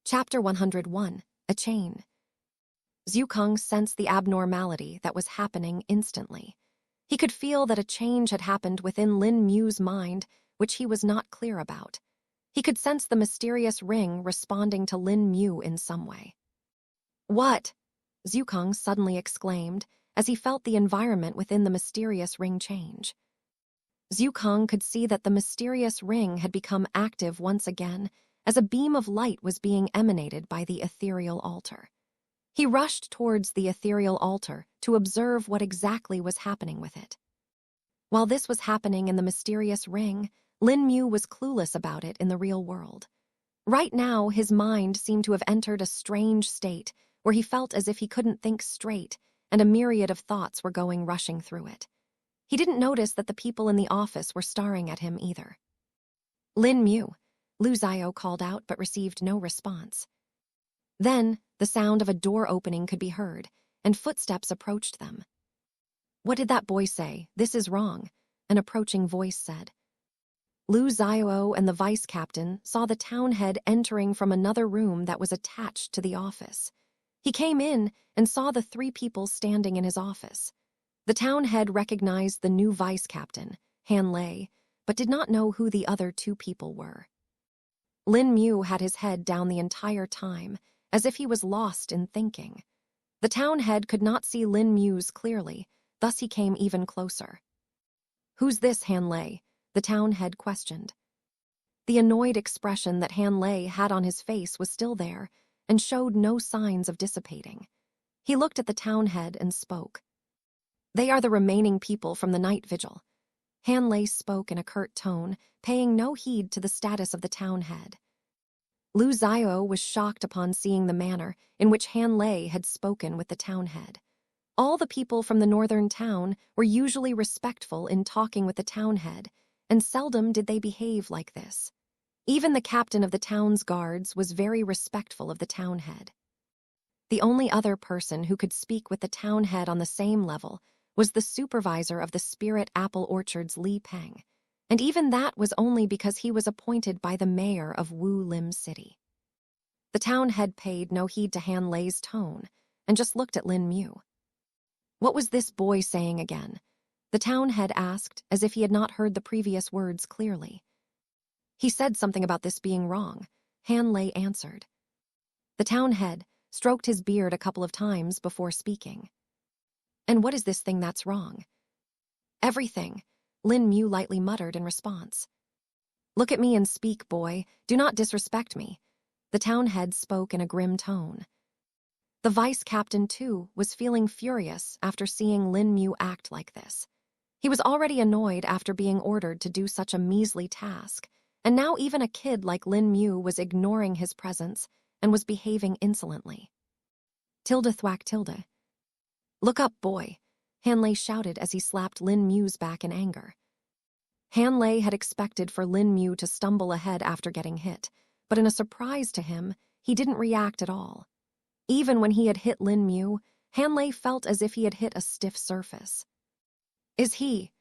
Chapter 101, A Chain. Zhukang sensed the abnormality that was happening instantly. He could feel that a change had happened within Lin Mu's mind, which he was not clear about. He could sense the mysterious ring responding to Lin Mu in some way. "What?" Zhukang suddenly exclaimed as he felt the environment within the mysterious ring change. Zhukang could see that the mysterious ring had become active once again, as a beam of light was being emanated by the ethereal altar. He rushed towards the ethereal altar to observe what exactly was happening with it. While this was happening in the mysterious ring, Lin Mu was clueless about it in the real world. Right now, his mind seemed to have entered a strange state where he felt as if he couldn't think straight, and a myriad of thoughts were rushing through it. He didn't notice that the people in the office were staring at him either. "Lin Mu," Lu Xiao called out but received no response. Then, the sound of a door opening could be heard, and footsteps approached them. "What did that boy say? This is wrong," an approaching voice said. Lu Xiao and the vice captain saw the town head entering from another room that was attached to the office. He came in and saw the three people standing in his office. The town head recognized the new vice captain, Han Lei, but did not know who the other two people were. Lin Mu had his head down the entire time, as if he was lost in thinking. The town head could not see Lin Mu's clearly, thus he came even closer. "Who's this, Han Lei?" the town head questioned. The annoyed expression that Han Lei had on his face was still there, and showed no signs of dissipating. He looked at the town head and spoke. "They are the remaining people from the night vigil." Han Lei spoke in a curt tone, paying no heed to the status of the town head. Lu Xiao was shocked upon seeing the manner in which Han Lei had spoken with the town head. All the people from the northern town were usually respectful in talking with the town head, and seldom did they behave like this. Even the captain of the town's guards was very respectful of the town head. The only other person who could speak with the town head on the same level was the supervisor of the Spirit Apple Orchards, Li Peng, and even that was only because he was appointed by the mayor of Wu Lim City. The town head paid no heed to Han Lei's tone and just looked at Lin Mu. "What was this boy saying again?" the town head asked, as if he had not heard the previous words clearly. "He said something about this being wrong," Han Lei answered. The town head stroked his beard a couple of times before speaking. "And what is this thing that's wrong?" "Everything," Lin Mu lightly muttered in response. "Look at me and speak, boy. Do not disrespect me," the town head spoke in a grim tone. The vice captain, too, was feeling furious after seeing Lin Mu act like this. He was already annoyed after being ordered to do such a measly task, and now even a kid like Lin Mu was ignoring his presence and was behaving insolently. "Tilde thwack tilde. Look up, boy," Han Lei shouted as he slapped Lin Mu's back in anger. Han Lei had expected for Lin Mu to stumble ahead after getting hit, but in a surprise to him, he didn't react at all. Even when he had hit Lin Mu, Han Lei felt as if he had hit a stiff surface. Is he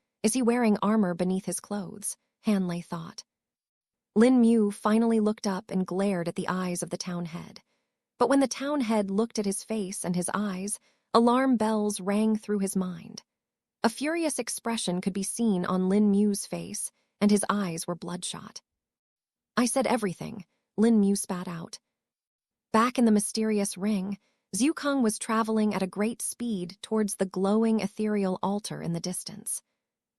wearing armor beneath his clothes?" Han Lei thought. Lin Mu finally looked up and glared at the eyes of the town head. But when the town head looked at his face and his eyes, alarm bells rang through his mind. A furious expression could be seen on Lin Mu's face, and his eyes were bloodshot. "I said everything," Lin Mu spat out. Back in the mysterious ring, Zhukang was traveling at a great speed towards the glowing ethereal altar in the distance.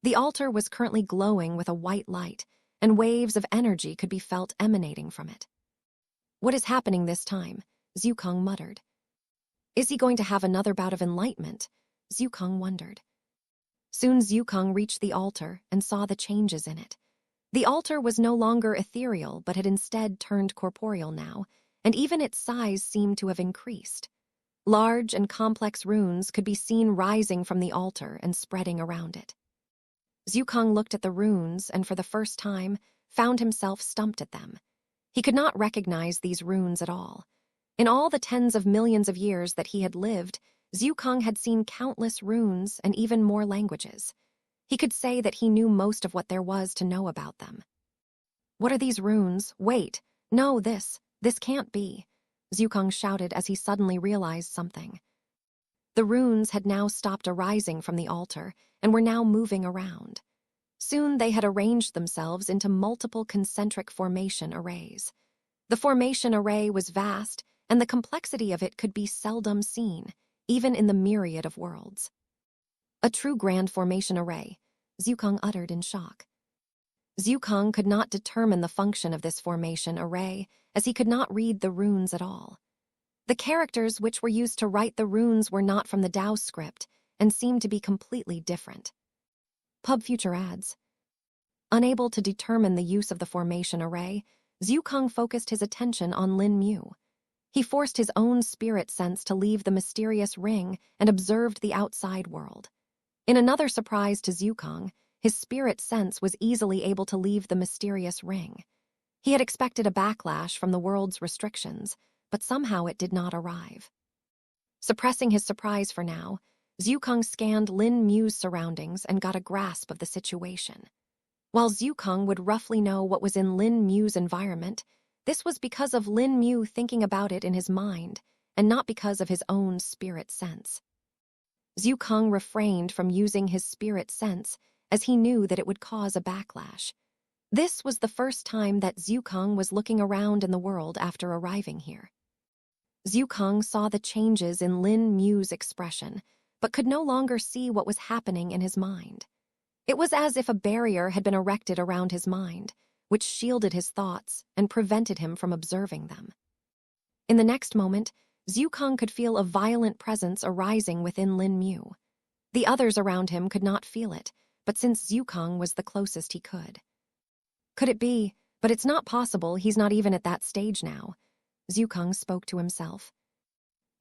The altar was currently glowing with a white light, and waves of energy could be felt emanating from it. "What is happening this time?" Zhukang muttered. "Is he going to have another bout of enlightenment?" Zhukang wondered. Soon Zhukang reached the altar and saw the changes in it. The altar was no longer ethereal but had instead turned corporeal now, and even its size seemed to have increased. Large and complex runes could be seen rising from the altar and spreading around it. Zhukang looked at the runes and for the first time found himself stumped at them. He could not recognize these runes at all. In all the tens of millions of years that he had lived, Zhukang had seen countless runes and even more languages. He could say that he knew most of what there was to know about them. "What are these runes? Wait, no, this can't be." Zhukang shouted as he suddenly realized something. The runes had now stopped arising from the altar and were now moving around. Soon they had arranged themselves into multiple concentric formation arrays. The formation array was vast, and the complexity of it could be seldom seen, even in the myriad of worlds. A true grand formation array, Zhukang uttered in shock. Zhukang could not determine the function of this formation array, as he could not read the runes at all. The characters which were used to write the runes were not from the Tao script and seemed to be completely different. Pub future ads. Unable to determine the use of the formation array, Zhukang focused his attention on Lin Mu. He forced his own spirit sense to leave the mysterious ring and observed the outside world. In another surprise to Zhukang, his spirit sense was easily able to leave the mysterious ring. He had expected a backlash from the world's restrictions, but somehow it did not arrive. Suppressing his surprise for now, Zhukang scanned Lin Mu's surroundings and got a grasp of the situation. While Zhukang would roughly know what was in Lin Mu's environment, this was because of Lin Mu thinking about it in his mind, and not because of his own spirit sense. Zhukang refrained from using his spirit sense, as he knew that it would cause a backlash. This was the first time that Zhukang was looking around in the world after arriving here. Zhukang saw the changes in Lin Mu's expression, but could no longer see what was happening in his mind. It was as if a barrier had been erected around his mind, which shielded his thoughts and prevented him from observing them. In the next moment, Zhukang could feel a violent presence arising within Lin Mu. The others around him could not feel it, but since Zhukang was the closest he could. Could it be? But it's not possible, he's not even at that stage now. Zhukang spoke to himself.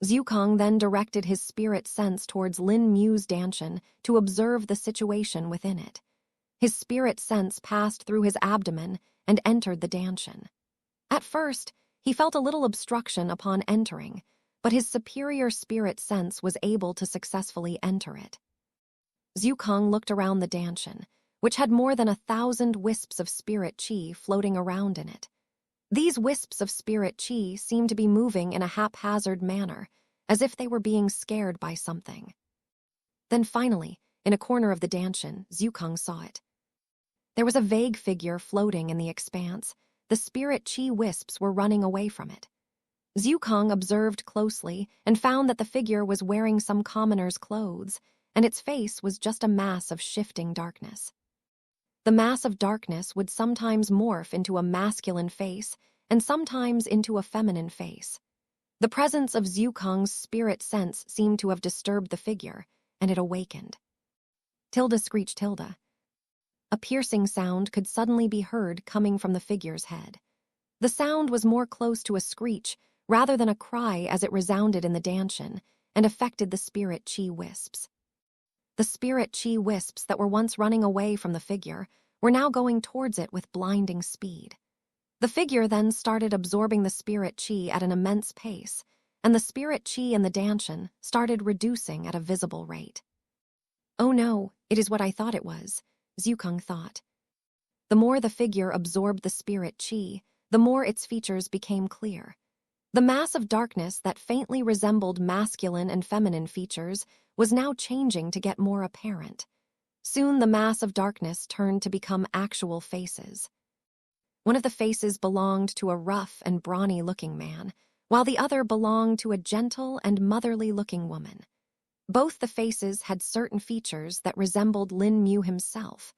Zhukang then directed his spirit sense towards Lin Mu's dantian to observe the situation within it. His spirit sense passed through his abdomen and entered the dantian. At first, he felt a little obstruction upon entering, but his superior spirit sense was able to successfully enter it. Zhukang looked around the dantian, which had more than 1,000 wisps of spirit qi floating around in it. These wisps of spirit qi seemed to be moving in a haphazard manner, as if they were being scared by something. Then finally, in a corner of the dantian, Zhukang saw it. There was a vague figure floating in the expanse. The spirit qi wisps were running away from it. Zhukang observed closely and found that the figure was wearing some commoner's clothes, and its face was just a mass of shifting darkness. The mass of darkness would sometimes morph into a masculine face and sometimes into a feminine face. The presence of Zhukang's spirit sense seemed to have disturbed the figure, and it awakened. Tilda screeched Tilda. A piercing sound could suddenly be heard coming from the figure's head. The sound was more close to a screech rather than a cry as it resounded in the dantian and affected the spirit qi wisps. The spirit qi wisps that were once running away from the figure were now going towards it with blinding speed. The figure then started absorbing the spirit qi at an immense pace, and the spirit qi in the dantian started reducing at a visible rate. Oh no, it is what I thought it was, Zhukang thought. The more the figure absorbed the spirit qi, the more its features became clear. The mass of darkness that faintly resembled masculine and feminine features was now changing to get more apparent. Soon the mass of darkness turned to become actual faces. One of the faces belonged to a rough and brawny-looking man, while the other belonged to a gentle and motherly-looking woman. Both the faces had certain features that resembled Lin Mu himself.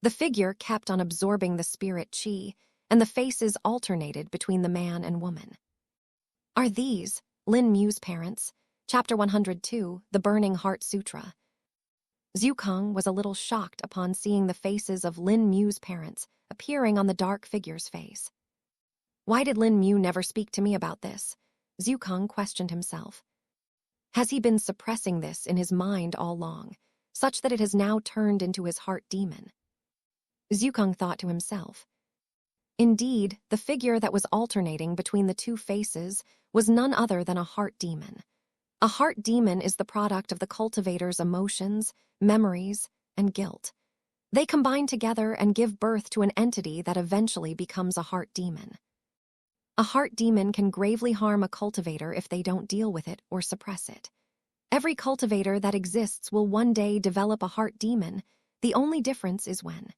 The figure kept on absorbing the spirit qi, and the faces alternated between the man and woman. Are these Lin Mu's parents? Chapter 102, The Burning Heart Sutra. Zhukang was a little shocked upon seeing the faces of Lin Mu's parents appearing on the dark figure's face. Why did Lin Mu never speak to me about this? Zhukang questioned himself. Has he been suppressing this in his mind all along, such that it has now turned into his heart demon? Zhukang thought to himself. Indeed, the figure that was alternating between the two faces was none other than a heart demon. A heart demon is the product of the cultivator's emotions, memories, and guilt. They combine together and give birth to an entity that eventually becomes a heart demon. A heart demon can gravely harm a cultivator if they don't deal with it or suppress it. Every cultivator that exists will one day develop a heart demon. The only difference is when.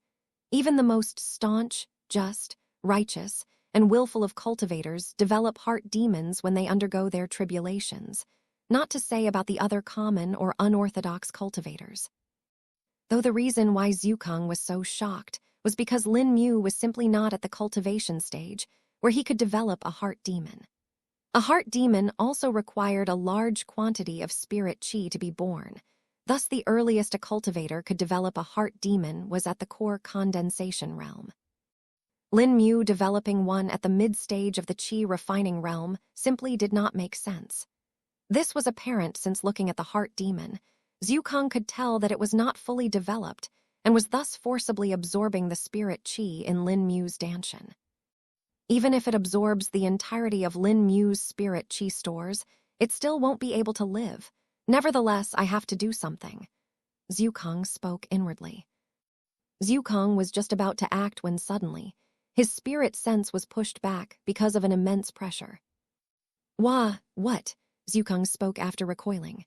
Even the most staunch, just, righteous, and willful of cultivators develop heart demons when they undergo their tribulations, not to say about the other common or unorthodox cultivators. Though the reason why Zhukang was so shocked was because Lin Mu was simply not at the cultivation stage where he could develop a heart demon. A heart demon also required a large quantity of spirit chi to be born. Thus, the earliest a cultivator could develop a heart demon was at the core condensation realm. Lin Mu developing one at the mid-stage of the chi refining realm simply did not make sense. This was apparent since looking at the heart demon. Zhukang could tell that it was not fully developed and was thus forcibly absorbing the spirit chi in Lin Mu's danshan. Even if it absorbs the entirety of Lin Mu's spirit chi stores, it still won't be able to live. Nevertheless, I have to do something. Zhukang spoke inwardly. Zhukang was just about to act when suddenly, his spirit sense was pushed back because of an immense pressure. What? Zhukang spoke after recoiling.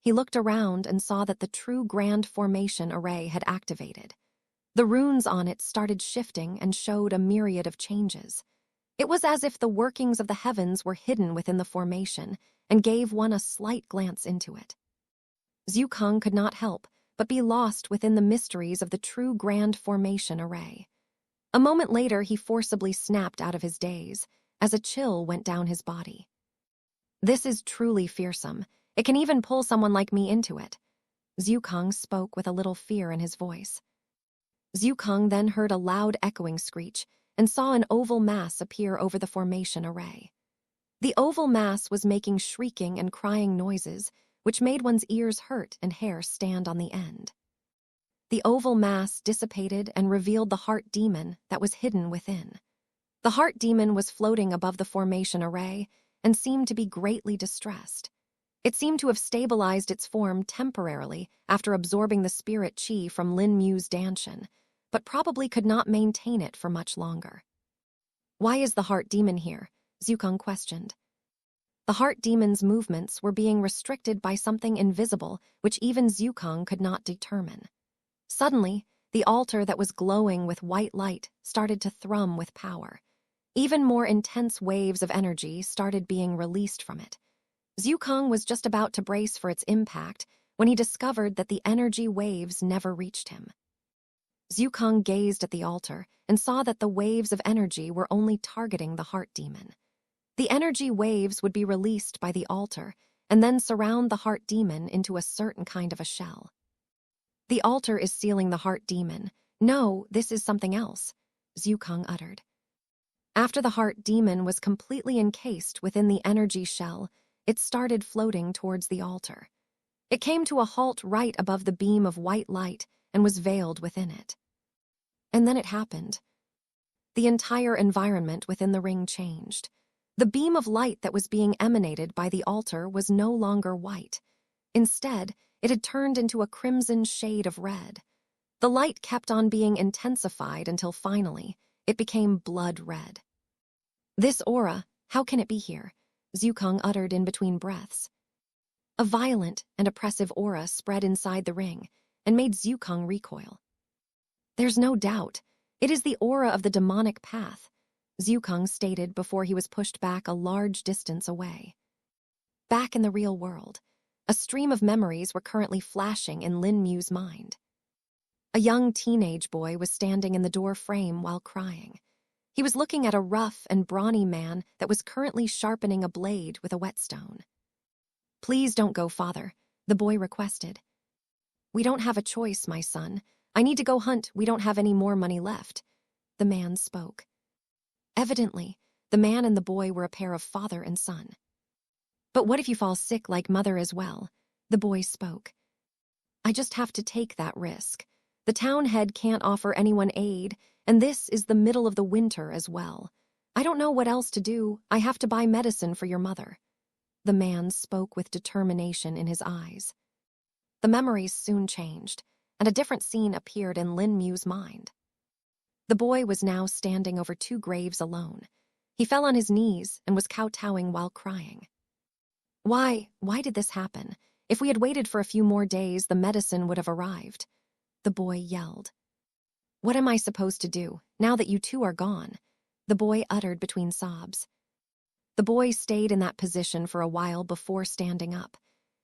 He looked around and saw that the true grand formation array had activated. The runes on it started shifting and showed a myriad of changes. It was as if the workings of the heavens were hidden within the formation and gave one a slight glance into it. Zhukang could not help but be lost within the mysteries of the true grand formation array. A moment later, he forcibly snapped out of his daze as a chill went down his body. This is truly fearsome. It can even pull someone like me into it. Zhukang spoke with a little fear in his voice. Zhukang then heard a loud echoing screech and saw an oval mass appear over the formation array. The oval mass was making shrieking and crying noises, which made one's ears hurt and hair stand on the end. The oval mass dissipated and revealed the heart demon that was hidden within. The heart demon was floating above the formation array and seemed to be greatly distressed. It seemed to have stabilized its form temporarily after absorbing the spirit chi from Lin Mu's danshan, but probably could not maintain it for much longer. Why is the heart demon here? Zhukang questioned. The heart demon's movements were being restricted by something invisible which even Zhukang could not determine. Suddenly, the altar that was glowing with white light started to thrum with power. Even more intense waves of energy started being released from it. Zhukang was just about to brace for its impact when he discovered that the energy waves never reached him. Zhukang gazed at the altar and saw that the waves of energy were only targeting the heart demon. The energy waves would be released by the altar and then surround the heart demon into a certain kind of a shell. The altar is sealing the heart demon. No, this is something else, Zhukang uttered. After the heart demon was completely encased within the energy shell, it started floating towards the altar. It came to a halt right above the beam of white light and was veiled within it. And then it happened. The entire environment within the ring changed. The beam of light that was being emanated by the altar was no longer white. Instead, it had turned into a crimson shade of red. The light kept on being intensified until finally, it became blood red. This aura, how can it be here? Zhukang uttered in between breaths. A violent and oppressive aura spread inside the ring and made Zhukang recoil. There's no doubt. It is the aura of the demonic path, Zhukang stated before he was pushed back a large distance away. Back in the real world, a stream of memories were currently flashing in Lin Mu's mind. A young teenage boy was standing in the door frame while crying. He was looking at a rough and brawny man that was currently sharpening a blade with a whetstone. Please don't go, father, the boy requested. We don't have a choice, my son. I need to go hunt. We don't have any more money left, the man spoke. Evidently, the man and the boy were a pair of father and son. But what if you fall sick like mother as well? The boy spoke. I just have to take that risk. The town head can't offer anyone aid, and this is the middle of the winter as well. I don't know what else to do. I have to buy medicine for your mother. The man spoke with determination in his eyes. The memories soon changed, and a different scene appeared in Lin Mu's mind. The boy was now standing over two graves alone. He fell on his knees and was kowtowing while crying. Why did this happen? If we had waited for a few more days, the medicine would have arrived. The boy yelled. What am I supposed to do, now that you two are gone? The boy uttered between sobs. The boy stayed in that position for a while before standing up.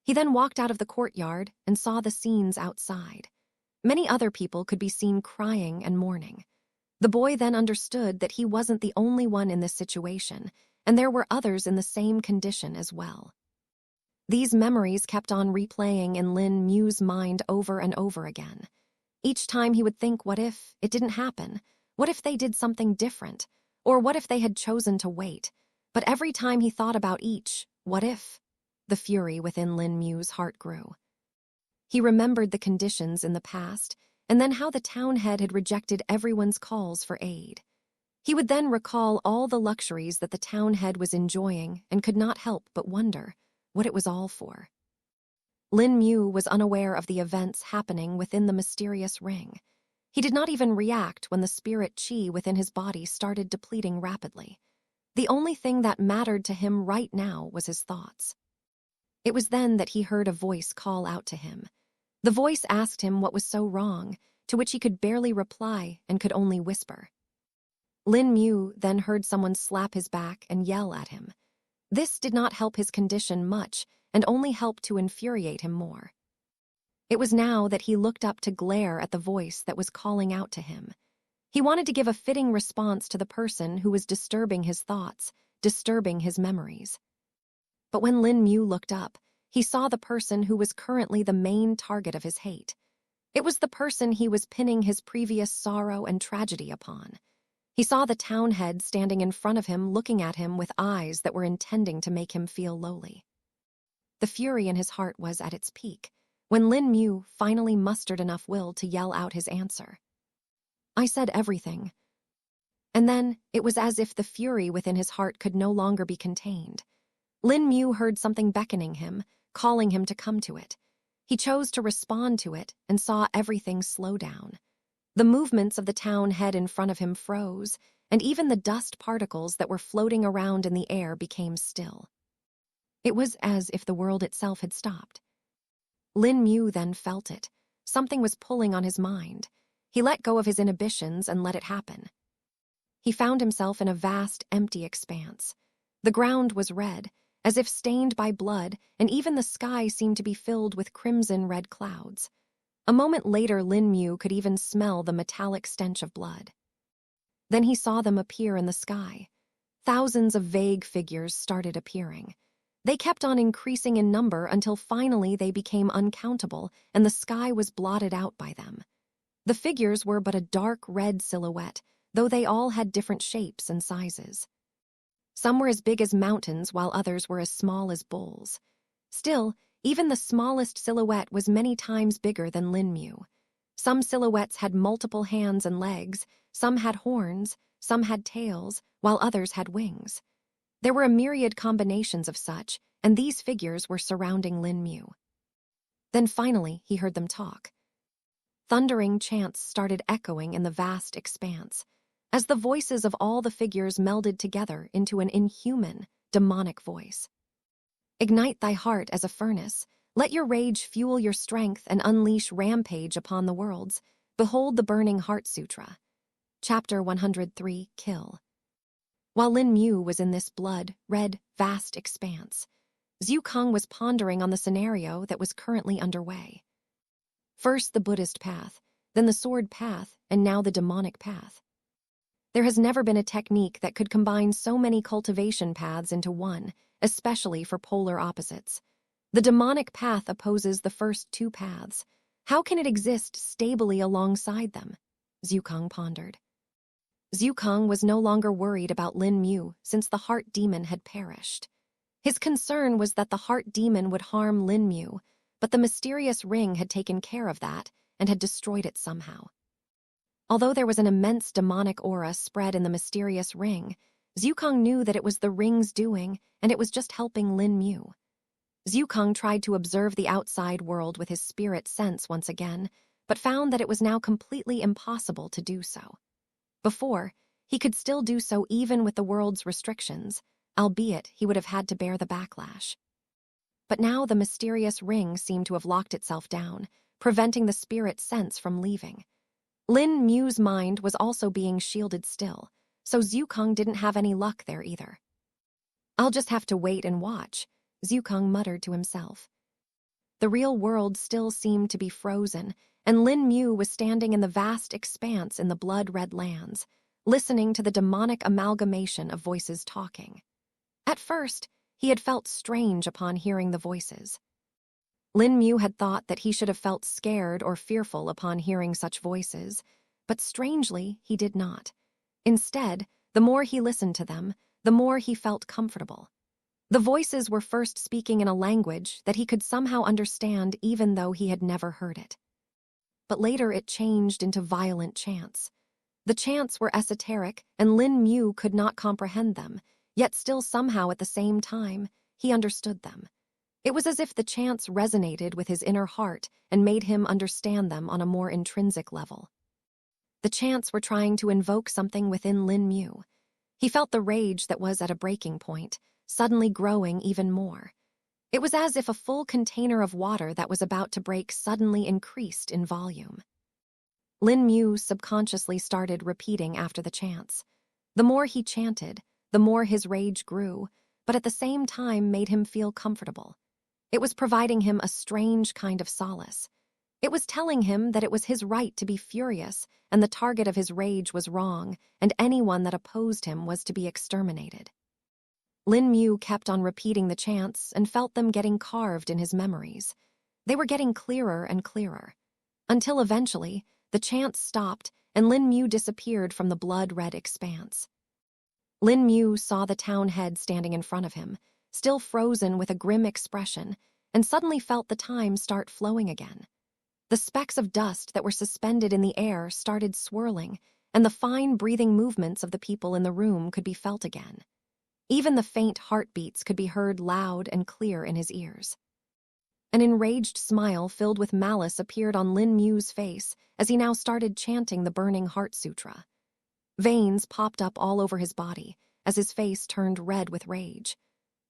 He then walked out of the courtyard and saw the scenes outside. Many other people could be seen crying and mourning. The boy then understood that he wasn't the only one in this situation, and there were others in the same condition as well. These memories kept on replaying in Lin Mu's mind over and over again. Each time he would think, what if it didn't happen? What if they did something different? Or what if they had chosen to wait? But every time he thought about each, what if? The fury within Lin Mu's heart grew. He remembered the conditions in the past, and then how the town head had rejected everyone's calls for aid. He would then recall all the luxuries that the town head was enjoying and could not help but wonder what it was all for. Lin Mu was unaware of the events happening within the mysterious ring. He did not even react when the spirit chi within his body started depleting rapidly. The only thing that mattered to him right now was his thoughts. It was then that he heard a voice call out to him. The voice asked him what was so wrong, to which he could barely reply and could only whisper. Lin Mu then heard someone slap his back and yell at him. This did not help his condition much and only helped to infuriate him more. It was now that he looked up to glare at the voice that was calling out to him. He wanted to give a fitting response to the person who was disturbing his thoughts, disturbing his memories. But when Lin Mu looked up, he saw the person who was currently the main target of his hate. It was the person he was pinning his previous sorrow and tragedy upon. He saw the town head standing in front of him, looking at him with eyes that were intending to make him feel lowly. The fury in his heart was at its peak, when Lin Mu finally mustered enough will to yell out his answer. I said everything. And then it was as if the fury within his heart could no longer be contained. Lin Mu heard something beckoning him, calling him to come to it. He chose to respond to it and saw everything slow down. The movements of the town head in front of him froze, and even the dust particles that were floating around in the air became still. It was as if the world itself had stopped. Lin Mu then felt it. Something was pulling on his mind. He let go of his inhibitions and let it happen. He found himself in a vast, empty expanse. The ground was red, as if stained by blood, and even the sky seemed to be filled with crimson-red clouds. A moment later, Lin Mu could even smell the metallic stench of blood. Then he saw them appear in the sky. Thousands of vague figures started appearing. They kept on increasing in number until finally they became uncountable and the sky was blotted out by them. The figures were but a dark red silhouette, though they all had different shapes and sizes. Some were as big as mountains, while others were as small as bulls. Still, even the smallest silhouette was many times bigger than Lin Mu. Some silhouettes had multiple hands and legs, some had horns, some had tails, while others had wings. There were a myriad combinations of such, and these figures were surrounding Lin Mu. Then finally, he heard them talk. Thundering chants started echoing in the vast expanse, as the voices of all the figures melded together into an inhuman, demonic voice. Ignite thy heart as a furnace. Let your rage fuel your strength and unleash rampage upon the worlds. Behold the burning heart sutra. Chapter 103, Kill. While Lin Mu was in this blood-red, vast expanse, Zhu Kang was pondering on the scenario that was currently underway. First the Buddhist path, then the sword path, and now the demonic path. There has never been a technique that could combine so many cultivation paths into one, especially for polar opposites. The demonic path opposes the first two paths. How can it exist stably alongside them? Zhu Kang pondered. Zhu Kang was no longer worried about Lin Mu since the heart demon had perished. His concern was that the heart demon would harm Lin Mu, but the mysterious ring had taken care of that and had destroyed it somehow. Although there was an immense demonic aura spread in the mysterious ring, Zhu Kang knew that it was the ring's doing and it was just helping Lin Mu. Zhu Kang tried to observe the outside world with his spirit sense once again, but found that it was now completely impossible to do so. Before, He could still do so even with the world's restrictions, albeit he would have had to bear the backlash. But now the mysterious ring seemed to have locked itself down, preventing the spirit's sense from leaving. Lin Mu's mind was also being shielded still, so Zhukong didn't have any luck there either. "I'll just have to wait and watch," Zhukong muttered to himself. The real world still seemed to be frozen, and Lin Mu was standing in the vast expanse in the blood-red lands, listening to the demonic amalgamation of voices talking. At first, he had felt strange upon hearing the voices. Lin Mu had thought that he should have felt scared or fearful upon hearing such voices, but strangely, he did not. Instead, the more he listened to them, the more he felt comfortable. The voices were first speaking in a language that he could somehow understand even though he had never heard it. But later it changed into violent chants. The chants were esoteric, and Lin Mu could not comprehend them, yet still somehow at the same time, he understood them. It was as if the chants resonated with his inner heart and made him understand them on a more intrinsic level. The chants were trying to invoke something within Lin Mu. He felt the rage that was at a breaking point, suddenly growing even more. It was as if a full container of water that was about to break suddenly increased in volume. Lin Mu subconsciously started repeating after the chants. The more he chanted, the more his rage grew, but at the same time made him feel comfortable. It was providing him a strange kind of solace. It was telling him that it was his right to be furious, and the target of his rage was wrong, and anyone that opposed him was to be exterminated. Lin Mu kept on repeating the chants and felt them getting carved in his memories. They were getting clearer and clearer, until eventually the chants stopped and Lin Mu disappeared from the blood-red expanse. Lin Mu saw the town head standing in front of him, still frozen with a grim expression, and suddenly felt the time start flowing again. The specks of dust that were suspended in the air started swirling, and the fine breathing movements of the people in the room could be felt again. Even the faint heartbeats could be heard loud and clear in his ears. An enraged smile filled with malice appeared on Lin Mu's face as he now started chanting the burning heart sutra. Veins popped up all over his body as his face turned red with rage.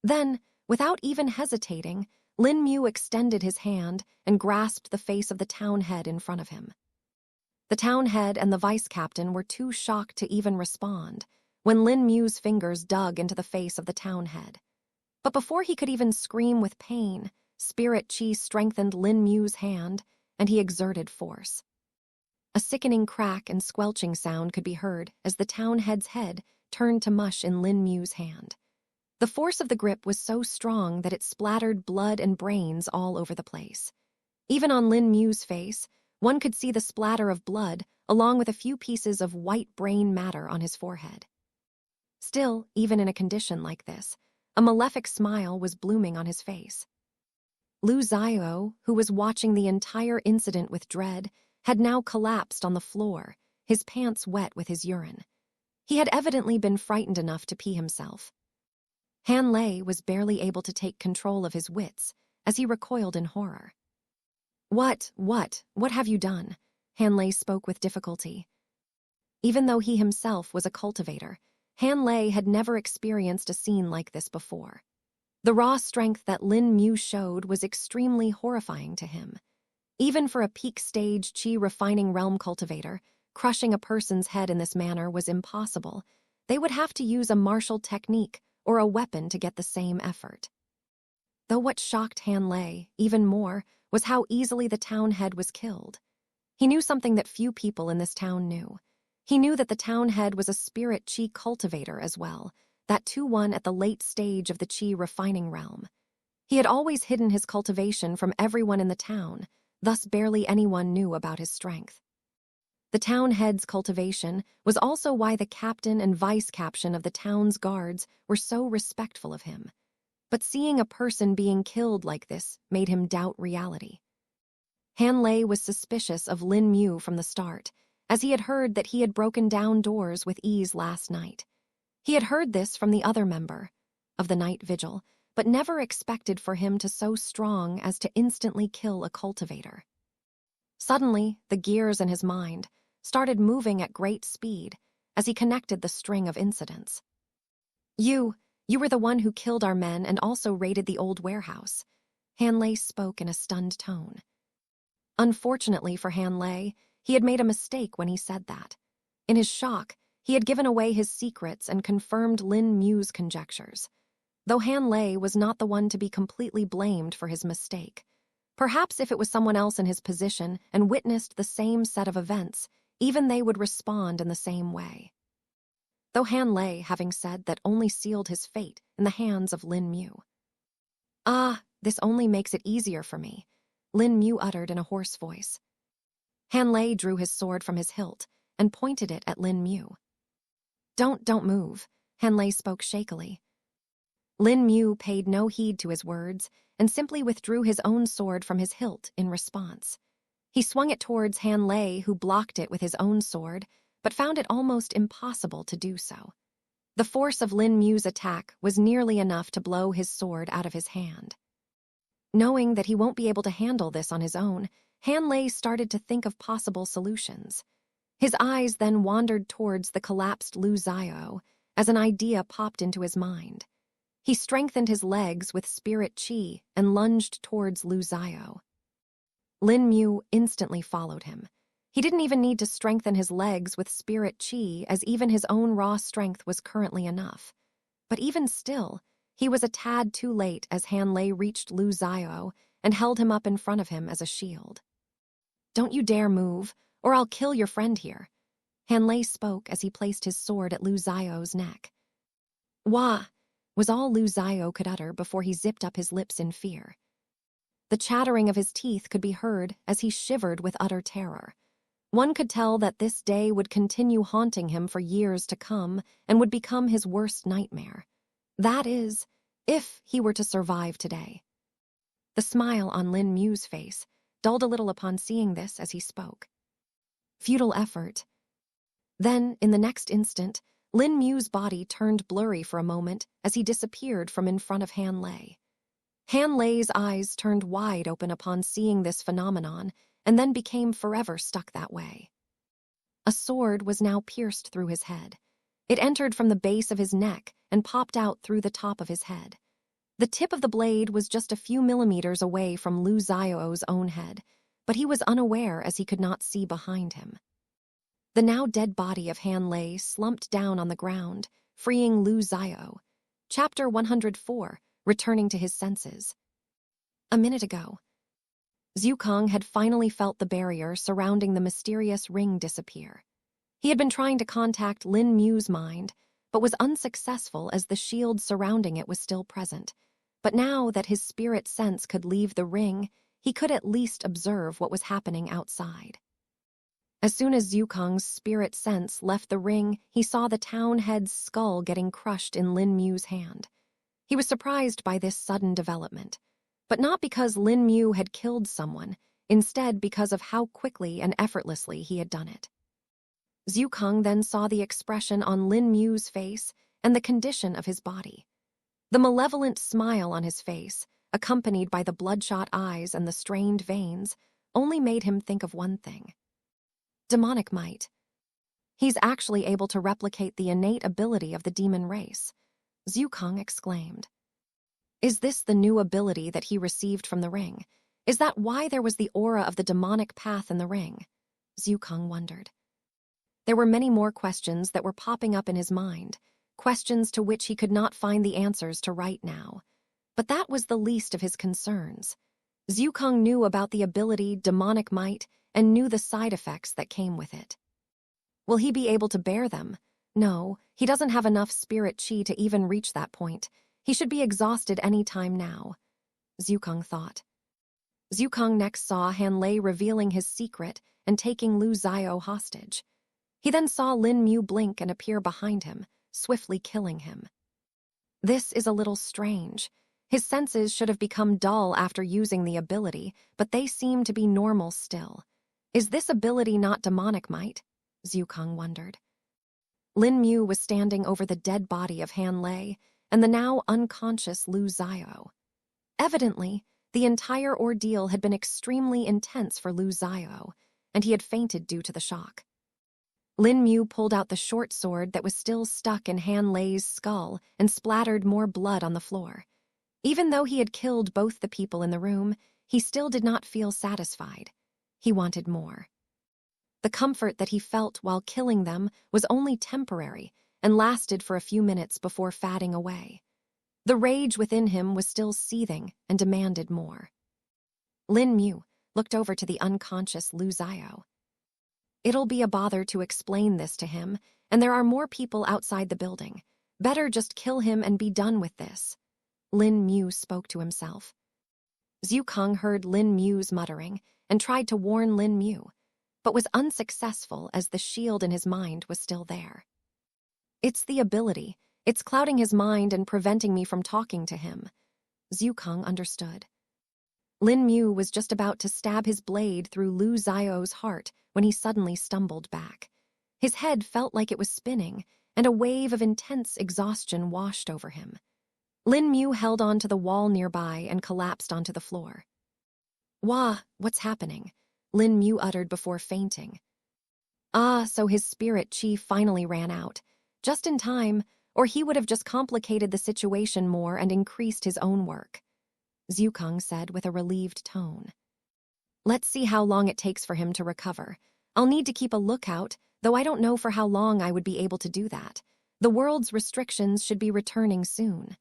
Then, without even hesitating, Lin Mu extended his hand and grasped the face of the town head in front of him. The town head and the vice captain were too shocked to even respond when Lin Mu's fingers dug into the face of the town head. But before he could even scream with pain, spirit chi strengthened Lin Mu's hand, and he exerted force. A sickening crack and squelching sound could be heard as the town head's head turned to mush in Lin Mu's hand. The force of the grip was so strong that it splattered blood and brains all over the place. Even on Lin Mu's face, one could see the splatter of blood along with a few pieces of white brain matter on his forehead. Still, even in a condition like this, a malefic smile was blooming on his face. Lu Xiao, who was watching the entire incident with dread, had now collapsed on the floor, his pants wet with his urine. He had evidently been frightened enough to pee himself. Han Lei was barely able to take control of his wits as he recoiled in horror. What have you done?" Han Lei spoke with difficulty. Even though he himself was a cultivator, Han Lei had never experienced a scene like this before. The raw strength that Lin Mu showed was extremely horrifying to him. Even for a peak-stage Qi refining realm cultivator, crushing a person's head in this manner was impossible. They would have to use a martial technique or a weapon to get the same effort. Though what shocked Han Lei even more was how easily the town head was killed. He knew something that few people in this town knew. He knew that the town head was a spirit Qi cultivator as well, that 2-1 at the late stage of the Qi refining realm. He had always hidden his cultivation from everyone in the town, thus barely anyone knew about his strength. The town head's cultivation was also why the captain and vice captain of the town's guards were so respectful of him. But seeing a person being killed like this made him doubt reality. Han Lei was suspicious of Lin Mu from the start, as he had heard that he had broken down doors with ease last night. He had heard this from the other member of the night vigil, but never expected for him to so strong as to instantly kill a cultivator. Suddenly, the gears in his mind started moving at great speed, as he connected the string of incidents. You were the one who killed our men and also raided the old warehouse. Han Lei spoke in a stunned tone. Unfortunately for Han Lei, he had made a mistake when he said that. In his shock, he had given away his secrets and confirmed Lin Mu's conjectures. Though Han Lei was not the one to be completely blamed for his mistake. Perhaps if it was someone else in his position and witnessed the same set of events, even they would respond in the same way. Though Han Lei, having said that, only sealed his fate in the hands of Lin Mu. "Ah, this only makes it easier for me," Lin Mu uttered in a hoarse voice. Han Lei drew his sword from his hilt and pointed it at Lin Mu. Don't move," Han Lei spoke shakily. Lin Mu paid no heed to his words and simply withdrew his own sword from his hilt in response. He swung it towards Han Lei, who blocked it with his own sword, but found it almost impossible to do so. The force of Lin Mu's attack was nearly enough to blow his sword out of his hand. Knowing that he won't be able to handle this on his own, Han Lei started to think of possible solutions. His eyes then wandered towards the collapsed Lu Xiao as an idea popped into his mind. He strengthened his legs with spirit qi and lunged towards Lu Xiao. Lin Mu instantly followed him. He didn't even need to strengthen his legs with spirit qi, as even his own raw strength was currently enough. But even still, he was a tad too late as Han Lei reached Lu Xiao and held him up in front of him as a shield. "Don't you dare move, or I'll kill your friend here," Han Lei spoke as he placed his sword at Lu Xiao's neck. "Wah!" was all Lu Xiao could utter before he zipped up his lips in fear. The chattering of his teeth could be heard as he shivered with utter terror. One could tell that this day would continue haunting him for years to come and would become his worst nightmare. That is, if he were to survive today. The smile on Lin Mu's face dulled a little upon seeing this as he spoke. Futile effort. Then, in the next instant, Lin Mu's body turned blurry for a moment as he disappeared from in front of Han Lei. Han Lei's eyes turned wide open upon seeing this phenomenon and then became forever stuck that way. A sword was now pierced through his head. It entered from the base of his neck and popped out through the top of his head. The tip of the blade was just a few millimeters away from Lu Xiao's own head, but he was unaware as he could not see behind him. The now dead body of Han Lei slumped down on the ground, freeing Lu Xiao. Chapter 104, Returning to his senses. A minute ago, Zhu Kong had finally felt the barrier surrounding the mysterious ring disappear. He had been trying to contact Lin Mu's mind, but was unsuccessful as the shield surrounding it was still present. But now that his spirit sense could leave the ring, he could at least observe what was happening outside. As soon as Zhu Kong's spirit sense left the ring, he saw the town head's skull getting crushed in Lin Mu's hand. He was surprised by this sudden development, but not because Lin Mu had killed someone, instead because of how quickly and effortlessly he had done it. Zhu Kong then saw the expression on Lin Mu's face and the condition of his body. The malevolent smile on his face, accompanied by the bloodshot eyes and the strained veins, only made him think of one thing. Demonic might. He's actually able to replicate the innate ability of the demon race, Zhu Kong exclaimed. Is this the new ability that he received from the ring? Is that why there was the aura of the demonic path in the ring? Zhu Kong wondered. There were many more questions that were popping up in his mind, questions to which he could not find the answers to right now. But that was the least of his concerns. Zhu Kong knew about the ability demonic might and knew the side effects that came with it. Will he be able to bear them? No, he doesn't have enough spirit qi to even reach that point. He should be exhausted any time now, Zhu Kong thought. Zhu Kong next saw Han Lei revealing his secret and taking Lu Xiao hostage. He then saw Lin Mu blink and appear behind him, swiftly killing him. This is a little strange. His senses should have become dull after using the ability, but they seem to be normal still. Is this ability not demonic might? Zhu Kong wondered. Lin Mu was standing over the dead body of Han Lei and the now unconscious Lu Xiao. Evidently, the entire ordeal had been extremely intense for Lu Xiao, and he had fainted due to the shock. Lin Mu pulled out the short sword that was still stuck in Han Lei's skull and splattered more blood on the floor. Even though he had killed both the people in the room, he still did not feel satisfied. He wanted more. The comfort that he felt while killing them was only temporary and lasted for a few minutes before fading away. The rage within him was still seething and demanded more. Lin Mu looked over to the unconscious Lu Xiao. It'll be a bother to explain this to him, and there are more people outside the building. Better just kill him and be done with this. Lin Mu spoke to himself. Zhu Kang heard Lin Mu's muttering and tried to warn Lin Mu, but was unsuccessful as the shield in his mind was still there. It's the ability. It's clouding his mind and preventing me from talking to him. Zhu Kang understood. Lin Mu was just about to stab his blade through Lu Xiao's heart when he suddenly stumbled back. His head felt like it was spinning, and a wave of intense exhaustion washed over him. Lin Mu held onto the wall nearby and collapsed onto the floor. "Wah, what's happening?" Lin Mu uttered before fainting. So his spirit chi finally ran out. Just in time, or he would have just complicated the situation more and increased his own work. Zhu Kang said with a relieved tone. "Let's see how long it takes for him to recover. I'll need to keep a lookout, though I don't know for how long I would be able to do that. The world's restrictions should be returning soon,"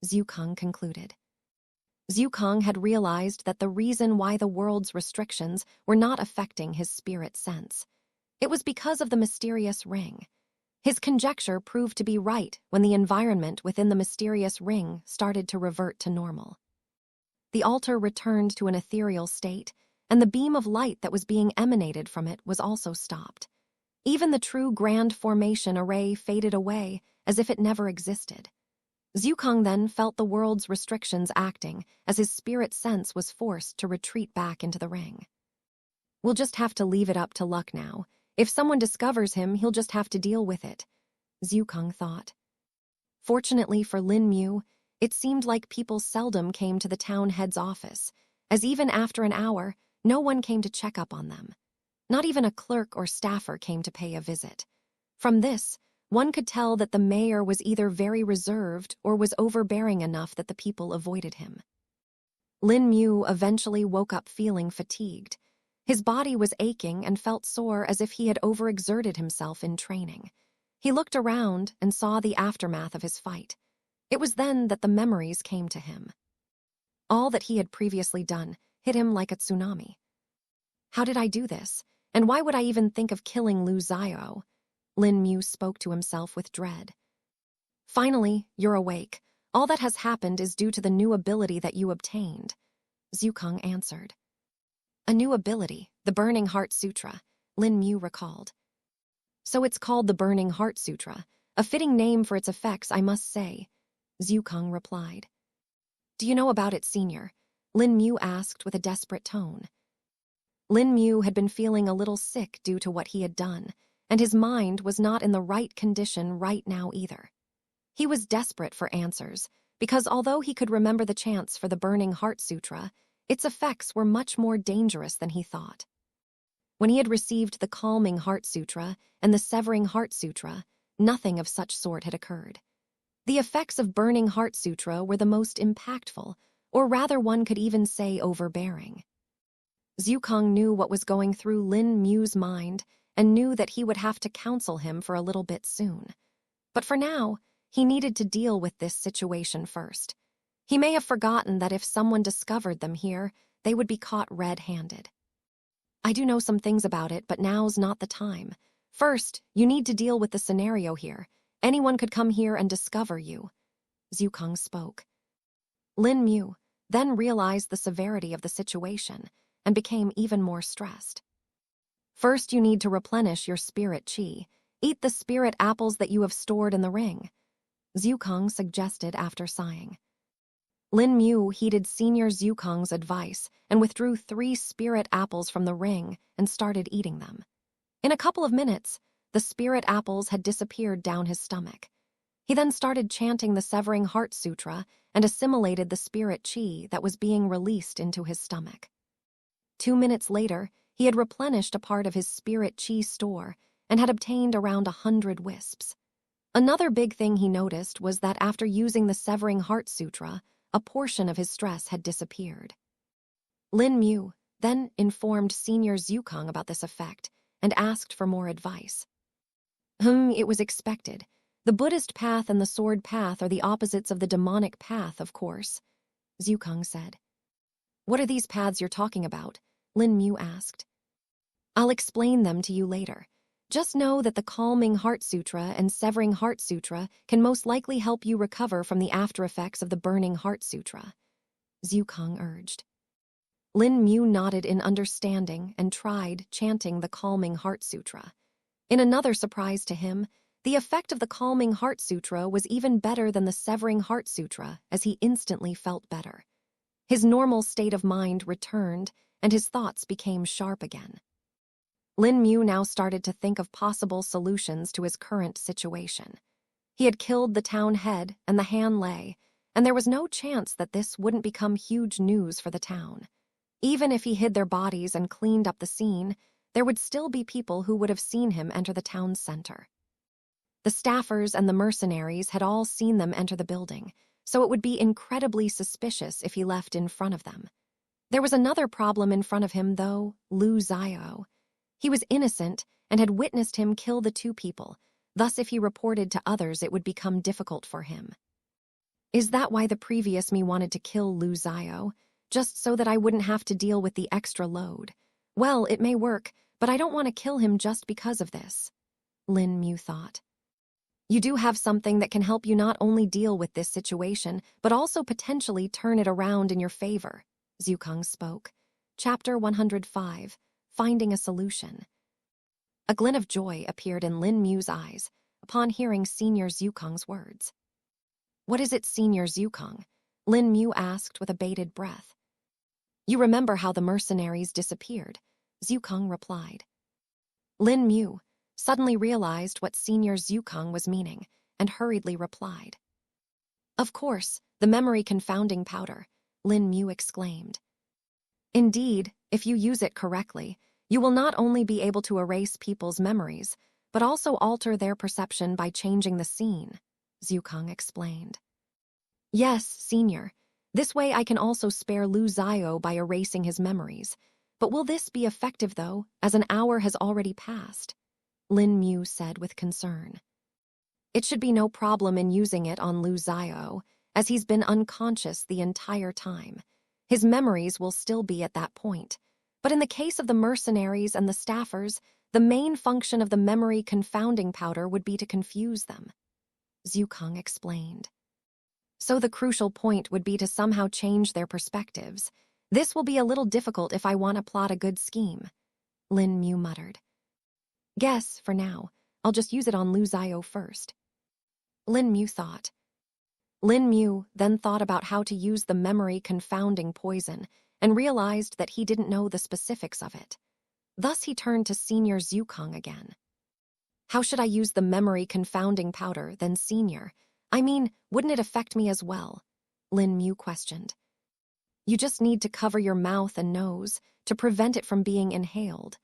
Zhu Kang concluded. Zhu Kang had realized that the reason why the world's restrictions were not affecting his spirit sense. It was because of the mysterious ring. His conjecture proved to be right when the environment within the mysterious ring started to revert to normal. The altar returned to an ethereal state, and the beam of light that was being emanated from it was also stopped. Even the true grand formation array faded away as if it never existed. Zhu Kang then felt the world's restrictions acting as his spirit sense was forced to retreat back into the ring. "We'll just have to leave it up to luck now. If someone discovers him, he'll just have to deal with it," Zhu Kang thought. Fortunately for Lin Mu, it seemed like people seldom came to the town head's office, as even after an hour, no one came to check up on them. Not even a clerk or staffer came to pay a visit. From this, one could tell that the mayor was either very reserved or was overbearing enough that the people avoided him. Lin Mu eventually woke up feeling fatigued. His body was aching and felt sore as if he had overexerted himself in training. He looked around and saw the aftermath of his fight. It was then that the memories came to him. All that he had previously done hit him like a tsunami. How did I do this? And why would I even think of killing Lu Xiao? Lin Mu spoke to himself with dread. Finally, you're awake. All that has happened is due to the new ability that you obtained, Zhu Kang answered. A new ability, the Burning Heart Sutra, Lin Mu recalled. So it's called the Burning Heart Sutra, a fitting name for its effects, I must say, Zhu Kang replied. Do you know about it, Senior? Lin Mu asked with a desperate tone. Lin Mu had been feeling a little sick due to what he had done, and his mind was not in the right condition right now either. He was desperate for answers, because although he could remember the chants for the Burning Heart Sutra, its effects were much more dangerous than he thought. When he had received the Calming Heart Sutra and the Severing Heart Sutra, nothing of such sort had occurred. The effects of Burning Heart Sutra were the most impactful, or rather one could even say overbearing. Zhu Kang knew what was going through Lin Mu's mind and knew that he would have to counsel him for a little bit soon. But for now, he needed to deal with this situation first. He may have forgotten that if someone discovered them here, they would be caught red-handed. I do know some things about it, but now's not the time. First, you need to deal with the scenario here. Anyone could come here and discover you. Zhu Kang spoke. Lin Mu then realized the severity of the situation and became even more stressed. First, you need to replenish your spirit chi. Eat the spirit apples that you have stored in the ring, Zhu Kang suggested after sighing. Lin Mu heeded Senior Zhu Kang's advice and withdrew 3 spirit apples from the ring and started eating them. In a couple of minutes, the spirit apples had disappeared down his stomach. He then started chanting the Severing Heart Sutra and assimilated the spirit chi that was being released into his stomach. 2 minutes later, he had replenished a part of his spirit chi store and had obtained around 100 wisps. Another big thing he noticed was that after using the Severing Heart Sutra, a portion of his stress had disappeared. Lin Mu then informed Senior Zukong about this effect and asked for more advice. It was expected. The Buddhist path and the sword path are the opposites of the demonic path, of course, Zukong said. What are these paths you're talking about? Lin Mu asked. I'll explain them to you later. Just know that the Calming Heart Sutra and Severing Heart Sutra can most likely help you recover from the after effects of the Burning Heart Sutra, Zukong urged. Lin Mu nodded in understanding and tried chanting the Calming Heart Sutra. In another surprise to him, the effect of the Calming Heart Sutra was even better than the Severing Heart Sutra, as he instantly felt better. His normal state of mind returned, and his thoughts became sharp again. Lin Mu now started to think of possible solutions to his current situation. He had killed the town head and the Han Lei, and there was no chance that this wouldn't become huge news for the town. Even if he hid their bodies and cleaned up the scene, there would still be people who would have seen him enter the town's center. The staffers and the mercenaries had all seen them enter the building, so it would be incredibly suspicious if he left in front of them. There was another problem in front of him, though: Lu Xiao. He was innocent and had witnessed him kill the two people, thus if he reported to others it would become difficult for him. Is that why the previous me wanted to kill Lu Xiao? Just so that I wouldn't have to deal with the extra load? Well, it may work, but I don't want to kill him just because of this, Lin Mu thought. You do have something that can help you not only deal with this situation, but also potentially turn it around in your favor, Zukong spoke. Chapter 105, Finding a Solution. A glint of joy appeared in Lin Mu's eyes upon hearing Senior Zukong's words. What is it, Senior Zukong? Lin Mu asked with a bated breath. You remember how the mercenaries disappeared, Zukong replied. Lin Mu suddenly realized what Senior Zukong was meaning and hurriedly replied. Of course, the memory confounding powder, Lin Mu exclaimed. Indeed, if you use it correctly, you will not only be able to erase people's memories, but also alter their perception by changing the scene, Zukong explained. Yes, Senior. This way I can also spare Lu Xiao by erasing his memories. But will this be effective, though, as an hour has already passed? Lin Mu said with concern. It should be no problem in using it on Lu Xiao, as he's been unconscious the entire time. His memories will still be at that point. But in the case of the mercenaries and the staffers, the main function of the memory confounding powder would be to confuse them, Zukong explained. So the crucial point would be to somehow change their perspectives. This will be a little difficult if I want to plot a good scheme, Lin Mu muttered. Guess, for now, I'll just use it on Lu Xiao first, Lin Mu thought. Lin Mu then thought about how to use the memory confounding poison and realized that he didn't know the specifics of it. Thus he turned to Senior Zukong again. How should I use the memory confounding powder, then, Senior? I mean, wouldn't it affect me as well? Lin Mu questioned. You just need to cover your mouth and nose to prevent it from being inhaled.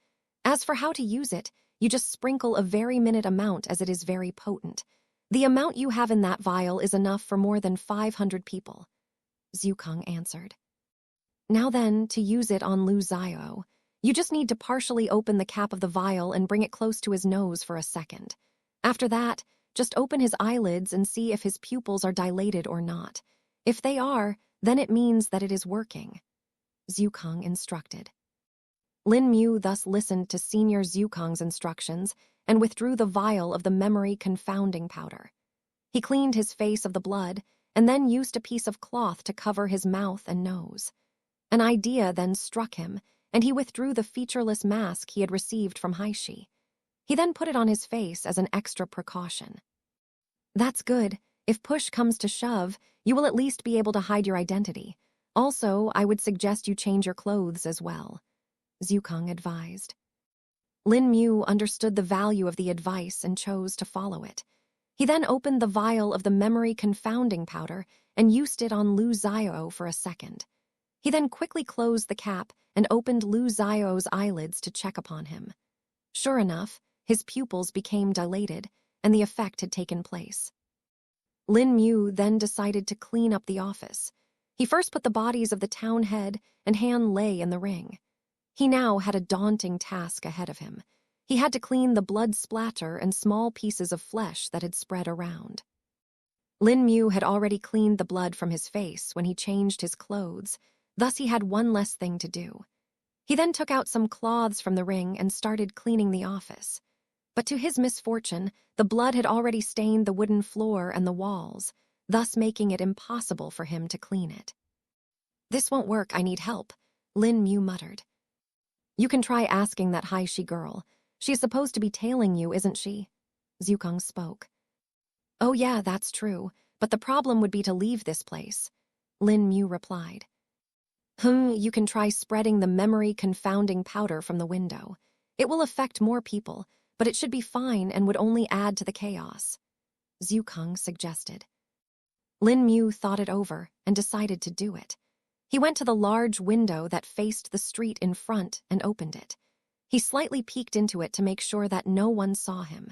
As for how to use it, you just sprinkle a very minute amount as it is very potent. The amount you have in that vial is enough for more than 500 people, Zukong answered. Now then, to use it on Lu Xiao, you just need to partially open the cap of the vial and bring it close to his nose for a second. After that, just open his eyelids and see if his pupils are dilated or not. If they are, then it means that it is working, Zukong instructed. Lin Mu thus listened to Senior Zukong's instructions and withdrew the vial of the memory confounding powder. He cleaned his face of the blood and then used a piece of cloth to cover his mouth and nose. An idea then struck him, and he withdrew the featureless mask he had received from Haishi. He then put it on his face as an extra precaution. That's good. If push comes to shove, you will at least be able to hide your identity. Also, I would suggest you change your clothes as well, Zukong advised. Lin Mu understood the value of the advice and chose to follow it. He then opened the vial of the memory confounding powder and used it on Lu Xiao for a second. He then quickly closed the cap and opened Lu Xiao's eyelids to check upon him. Sure enough, His pupils became dilated, and the effect had taken place. Lin Mu then decided to clean up the office. He first put the bodies of the town head and Han Lei in the ring. He now had a daunting task ahead of him. He had to clean the blood splatter and small pieces of flesh that had spread around. Lin Mu had already cleaned the blood from his face when he changed his clothes, thus he had one less thing to do. He then took out some cloths from the ring and started cleaning the office. But to his misfortune, the blood had already stained the wooden floor and the walls, thus making it impossible for him to clean it. "This won't work, I need help," Lin Mu muttered. "You can try asking that Haishi girl. She is supposed to be tailing you, isn't she?" Zhukang spoke. "Oh yeah, that's true, but the problem would be to leave this place," Lin Mu replied. You can try spreading the memory confounding powder from the window. It will affect more people, but it should be fine and would only add to the chaos," Zhukang suggested. Lin Mu thought it over and decided to do it. He went to the large window that faced the street in front and opened it. He slightly peeked into it to make sure that no one saw him.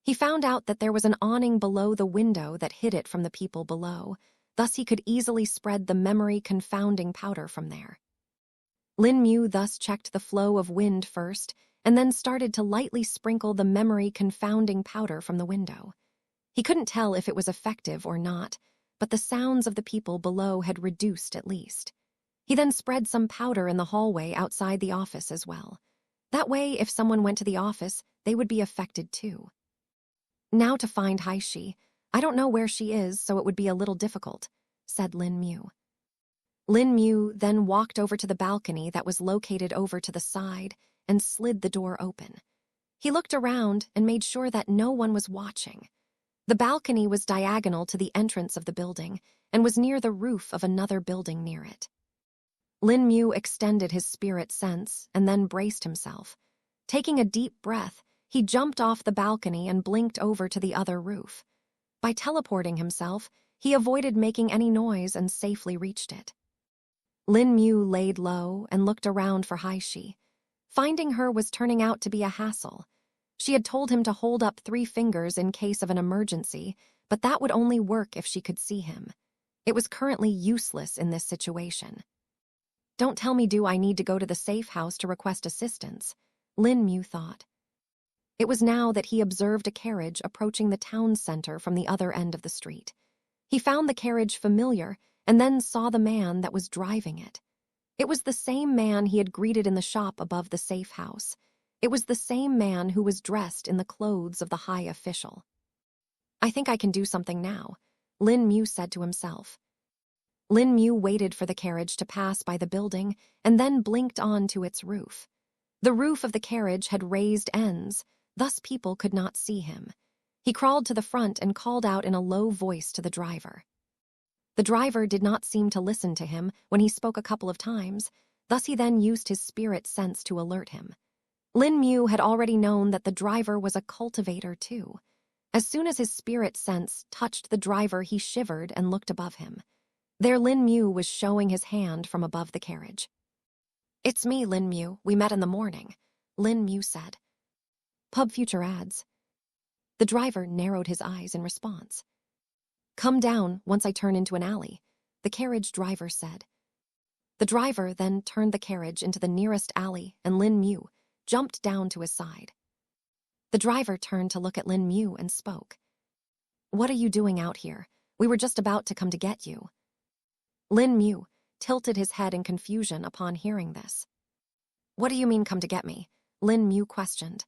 He found out that there was an awning below the window that hid it from the people below, thus he could easily spread the memory confounding powder from there. Lin Mu thus checked the flow of wind first, and then started to lightly sprinkle the memory confounding powder from the window. He couldn't tell if it was effective or not, but the sounds of the people below had reduced at least. He then spread some powder in the hallway outside the office as well. That way, if someone went to the office, they would be affected too. "Now to find Haishi. I don't know where she is, so it would be a little difficult," said Lin Mu. Lin Mu then walked over to the balcony that was located over to the side and slid the door open. He looked around and made sure that no one was watching. The balcony was diagonal to the entrance of the building and was near the roof of another building near it. Lin Mu extended his spirit sense and then braced himself. Taking a deep breath, he jumped off the balcony and blinked over to the other roof. By teleporting himself, he avoided making any noise and safely reached it. Lin Mu laid low and looked around for Haishi. Finding her was turning out to be a hassle. She had told him to hold up 3 fingers in case of an emergency, but that would only work if she could see him. It was currently useless in this situation. "Don't tell me do I need to go to the safe house to request assistance," Lin Mu thought. It was now that he observed a carriage approaching the town center from the other end of the street. He found the carriage familiar and then saw the man that was driving it. It was the same man he had greeted in the shop above the safe house. It was the same man who was dressed in the clothes of the high official. "I think I can do something now," Lin Mu said to himself. Lin Mu waited for the carriage to pass by the building and then blinked on to its roof. The roof of the carriage had raised ends, thus people could not see him. He crawled to the front and called out in a low voice to the driver. The driver did not seem to listen to him when he spoke a couple of times, thus he then used his spirit sense to alert him. Lin Mu had already known that the driver was a cultivator too. As soon as his spirit sense touched the driver, he shivered and looked above him. There Lin Mu was showing his hand from above the carriage. "It's me, Lin Mu. We met in the morning," Lin Mu said. "Pub future ads." The driver narrowed his eyes in response. "Come down once I turn into an alley," the carriage driver said. The driver then turned the carriage into the nearest alley and Lin Mu jumped down to his side. The driver turned to look at Lin Mu and spoke. "What are you doing out here? We were just about to come to get you." Lin Mu tilted his head in confusion upon hearing this. "What do you mean come to get me?" Lin Mu questioned.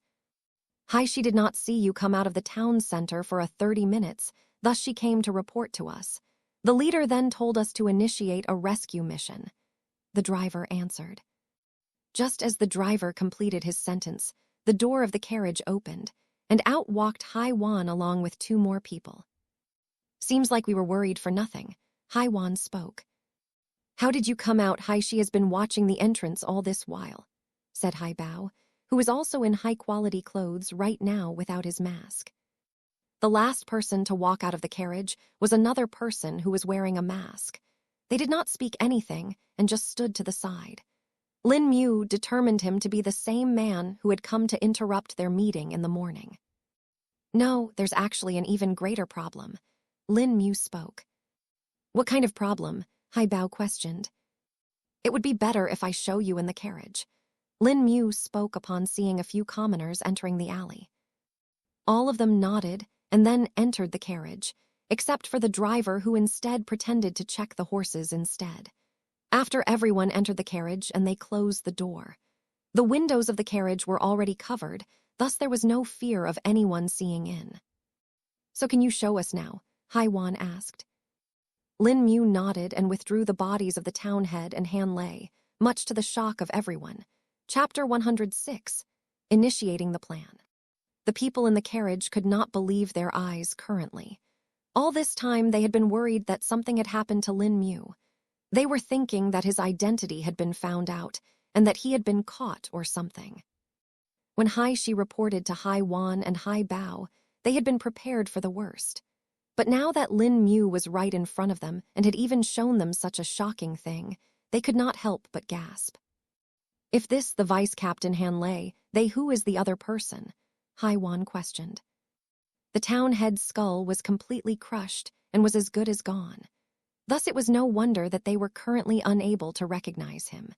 "Haishi did not see you come out of the town center for 30 minutes, thus she came to report to us. The leader then told us to initiate a rescue mission," the driver answered. Just as the driver completed his sentence, the door of the carriage opened, and out walked Haiwan along with 2 more people. "Seems like we were worried for nothing," Haiwan spoke. "How did you come out? Haishi has been watching the entrance all this while," said Haibao, who was also in high-quality clothes right now without his mask. The last person to walk out of the carriage was another person who was wearing a mask. They did not speak anything and just stood to the side. Lin Mu determined him to be the same man who had come to interrupt their meeting in the morning. No, there's actually an even greater problem. Lin Mu spoke. What kind of problem? Hai Bao questioned. It would be better if I show you in the carriage. Lin Mu spoke upon seeing a few commoners entering the alley. All of them nodded and then entered the carriage, except for the driver who instead pretended to check the horses instead. After everyone entered the carriage and they closed the door. The windows of the carriage were already covered, thus there was no fear of anyone seeing in. So can you show us now? Hai Wan asked. Lin Mu nodded and withdrew the bodies of the town head and Han Lei, much to the shock of everyone. Chapter 106, Initiating the Plan. The people in the carriage could not believe their eyes currently. All this time they had been worried that something had happened to Lin Mu. They were thinking that his identity had been found out and that he had been caught or something. When Hai Shi reported to Hai Wan and Hai Bao, they had been prepared for the worst. But now that Lin Mu was right in front of them and had even shown them such a shocking thing, they could not help but gasp. If this the vice captain Han Lei, they who is the other person? Hai Wan questioned. The town head's skull was completely crushed and was as good as gone. Thus it was no wonder that they were currently unable to recognize him.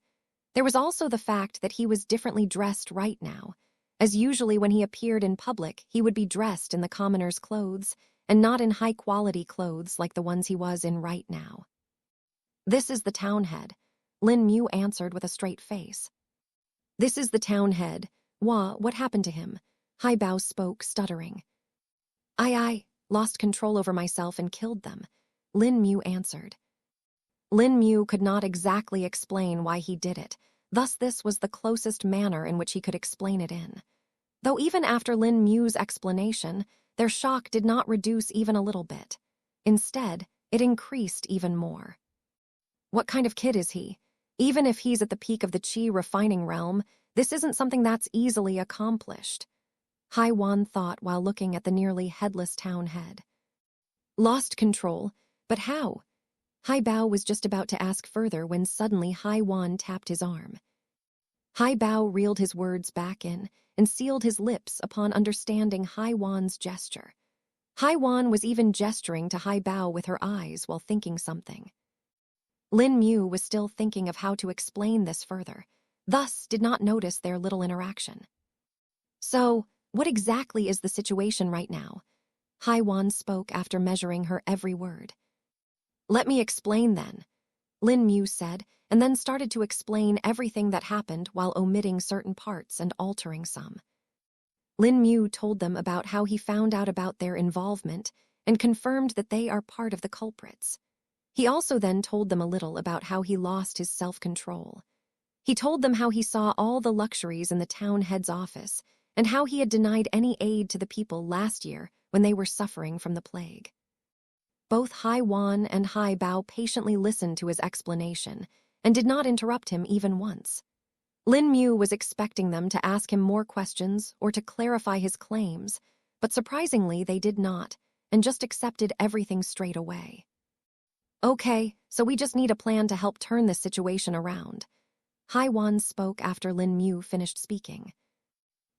There was also the fact that he was differently dressed right now, as usually when he appeared in public he would be dressed in the commoner's clothes and not in high-quality clothes like the ones he was in right now. This is the town head, Lin Mu answered with a straight face. This is the town head. What happened to him? Hai Bao spoke, stuttering. I lost control over myself and killed them, Lin Mu answered. Lin Mu could not exactly explain why he did it, thus this was the closest manner in which he could explain it in. Though even after Lin Mu's explanation, their shock did not reduce even a little bit. Instead, it increased even more. What kind of kid is he? Even if he's at the peak of the qi refining realm, this isn't something that's easily accomplished. Hai Wan thought while looking at the nearly headless town head. Lost control, but how? Hai Bao was just about to ask further when suddenly Hai Wan tapped his arm. Hai Bao reeled his words back in and sealed his lips upon understanding Hai Wan's gesture. Hai Wan was even gesturing to Hai Bao with her eyes while thinking something. Lin Mu was still thinking of how to explain this further, thus did not notice their little interaction. So, what exactly is the situation right now? Hai Wan spoke after measuring her every word. Let me explain then, Lin Mu said, and then started to explain everything that happened while omitting certain parts and altering some. Lin Mu told them about how he found out about their involvement and confirmed that they are part of the culprits. He also then told them a little about how he lost his self-control. He told them how he saw all the luxuries in the town head's office and how he had denied any aid to the people last year when they were suffering from the plague. Both Hai Wan and Hai Bao patiently listened to his explanation and did not interrupt him even once. Lin Mu was expecting them to ask him more questions or to clarify his claims, but surprisingly they did not, and just accepted everything straight away. Okay, so we just need a plan to help turn this situation around. Hai Wan spoke after Lin Mu finished speaking.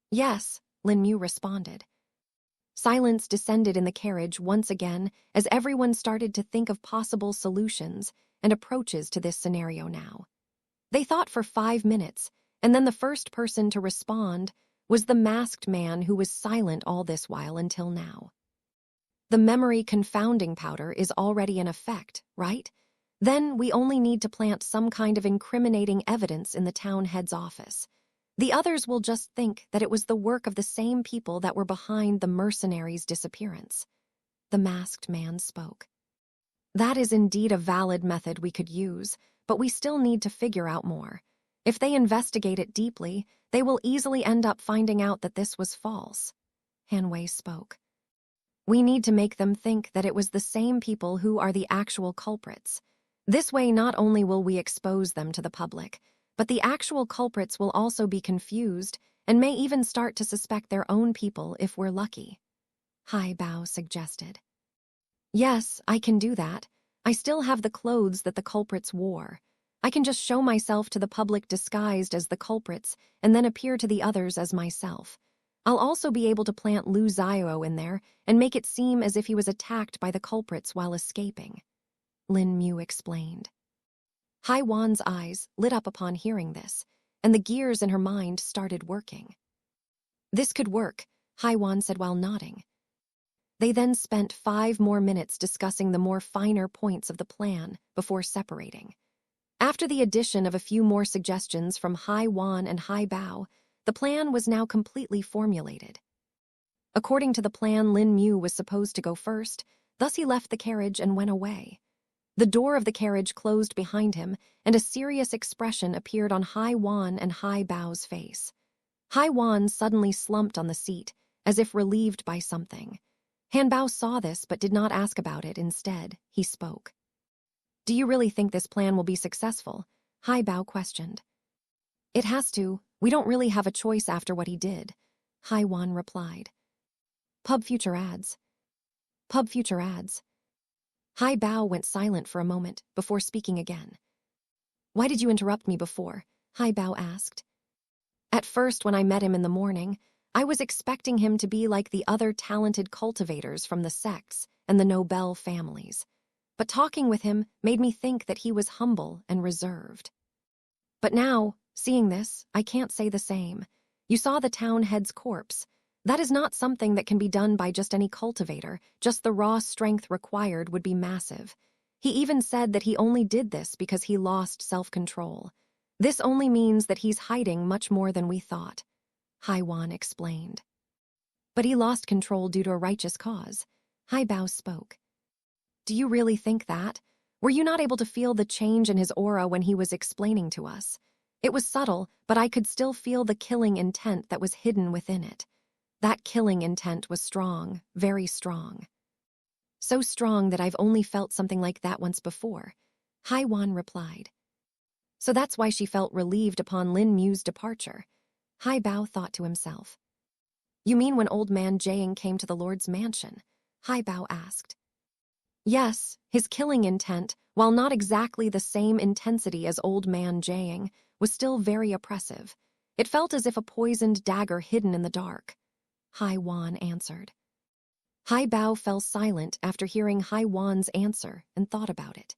Yes, Lin Mu responded. Silence descended in the carriage once again as everyone started to think of possible solutions and approaches to this scenario now. They thought for 5 minutes, and then the first person to respond was the masked man who was silent all this while until now. The memory confounding powder is already in effect, right? Then we only need to plant some kind of incriminating evidence in the town head's office. The others will just think that it was the work of the same people that were behind the mercenaries' disappearance. The masked man spoke. That is indeed a valid method we could use, but we still need to figure out more. If they investigate it deeply, they will easily end up finding out that this was false. Han Wei spoke. We need to make them think that it was the same people who are the actual culprits. This way not only will we expose them to the public, but the actual culprits will also be confused and may even start to suspect their own people if we're lucky. Hai Bao suggested. Yes, I can do that. I still have the clothes that the culprits wore. I can just show myself to the public disguised as the culprits and then appear to the others as myself. I'll also be able to plant Lu Xiao in there and make it seem as if he was attacked by the culprits while escaping," Lin Mu explained. Hai Wan's eyes lit up upon hearing this, and the gears in her mind started working. "This could work," Hai Wan said while nodding. They then spent 5 more minutes discussing the more finer points of the plan before separating. After the addition of a few more suggestions from Hai Wan and Hai Bao, the plan was now completely formulated. According to the plan, Lin Mu was supposed to go first, thus he left the carriage and went away. The door of the carriage closed behind him, and a serious expression appeared on Hai Wan and Hai Bao's face. Hai Wan suddenly slumped on the seat, as if relieved by something. Han Bao saw this but did not ask about it. Instead, he spoke. "Do you really think this plan will be successful?" Hai Bao questioned. "It has to. We don't really have a choice after what he did," Hai Wan replied. Pub future ads. Pub future ads. Hai Bao went silent for a moment before speaking again. "Why did you interrupt me before?" Hai Bao asked. "At first, when I met him in the morning, I was expecting him to be like the other talented cultivators from the sects and the Nobel families. But talking with him made me think that he was humble and reserved. But now, seeing this, I can't say the same. You saw the town head's corpse. That is not something that can be done by just any cultivator. Just the raw strength required would be massive. He even said that he only did this because he lost self-control. This only means that he's hiding much more than we thought," Hai Wan explained. "But he lost control due to a righteous cause," Hai Bao spoke. "Do you really think that? Were you not able to feel the change in his aura when he was explaining to us? It was subtle, but I could still feel the killing intent that was hidden within it. That killing intent was strong, very strong. So strong that I've only felt something like that once before," Hai Wan replied. "So that's why she felt relieved upon Lin Mu's departure," Hai Bao thought to himself. "You mean when old man Jiang came to the Lord's mansion?" Hai Bao asked. "Yes, his killing intent, while not exactly the same intensity as old man Jiang, was still very oppressive. It felt as if a poisoned dagger hidden in the dark," Hai Wan answered. Hai Bao fell silent after hearing Hai Wan's answer and thought about it.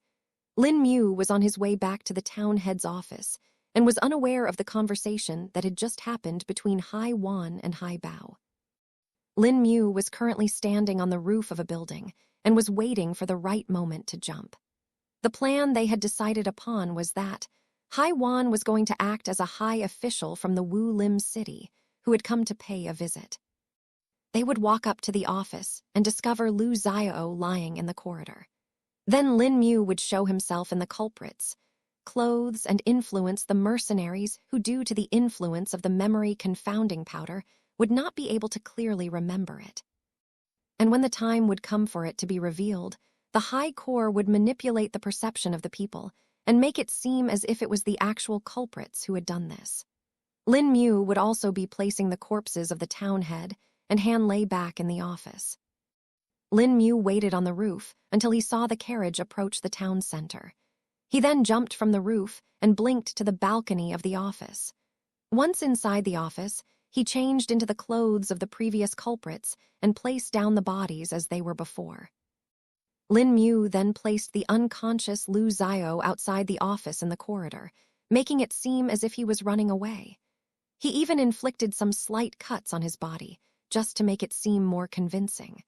Lin Mu was on his way back to the town head's office and was unaware of the conversation that had just happened between Hai Wan and Hai Bao. Lin Mu was currently standing on the roof of a building and was waiting for the right moment to jump. The plan they had decided upon was that Hai Wan was going to act as a high official from the Wu Lim city who had come to pay a visit. They would walk up to the office and discover Lu Xiao lying in the corridor. Then Lin Mu would show himself in the culprits' clothes and influence the mercenaries who, due to the influence of the memory confounding powder, would not be able to clearly remember it. And when the time would come for it to be revealed, the High Core would manipulate the perception of the people and make it seem as if it was the actual culprits who had done this. Lin Mu would also be placing the corpses of the town head and Han lay back in the office. Lin Mu waited on the roof until he saw the carriage approach the town center. He then jumped from the roof and blinked to the balcony of the office. Once inside the office, he changed into the clothes of the previous culprits and placed down the bodies as they were before. Lin Mu then placed the unconscious Lu Xiao outside the office in the corridor, making it seem as if he was running away. He even inflicted some slight cuts on his body, just to make it seem more convincing.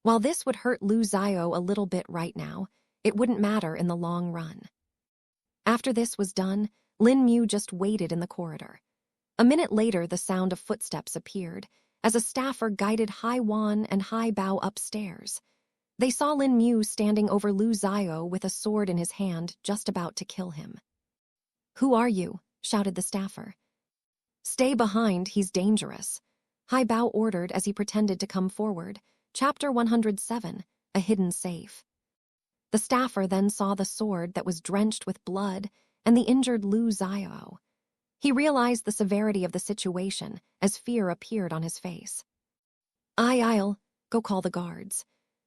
While this would hurt Lu Xiao a little bit right now, it wouldn't matter in the long run. After this was done, Lin Mu just waited in the corridor. A minute later, the sound of footsteps appeared, as a staffer guided Hai Wan and Hai Bao upstairs. They saw Lin Mu standing over Lu Xiao with a sword in his hand, just about to kill him. "Who are you?" shouted the staffer. "Stay behind, he's dangerous," Hai Bao ordered as he pretended to come forward. Chapter 107, A Hidden Safe. The staffer then saw the sword that was drenched with blood and the injured Lu Xiao. He realized the severity of the situation as fear appeared on his face. I'll go call the guards,"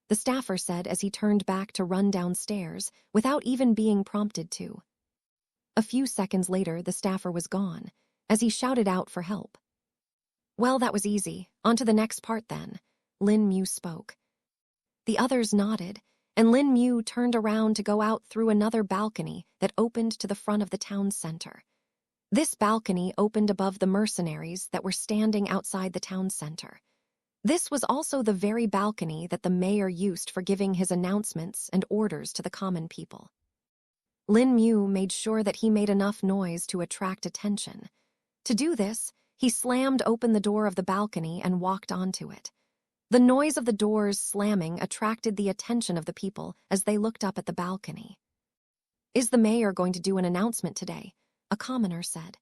the staffer said as he turned back to run downstairs without even being prompted to. A few seconds later, the staffer was gone, as he shouted out for help. "Well, that was easy. On to the next part then," Lin Mu spoke. The others nodded, and Lin Mu turned around to go out through another balcony that opened to the front of the town center. This balcony opened above the mercenaries that were standing outside the town center. This was also the very balcony that the mayor used for giving his announcements and orders to the common people. Lin Mu made sure that he made enough noise to attract attention. To do this, he slammed open the door of the balcony and walked onto it. The noise of the doors slamming attracted the attention of the people as they looked up at the balcony. "Is the mayor going to do an announcement today?" a commoner said.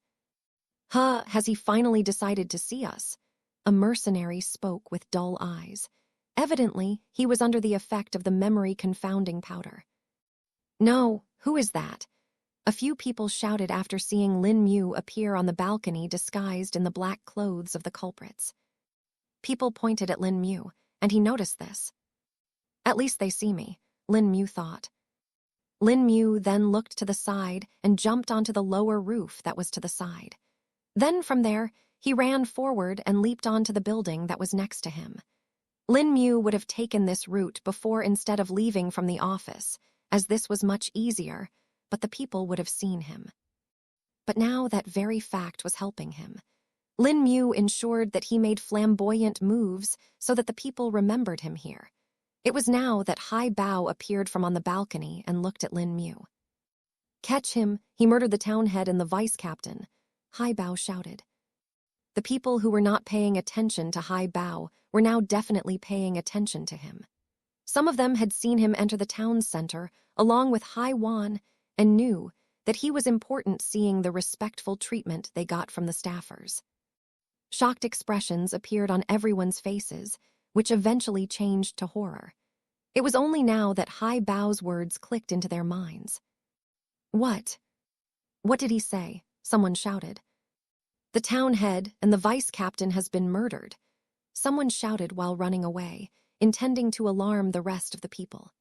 "Huh, has he finally decided to see us?" A mercenary spoke with dull eyes. Evidently, he was under the effect of the memory-confounding powder. "No, who is that?" A few people shouted after seeing Lin Mu appear on the balcony disguised in the black clothes of the culprits. People pointed at Lin Mu, and he noticed this. "At least they see me," Lin Mu thought. Lin Mu then looked to the side and jumped onto the lower roof that was to the side. Then from there, he ran forward and leaped onto the building that was next to him. Lin Mu would have taken this route before instead of leaving from the office, as this was much easier, but the people would have seen him. But now that very fact was helping him. Lin Mu ensured that he made flamboyant moves so that the people remembered him here. It was now that Hai Bao appeared from on the balcony and looked at Lin Mu. "Catch him, he murdered the town head and the vice captain," Hai Bao shouted. The people who were not paying attention to Hai Bao were now definitely paying attention to him. Some of them had seen him enter the town center along with Hai Wan and knew that he was important, seeing the respectful treatment they got from the staffers. Shocked expressions appeared on everyone's faces, which eventually changed to horror. It was only now that Hai Bao's words clicked into their minds. "What? What did he say?" someone shouted. "The town head and the vice captain has been murdered," someone shouted while running away, intending to alarm the rest of the people.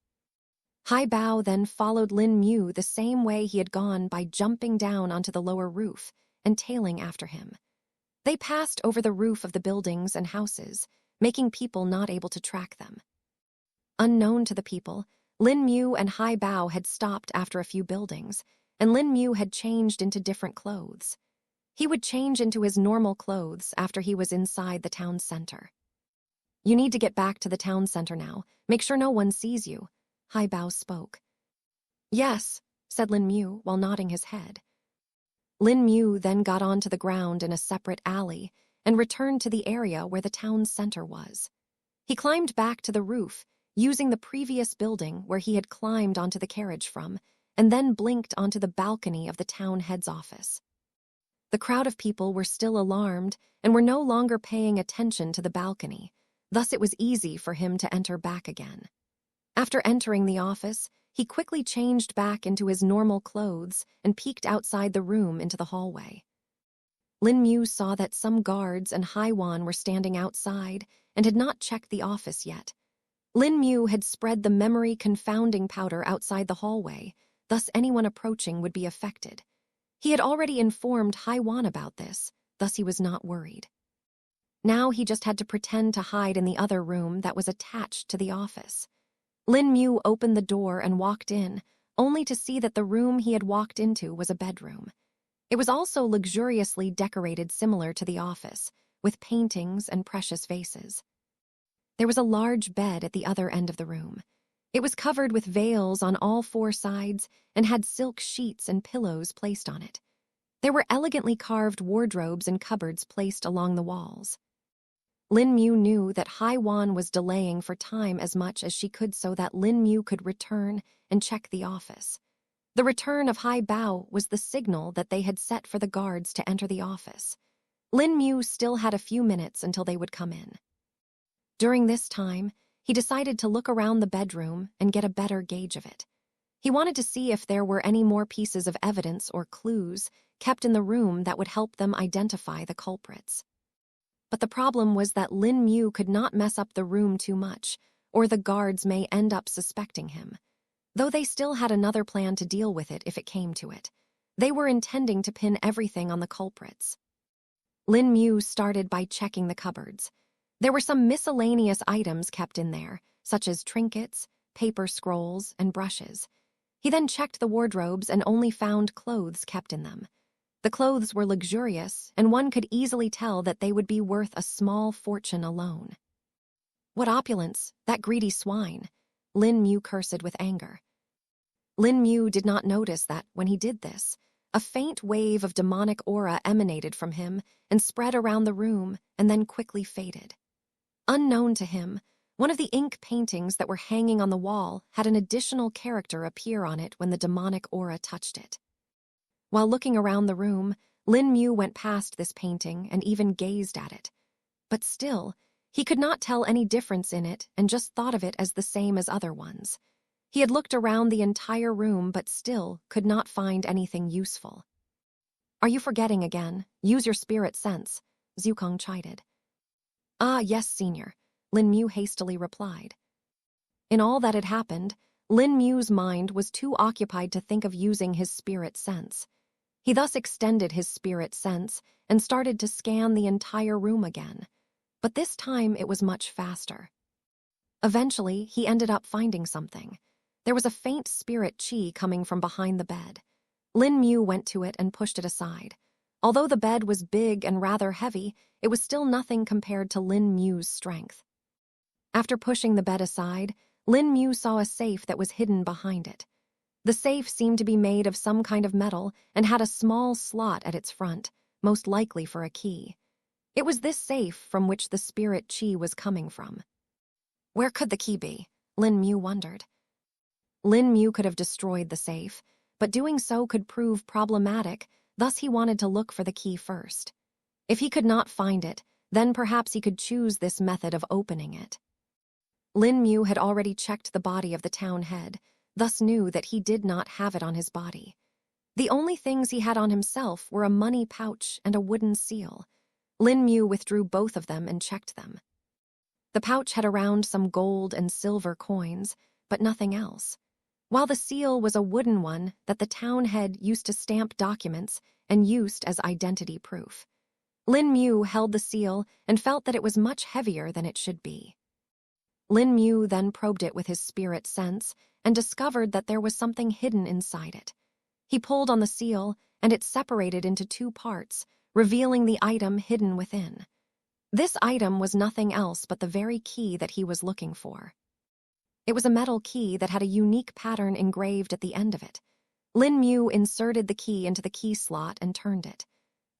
Hai Bao then followed Lin Mu the same way he had gone, by jumping down onto the lower roof and tailing after him. They passed over the roof of the buildings and houses, making people not able to track them. Unknown to the people, Lin Mu and Hai Bao had stopped after a few buildings, and Lin Mu had changed into different clothes. He would change into his normal clothes after he was inside the town center. "You need to get back to the town center now. Make sure no one sees you," Hai Bao spoke. "Yes," said Lin Mu while nodding his head. Lin Mu then got onto the ground in a separate alley and returned to the area where the town center was. He climbed back to the roof, using the previous building where he had climbed onto the carriage from, and then blinked onto the balcony of the town head's office. The crowd of people were still alarmed and were no longer paying attention to the balcony, thus it was easy for him to enter back again. After entering the office, he quickly changed back into his normal clothes and peeked outside the room into the hallway. Lin Mu saw that some guards and Hai Wan were standing outside and had not checked the office yet. Lin Mu had spread the memory-confounding powder outside the hallway, thus anyone approaching would be affected. He had already informed Hai Wan about this, thus he was not worried. Now he just had to pretend to hide in the other room that was attached to the office. Lin Mu opened the door and walked in, only to see that the room he had walked into was a bedroom. It was also luxuriously decorated similar to the office, with paintings and precious vases. There was a large bed at the other end of the room. It was covered with veils on all four sides and had silk sheets and pillows placed on it. There were elegantly carved wardrobes and cupboards placed along the walls. Lin Mu knew that Hai Wan was delaying for time as much as she could so that Lin Mu could return and check the office. The return of Hai Bao was the signal that they had set for the guards to enter the office. Lin Mu still had a few minutes until they would come in. During this time, he decided to look around the bedroom and get a better gauge of it. He wanted to see if there were any more pieces of evidence or clues kept in the room that would help them identify the culprits. But the problem was that Lin Mu could not mess up the room too much, or the guards may end up suspecting him. Though they still had another plan to deal with it if it came to it. They were intending to pin everything on the culprits. Lin Mu started by checking the cupboards. There were some miscellaneous items kept in there, such as trinkets, paper scrolls, and brushes. He then checked the wardrobes and only found clothes kept in them. The clothes were luxurious, and one could easily tell that they would be worth a small fortune alone. What opulence, that greedy swine! Lin Mu cursed with anger. Lin Mu did not notice that, when he did this, a faint wave of demonic aura emanated from him and spread around the room and then quickly faded. Unknown to him, one of the ink paintings that were hanging on the wall had an additional character appear on it when the demonic aura touched it. While looking around the room, Lin Mu went past this painting and even gazed at it. But still, he could not tell any difference in it and just thought of it as the same as other ones. He had looked around the entire room but still could not find anything useful. "Are you forgetting again? Use your spirit sense," Zukong chided. "Ah, yes, Senior," Lin Mu hastily replied. In all that had happened, Lin Mu's mind was too occupied to think of using his spirit sense. He thus extended his spirit sense and started to scan the entire room again. But this time it was much faster. Eventually, he ended up finding something. There was a faint spirit chi coming from behind the bed. Lin Mu went to it and pushed it aside. Although the bed was big and rather heavy, it was still nothing compared to Lin Mu's strength. After pushing the bed aside, Lin Mu saw a safe that was hidden behind it. The safe seemed to be made of some kind of metal and had a small slot at its front, most likely for a key. It was this safe from which the spirit chi was coming from. Where could the key be? Lin Mu wondered. Lin Mu could have destroyed the safe, but doing so could prove problematic, thus he wanted to look for the key first. If he could not find it, then perhaps he could choose this method of opening it. Lin Mu had already checked the body of the town head, thus knew that he did not have it on his body. The only things he had on himself were a money pouch and a wooden seal. Lin Mu withdrew both of them and checked them. The pouch had around some gold and silver coins, but nothing else, while the seal was a wooden one that the town head used to stamp documents and used as identity proof. Lin Mu held the seal and felt that it was much heavier than it should be. Lin Mu then probed it with his spirit sense and discovered that there was something hidden inside it. He pulled on the seal, and it separated into two parts, revealing the item hidden within. This item was nothing else but the very key that he was looking for. It was a metal key that had a unique pattern engraved at the end of it. Lin Mu inserted the key into the key slot and turned it.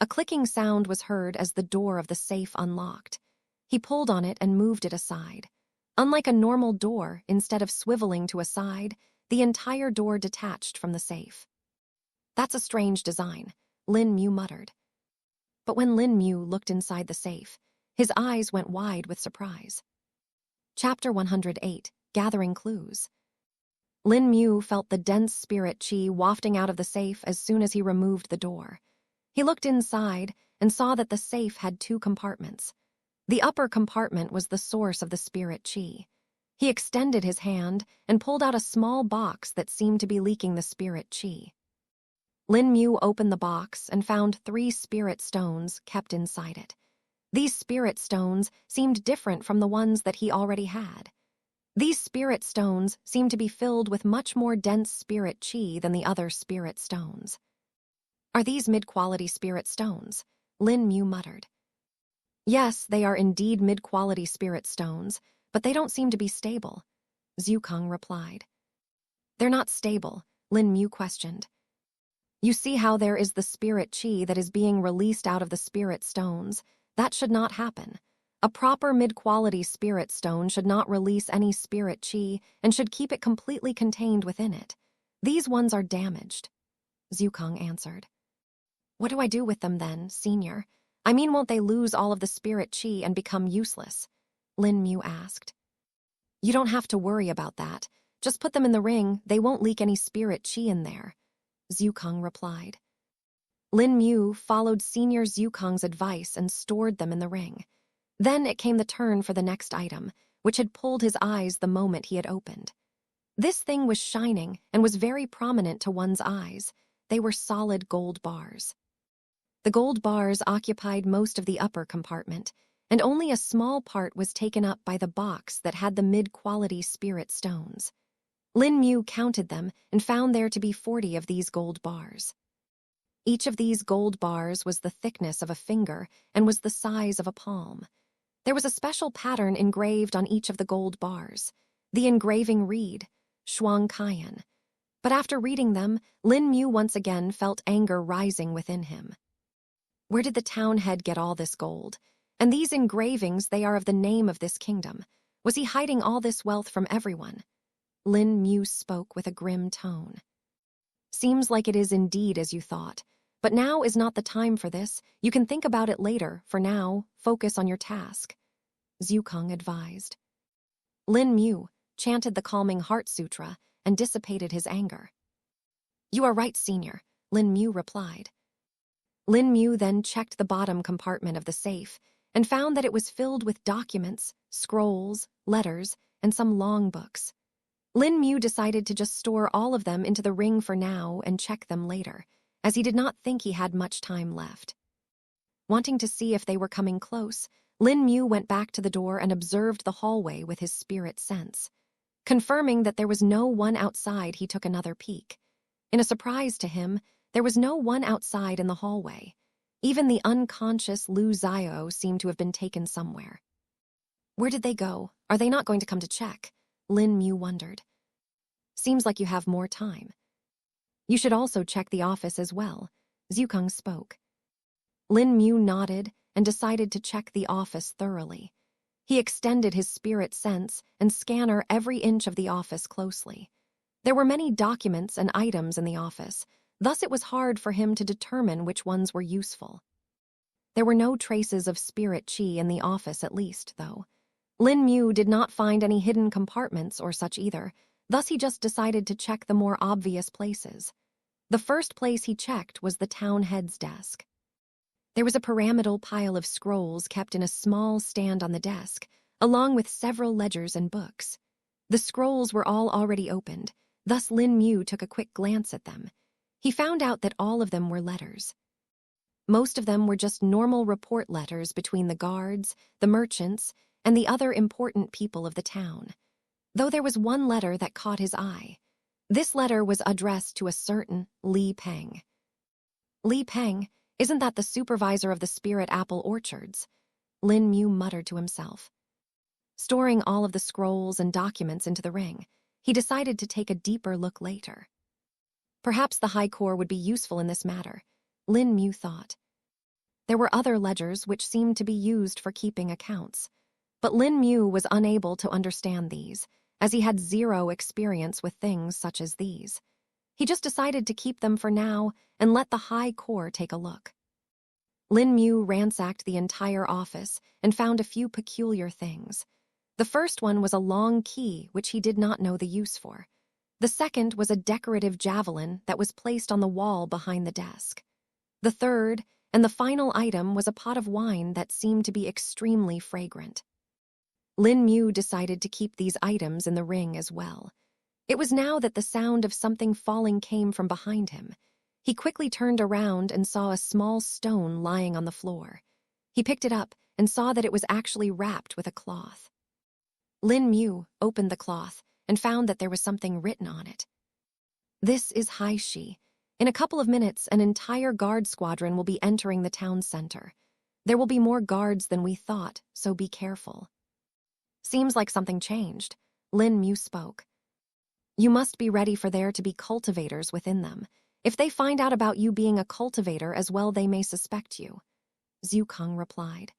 A clicking sound was heard as the door of the safe unlocked. He pulled on it and moved it aside. Unlike a normal door, instead of swiveling to a side, the entire door detached from the safe. "That's a strange design," Lin Mu muttered. But when Lin Mu looked inside the safe, his eyes went wide with surprise. Chapter 108, Gathering Clues. Lin Mu felt the dense spirit chi wafting out of the safe as soon as he removed the door. He looked inside and saw that the safe had two compartments. The upper compartment was the source of the spirit chi. He extended his hand and pulled out a small box that seemed to be leaking the spirit chi. Lin Mu opened the box and found 3 spirit stones kept inside it. These spirit stones seemed different from the ones that he already had. These spirit stones seemed to be filled with much more dense spirit chi than the other spirit stones. "Are these mid-quality spirit stones?" Lin Mu muttered. "Yes, they are indeed mid-quality spirit stones, but they don't seem to be stable," Zukong replied. "They're not stable," Lin Mu questioned. "You see how there is the spirit chi that is being released out of the spirit stones? That should not happen. A proper mid-quality spirit stone should not release any spirit chi and should keep it completely contained within it. These ones are damaged," Zukong answered. "What do I do with them then, Senior? I mean, won't they lose all of the spirit chi and become useless?" Lin Mu asked. "You don't have to worry about that. Just put them in the ring, they won't leak any spirit chi in there," Zukong replied. Lin Mu followed Senior Zukong's advice and stored them in the ring. Then it came the turn for the next item, which had pulled his eyes the moment he had opened. This thing was shining and was very prominent to one's eyes. they were solid gold bars. The gold bars occupied most of the upper compartment, and only a small part was taken up by the box that had the mid-quality spirit stones. Lin Mu counted them and found there to be 40 of these gold bars. Each of these gold bars was the thickness of a finger and was the size of a palm. There was a special pattern engraved on each of the gold bars. The engraving read, Shuang Kaiyan. But after reading them, Lin Mu once again felt anger rising within him. Where did the town head get all this gold? And these engravings, they are of the name of this kingdom. Was he hiding all this wealth from everyone? Lin Mu spoke with a grim tone. Seems like it is indeed as you thought. But now is not the time for this. You can think about it later. For now, focus on your task, Zhukang advised. Lin Mu chanted the calming heart sutra and dissipated his anger. You are right, senior, Lin Mu replied. Lin Mu then checked the bottom compartment of the safe and found that it was filled with documents, scrolls, letters, and some long books. Lin Mu decided to just store all of them into the ring for now and check them later, as he did not think he had much time left. Wanting to see if they were coming close, Lin Mu went back to the door and observed the hallway with his spirit sense. Confirming that there was no one outside, he took another peek. In a surprise to him, there was no one outside in the hallway. Even the unconscious Lu Xiao seemed to have been taken somewhere. Where did they go? Are they not going to come to check? Lin Mu wondered. Seems like you have more time. You should also check the office as well, Zhukang spoke. Lin Mu nodded and decided to check the office thoroughly. He extended his spirit sense and scanner every inch of the office closely. There were many documents and items in the office, thus it was hard for him to determine which ones were useful. There were no traces of spirit qi in the office at least, though. Lin Mu did not find any hidden compartments or such either, thus he just decided to check the more obvious places. The first place he checked was the town head's desk. There was a pyramidal pile of scrolls kept in a small stand on the desk, along with several ledgers and books. The scrolls were all already opened, thus Lin Mu took a quick glance at them. He found out that all of them were letters. Most of them were just normal report letters between the guards, the merchants, and the other important people of the town. Though there was one letter that caught his eye. This letter was addressed to a certain Li Peng. Li Peng, isn't that the supervisor of the Spirit Apple Orchards? Lin Mu muttered to himself. Storing all of the scrolls and documents into the ring, he decided to take a deeper look later. Perhaps the High Core would be useful in this matter, Lin Mu thought. There were other ledgers which seemed to be used for keeping accounts, but Lin Mu was unable to understand these, as he had zero experience with things such as these. He just decided to keep them for now and let the High Core take a look. Lin Mu ransacked the entire office and found a few peculiar things. The first one was a long key which he did not know the use for. The second was a decorative javelin that was placed on the wall behind the desk. The third and the final item was a pot of wine that seemed to be extremely fragrant. Lin Mu decided to keep these items in the ring as well. It was now that the sound of something falling came from behind him. He quickly turned around and saw a small stone lying on the floor. He picked it up and saw that it was actually wrapped with a cloth. Lin Mu opened the cloth and found that there was something written on it. This is Hai Shi. In a couple of minutes, an entire guard squadron will be entering the town center. There will be more guards than we thought, so be careful. Seems like something changed, Lin Mu spoke. You must be ready for there to be cultivators within them. If they find out about you being a cultivator as well, they may suspect you, Zhukang replied.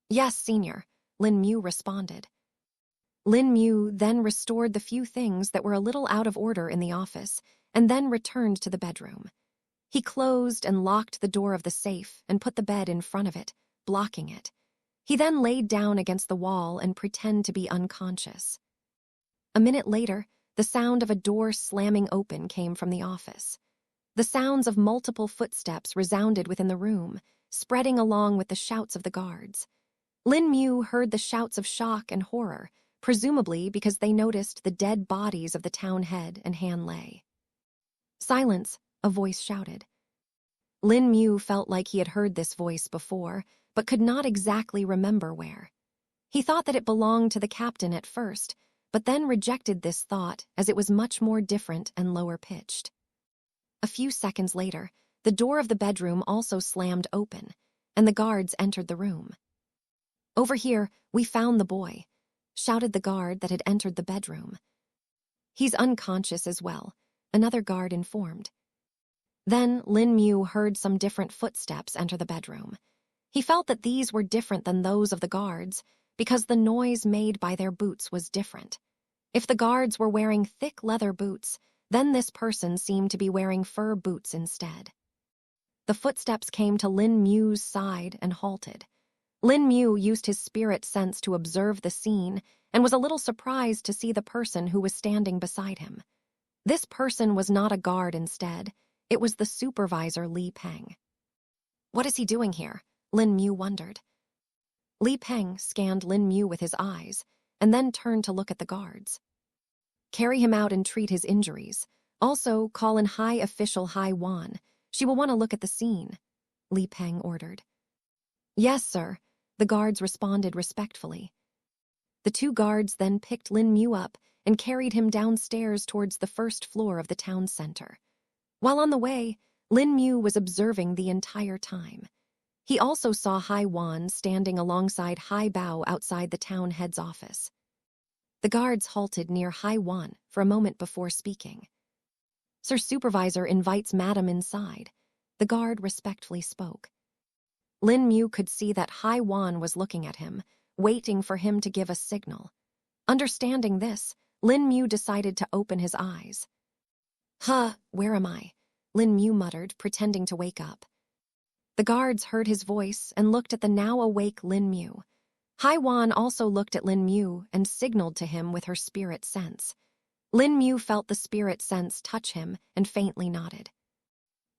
Yes, senior, Lin Mu responded. Lin Mu then restored the few things that were a little out of order in the office and then returned to the bedroom. He closed and locked the door of the safe and put the bed in front of it, blocking it. He then laid down against the wall and pretended to be unconscious. A minute later, the sound of a door slamming open came from the office. The sounds of multiple footsteps resounded within the room, spreading along with the shouts of the guards. Lin Mu heard the shouts of shock and horror, presumably because they noticed the dead bodies of the town head and Han Lei. Silence, a voice shouted. Lin Mu felt like he had heard this voice before, but could not exactly remember where. He thought that it belonged to the captain at first, but then rejected this thought as it was much more different and lower-pitched. A few seconds later, the door of the bedroom also slammed open, and the guards entered the room. "Over here, we found the boy," shouted the guard that had entered the bedroom. "He's unconscious as well," another guard informed. Then Lin Mu heard some different footsteps enter the bedroom. He felt that these were different than those of the guards because the noise made by their boots was different. If the guards were wearing thick leather boots, then this person seemed to be wearing fur boots instead. The footsteps came to Lin Mu's side and halted. Lin Mu used his spirit sense to observe the scene and was a little surprised to see the person who was standing beside him. This person was not a guard instead. It was the supervisor Li Peng. "What is he doing here?" Lin Mu wondered. Li Peng scanned Lin Mu with his eyes and then turned to look at the guards. "Carry him out and treat his injuries. Also, call in High Official Hai Wan. She will want to look at the scene," Li Peng ordered. "Yes, sir," the guards responded respectfully. The two guards then picked Lin Mu up and carried him downstairs towards the first floor of the town center. While on the way, Lin Mu was observing the entire time. He also saw Hai Wan standing alongside Hai Bao outside the town head's office. The guards halted near Hai Wan for a moment before speaking. "Sir Supervisor invites Madam inside," the guard respectfully spoke. Lin Mu could see that Hai Wan was looking at him, waiting for him to give a signal. Understanding this, Lin Mu decided to open his eyes. "Huh, where am I?" Lin Mu muttered, pretending to wake up. The guards heard his voice and looked at the now awake Lin Mu. Hai Wan also looked at Lin Mu and signaled to him with her spirit sense. Lin Mu felt the spirit sense touch him and faintly nodded.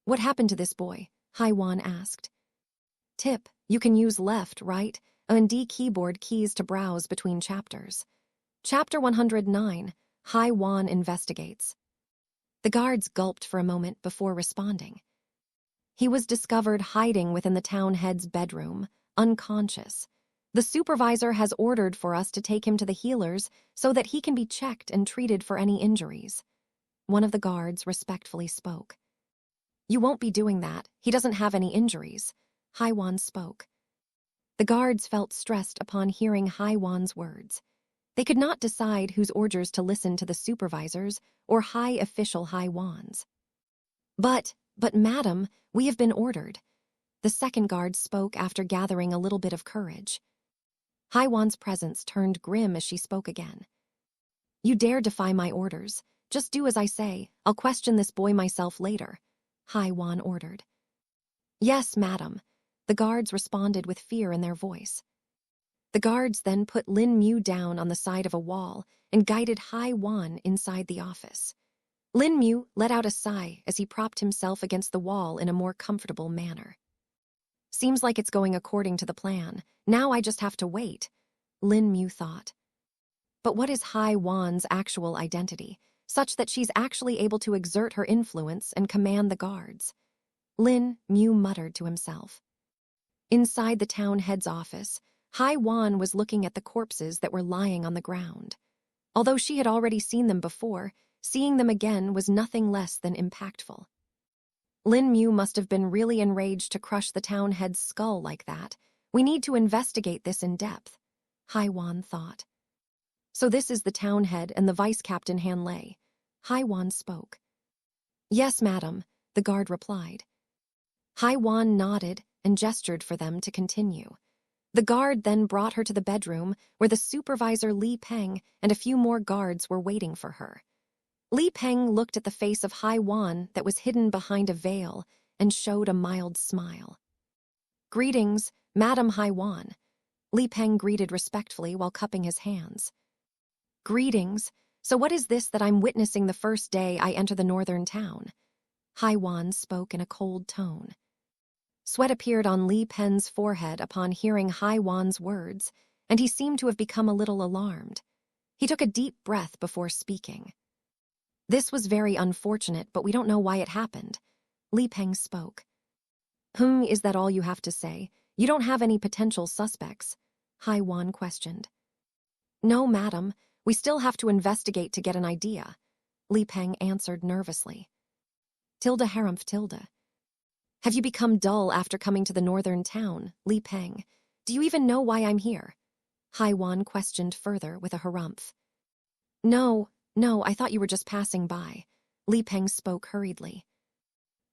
"What happened to this boy?" Hai Wan asked. "Tip, you can use left, right, and D keyboard keys to browse between chapters." Chapter 109, Hai Wan Investigates. The guards gulped for a moment before responding. "He was discovered hiding within the town head's bedroom, unconscious. The supervisor has ordered for us to take him to the healers so that he can be checked and treated for any injuries." One of the guards respectfully spoke. "You won't be doing that. He doesn't have any injuries," Hai Wan spoke. The guards felt stressed upon hearing Hai Wan's words. They could not decide whose orders to listen to, the supervisors or High Official Hai Wan's. But madam, we have been ordered," the second guard spoke after gathering a little bit of courage. Hai Wan's presence turned grim as she spoke again. "You dare defy my orders. Just do as I say. I'll question this boy myself later," Hai Wan ordered. "Yes, madam," the guards responded with fear in their voice. The guards then put Lin Mu down on the side of a wall and guided Hai Wan inside the office. Lin Mu let out a sigh as he propped himself against the wall in a more comfortable manner. "Seems like it's going according to the plan. Now I just have to wait," Lin Mu thought. But what is Hai Wan's actual identity, such that she's actually able to exert her influence and command the guards? Lin Mu muttered to himself. Inside the town head's office, Hai Wan was looking at the corpses that were lying on the ground. Although she had already seen them before, seeing them again was nothing less than impactful. Lin Mu must have been really enraged to crush the town head's skull like that. We need to investigate this in depth, Hai Wan thought. So this is the town head and the vice captain Han Lei, Hai Wan spoke. Yes, madam, the guard replied. Hai Wan nodded and gestured for them to continue. The guard then brought her to the bedroom where the supervisor Li Peng and a few more guards were waiting for her. Li Peng looked at the face of Hai Wan that was hidden behind a veil and showed a mild smile. Greetings, Madam Hai Wan, Li Peng greeted respectfully while cupping his hands. Greetings, so what is this that I'm witnessing the first day I enter the northern town? Hai Wan spoke in a cold tone. Sweat appeared on Li Peng's forehead upon hearing Hai Wan's words, and he seemed to have become a little alarmed. He took a deep breath before speaking. This was very unfortunate, but we don't know why it happened. Li Peng spoke. Is that all you have to say? You don't have any potential suspects? Hai Wan questioned. No, madam. We still have to investigate to get an idea, Li Peng answered nervously. Tilda harumph tilde. Have you become dull after coming to the northern town, Li Peng? Do you even know why I'm here? Hai Wan questioned further with a harumph. No, I thought you were just passing by. Li Peng spoke hurriedly.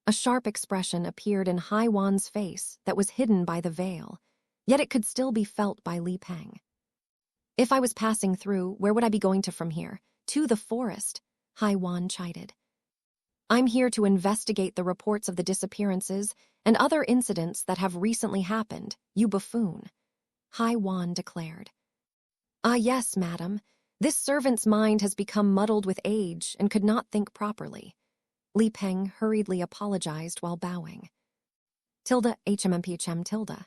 A sharp expression appeared in Hai Wan's face that was hidden by the veil, yet it could still be felt by Li Peng. If I was passing through, where would I be going to from here? To the forest, Hai Wan chided. I'm here to investigate the reports of the disappearances and other incidents that have recently happened, you buffoon, Hai Wan declared. Ah yes, madam. This servant's mind has become muddled with age and could not think properly. Li Peng hurriedly apologized while bowing. Tilda HMMPHM tilde.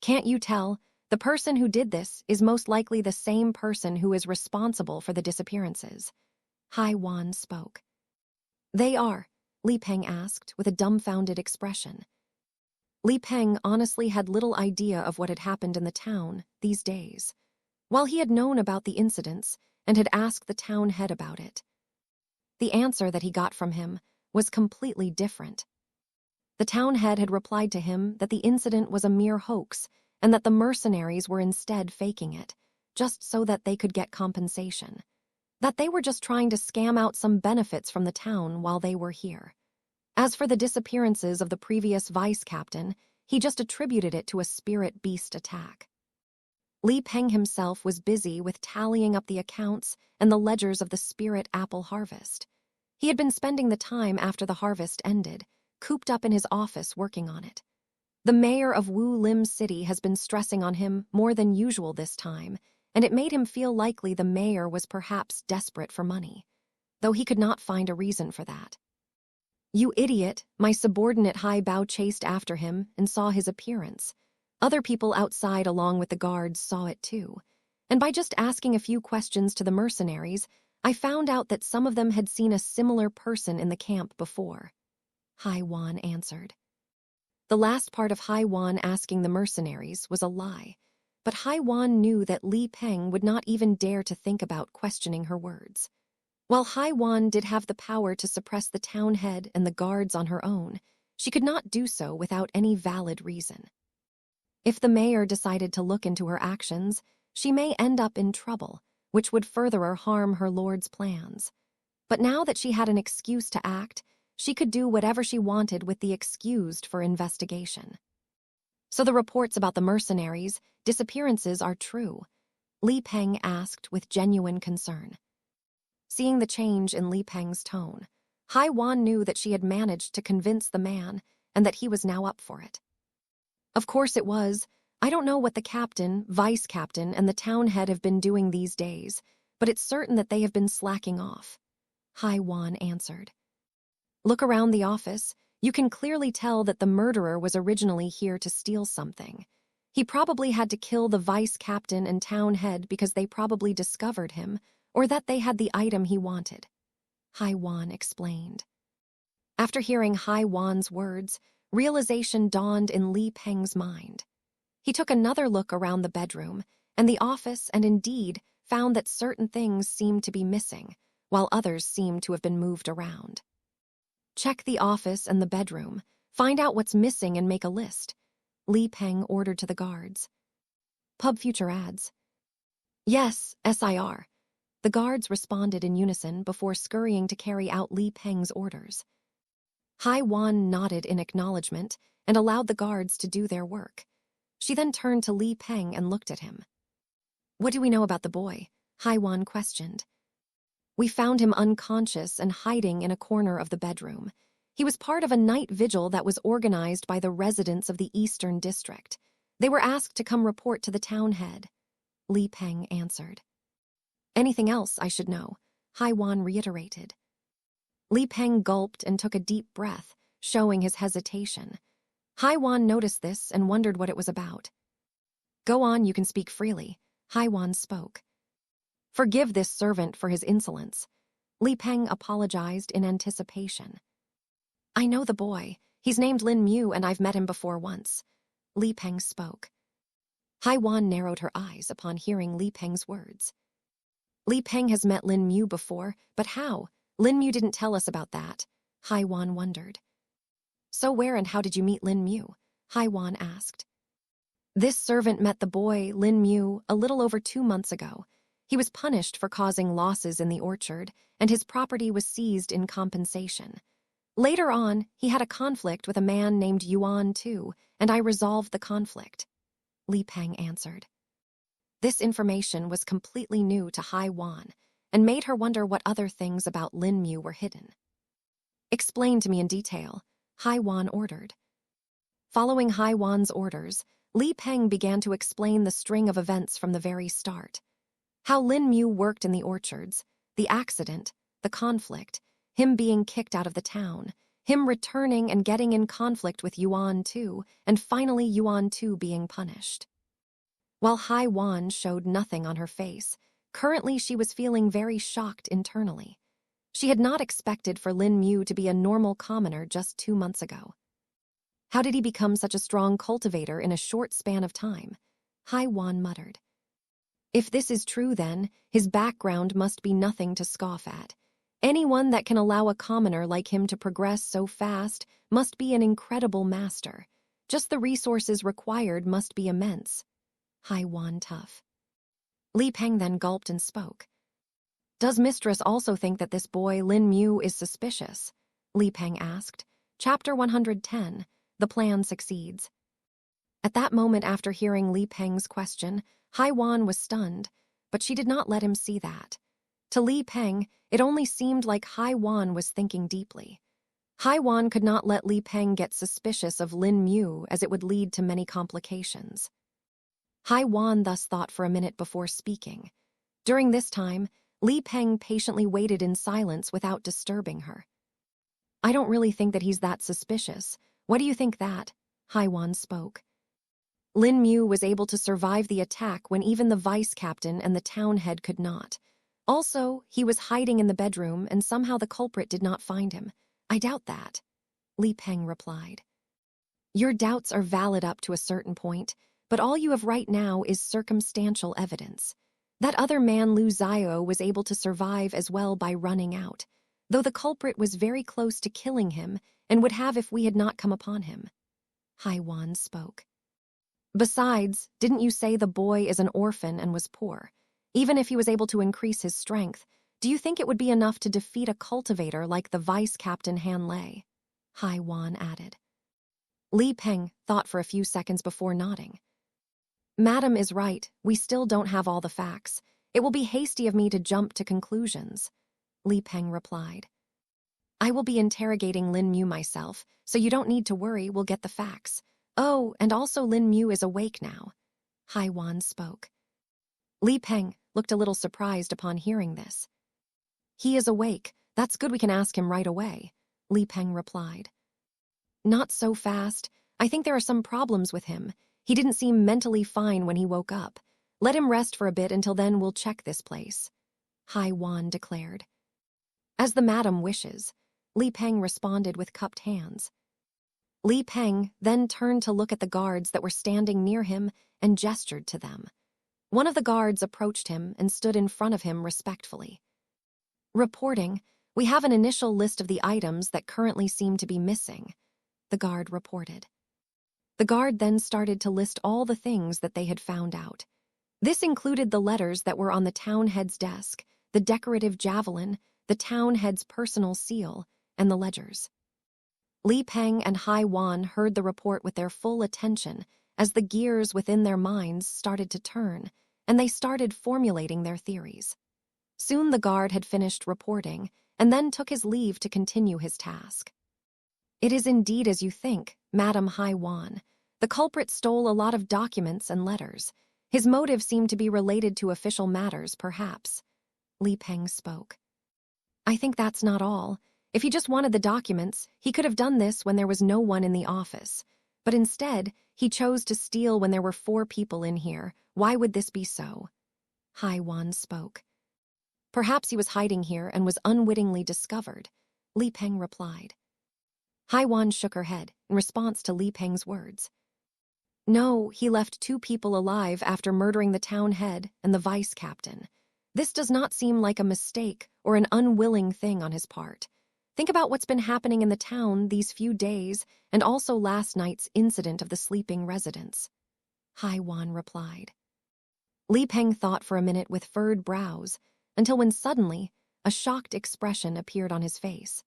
Can't you tell? The person who did this is most likely the same person who is responsible for the disappearances. Hai Wan spoke. They are, Li Peng asked with a dumbfounded expression. Li Peng honestly had little idea of what had happened in the town these days. While he had known about the incidents and had asked the town head about it, the answer that he got from him was completely different. The town head had replied to him that the incident was a mere hoax and that the mercenaries were instead faking it, just so that they could get compensation. That they were just trying to scam out some benefits from the town while they were here. As for the disappearances of the previous vice captain, he just attributed it to a spirit beast attack. Li Peng himself was busy with tallying up the accounts and the ledgers of the spirit apple harvest. He had been spending the time after the harvest ended, cooped up in his office working on it. The mayor of Wu Lim City has been stressing on him more than usual this time, and it made him feel likely the mayor was perhaps desperate for money, though he could not find a reason for that. You idiot, my subordinate Hai Bao chased after him and saw his appearance. Other people outside along with the guards saw it too, and by just asking a few questions to the mercenaries, I found out that some of them had seen a similar person in the camp before. Hai Wan answered. The last part of Hai Wan asking the mercenaries was a lie, but Hai Wan knew that Li Peng would not even dare to think about questioning her words. While Hai Wan did have the power to suppress the town head and the guards on her own, she could not do so without any valid reason. If the mayor decided to look into her actions, she may end up in trouble, which would further harm her lord's plans. But now that she had an excuse to act, she could do whatever she wanted with the excused for investigation. So the reports about the mercenaries' disappearances are true? Li Peng asked with genuine concern. Seeing the change in Li Peng's tone, Hai Wan knew that she had managed to convince the man and that he was now up for it. Of course it was. I don't know what the captain, vice captain, and the town head have been doing these days, but it's certain that they have been slacking off, Hai Wan answered. Look around the office. You can clearly tell that the murderer was originally here to steal something. He probably had to kill the vice captain and town head because they probably discovered him, or that they had the item he wanted, Hai Wan explained. After hearing Hai Wan's words, realization dawned in Li Peng's mind. He took another look around the bedroom and the office and indeed found that certain things seemed to be missing, while others seemed to have been moved around. Check the office and the bedroom, find out what's missing and make a list, Li Peng ordered to the guards. Pub future ads. Yes, SIR. The guards responded in unison before scurrying to carry out Li Peng's orders. Hai Wan nodded in acknowledgement and allowed the guards to do their work. She then turned to Li Peng and looked at him. What do we know about the boy? Hai Wan questioned. We found him unconscious and hiding in a corner of the bedroom. He was part of a night vigil that was organized by the residents of the Eastern District. They were asked to come report to the town head, Li Peng answered. Anything else I should know? Hai Wan reiterated. Li Peng gulped and took a deep breath, showing his hesitation. Hai Wan noticed this and wondered what it was about. Go on, you can speak freely, Hai Wan spoke. Forgive this servant for his insolence. Li Peng apologized in anticipation. I know the boy. He's named Lin Mu and I've met him before once. Li Peng spoke. Hai Wan narrowed her eyes upon hearing Li Peng's words. Li Peng has met Lin Mu before, but how? Lin Mu didn't tell us about that. Hai Wan wondered. So where and how did you meet Lin Mu? Hai Wan asked. This servant met the boy, Lin Mu, a little over 2 months ago. He was punished for causing losses in the orchard, and his property was seized in compensation. Later on, he had a conflict with a man named Yuan too, and I resolved the conflict. Li Peng answered. This information was completely new to Hai Wan, and made her wonder what other things about Lin Mu were hidden. Explain to me in detail, Hai Wan ordered. Following Hai Wan's orders, Li Peng began to explain the string of events from the very start. How Lin Mu worked in the orchards, the accident, the conflict, him being kicked out of the town, him returning and getting in conflict with Yuan too, and finally Yuan too being punished. While Hai Wan showed nothing on her face, currently she was feeling very shocked internally. She had not expected for Lin Mu to be a normal commoner just 2 months ago. How did he become such a strong cultivator in a short span of time? Hai Wan muttered. If this is true then, his background must be nothing to scoff at. Anyone that can allow a commoner like him to progress so fast must be an incredible master. Just the resources required must be immense. Hai Wan tough. Li Peng then gulped and spoke. Does Mistress also think that this boy Lin Mu is suspicious? Li Peng asked. Chapter 110. The plan succeeds. At that moment after hearing Li Peng's question, Hai Wan was stunned, but she did not let him see that. To Li Peng, it only seemed like Hai Wan was thinking deeply. Hai Wan could not let Li Peng get suspicious of Lin Mu as it would lead to many complications. Hai Wan thus thought for a minute before speaking. During this time, Li Peng patiently waited in silence without disturbing her. I don't really think that he's that suspicious. What do you think that? Hai Wan spoke. Lin Mu was able to survive the attack when even the vice captain and the town head could not. Also, he was hiding in the bedroom and somehow the culprit did not find him. I doubt that. Li Peng replied. Your doubts are valid up to a certain point, but all you have right now is circumstantial evidence. That other man Lu Zio was able to survive as well by running out, though the culprit was very close to killing him and would have if we had not come upon him. Hai Wan spoke. Besides, didn't you say the boy is an orphan and was poor? Even if he was able to increase his strength, do you think it would be enough to defeat a cultivator like the vice captain Han Lei? Hai Wan added. Li Peng thought for a few seconds before nodding. Madam is right, we still don't have all the facts. It will be hasty of me to jump to conclusions. Li Peng replied. I will be interrogating Lin Mu myself, so you don't need to worry, we'll get the facts. Oh, and also Lin Mu is awake now. Hai Wan spoke. Li Peng looked a little surprised upon hearing this. He is awake, that's good, we can ask him right away, Li Peng replied. Not so fast, I think there are some problems with him. He didn't seem mentally fine when he woke up. Let him rest for a bit until then we'll check this place. Hai Wan declared. As the madam wishes, Li Peng responded with cupped hands. Li Peng then turned to look at the guards that were standing near him and gestured to them. One of the guards approached him and stood in front of him respectfully. Reporting, we have an initial list of the items that currently seem to be missing, the guard reported. The guard then started to list all the things that they had found out. This included the letters that were on the town head's desk, the decorative javelin, the town head's personal seal, and the ledgers. Li Peng and Hai Wan heard the report with their full attention as the gears within their minds started to turn, and they started formulating their theories. Soon the guard had finished reporting, and then took his leave to continue his task. It is indeed as you think, Madam Hai Wan. The culprit stole a lot of documents and letters. His motive seemed to be related to official matters, perhaps. Li Peng spoke. I think that's not all. If he just wanted the documents, he could have done this when there was no one in the office. But instead, he chose to steal when there were 4 people in here. Why would this be so? Hai Wan spoke. Perhaps he was hiding here and was unwittingly discovered, Li Peng replied. Haiwan shook her head in response to Li Peng's words. No, he left 2 people alive after murdering the town head and the vice captain. This does not seem like a mistake or an unwilling thing on his part. Think about what's been happening in the town these few days and also last night's incident of the sleeping residents. Haiwan replied. Li Peng thought for a minute with furrowed brows, until when suddenly a shocked expression appeared on his face.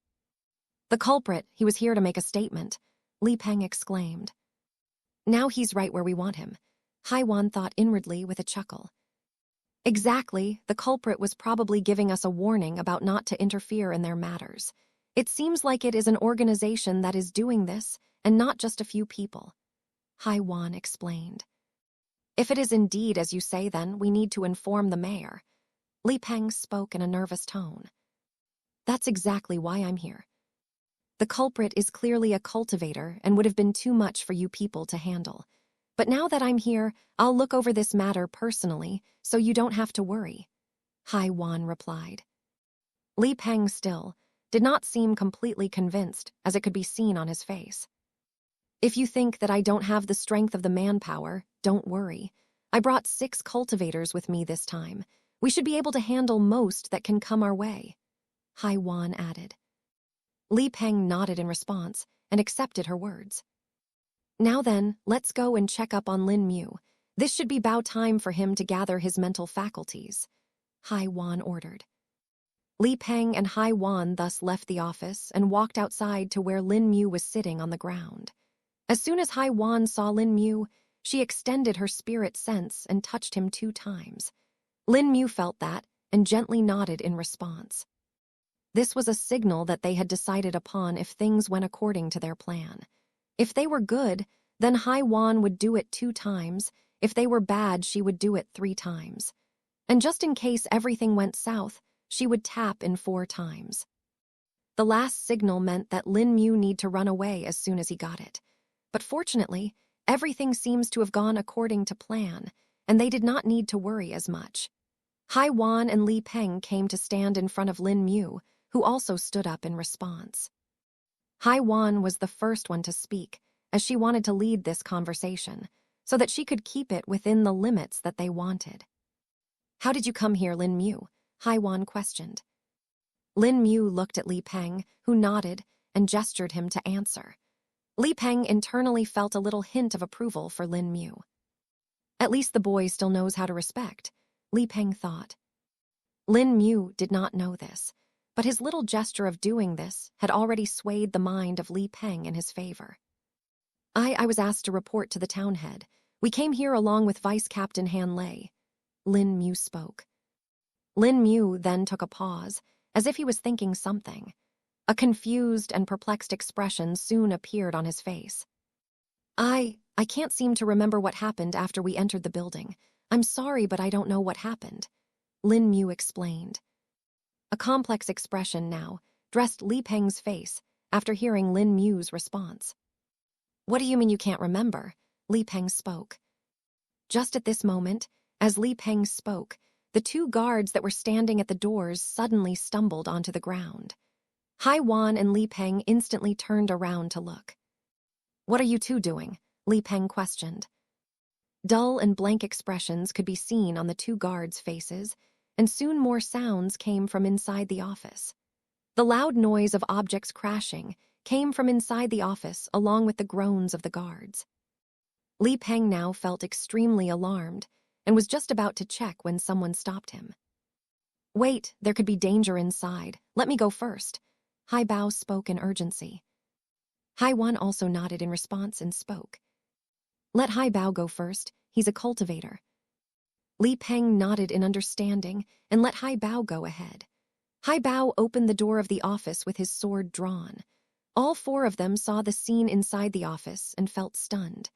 The culprit, he was here to make a statement, Li Peng exclaimed. Now he's right where we want him, Haiwan thought inwardly with a chuckle. Exactly, the culprit was probably giving us a warning about not to interfere in their matters. It seems like it is an organization that is doing this, and not just a few people. Haiwan explained. If it is indeed as you say, then we need to inform the mayor. Li Peng spoke in a nervous tone. That's exactly why I'm here. The culprit is clearly a cultivator and would have been too much for you people to handle. But now that I'm here, I'll look over this matter personally, so you don't have to worry. Haiwan replied. Li Peng still did not seem completely convinced, as it could be seen on his face. If you think that I don't have the strength of the manpower, don't worry. I brought 6 cultivators with me this time. We should be able to handle most that can come our way. Haiwan added. Li Peng nodded in response and accepted her words. Now then, let's go and check up on Lin Mu. This should be about time for him to gather his mental faculties, Haiwan ordered. Li Peng and Haiwan thus left the office and walked outside to where Lin Mu was sitting on the ground. As soon as Haiwan saw Lin Mu, she extended her spirit sense and touched him 2 times. Lin Mu felt that and gently nodded in response. This was a signal that they had decided upon if things went according to their plan. If they were good, then Haiwan would do it 2 times. If they were bad, she would do it 3 times. And just in case everything went south, she would tap in 4 times. The last signal meant that Lin Mu need to run away as soon as he got it. But fortunately, everything seems to have gone according to plan, and they did not need to worry as much. Haiwan and Li Peng came to stand in front of Lin Mu, who also stood up in response. Haiwan was the first one to speak, as she wanted to lead this conversation, so that she could keep it within the limits that they wanted. How did you come here, Lin Mu? Haiwan questioned. Lin Mu looked at Li Peng, who nodded and gestured him to answer. Li Peng internally felt a little hint of approval for Lin Mu. At least the boy still knows how to respect, Li Peng thought. Lin Mu did not know this, but his little gesture of doing this had already swayed the mind of Li Peng in his favor. I was asked to report to the town head. We came here along with Vice Captain Han Lei. Lin Mu spoke. Lin Mu then took a pause, as if he was thinking something. A confused and perplexed expression soon appeared on his face. I can't seem to remember what happened after we entered the building. I'm sorry, but I don't know what happened. Lin Mu explained. A complex expression now dressed Li Peng's face after hearing Lin Mu's response. What do you mean you can't remember? Li Peng spoke. Just at this moment, as Li Peng spoke, the 2 guards that were standing at the doors suddenly stumbled onto the ground. Haiwan and Li Peng instantly turned around to look. What are you 2 doing? Li Peng questioned. Dull and blank expressions could be seen on the 2 guards' faces, and soon more sounds came from inside the office. The loud noise of objects crashing came from inside the office along with the groans of the guards. Li Peng now felt extremely alarmed and was just about to check when someone stopped him. Wait, there could be danger inside. Let me go first. Hai Bao spoke in urgency. Haiwan also nodded in response and spoke. Let Hai Bao go first. He's a cultivator. Li Peng nodded in understanding and let Hai Bao go ahead. Hai Bao opened the door of the office with his sword drawn. All 4 of them saw the scene inside the office and felt stunned.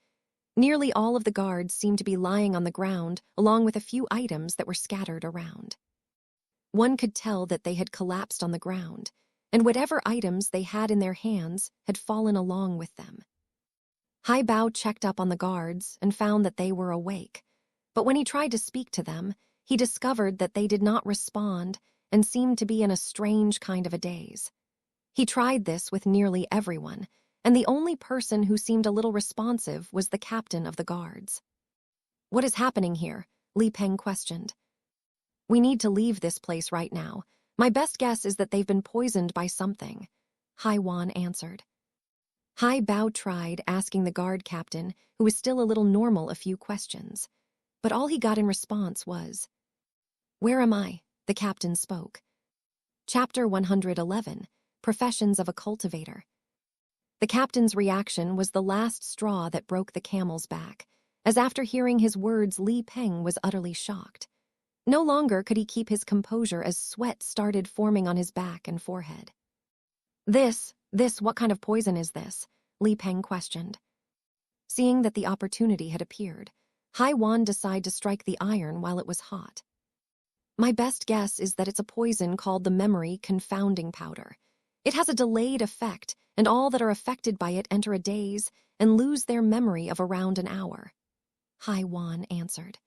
Nearly all of the guards seemed to be lying on the ground, along with a few items that were scattered around. One could tell that they had collapsed on the ground, and whatever items they had in their hands had fallen along with them. Hai Bao checked up on the guards and found that they were awake. But when he tried to speak to them, he discovered that they did not respond and seemed to be in a strange kind of a daze. He tried this with nearly everyone, and the only person who seemed a little responsive was the captain of the guards. "What is happening here?" Li Peng questioned. "We need to leave this place right now. My best guess is that they've been poisoned by something," Hai Wan answered. Hai Bao tried asking the guard captain, who was still a little normal, a few questions. But all he got in response was, "Where am I?" The captain spoke. Chapter 111, Professions of a Cultivator. The captain's reaction was the last straw that broke the camel's back, as after hearing his words, Li Peng was utterly shocked. No longer could he keep his composure as sweat started forming on his back and forehead. What kind of poison is this?" Li Peng questioned. Seeing that the opportunity had appeared, Hai Wan decided to strike the iron while it was hot. "My best guess is that it's a poison called the memory confounding powder. It has a delayed effect, and all that are affected by it enter a daze and lose their memory of around an hour," Hai Wan answered.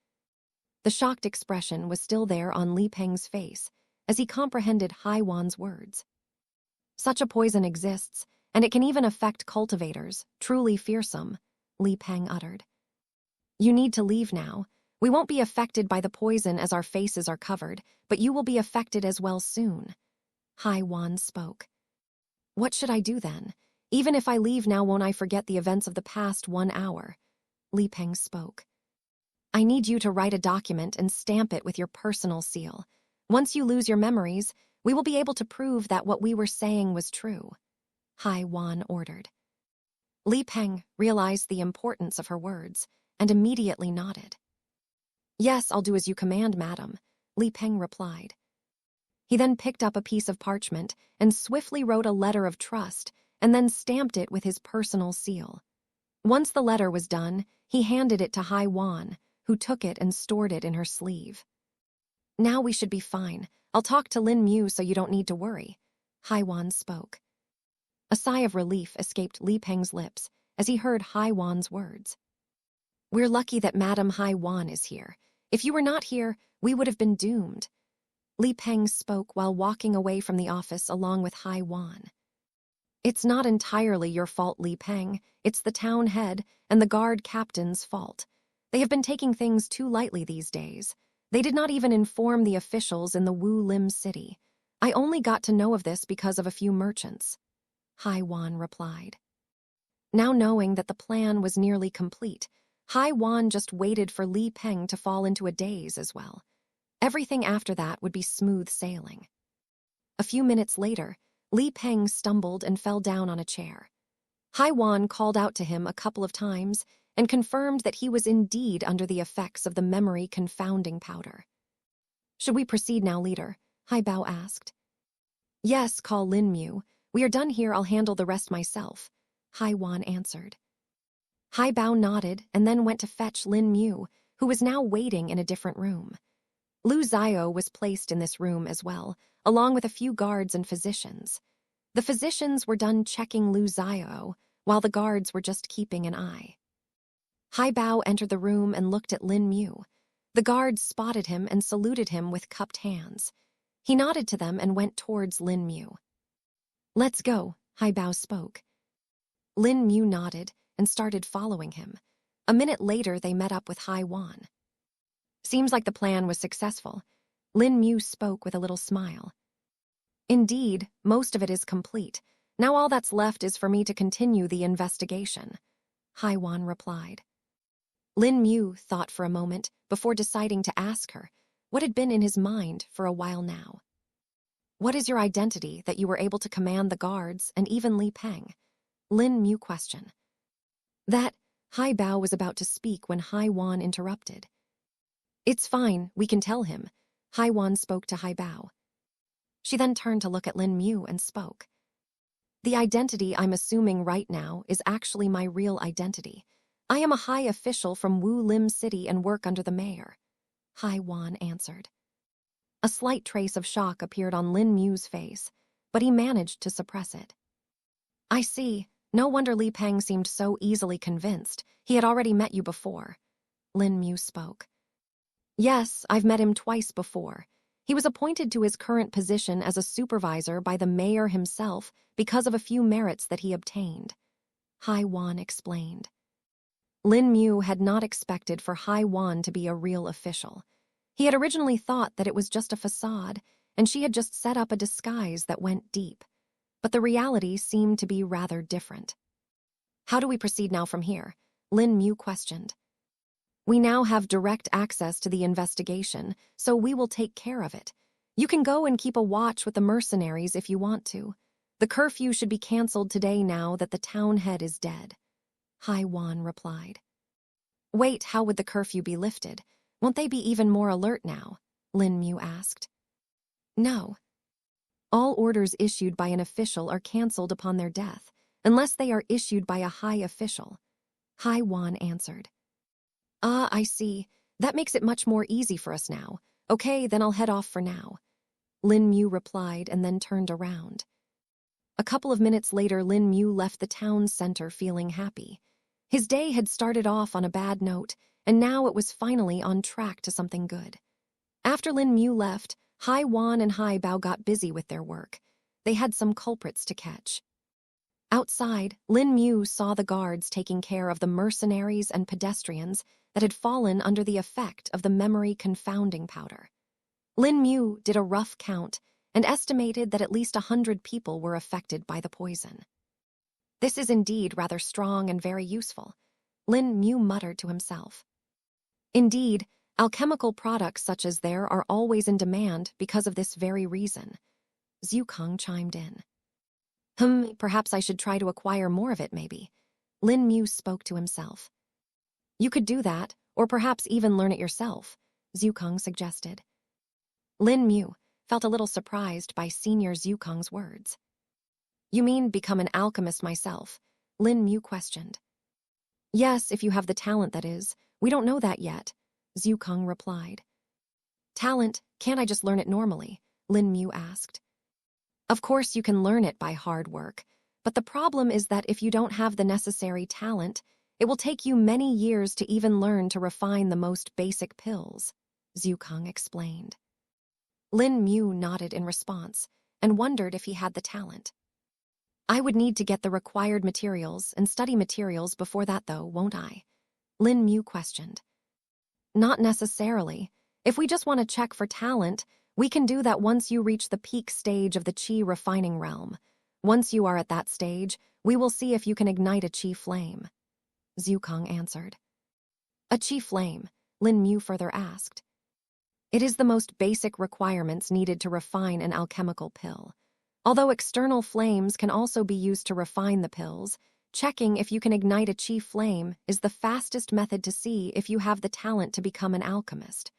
The shocked expression was still there on Li Peng's face as he comprehended Hai Wan's words. "Such a poison exists, and it can even affect cultivators, truly fearsome," Li Peng uttered. "You need to leave now. We won't be affected by the poison as our faces are covered, but you will be affected as well soon," Hai Wan spoke. "What should I do then? Even if I leave now, won't I forget the events of the past 1 hour?" Li Peng spoke. "I need you to write a document and stamp it with your personal seal. Once you lose your memories, we will be able to prove that what we were saying was true," Hai Wan ordered. Li Peng realized the importance of her words and immediately nodded. "Yes, I'll do as you command, madam," Li Peng replied. He then picked up a piece of parchment and swiftly wrote a letter of trust and then stamped it with his personal seal. Once the letter was done, he handed it to Hai Wan, who took it and stored it in her sleeve. "Now we should be fine. I'll talk to Lin Mu so you don't need to worry," Hai Wan spoke. A sigh of relief escaped Li Peng's lips as he heard Hai Wan's words. "We're lucky that Madam Hai Wan is here. If you were not here, we would have been doomed," Li Peng spoke while walking away from the office along with Hai Wan. "It's not entirely your fault, Li Peng. It's the town head and the guard captain's fault. They have been taking things too lightly these days. They did not even inform the officials in the Wu Lim city. I only got to know of this because of a few merchants," Hai Wan replied. Now knowing that the plan was nearly complete, Hai Wan just waited for Li Peng to fall into a daze as well. Everything after that would be smooth sailing. A few minutes later, Li Peng stumbled and fell down on a chair. Hai Wan called out to him a couple of times and confirmed that he was indeed under the effects of the memory confounding powder. "Should we proceed now, leader?" Hai Bao asked. "Yes, call Lin Mu. We are done here, I'll handle the rest myself," Hai Wan answered. Hai Bao nodded and then went to fetch Lin Mu, who was now waiting in a different room. Lu Zio was placed in this room as well, along with a few guards and physicians. The physicians were done checking Lu Zio, while the guards were just keeping an eye. Hai Bao entered the room and looked at Lin Mu. The guards spotted him and saluted him with cupped hands. He nodded to them and went towards Lin Mu. "Let's go," Hai Bao spoke. Lin Mu nodded and started following him. A minute later, they met up with Hai Wan. "Seems like the plan was successful," Lin Mu spoke with a little smile. "Indeed, most of it is complete. Now all that's left is for me to continue the investigation," Hai Wan replied. Lin Mu thought for a moment before deciding to ask her what had been in his mind for a while now. "What is your identity that you were able to command the guards and even Li Peng?" Lin Mu questioned. That Hai Bao was about to speak when Hai Wan interrupted. "It's fine, we can tell him," Hai Wan spoke to Hai Bao. She then turned to look at Lin Mu and spoke. "The identity I'm assuming right now is actually my real identity. I am a high official from Wu Lim City and work under the mayor," Hai Wan answered. A slight trace of shock appeared on Lin Mu's face, but he managed to suppress it. "I see. No wonder Li Peng seemed so easily convinced. He had already met you before," Lin Mu spoke. "Yes, I've met him twice before. He was appointed to his current position as a supervisor by the mayor himself because of a few merits that he obtained. Hai Wan explained. Lin Mu had not expected for Hai Wan to be a real official. He had originally thought that it was just a facade, and she had just set up a disguise that went deep. But the reality seemed to be rather different. How do we proceed now from here? Lin Mu questioned. We now have direct access to the investigation, so we will take care of it. You can go and keep a watch with the mercenaries if you want to. The curfew should be cancelled today now that the town head is dead. Hai Wan replied. Wait, how would the curfew be lifted? Won't they be even more alert now? Lin Mu asked. No. All orders issued by an official are cancelled upon their death, unless they are issued by a high official. Hai Wan answered. Ah, I see. That makes it much more easy for us now. Okay, then I'll head off for now. Lin Mu replied and then turned around. A couple of minutes later, Lin Mu left the town center feeling happy. His day had started off on a bad note, and now it was finally on track to something good. After Lin Mu left, Hai Wan and Hai Bao got busy with their work. They had some culprits to catch. Outside, Lin Mu saw the guards taking care of the mercenaries and pedestrians that had fallen under the effect of the memory confounding powder. Lin Mu did a rough count and estimated that at least 100 people were affected by the poison. This is indeed rather strong and very useful, Lin Mu muttered to himself. Indeed, alchemical products such as there are always in demand because of this very reason. Zhu Kang chimed in. Perhaps I should try to acquire more of it, maybe. Lin Mu spoke to himself. You could do that, or perhaps even learn it yourself, Zhu Kang suggested. Lin Mu felt a little surprised by Senior Zhu Kang's words. You mean become an alchemist myself? Lin Mu questioned. Yes, if you have the talent, that is. We don't know that yet, Zhu Kang replied. Talent, can't I just learn it normally? Lin Mu asked. Of course you can learn it by hard work, but the problem is that if you don't have the necessary talent, it will take you many years to even learn to refine the most basic pills, Zhu Kang explained. Lin Mu nodded in response and wondered if he had the talent. I would need to get the required materials and study materials before that though, won't I? Lin Mu questioned. Not necessarily. If we just want to check for talent, we can do that once you reach the peak stage of the qi refining realm. Once you are at that stage, we will see if you can ignite a qi flame. Zhu Kang answered. A qi flame, Lin Mu further asked. It is the most basic requirements needed to refine an alchemical pill. Although external flames can also be used to refine the pills, checking if you can ignite a qi flame is the fastest method to see if you have the talent to become an alchemist.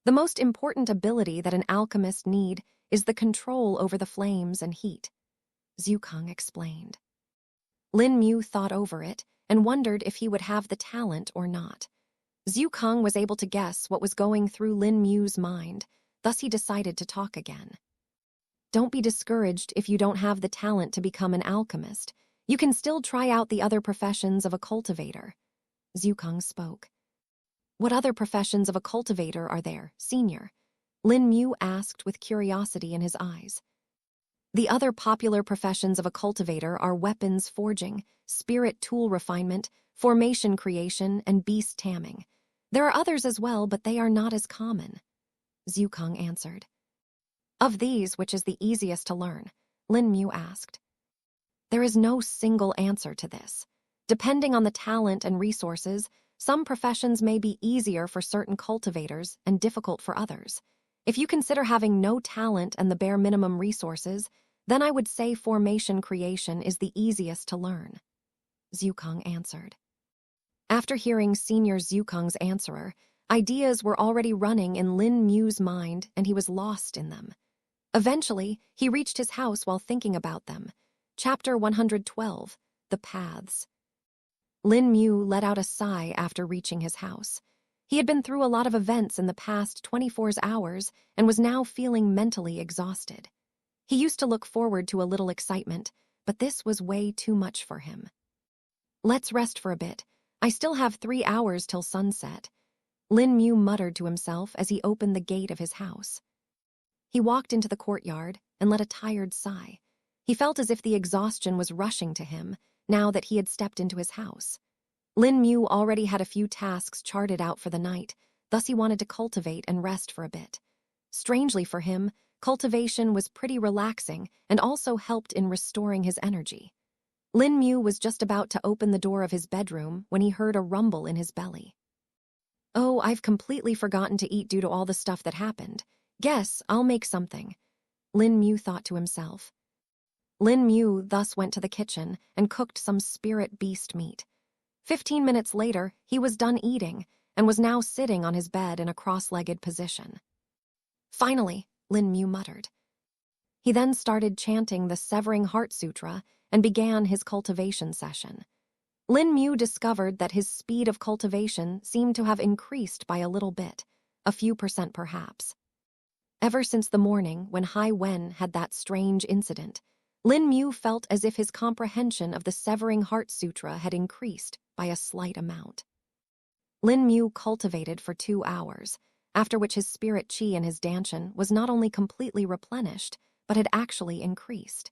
The most important ability that an alchemist need is the control over the flames and heat, Zhu Kang explained. Lin Mu thought over it and wondered if he would have the talent or not. Zhu Kang was able to guess what was going through Lin Mu's mind, thus he decided to talk again. Don't be discouraged if you don't have the talent to become an alchemist. You can still try out the other professions of a cultivator. Zhu Kang spoke. What other professions of a cultivator are there, Senior? Lin Mu asked with curiosity in his eyes. The other popular professions of a cultivator are weapons forging, spirit tool refinement, formation creation, and beast tamming. There are others as well, but they are not as common, Zhu Kang answered. Of these, which is the easiest to learn? Lin Mu asked. There is no single answer to this. Depending on the talent and resources, some professions may be easier for certain cultivators and difficult for others. If you consider having no talent and the bare minimum resources, then I would say formation creation is the easiest to learn, Zhu Kang answered. After hearing Senior Zhu Kang's answerer, ideas were already running in Lin Mu's mind and he was lost in them. Eventually, he reached his house while thinking about them. Chapter 112, The Paths. Lin Mu let out a sigh after reaching his house. He had been through a lot of events in the past 24 hours and was now feeling mentally exhausted. He used to look forward to a little excitement, but this was way too much for him. Let's rest for a bit. I still have 3 hours till sunset, Lin Mu muttered to himself as he opened the gate of his house. He walked into the courtyard and let a tired sigh. He felt as if the exhaustion was rushing to him now that he had stepped into his house. Lin Mu already had a few tasks charted out for the night, thus he wanted to cultivate and rest for a bit. Strangely for him, cultivation was pretty relaxing and also helped in restoring his energy. Lin Mu was just about to open the door of his bedroom when he heard a rumble in his belly. Oh, I've completely forgotten to eat due to all the stuff that happened. Guess I'll make something, Lin Mu thought to himself. Lin Mu thus went to the kitchen and cooked some spirit beast meat. 15 minutes later, he was done eating and was now sitting on his bed in a cross-legged position. Finally, Lin Mu muttered. He then started chanting the Severing Heart Sutra and began his cultivation session. Lin Mu discovered that his speed of cultivation seemed to have increased by a little bit, a few % perhaps. Ever since the morning when Hai Wen had that strange incident, Lin Mu felt as if his comprehension of the Severing Heart Sutra had increased by a slight amount. Lin Mu cultivated for 2 hours, after which his spirit qi in his dantian was not only completely replenished, but had actually increased.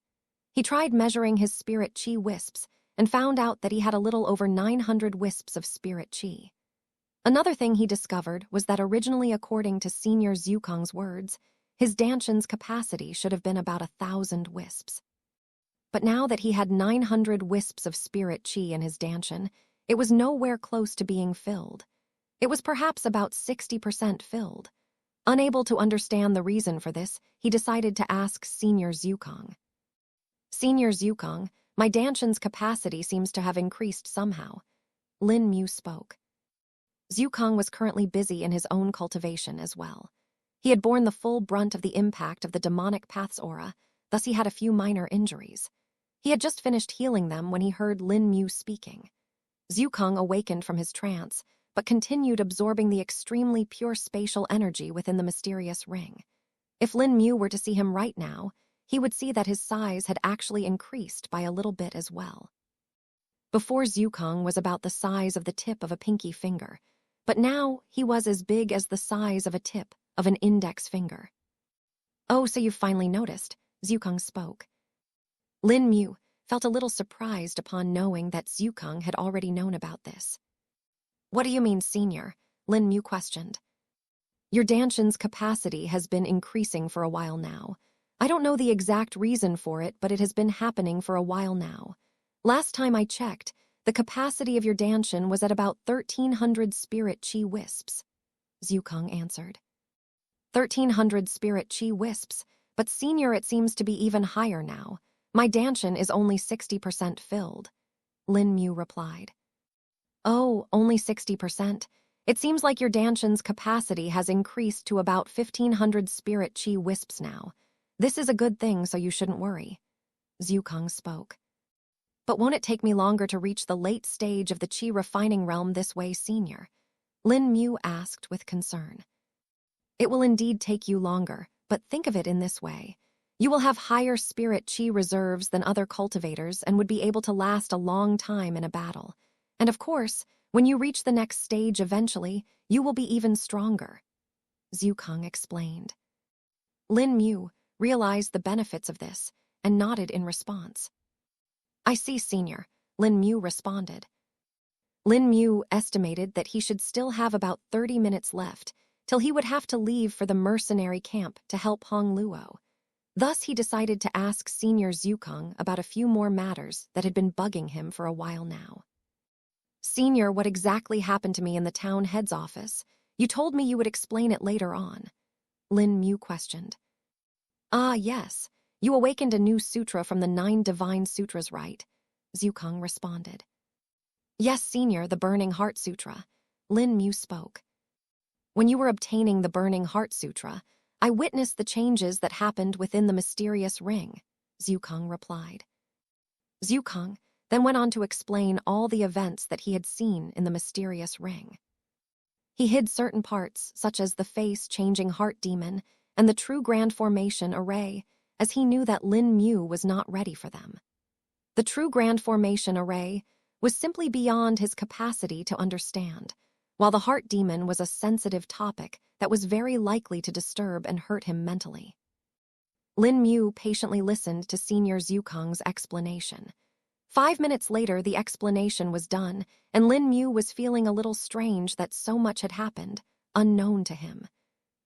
He tried measuring his spirit qi wisps and found out that he had a little over 900 wisps of spirit qi. Another thing he discovered was that originally, according to Senior Zhukong's words, his dantian's capacity should have been about 1,000 wisps. But now that he had 900 wisps of spirit qi in his dantian, it was nowhere close to being filled. It was perhaps about 60% filled. Unable to understand the reason for this, he decided to ask Senior Zhukong. Senior Zhukong, my dantian's capacity seems to have increased somehow. Lin Mu spoke. Zhukong was currently busy in his own cultivation as well. He had borne the full brunt of the impact of the demonic path's aura, thus he had a few minor injuries. He had just finished healing them when he heard Lin Mu speaking. Zhukong awakened from his trance, but continued absorbing the extremely pure spatial energy within the mysterious ring. If Lin Mu were to see him right now, he would see that his size had actually increased by a little bit as well. Before, Zhukong was about the size of the tip of a pinky finger, but now he was as big as the size of a tip of an index finger. Oh, so you've finally noticed, Zhukong spoke. Lin Mu felt a little surprised upon knowing that Zhukong had already known about this. What do you mean, Senior? Lin Mu questioned. Your dantian's capacity has been increasing for a while now. I don't know the exact reason for it, but it has been happening for a while now. Last time I checked, the capacity of your dantian was at about 1,300 spirit qi wisps, Zhukong answered. 1,300 spirit qi wisps, but Senior, it seems to be even higher now. My dantian is only 60% filled, Lin Mu replied. Oh, only 60%? It seems like your dantian's capacity has increased to about 1,500 spirit qi wisps now. This is a good thing, so you shouldn't worry, Zhukong spoke. But won't it take me longer to reach the late stage of the qi refining realm this way, Senior? Lin Mu asked with concern. It will indeed take you longer, but think of it in this way. You will have higher spirit qi reserves than other cultivators and would be able to last a long time in a battle. And of course, when you reach the next stage eventually, you will be even stronger, Zhukong explained. Lin Mu realized the benefits of this and nodded in response. I see, Senior, Lin Mu responded. Lin Mu estimated that he should still have about 30 minutes left till he would have to leave for the mercenary camp to help Hong Luo. Thus, he decided to ask Senior Zhukong about a few more matters that had been bugging him for a while now. Senior, what exactly happened to me in the town head's office? You told me you would explain it later on, Lin Mu questioned. Ah, yes. You awakened a new sutra from the 9 divine sutras, right? Zhukong responded. Yes, Senior, the Burning Heart Sutra, Lin Mu spoke. When you were obtaining the Burning Heart Sutra, I witnessed the changes that happened within the mysterious ring, Zhukong replied. Zhukong then went on to explain all the events that he had seen in the mysterious ring. He hid certain parts, such as the face-changing heart demon and the true grand formation array, as he knew that Lin Mu was not ready for them. The true grand formation array was simply beyond his capacity to understand, while the heart demon was a sensitive topic that was very likely to disturb and hurt him mentally. Lin Mu patiently listened to Senior Zukong's explanation. 5 minutes later, the explanation was done, and Lin Mu was feeling a little strange that so much had happened, unknown to him.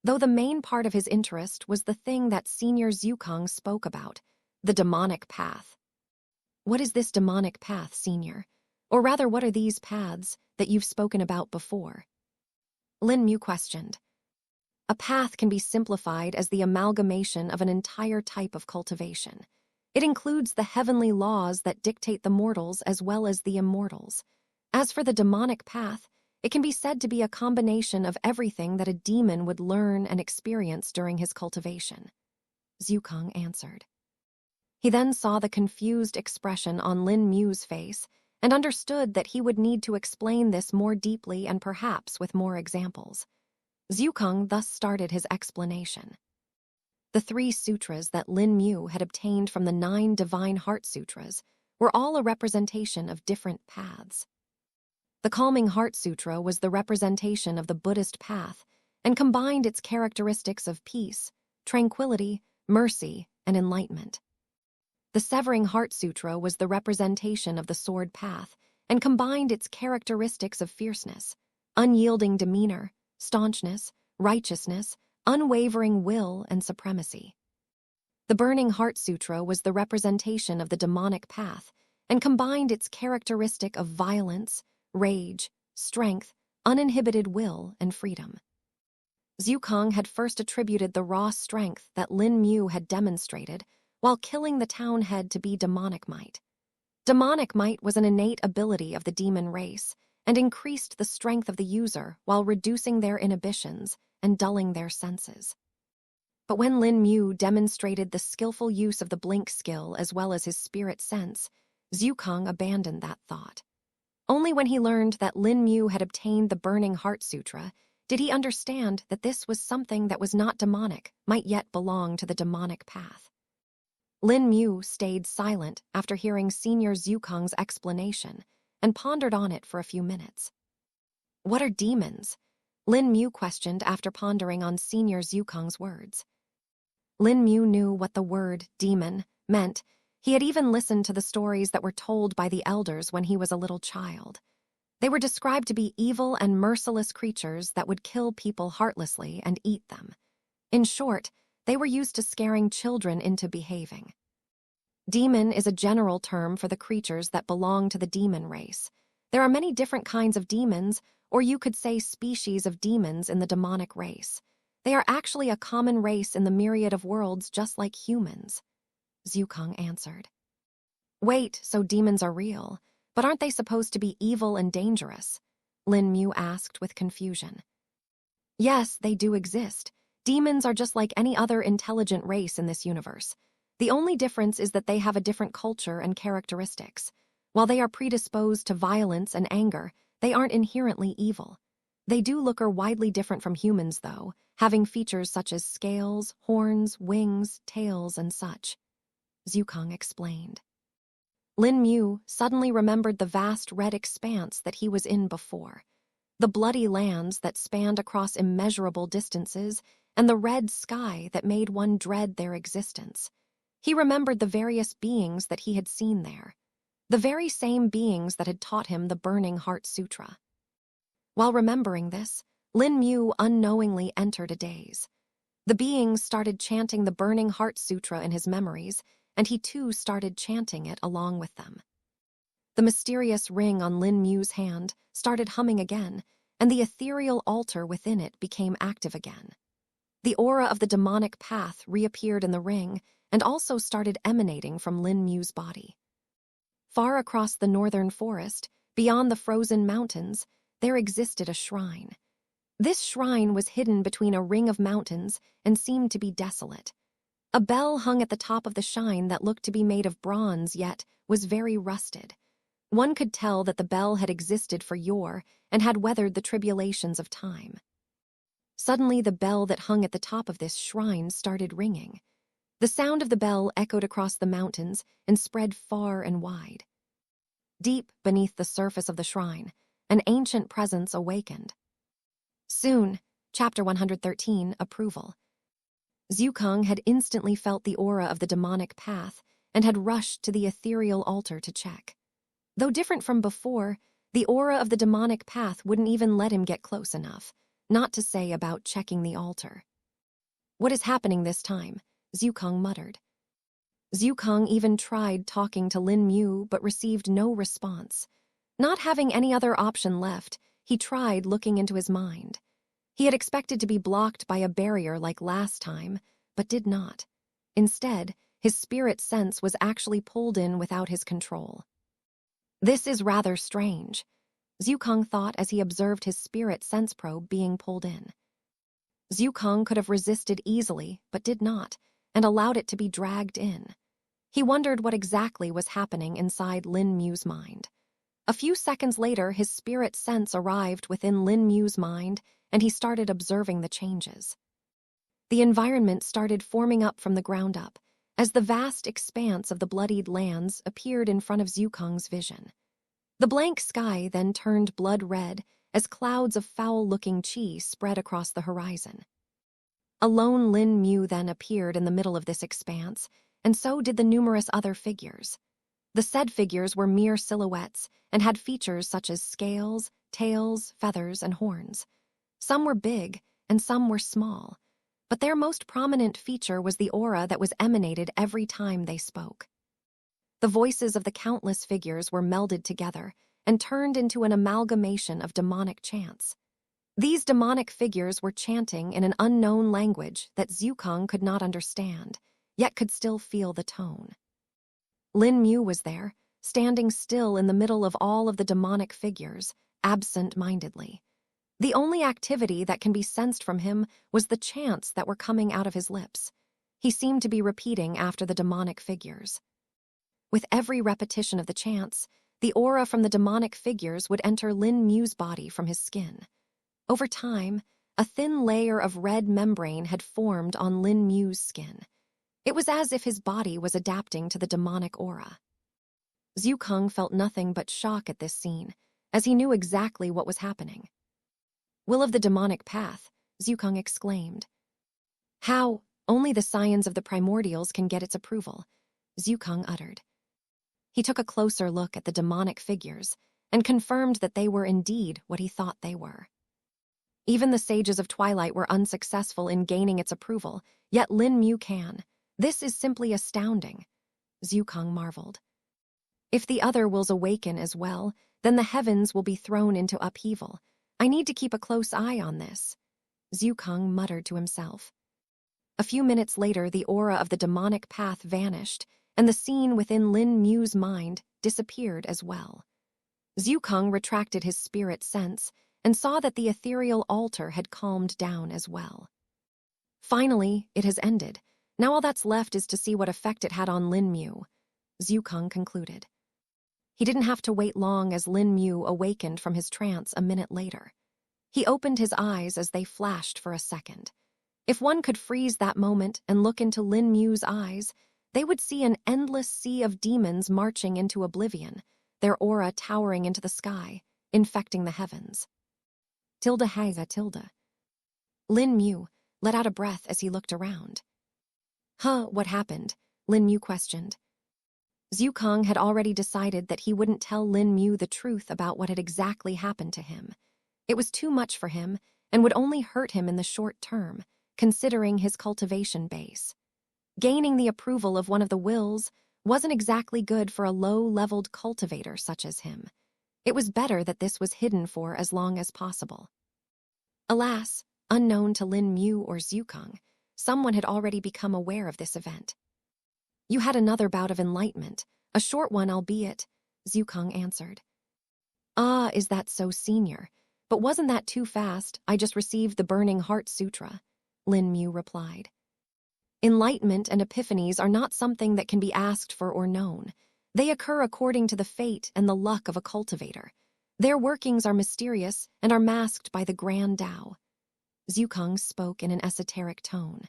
Though the main part of his interest was the thing that Senior Zukong spoke about, the demonic path. What is this demonic path, Senior? Or rather, what are these paths that you've spoken about before? Lin Mu questioned. A path can be simplified as the amalgamation of an entire type of cultivation. It includes the heavenly laws that dictate the mortals as well as the immortals. As for the demonic path, it can be said to be a combination of everything that a demon would learn and experience during his cultivation. Zukong answered. He then saw the confused expression on Lin Mu's face and understood that he would need to explain this more deeply and perhaps with more examples. Zukong thus started his explanation. The 3 sutras that Lin Mu had obtained from the 9 divine heart sutras were all a representation of different paths. The Calming Heart Sutra was the representation of the Buddhist path and combined its characteristics of peace, tranquility, mercy, and enlightenment. The Severing Heart Sutra was the representation of the sword path and combined its characteristics of fierceness, unyielding demeanor, staunchness, righteousness, unwavering will, and supremacy. The Burning Heart Sutra was the representation of the demonic path and combined its characteristic of violence, rage, strength, uninhibited will, and freedom. Zukong had first attributed the raw strength that Lin Mu had demonstrated while killing the town head to be demonic might. Demonic might was an innate ability of the demon race and increased the strength of the user while reducing their inhibitions and dulling their senses. But when Lin Mu demonstrated the skillful use of the blink skill as well as his spirit sense, Zukong abandoned that thought. Only when he learned that Lin Mu had obtained the Burning Heart Sutra did he understand that this was something that was not demonic, might yet belong to the demonic path. Lin Mu stayed silent after hearing Senior Zukong's explanation and pondered on it for a few minutes. What are demons? Lin Mu questioned after pondering on Senior Zukong's words. Lin Mu knew what the word demon meant. He had even listened to the stories that were told by the elders when he was a little child. They were described to be evil and merciless creatures that would kill people heartlessly and eat them. In short, they were used to scaring children into behaving. Demon is a general term for the creatures that belong to the demon race. There are many different kinds of demons, or you could say species of demons in the demonic race. They are actually a common race in the myriad of worlds just like humans. Zukong answered. Wait, so demons are real, but aren't they supposed to be evil and dangerous? Lin Mu asked with confusion. Yes, they do exist. Demons are just like any other intelligent race in this universe. The only difference is that they have a different culture and characteristics. While they are predisposed to violence and anger, they aren't inherently evil. They do look widely different from humans, though, having features such as scales, horns, wings, tails, and such. Zukong explained. Lin Mu suddenly remembered the vast red expanse that he was in before, the bloody lands that spanned across immeasurable distances, and the red sky that made one dread their existence. He remembered the various beings that he had seen there, the very same beings that had taught him the Burning Heart Sutra. While remembering this, Lin Mu unknowingly entered a daze. The beings started chanting the Burning Heart Sutra in his memories, and he too started chanting it along with them. The mysterious ring on Lin Mu's hand started humming again, and the ethereal altar within it became active again. The aura of the demonic path reappeared in the ring and also started emanating from Lin Mu's body. Far across the northern forest, beyond the frozen mountains, there existed a shrine. This shrine was hidden between a ring of mountains and seemed to be desolate. A bell hung at the top of the shrine that looked to be made of bronze, yet was very rusted. One could tell that the bell had existed for yore and had weathered the tribulations of time. Suddenly, the bell that hung at the top of this shrine started ringing. The sound of the bell echoed across the mountains and spread far and wide. Deep beneath the surface of the shrine, an ancient presence awakened. Soon, Chapter 113, Approval. Zhukang had instantly felt the aura of the demonic path and had rushed to the ethereal altar to check. Though different from before, the aura of the demonic path wouldn't even let him get close enough, not to say about checking the altar. "What is happening this time?" Zhukang muttered. Zhukang even tried talking to Lin Mu but received no response. Not having any other option left, he tried looking into his mind. He had expected to be blocked by a barrier like last time, but did not. Instead, his spirit sense was actually pulled in without his control. This is rather strange, Zhukang thought as he observed his spirit sense probe being pulled in. Zhukang could have resisted easily, but did not, and allowed it to be dragged in. He wondered what exactly was happening inside Lin Mu's mind. A few seconds later, his spirit sense arrived within Lin Mu's mind, and he started observing the changes. The environment started forming up from the ground up, as the vast expanse of the bloodied lands appeared in front of Zhukang's vision. The blank sky then turned blood red as clouds of foul-looking chi spread across the horizon. A lone Lin Mu then appeared in the middle of this expanse, and so did the numerous other figures. The said figures were mere silhouettes and had features such as scales, tails, feathers, and horns. Some were big and some were small, but their most prominent feature was the aura that was emanated every time they spoke. The voices of the countless figures were melded together and turned into an amalgamation of demonic chants. These demonic figures were chanting in an unknown language that Zhukang could not understand, yet could still feel the tone. Lin Mu was there, standing still in the middle of all of the demonic figures, absent-mindedly. The only activity that can be sensed from him was the chants that were coming out of his lips. He seemed to be repeating after the demonic figures. With every repetition of the chants, the aura from the demonic figures would enter Lin Mu's body from his skin. Over time, a thin layer of red membrane had formed on Lin Mu's skin. It was as if his body was adapting to the demonic aura. Zhukang felt nothing but shock at this scene, as he knew exactly what was happening. "Will of the demonic path," Zhukang exclaimed. "How? Only the scions of the primordials can get its approval," Zhukang uttered. He took a closer look at the demonic figures and confirmed that they were indeed what he thought they were. Even the sages of Twilight were unsuccessful in gaining its approval, yet Lin Mu can. This is simply astounding, Zhukang marveled. If the other wills awaken as well, then the heavens will be thrown into upheaval. I need to keep a close eye on this, Zhukang muttered to himself. A few minutes later, the aura of the demonic path vanished, and the scene within Lin Mu's mind disappeared as well. Zhukang retracted his spirit sense and saw that the ethereal altar had calmed down as well. Finally, it has ended. Now all that's left is to see what effect it had on Lin Mu, Zhukang concluded. He didn't have to wait long as Lin Mu awakened from his trance a minute later. He opened his eyes as they flashed for a second. If one could freeze that moment and look into Lin Mu's eyes, they would see an endless sea of demons marching into oblivion, their aura towering into the sky, infecting the heavens. Tilda. Lin Mu let out a breath as he looked around. What happened? Lin Mu questioned. Zhukang had already decided that he wouldn't tell Lin Mu the truth about what had exactly happened to him. It was too much for him and would only hurt him in the short term, considering his cultivation base. Gaining the approval of one of the wills wasn't exactly good for a low-leveled cultivator such as him. It was better that this was hidden for as long as possible. Alas, unknown to Lin Mu or Zhukang, someone had already become aware of this event. You had another bout of enlightenment, a short one albeit, Zhukang answered. Is that so, senior? But wasn't that too fast? I just received the Burning Heart Sutra, Lin Mu replied. Enlightenment and epiphanies are not something that can be asked for or known. They occur according to the fate and the luck of a cultivator. Their workings are mysterious and are masked by the Grand Tao. Zhukang spoke in an esoteric tone.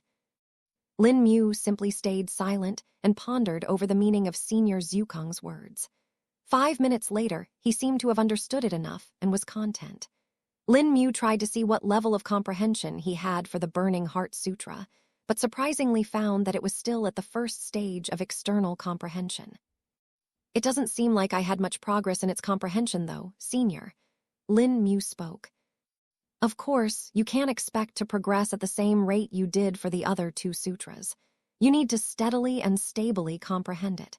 Lin Mu simply stayed silent and pondered over the meaning of Senior Zhukang's words. 5 minutes later, he seemed to have understood it enough and was content. Lin Mu tried to see what level of comprehension he had for the Burning Heart Sutra, but surprisingly found that it was still at the first stage of external comprehension. It doesn't seem like I had much progress in its comprehension, though, Senior. Lin Mu spoke. Of course, you can't expect to progress at the same rate you did for the other two sutras. You need to steadily and stably comprehend it.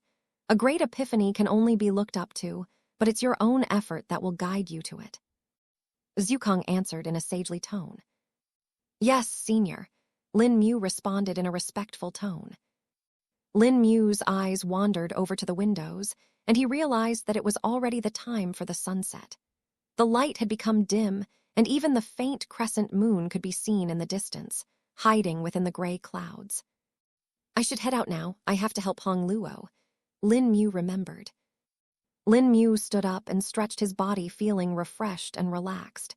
A great epiphany can only be looked up to, but it's your own effort that will guide you to it. Zhukang answered in a sagely tone. Yes, Senior. Lin Mu responded in a respectful tone. Lin Mu's eyes wandered over to the windows, and he realized that it was already the time for the sunset. The light had become dim, and even the faint crescent moon could be seen in the distance, hiding within the gray clouds. I should head out now. I have to help Hong Luo. Lin Mu remembered. Lin Mu stood up and stretched his body, feeling refreshed and relaxed.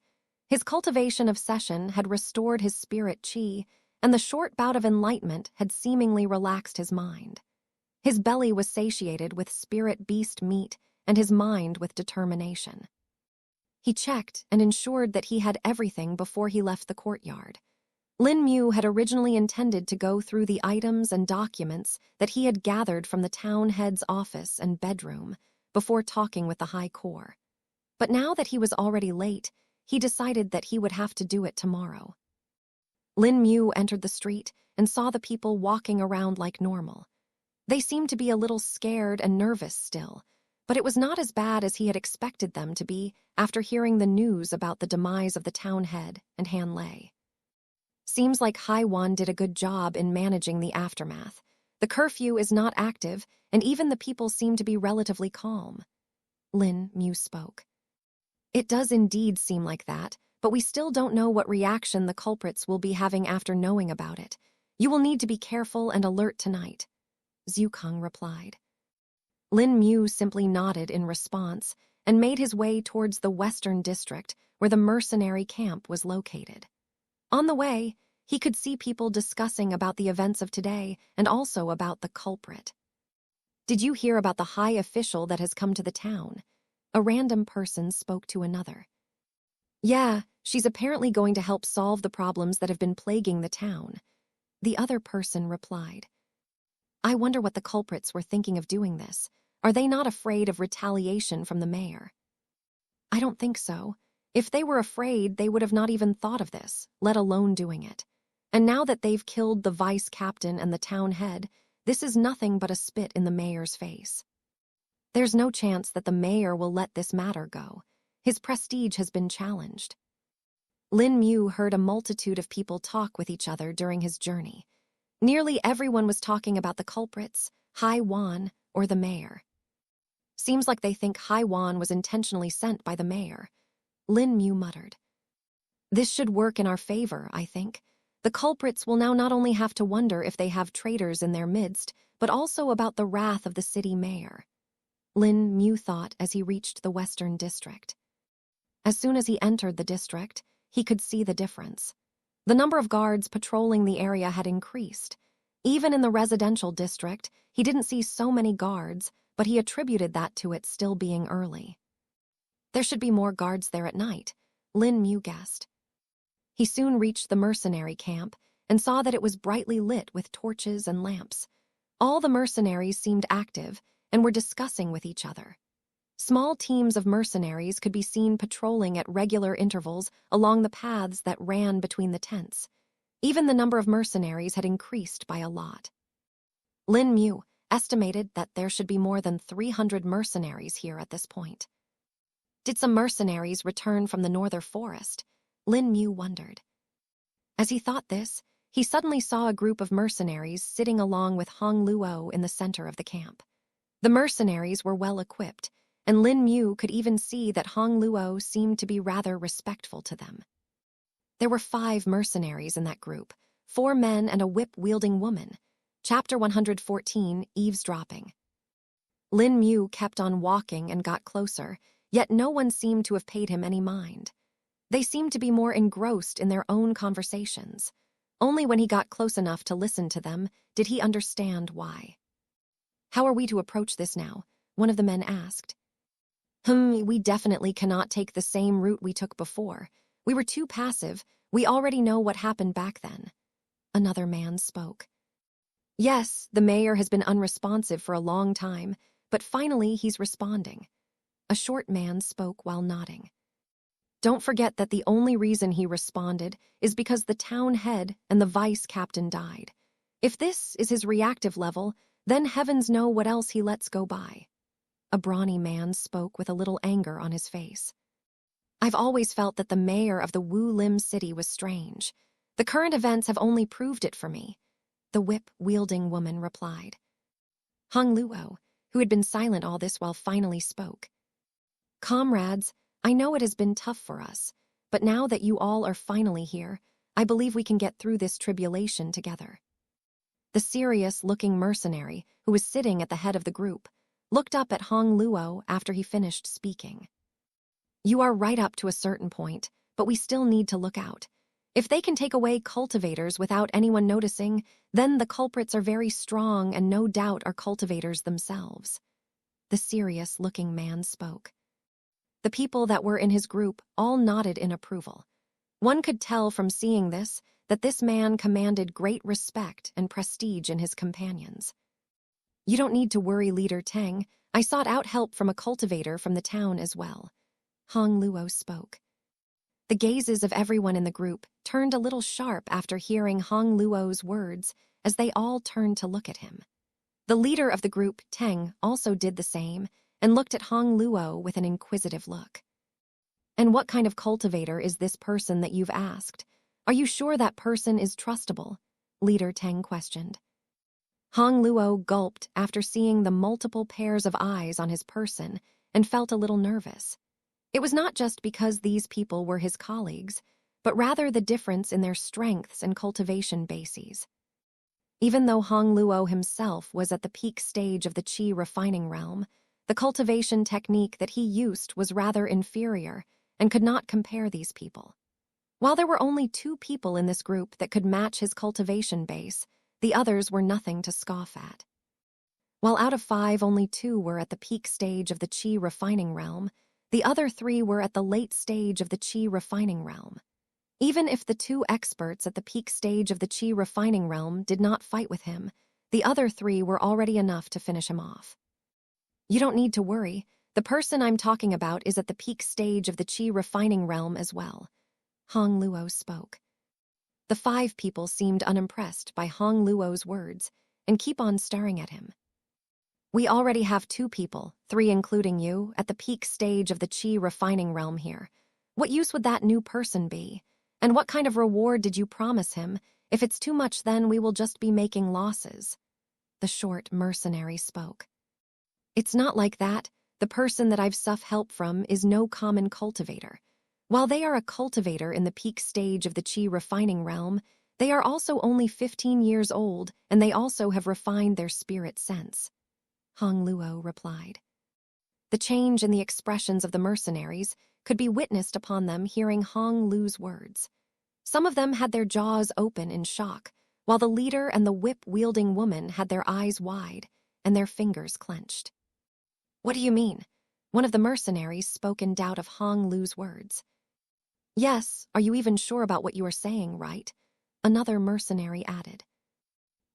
His cultivation of session had restored his spirit qi, and the short bout of enlightenment had seemingly relaxed his mind. His belly was satiated with spirit beast meat, and his mind with determination. He checked and ensured that he had everything before he left the courtyard. Lin Mu had originally intended to go through the items and documents that he had gathered from the town head's office and bedroom before talking with the High Corps. But now that he was already late, he decided that he would have to do it tomorrow. Lin Mu entered the street and saw the people walking around like normal. They seemed to be a little scared and nervous still, but it was not as bad as he had expected them to be after hearing the news about the demise of the town head and Han Lei. Seems like Haiwan did a good job in managing the aftermath. The curfew is not active, and even the people seem to be relatively calm. Lin Mu spoke. It does indeed seem like that, but we still don't know what reaction the culprits will be having after knowing about it. You will need to be careful and alert tonight, Zhukang replied. Lin Mu simply nodded in response and made his way towards the western district where the mercenary camp was located. On the way, he could see people discussing about the events of today and also about the culprit. Did you hear about the high official that has come to the town? A random person spoke to another. Yeah, she's apparently going to help solve the problems that have been plaguing the town. The other person replied. I wonder what the culprits were thinking of doing this. Are they not afraid of retaliation from the mayor? I don't think so. If they were afraid, they would have not even thought of this, let alone doing it. And now that they've killed the vice captain and the town head, this is nothing but a spit in the mayor's face. There's no chance that the mayor will let this matter go. His prestige has been challenged. Lin Mu heard a multitude of people talk with each other during his journey. Nearly everyone was talking about the culprits, Haiwan, or the mayor. Seems like they think Haiwan was intentionally sent by the mayor. Lin Mu muttered. This should work in our favor, I think. The culprits will now not only have to wonder if they have traitors in their midst, but also about the wrath of the city mayor. Lin Mu thought as he reached the western district. As soon as he entered the district, he could see the difference. The number of guards patrolling the area had increased. Even in the residential district, he didn't see so many guards, but he attributed that to it still being early. There should be more guards there at night, Lin Mu guessed. He soon reached the mercenary camp and saw that it was brightly lit with torches and lamps. All the mercenaries seemed active and were discussing with each other. Small teams of mercenaries could be seen patrolling at regular intervals along the paths that ran between the tents. Even the number of mercenaries had increased by a lot. Lin Mu estimated that there should be more than 300 mercenaries here at this point. Did some mercenaries return from the northern forest? Lin Mu wondered. As he thought this, he suddenly saw a group of mercenaries sitting along with Hong Luo in the center of the camp. The mercenaries were well equipped, and Lin Mu could even see that Hong Luo seemed to be rather respectful to them. There were 5 mercenaries in that group, 4 men and a whip-wielding woman. Chapter 114, Eavesdropping. Lin Mu kept on walking and got closer, yet no one seemed to have paid him any mind. They seemed to be more engrossed in their own conversations. Only when he got close enough to listen to them did he understand why. How are we to approach this now? One of the men asked. We definitely cannot take the same route we took before. We were too passive. We already know what happened back then. Another man spoke. Yes, the mayor has been unresponsive for a long time, but finally he's responding. A short man spoke while nodding. Don't forget that the only reason he responded is because the town head and the vice captain died. If this is his reactive level, then heavens know what else he lets go by. A brawny man spoke with a little anger on his face. I've always felt that the mayor of the Wu Lim city was strange. The current events have only proved it for me, the whip-wielding woman replied. Hong Luo, who had been silent all this while, finally spoke. Comrades, I know it has been tough for us, but now that you all are finally here, I believe we can get through this tribulation together. The serious-looking mercenary, who was sitting at the head of the group, looked up at Hong Luo after he finished speaking. You are right up to a certain point, but we still need to look out. If they can take away cultivators without anyone noticing, then the culprits are very strong and no doubt are cultivators themselves. The serious-looking man spoke. The people that were in his group all nodded in approval. One could tell from seeing this that this man commanded great respect and prestige in his companions. You don't need to worry, Leader Teng. I sought out help from a cultivator from the town as well. Hong Luo spoke. The gazes of everyone in the group turned a little sharp after hearing Hong Luo's words as they all turned to look at him. The leader of the group, Teng, also did the same and looked at Hong Luo with an inquisitive look. And what kind of cultivator is this person that you've asked? Are you sure that person is trustable? Leader Teng questioned. Hong Luo gulped after seeing the multiple pairs of eyes on his person and felt a little nervous. It was not just because these people were his colleagues, but rather the difference in their strengths and cultivation bases. Even though Hong Luo himself was at the peak stage of the qi refining realm, the cultivation technique that he used was rather inferior and could not compare these people. While there were only 2 people in this group that could match his cultivation base, the others were nothing to scoff at. While out of 5, only 2 were at the peak stage of the qi refining realm, the other 3 were at the late stage of the qi refining realm. Even if the 2 experts at the peak stage of the qi refining realm did not fight with him, the other 3 were already enough to finish him off. You don't need to worry. The person I'm talking about is at the peak stage of the qi refining realm as well. Hong Luo spoke. The 5 people seemed unimpressed by Hong Luo's words and keep on staring at him. We already have 2 people, 3 including you, at the peak stage of the qi refining realm here. What use would that new person be? And what kind of reward did you promise him? If it's too much, then we will just be making losses. The short mercenary spoke. It's not like that. The person that I've sought help from is no common cultivator. While they are a cultivator in the peak stage of the qi refining realm, they are also only 15 years old, and they also have refined their spirit sense. Hong Luo replied. The change in the expressions of the mercenaries could be witnessed upon them hearing Hong Lu's words. Some of them had their jaws open in shock, while the leader and the whip-wielding woman had their eyes wide and their fingers clenched. What do you mean? One of the mercenaries spoke in doubt of Hong Lu's words. Yes, are you even sure about what you are saying, right? Another mercenary added.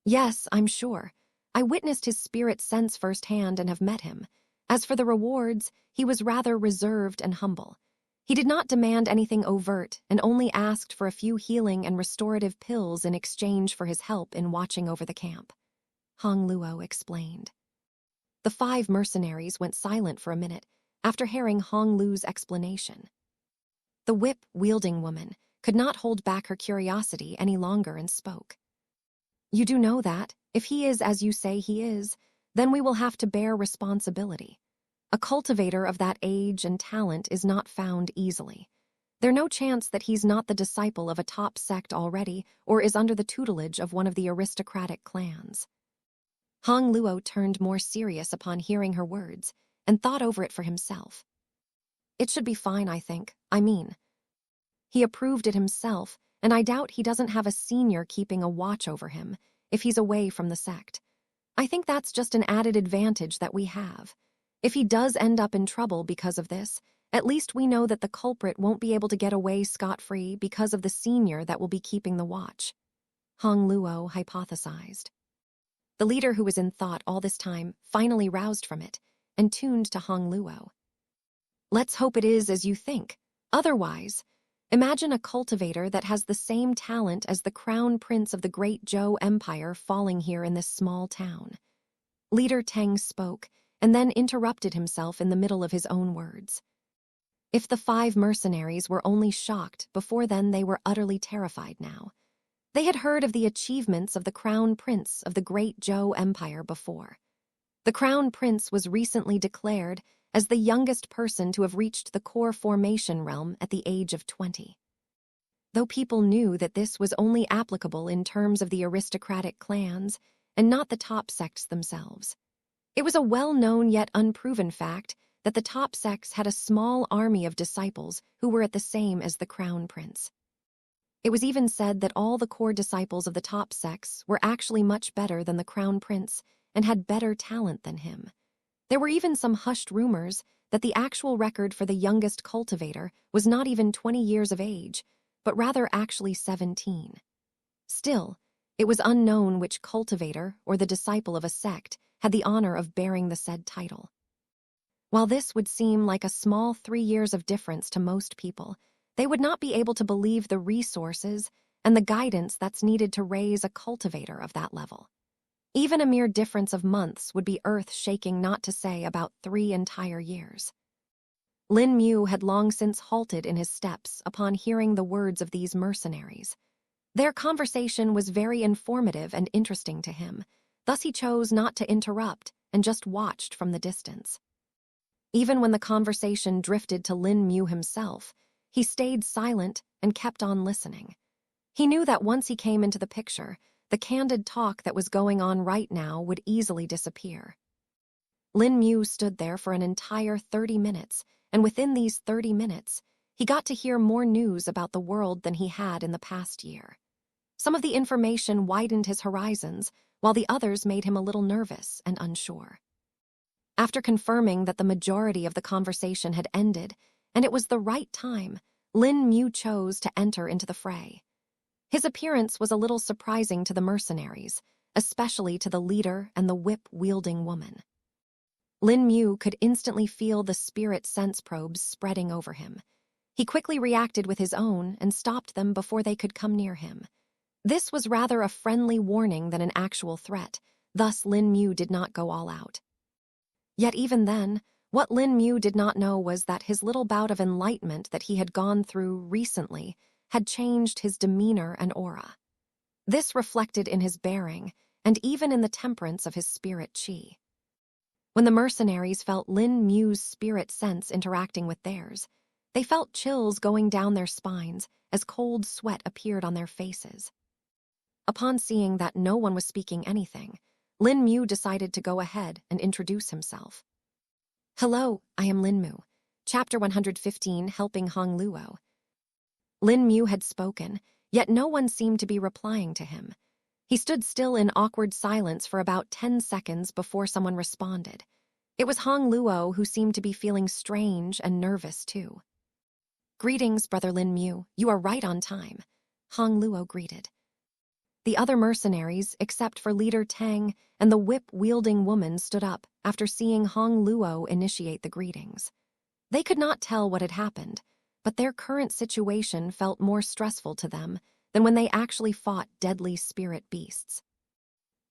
Yes, I'm sure. I witnessed his spirit sense firsthand and have met him. As for the rewards, he was rather reserved and humble. He did not demand anything overt and only asked for a few healing and restorative pills in exchange for his help in watching over the camp. Hong Luo explained. The 5 mercenaries went silent for a minute after hearing Hong Lu's explanation. The whip-wielding woman could not hold back her curiosity any longer and spoke. You do know that, if he is as you say he is, then we will have to bear responsibility. A cultivator of that age and talent is not found easily. There's no chance that he's not the disciple of a top sect already or is under the tutelage of one of the aristocratic clans. Hong Luo turned more serious upon hearing her words and thought over it for himself. It should be fine, I think. He approved it himself, and I doubt he doesn't have a senior keeping a watch over him if he's away from the sect. I think that's just an added advantage that we have. If he does end up in trouble because of this, at least we know that the culprit won't be able to get away scot-free because of the senior that will be keeping the watch. Hong Luo hypothesized. The leader, who was in thought all this time, finally roused from it and tuned to Hong Luo. Let's hope it is as you think. Otherwise, imagine a cultivator that has the same talent as the crown prince of the great Zhou Empire falling here in this small town. Leader Teng spoke and then interrupted himself in the middle of his own words. If the 5 mercenaries were only shocked before then, they were utterly terrified now. They had heard of the achievements of the crown prince of the great Zhou Empire before. The crown prince was recently declared as the youngest person to have reached the core formation realm at the age of 20. Though people knew that this was only applicable in terms of the aristocratic clans and not the top sects themselves, it was a well-known yet unproven fact that the top sects had a small army of disciples who were at the same as the crown prince. It was even said that all the core disciples of the top sects were actually much better than the crown prince and had better talent than him. There were even some hushed rumors that the actual record for the youngest cultivator was not even 20 years of age, but rather actually 17. Still, it was unknown which cultivator or the disciple of a sect had the honor of bearing the said title. While this would seem like a small 3 years of difference to most people, they would not be able to believe the resources and the guidance that's needed to raise a cultivator of that level. Even a mere difference of months would be earth-shaking, not to say about 3 entire years. Lin Mu had long since halted in his steps upon hearing the words of these mercenaries. Their conversation was very informative and interesting to him, thus he chose not to interrupt and just watched from the distance. Even when the conversation drifted to Lin Mu himself, he stayed silent and kept on listening. He knew that once he came into the picture, the candid talk that was going on right now would easily disappear. Lin Mu stood there for an entire 30 minutes, and within these 30 minutes, he got to hear more news about the world than he had in the past year. Some of the information widened his horizons, while the others made him a little nervous and unsure. After confirming that the majority of the conversation had ended, and it was the right time, Lin Mu chose to enter into the fray. His appearance was a little surprising to the mercenaries, especially to the leader and the whip-wielding woman. Lin Mu could instantly feel the spirit sense probes spreading over him. He quickly reacted with his own and stopped them before they could come near him. This was rather a friendly warning than an actual threat, thus Lin Mu did not go all out. Yet even then, what Lin Mu did not know was that his little bout of enlightenment that he had gone through recently had changed his demeanor and aura. This reflected in his bearing and even in the temperance of his spirit chi. When the mercenaries felt Lin Mu's spirit sense interacting with theirs, they felt chills going down their spines as cold sweat appeared on their faces. Upon seeing that no one was speaking anything, Lin Mu decided to go ahead and introduce himself. Hello, I am Lin Mu. Chapter 115, Helping Hong Luo. Lin Mu had spoken, yet no one seemed to be replying to him. He stood still in awkward silence for about 10 seconds before someone responded. It was Hong Luo, who seemed to be feeling strange and nervous too. Greetings, Brother Lin Mu. You are right on time, Hong Luo greeted. The other mercenaries, except for Leader Teng and the whip-wielding woman, stood up after seeing Hong Luo initiate the greetings. They could not tell what had happened, but their current situation felt more stressful to them than when they actually fought deadly spirit beasts.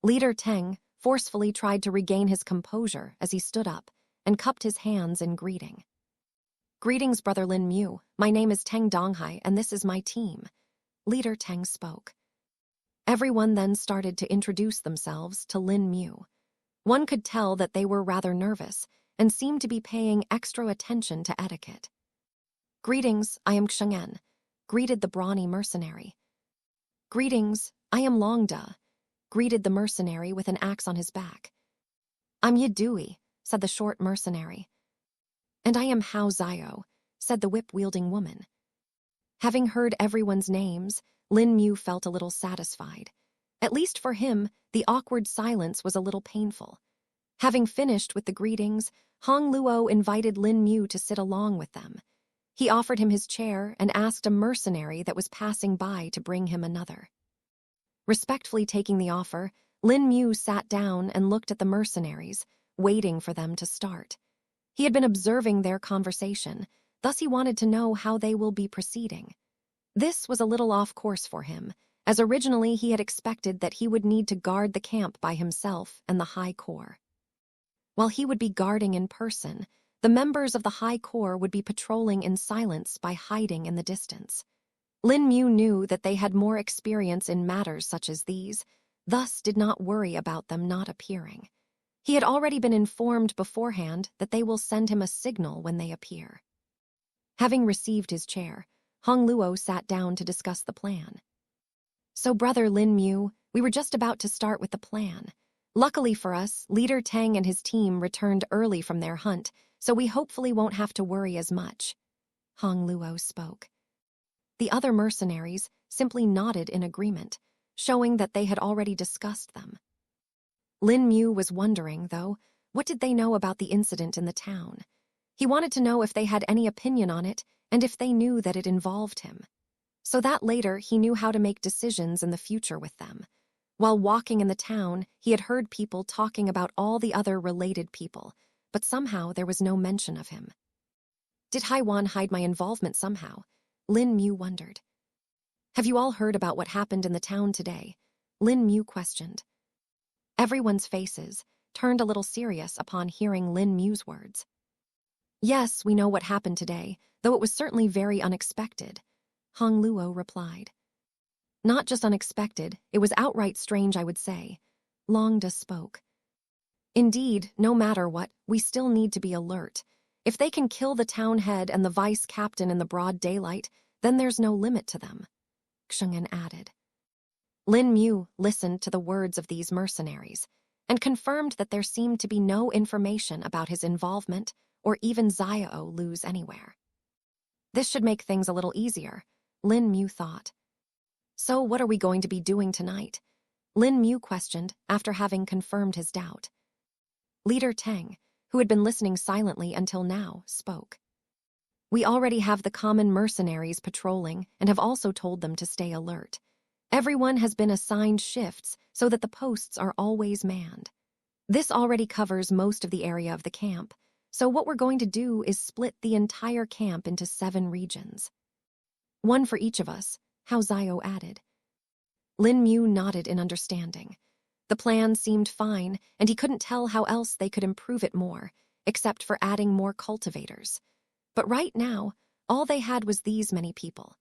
Leader Teng forcefully tried to regain his composure as he stood up and cupped his hands in greeting. Greetings, Brother Lin Mu. My name is Teng Donghai, and this is my team. Leader Teng spoke. Everyone then started to introduce themselves to Lin Mu. One could tell that they were rather nervous and seemed to be paying extra attention to etiquette. Greetings, I am Xing'an, greeted the brawny mercenary. Greetings, I am Longda, greeted the mercenary with an axe on his back. I'm Yidui, said the short mercenary. And I am Hao Zio, said the whip-wielding woman. Having heard everyone's names, Lin Mu felt a little satisfied. At least for him, the awkward silence was a little painful. Having finished with the greetings, Hong Luo invited Lin Mu to sit along with them. He offered him his chair and asked a mercenary that was passing by to bring him another. Respectfully taking the offer, Lin Mu sat down and looked at the mercenaries, waiting for them to start. He had been observing their conversation, thus he wanted to know how they will be proceeding. This was a little off course for him, as originally he had expected that he would need to guard the camp by himself and the High Corps. While he would be guarding in person, the members of the High Corps would be patrolling in silence by hiding in the distance. Lin Mu knew that they had more experience in matters such as these, thus did not worry about them not appearing. He had already been informed beforehand that they will send him a signal when they appear. Having received his chair, Hong Luo sat down to discuss the plan. So, Brother Lin Mu, we were just about to start with the plan. Luckily for us, Leader Tang and his team returned early from their hunt, so we hopefully won't have to worry as much. Hong Luo spoke. The other mercenaries simply nodded in agreement, showing that they had already discussed them. Lin Mu was wondering, though, what did they know about the incident in the town? He wanted to know if they had any opinion on it and if they knew that it involved him. So that later he knew how to make decisions in the future with them. While walking in the town, he had heard people talking about all the other related people, but somehow there was no mention of him. Did Haiwan hide my involvement somehow? Lin Mu wondered. Have you all heard about what happened in the town today? Lin Mu questioned. Everyone's faces turned a little serious upon hearing Lin Mu's words. Yes, we know what happened today, though it was certainly very unexpected, Hong Luo replied. Not just unexpected, it was outright strange, I would say. Longda spoke. Indeed, no matter what, we still need to be alert. If they can kill the town head and the vice captain in the broad daylight, then there's no limit to them, Xing'an added. Lin Mu listened to the words of these mercenaries and confirmed that there seemed to be no information about his involvement or even Xiao Lu's anywhere. This should make things a little easier, Lin Mu thought. So what are we going to be doing tonight? Lin Mu questioned after having confirmed his doubt. Leader Tang, who had been listening silently until now, spoke. We already have the common mercenaries patrolling and have also told them to stay alert. Everyone has been assigned shifts so that the posts are always manned. This already covers most of the area of the camp, so what we're going to do is split the entire camp into 7 regions. One for each of us, Hao Xiao added. Lin Mu nodded in understanding. The plan seemed fine, and he couldn't tell how else they could improve it more, except for adding more cultivators. But right now, all they had was these many people.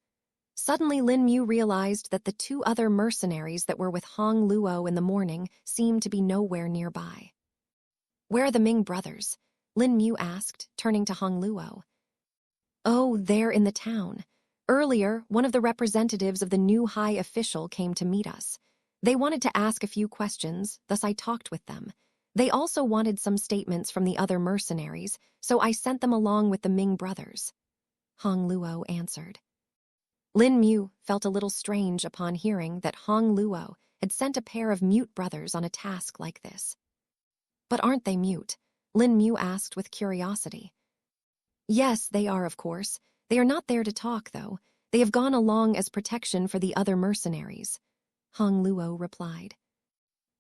Suddenly, Lin Mu realized that the 2 other mercenaries that were with Hong Luo in the morning seemed to be nowhere nearby. Where are the Ming brothers? Lin Mu asked, turning to Hong Luo. Oh, they're in the town. Earlier, one of the representatives of the new high official came to meet us. They wanted to ask a few questions, thus I talked with them. They also wanted some statements from the other mercenaries, so I sent them along with the Ming brothers. Hong Luo answered. Lin Mu felt a little strange upon hearing that Hong Luo had sent a pair of mute brothers on a task like this. But aren't they mute? Lin Mu asked with curiosity. Yes, they are, of course. They are not there to talk, though. They have gone along as protection for the other mercenaries, Hong Luo replied.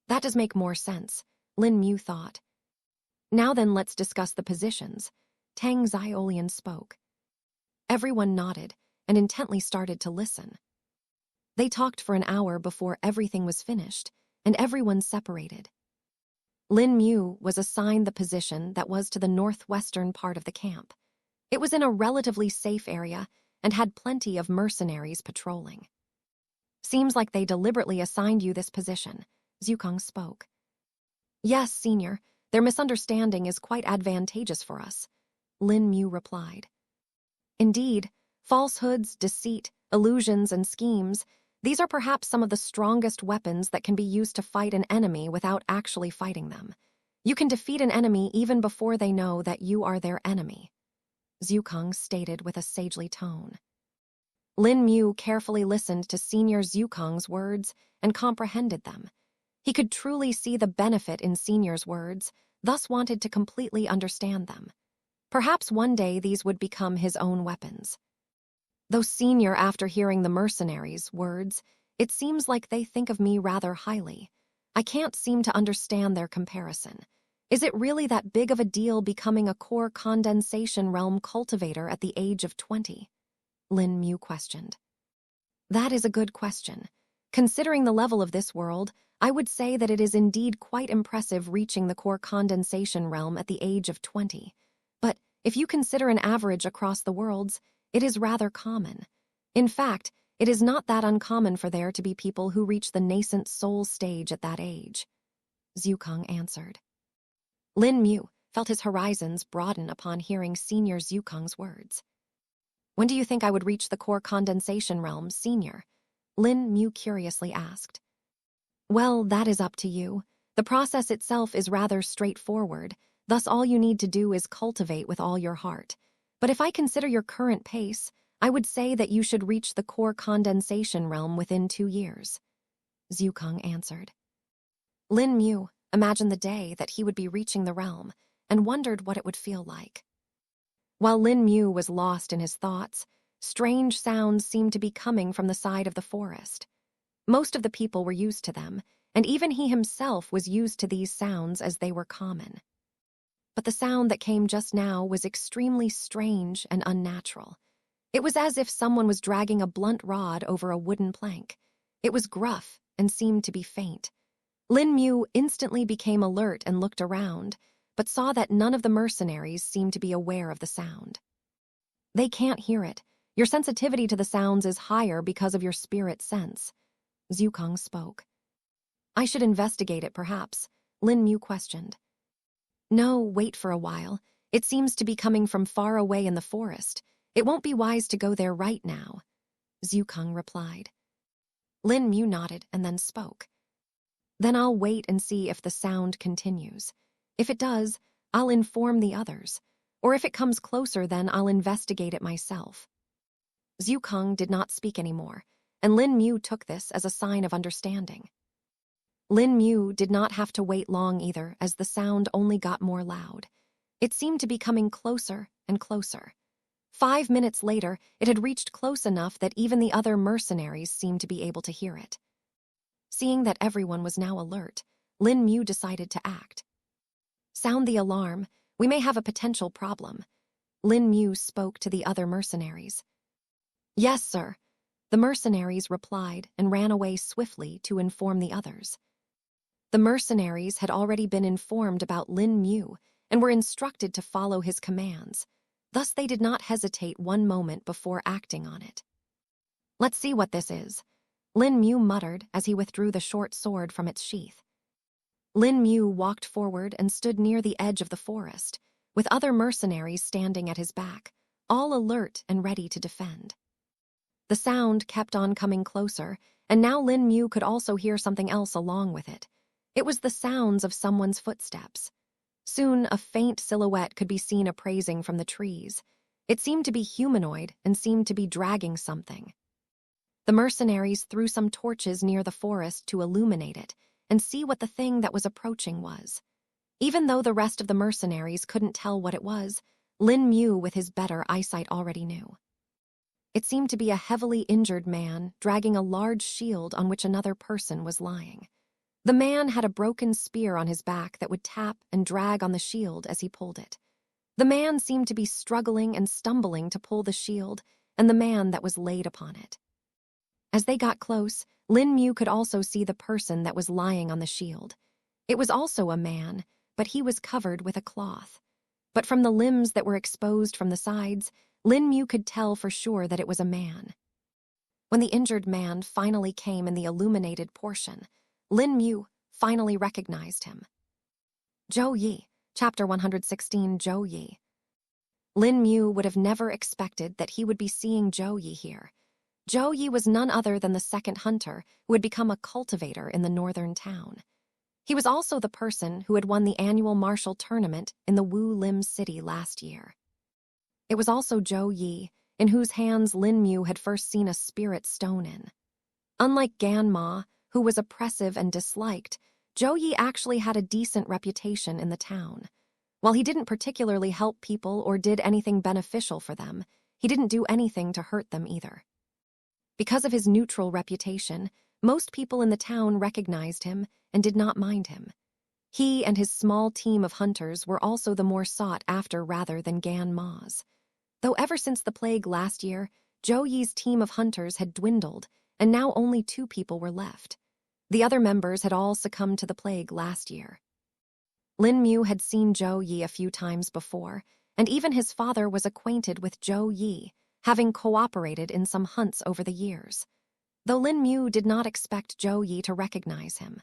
That does make more sense, Lin Mu thought. Now then, let's discuss the positions, Tang Xiaolian spoke. Everyone nodded and intently started to listen. They talked for an hour before everything was finished, and everyone separated. Lin Mu was assigned the position that was to the northwestern part of the camp. It was in a relatively safe area and had plenty of mercenaries patrolling. Seems like they deliberately assigned you this position, Zhukang spoke. Yes, Senior, their misunderstanding is quite advantageous for us, Lin Mu replied. Indeed, falsehoods, deceit, illusions, and schemes, these are perhaps some of the strongest weapons that can be used to fight an enemy without actually fighting them. You can defeat an enemy even before they know that you are their enemy, Zhukang stated with a sagely tone. Lin Mu carefully listened to Senior Zhukang's words and comprehended them. He could truly see the benefit in Senior's words, thus wanted to completely understand them. Perhaps one day these would become his own weapons. Though Senior, after hearing the mercenaries' words, It seems like they think of me rather highly. I can't seem to understand their comparison. Is it really that big of a deal becoming a core condensation realm cultivator at the age of 20? Lin Mu questioned. That is a good question. Considering the level of this world, I would say that it is indeed quite impressive reaching the core condensation realm at the age of 20. But if you consider an average across the worlds, it is rather common. In fact, it is not that uncommon for there to be people who reach the nascent soul stage at that age. Zhukang answered. Lin Mu felt his horizons broaden upon hearing Senior Zhukang's words. When do you think I would reach the core condensation realm, Senior? Lin Mu curiously asked. Well, that is up to you. The process itself is rather straightforward, thus all you need to do is cultivate with all your heart. But if I consider your current pace, I would say that you should reach the core condensation realm within 2 years. Zhukang answered. Lin Mu imagined the day that he would be reaching the realm and wondered what it would feel like. While Lin Mu was lost in his thoughts, strange sounds seemed to be coming from the side of the forest. Most of the people were used to them, and even he himself was used to these sounds as they were common. But the sound that came just now was extremely strange and unnatural. It was as if someone was dragging a blunt rod over a wooden plank. It was gruff and seemed to be faint. Lin Mu instantly became alert and looked around, but saw that none of the mercenaries seemed to be aware of the sound. They can't hear it. Your sensitivity to the sounds is higher because of your spirit sense. Zhukang spoke. I should investigate it, perhaps, Lin Mu questioned. No, wait for a while. It seems to be coming from far away in the forest. It won't be wise to go there right now, Zhukang replied. Lin Mu nodded and then spoke. Then I'll wait and see if the sound continues. If it does, I'll inform the others. Or if it comes closer, then I'll investigate it myself. Zhukang did not speak anymore, and Lin Mu took this as a sign of understanding. Lin Mu did not have to wait long either, as the sound only got more loud. It seemed to be coming closer and closer. 5 minutes later, it had reached close enough that even the other mercenaries seemed to be able to hear it. Seeing that everyone was now alert, Lin Mu decided to act. Sound the alarm. We may have a potential problem. Lin Mu spoke to the other mercenaries. Yes, sir. The mercenaries replied and ran away swiftly to inform the others. The mercenaries had already been informed about Lin Mu and were instructed to follow his commands. Thus they did not hesitate one moment before acting on it. Let's see what this is, Lin Mu muttered as he withdrew the short sword from its sheath. Lin Mu walked forward and stood near the edge of the forest, with other mercenaries standing at his back, all alert and ready to defend. The sound kept on coming closer, and now Lin Mu could also hear something else along with it. It was the sounds of someone's footsteps. Soon a faint silhouette could be seen appraising from the trees. It seemed to be humanoid and seemed to be dragging something. The mercenaries threw some torches near the forest to illuminate it and see what the thing that was approaching was. Even though the rest of the mercenaries couldn't tell what it was, Lin Mu with his better eyesight already knew. It seemed to be a heavily injured man dragging a large shield on which another person was lying. The man had a broken spear on his back that would tap and drag on the shield as he pulled it. The man seemed to be struggling and stumbling to pull the shield and the man that was laid upon it. As they got close, Lin Mu could also see the person that was lying on the shield. It was also a man, but he was covered with a cloth. But from the limbs that were exposed from the sides, Lin Mu could tell for sure that it was a man. When the injured man finally came in the illuminated portion, Lin Mu finally recognized him. Zhou Yi, Chapter 116, Zhou Yi. Lin Mu would have never expected that he would be seeing Zhou Yi here. Zhou Yi was none other than the second hunter who had become a cultivator in the northern town. He was also the person who had won the annual martial tournament in the Wu Lim city last year. It was also Zhou Yi, in whose hands Lin Mu had first seen a spirit stone in. Unlike Gan Ma, who was oppressive and disliked, Zhou Yi actually had a decent reputation in the town. While he didn't particularly help people or did anything beneficial for them, he didn't do anything to hurt them either. Because of his neutral reputation, Most people in the town recognized him and did not mind him. He and his small team of hunters were also the more sought after rather than Gan Ma's. Though ever since the plague last year, Zhou Yi's team of hunters had dwindled, and now only 2 people were left. The other members had all succumbed to the plague last year. Lin Mu had seen Zhou Yi a few times before, and even his father was acquainted with Zhou Yi, having cooperated in some hunts over the years. Though Lin Mu did not expect Zhou Yi to recognize him.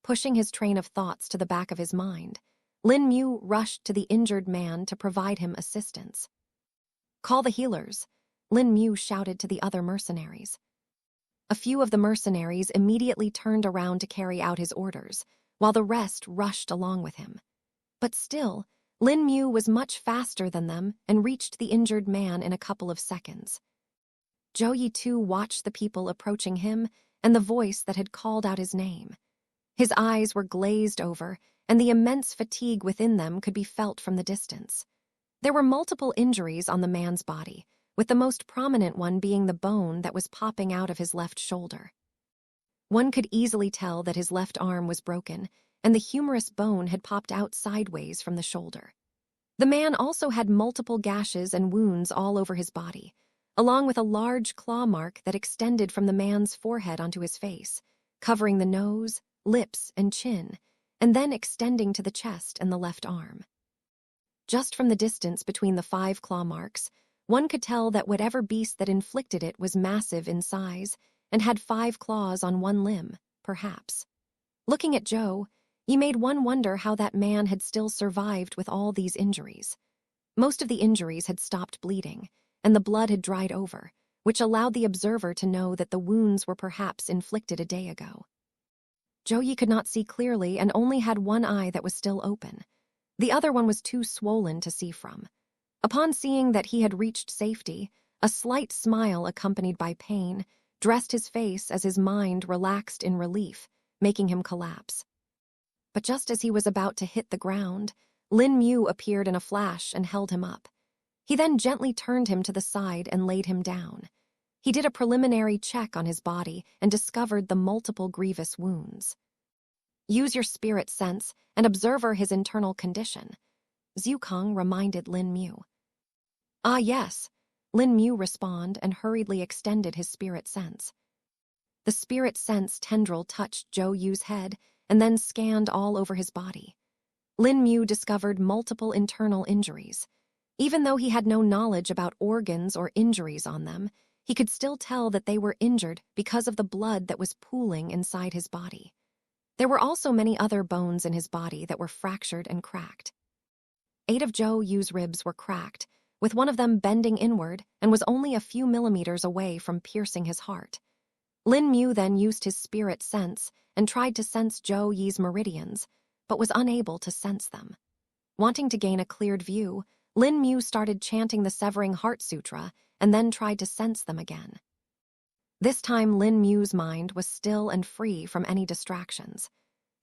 Pushing his train of thoughts to the back of his mind, Lin Mu rushed to the injured man to provide him assistance. "Call the healers," Lin Mu shouted to the other mercenaries. A few of the mercenaries immediately turned around to carry out his orders, while the rest rushed along with him. But still, Lin Mu was much faster than them and reached the injured man in a couple of seconds. Zhou Yi too watched the people approaching him and the voice that had called out his name. His eyes were glazed over, and the immense fatigue within them could be felt from the distance. There were multiple injuries on the man's body, with the most prominent one being the bone that was popping out of his left shoulder. One could easily tell that his left arm was broken, and the humerus bone had popped out sideways from the shoulder. The man also had multiple gashes and wounds all over his body, along with a large claw mark that extended from the man's forehead onto his face, covering the nose, lips, and chin, and then extending to the chest and the left arm. Just from the distance between the 5 claw marks, one could tell that whatever beast that inflicted it was massive in size and had 5 claws on one limb, perhaps. Looking at Zhou, Yi made one wonder how that man had still survived with all these injuries. Most of the injuries had stopped bleeding, and the blood had dried over, which allowed the observer to know that the wounds were perhaps inflicted a day ago. Zhou Yi could not see clearly and only had one eye that was still open. The other one was too swollen to see from. Upon seeing that he had reached safety, a slight smile accompanied by pain dressed his face as his mind relaxed in relief, making him collapse. But just as he was about to hit the ground, Lin Mu appeared in a flash and held him up. He then gently turned him to the side and laid him down. He did a preliminary check on his body and discovered the multiple grievous wounds. "Use your spirit sense and observe his internal condition," Zhukang reminded Lin Mu. "Ah, yes," Lin Mu responded and hurriedly extended his spirit sense. The spirit sense tendril touched Zhou Yu's head and then scanned all over his body. Lin Mu discovered multiple internal injuries. Even though he had no knowledge about organs or injuries on them, he could still tell that they were injured because of the blood that was pooling inside his body. There were also many other bones in his body that were fractured and cracked. 8 of Zhou Yu's ribs were cracked, with one of them bending inward and was only a few millimeters away from piercing his heart. Lin Mu then used his spirit sense and tried to sense Zhou Yi's meridians, but was unable to sense them. Wanting to gain a cleared view, Lin Mu started chanting the Severing Heart Sutra and then tried to sense them again. This time Lin Mu's mind was still and free from any distractions.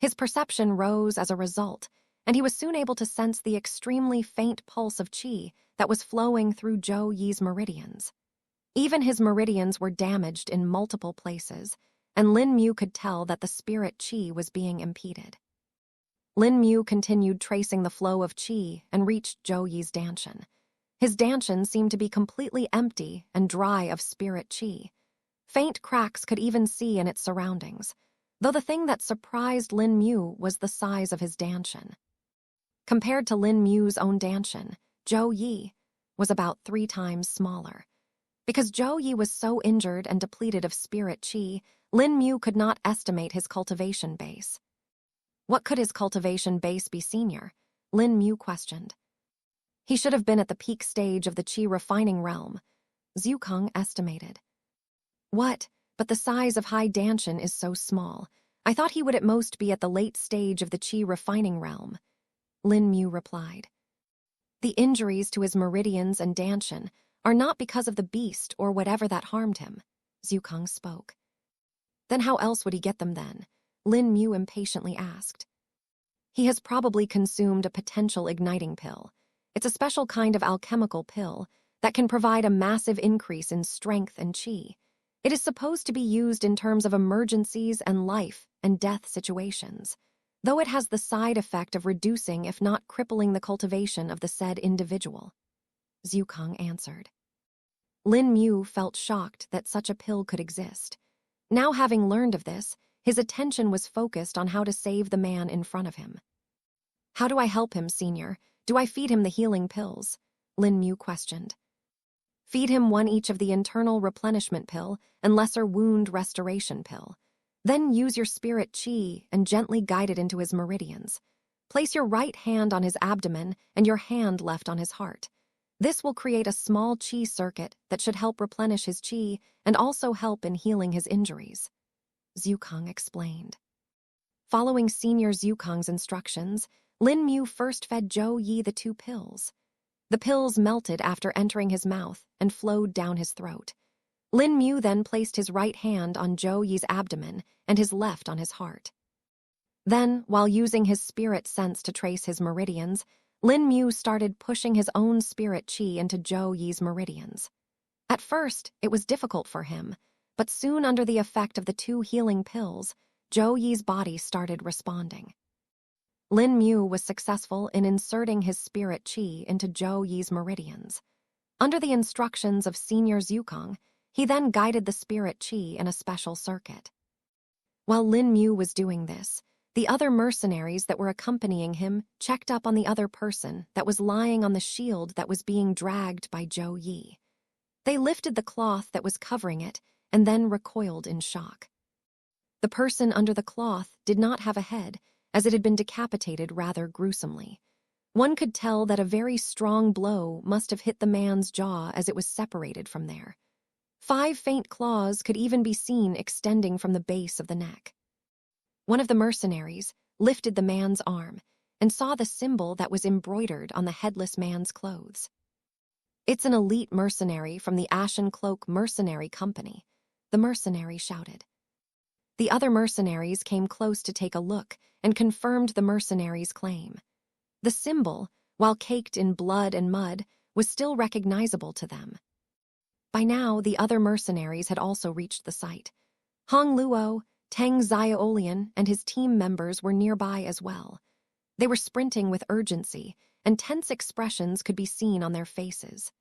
His perception rose as a result, and he was soon able to sense the extremely faint pulse of qi that was flowing through Zhou Yi's meridians. Even his meridians were damaged in multiple places, and Lin Mu could tell that the spirit qi was being impeded. Lin Mu continued tracing the flow of qi and reached Zhou Yi's danshan. His danshan seemed to be completely empty and dry of spirit qi. Faint cracks could even see in its surroundings, though the thing that surprised Lin Mu was the size of his danshan. Compared to Lin Mu's own danshan, Zhou Yi was about 3 times smaller. Because Zhou Yi was so injured and depleted of spirit qi, Lin Mu could not estimate his cultivation base. What could his cultivation base be senior? Lin Mu questioned. He should have been at the peak stage of the qi refining realm, Zhukang estimated. What? But the size of High Danshan is so small. I thought he would at most be at the late stage of the qi refining realm, Lin Mu replied. The injuries to his meridians and danshan are not because of the beast or whatever that harmed him, Zhukang spoke. Then how else would he get them then? Lin Mu impatiently asked. He has probably consumed a potential igniting pill. It's a special kind of alchemical pill that can provide a massive increase in strength and qi. It is supposed to be used in terms of emergencies and life and death situations, though it has the side effect of reducing, if not crippling, the cultivation of the said individual. Zhukang answered. Lin Mu felt shocked that such a pill could exist. Now, having learned of this, his attention was focused on how to save the man in front of him. How do I help him, Senior? Do I feed him the healing pills? Lin Mu questioned. Feed him one each of the internal replenishment pill and lesser wound restoration pill. Then use your spirit chi and gently guide it into his meridians. Place your right hand on his abdomen and your hand left on his heart. This will create a small chi circuit that should help replenish his chi and also help in healing his injuries. Zhukang explained. Following Senior Zhukang's instructions, Lin Mu first fed Zhou Yi the 2 pills. The pills melted after entering his mouth and flowed down his throat. Lin Mu then placed his right hand on Zhou Yi's abdomen and his left on his heart. Then, while using his spirit sense to trace his meridians, Lin Mu started pushing his own spirit chi into Zhou Yi's meridians. At first, it was difficult for him, but soon under the effect of the 2 healing pills, Zhou Yi's body started responding. Lin Mu was successful in inserting his spirit chi into Zhou Yi's meridians. Under the instructions of Senior Zhukang, he then guided the spirit chi in a special circuit. While Lin Mu was doing this, the other mercenaries that were accompanying him checked up on the other person that was lying on the shield that was being dragged by Zhou Yi. They lifted the cloth that was covering it and then recoiled in shock. The person under the cloth did not have a head, as it had been decapitated rather gruesomely. One could tell that a very strong blow must have hit the man's jaw as it was separated from there. 5 faint claws could even be seen extending from the base of the neck. One of the mercenaries lifted the man's arm and saw the symbol that was embroidered on the headless man's clothes. It's an elite mercenary from the Ashen Cloak Mercenary Company, the mercenary shouted. The other mercenaries came close to take a look and confirmed the mercenary's claim. The symbol, while caked in blood and mud, was still recognizable to them. By now, the other mercenaries had also reached the site. Hong Luo, Teng Xiaolian, and his team members were nearby as well. They were sprinting with urgency, and tense expressions could be seen on their faces.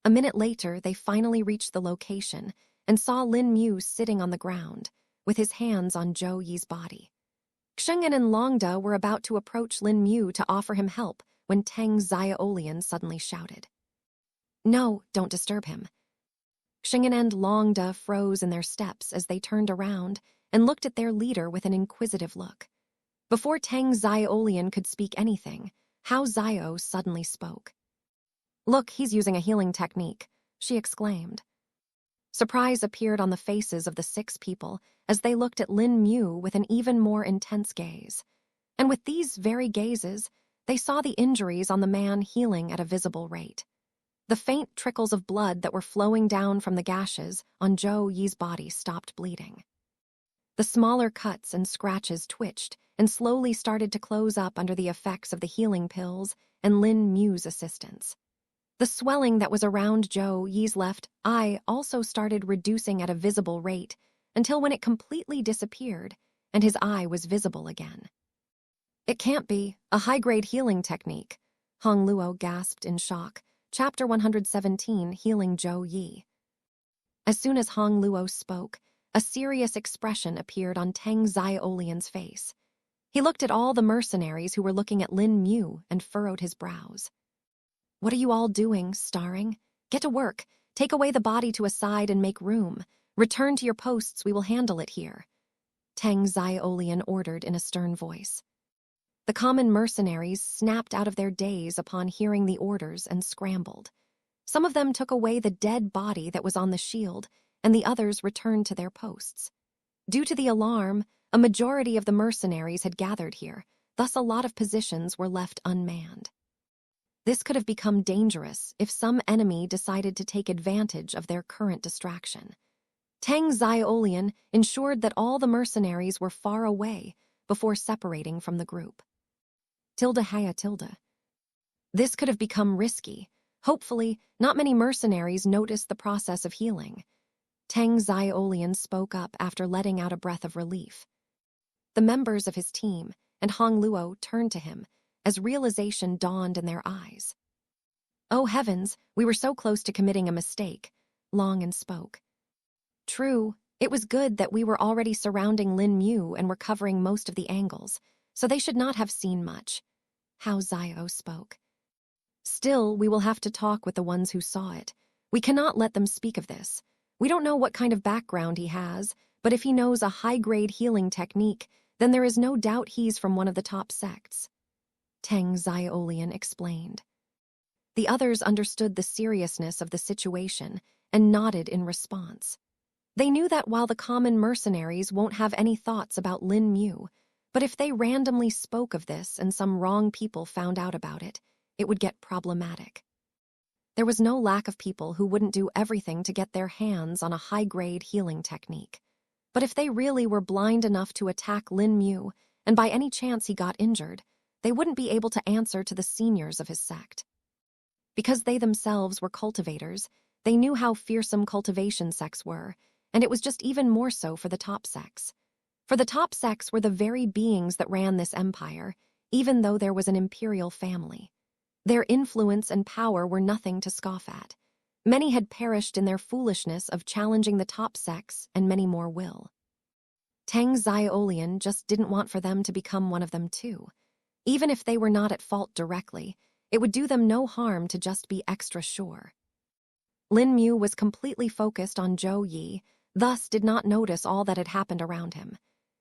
A minute later, they finally reached the location and saw Lin Mu sitting on the ground, with his hands on Zhou Yi's body. Xing'an and Longda were about to approach Lin Mu to offer him help when Teng Xiaolian suddenly shouted. No, don't disturb him. Xing'an and Longda froze in their steps as they turned around and looked at their leader with an inquisitive look. Before Teng Xiaolian could speak anything, Hao Xiao suddenly spoke. Look, he's using a healing technique, she exclaimed. Surprise appeared on the faces of the 6 people as they looked at Lin Mu with an even more intense gaze. And with these very gazes, they saw the injuries on the man healing at a visible rate. The faint trickles of blood that were flowing down from the gashes on Zhou Yi's body stopped bleeding. The smaller cuts and scratches twitched and slowly started to close up under the effects of the healing pills and Lin Mu's assistance. The swelling that was around Zhou Yi's left eye also started reducing at a visible rate until when it completely disappeared and his eye was visible again. It can't be a high-grade healing technique, Hong Luo gasped in shock. Chapter 117, Healing Zhou Yi. As soon as Hong Luo spoke, a serious expression appeared on Teng Xiaolian's face. He looked at all the mercenaries who were looking at Lin Mu and furrowed his brows. What are you all doing, starring? Get to work. Take away the body to a side and make room. Return to your posts, we will handle it here. Teng Xiaolian ordered in a stern voice. The common mercenaries snapped out of their daze upon hearing the orders and scrambled. Some of them took away the dead body that was on the shield, and the others returned to their posts. Due to the alarm, a majority of the mercenaries had gathered here, thus a lot of positions were left unmanned. This could have become dangerous if some enemy decided to take advantage of their current distraction. Teng Xiaolian ensured that all the mercenaries were far away before separating from the group. Tilde Haya Tilde. This could have become risky. Hopefully, not many mercenaries noticed the process of healing. Tang Xiaolian spoke up after letting out a breath of relief. The members of his team and Hong Luo turned to him as realization dawned in their eyes. "Oh heavens, we were so close to committing a mistake," Longan spoke. "True, it was good that we were already surrounding Lin Mu and were covering most of the angles, so they should not have seen much," Hao Zio spoke. "Still, we will have to talk with the ones who saw it. We cannot let them speak of this. We don't know what kind of background he has, but if he knows a high-grade healing technique, then there is no doubt he's from one of the top sects," Tang Xiaolian explained. The others understood the seriousness of the situation and nodded in response. They knew that while the common mercenaries won't have any thoughts about Lin Mu, but if they randomly spoke of this and some wrong people found out about it, it would get problematic. There was no lack of people who wouldn't do everything to get their hands on a high-grade healing technique. But if they really were blind enough to attack Lin Mu, and by any chance he got injured, they wouldn't be able to answer to the seniors of his sect. Because they themselves were cultivators, they knew how fearsome cultivation sects were, and it was just even more so for the top sects. For the top sects were the very beings that ran this empire, even though there was an imperial family. Their influence and power were nothing to scoff at. Many had perished in their foolishness of challenging the top sects, and many more will. Tang Xiaolian just didn't want for them to become one of them too. Even if they were not at fault directly, it would do them no harm to just be extra sure. Lin Mu was completely focused on Zhou Yi, thus did not notice all that had happened around him.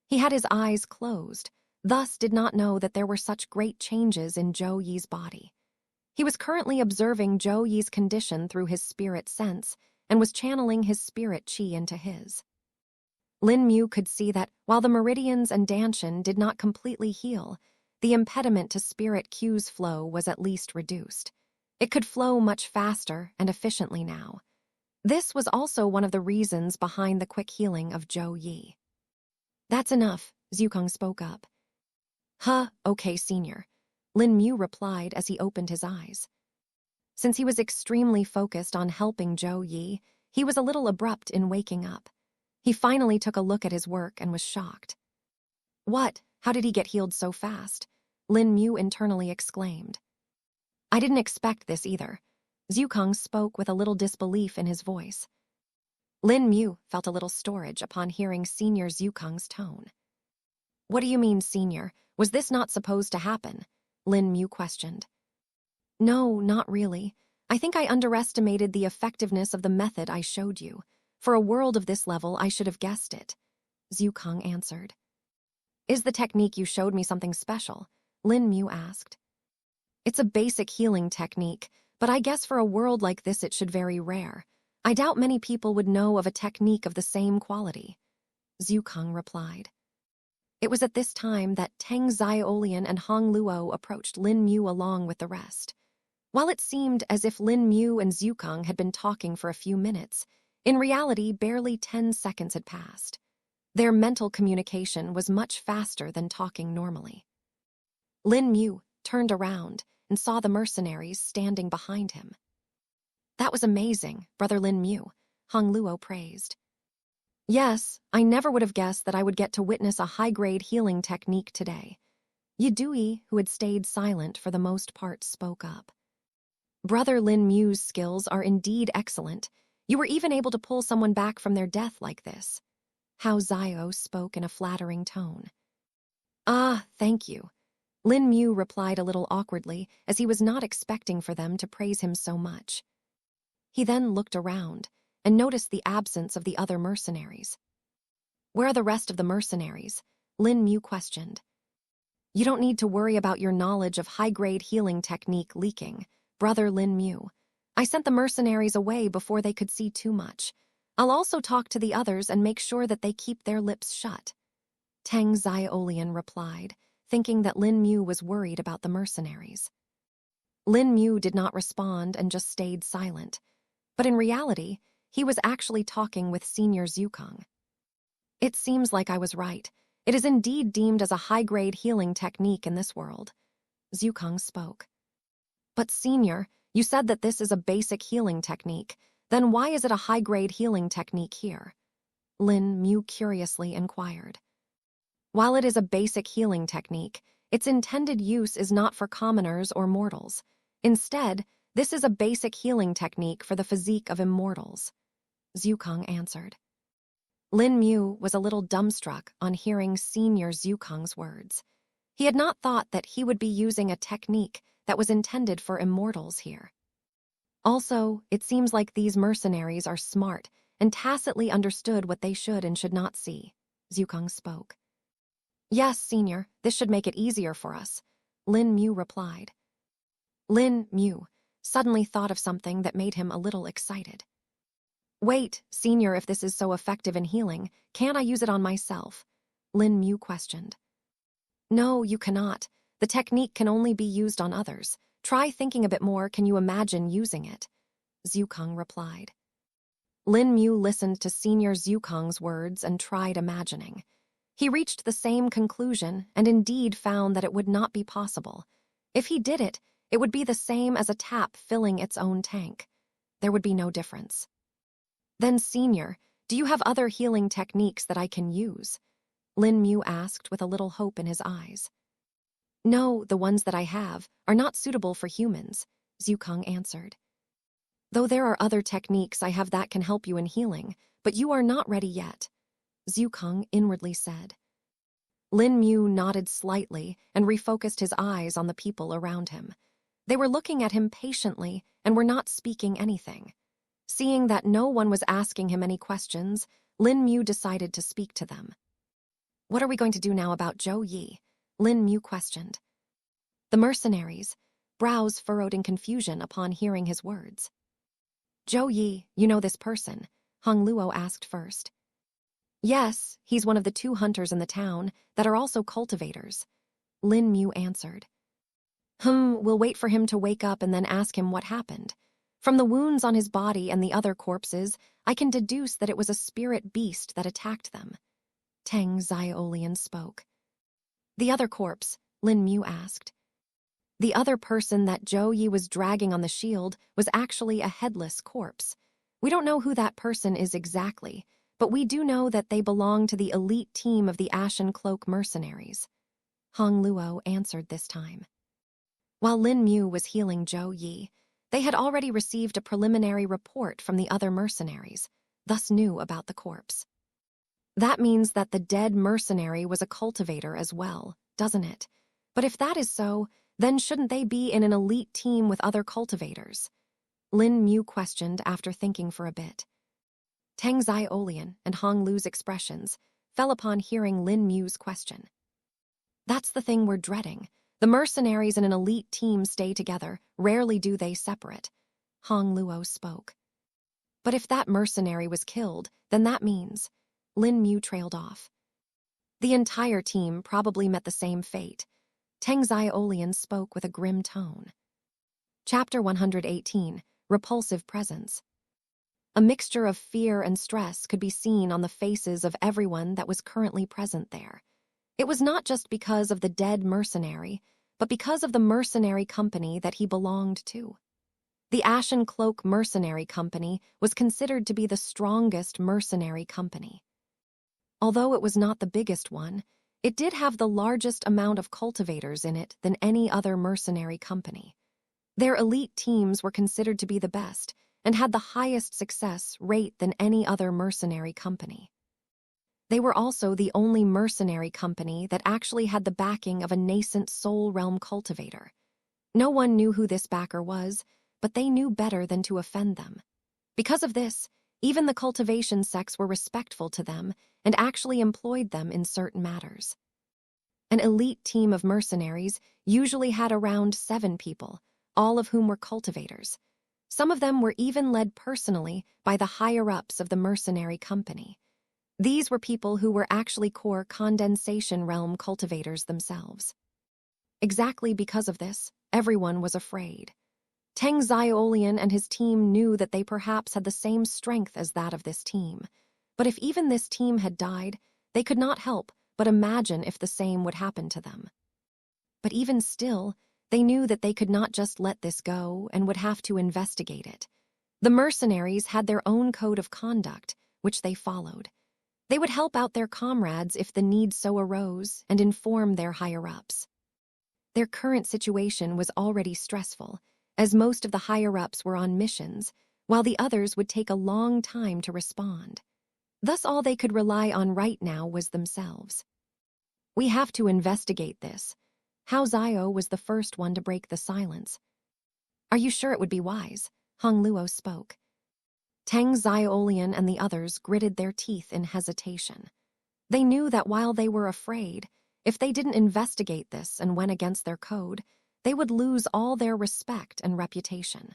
He had his eyes closed, thus did not know that there were such great changes in Zhou Yi's body. He was currently observing Zhou Yi's condition through his spirit sense and was channeling his spirit qi into his. Lin Mu could see that while the meridians and Danshan did not completely heal, the impediment to spirit Q's flow was at least reduced. It could flow much faster and efficiently now. This was also one of the reasons behind the quick healing of Zhou Yi. "That's enough," Zhukong spoke up. Okay, senior," Lin Mu replied as he opened his eyes. Since he was extremely focused on helping Zhou Yi, he was a little abrupt in waking up. He finally took a look at his work and was shocked. "What? How did he get healed so fast?" Lin Mu internally exclaimed. "I didn't expect this either." Zhukong spoke with a little disbelief in his voice. Lin Mu felt a little storage upon hearing Senior Zhukong's tone. "What do you mean, Senior? Was this not supposed to happen?" Lin Mu questioned. "No, not really. I think I underestimated the effectiveness of the method I showed you. For a world of this level, I should have guessed it," Zhukong answered. "Is the technique you showed me something special?" Lin Mu asked. "It's a basic healing technique, but I guess for a world like this it should very rare. I doubt many people would know of a technique of the same quality," Zhukong replied. It was at this time that Tang Xiaolian and Hong Luo approached Lin Mu along with the rest. While it seemed as if Lin Mu and Zhukong had been talking for a few minutes, in reality barely 10 seconds had passed. Their mental communication was much faster than talking normally. Lin Mu turned around and saw the mercenaries standing behind him. "That was amazing, Brother Lin Mu," Hong Luo praised. "Yes, I never would have guessed that I would get to witness a high-grade healing technique today." Yidui, who had stayed silent for the most part, spoke up. "Brother Lin Mu's skills are indeed excellent. You were even able to pull someone back from their death like this." Hao Zio spoke in a flattering tone. "Ah, thank you." Lin Mu replied a little awkwardly, as he was not expecting for them to praise him so much. He then looked around and noticed the absence of the other mercenaries. "Where are the rest of the mercenaries?" Lin Mu questioned. "You don't need to worry about your knowledge of high-grade healing technique leaking, Brother Lin Mu. I sent the mercenaries away before they could see too much. I'll also talk to the others and make sure that they keep their lips shut," Tang Xiaolian replied, thinking that Lin Mu was worried about the mercenaries. Lin Mu did not respond and just stayed silent. But in reality, he was actually talking with Senior Zhukong. "It seems like I was right. It is indeed deemed as a high-grade healing technique in this world," Zhukong spoke. "But Senior, you said that this is a basic healing technique. Then why is it a high-grade healing technique here? Lin Mu curiously inquired. While it is a basic healing technique, its intended use is not for commoners or mortals. Instead, this is a basic healing technique for the physique of immortals, Zhukang answered. Lin Mu was a little dumbstruck on hearing Senior Zhukang's words. He had not thought that he would be using a technique that was intended for immortals here. Also, it seems like these mercenaries are smart and tacitly understood what they should and should not see, Zhukang spoke. Yes, Senior, this should make it easier for us, Lin Mu replied. Lin Mu suddenly thought of something that made him a little excited. Wait, Senior, if this is so effective in healing, can't I use it on myself? Lin Mu questioned. No, you cannot. The technique can only be used on others. Try thinking a bit more. Can you imagine using it? Zhukang replied. Lin Mu listened to Senior Zhukang's words and tried imagining. He reached the same conclusion and indeed found that it would not be possible. If he did it, it would be the same as a tap filling its own tank. There would be no difference. Then, Senior, do you have other healing techniques that I can use? Lin Mu asked with a little hope in his eyes. No, the ones that I have are not suitable for humans, Zhukang answered. Though there are other techniques I have that can help you in healing, but you are not ready yet, Zhukang inwardly said. Lin Mu nodded slightly and refocused his eyes on the people around him. They were looking at him patiently and were not speaking anything. Seeing that no one was asking him any questions, Lin Mu decided to speak to them. What are we going to do now about Zhou Yi? Lin Mu questioned. The mercenaries' brows furrowed in confusion upon hearing his words. Zhou Yi, you know this person? Hong Luo asked first. Yes, he's one of the 2 hunters in the town that are also cultivators, Lin Mu answered. We'll wait for him to wake up and then ask him what happened. From the wounds on his body and the other corpses, I can deduce that it was a spirit beast that attacked them. Teng Xiaolian spoke. The other corpse, Lin Mu asked. The other person that Zhou Yi was dragging on the shield was actually a headless corpse. We don't know who that person is exactly, but we do know that they belong to the elite team of the Ashen Cloak mercenaries. Hong Luo answered this time. While Lin Mu was healing Zhou Yi, they had already received a preliminary report from the other mercenaries, thus knew about the corpse. That means that the dead mercenary was a cultivator as well, doesn't it? But if that is so, then shouldn't they be in an elite team with other cultivators? Lin Mu questioned after thinking for a bit. Teng Xiaolian and Hong Lu's expressions fell upon hearing Lin Mu's question. That's the thing we're dreading. The mercenaries in an elite team stay together, rarely do they separate. Hong Luo spoke. But if that mercenary was killed, then that means... Lin Mu trailed off. The entire team probably met the same fate. Teng Xiaolian spoke with a grim tone. Chapter 118, Repulsive Presence. A mixture of fear and stress could be seen on the faces of everyone that was currently present there. It was not just because of the dead mercenary, but because of the mercenary company that he belonged to. The Ashen Cloak Mercenary Company was considered to be the strongest mercenary company. Although it was not the biggest one, it did have the largest amount of cultivators in it than any other mercenary company. Their elite teams were considered to be the best and had the highest success rate than any other mercenary company. They were also the only mercenary company that actually had the backing of a nascent Soul Realm cultivator. No one knew who this backer was, but they knew better than to offend them. Because of this, even the cultivation sects were respectful to them and actually employed them in certain matters. An elite team of mercenaries usually had around 7 people, all of whom were cultivators. Some of them were even led personally by the higher-ups of the mercenary company. These were people who were actually core condensation realm cultivators themselves. Exactly because of this, everyone was afraid. Teng Xiaolian and his team knew that they perhaps had the same strength as that of this team. But if even this team had died, they could not help but imagine if the same would happen to them. But even still, they knew that they could not just let this go and would have to investigate it. The mercenaries had their own code of conduct, which they followed. They would help out their comrades if the need so arose and inform their higher-ups. Their current situation was already stressful, as most of the higher-ups were on missions, while the others would take a long time to respond. Thus all they could rely on right now was themselves. "We have to investigate this." Hao Zio was the first one to break the silence. "Are you sure it would be wise?" Hong Luo spoke. Tang Xiaolian and the others gritted their teeth in hesitation. They knew that while they were afraid, if they didn't investigate this and went against their code, they would lose all their respect and reputation.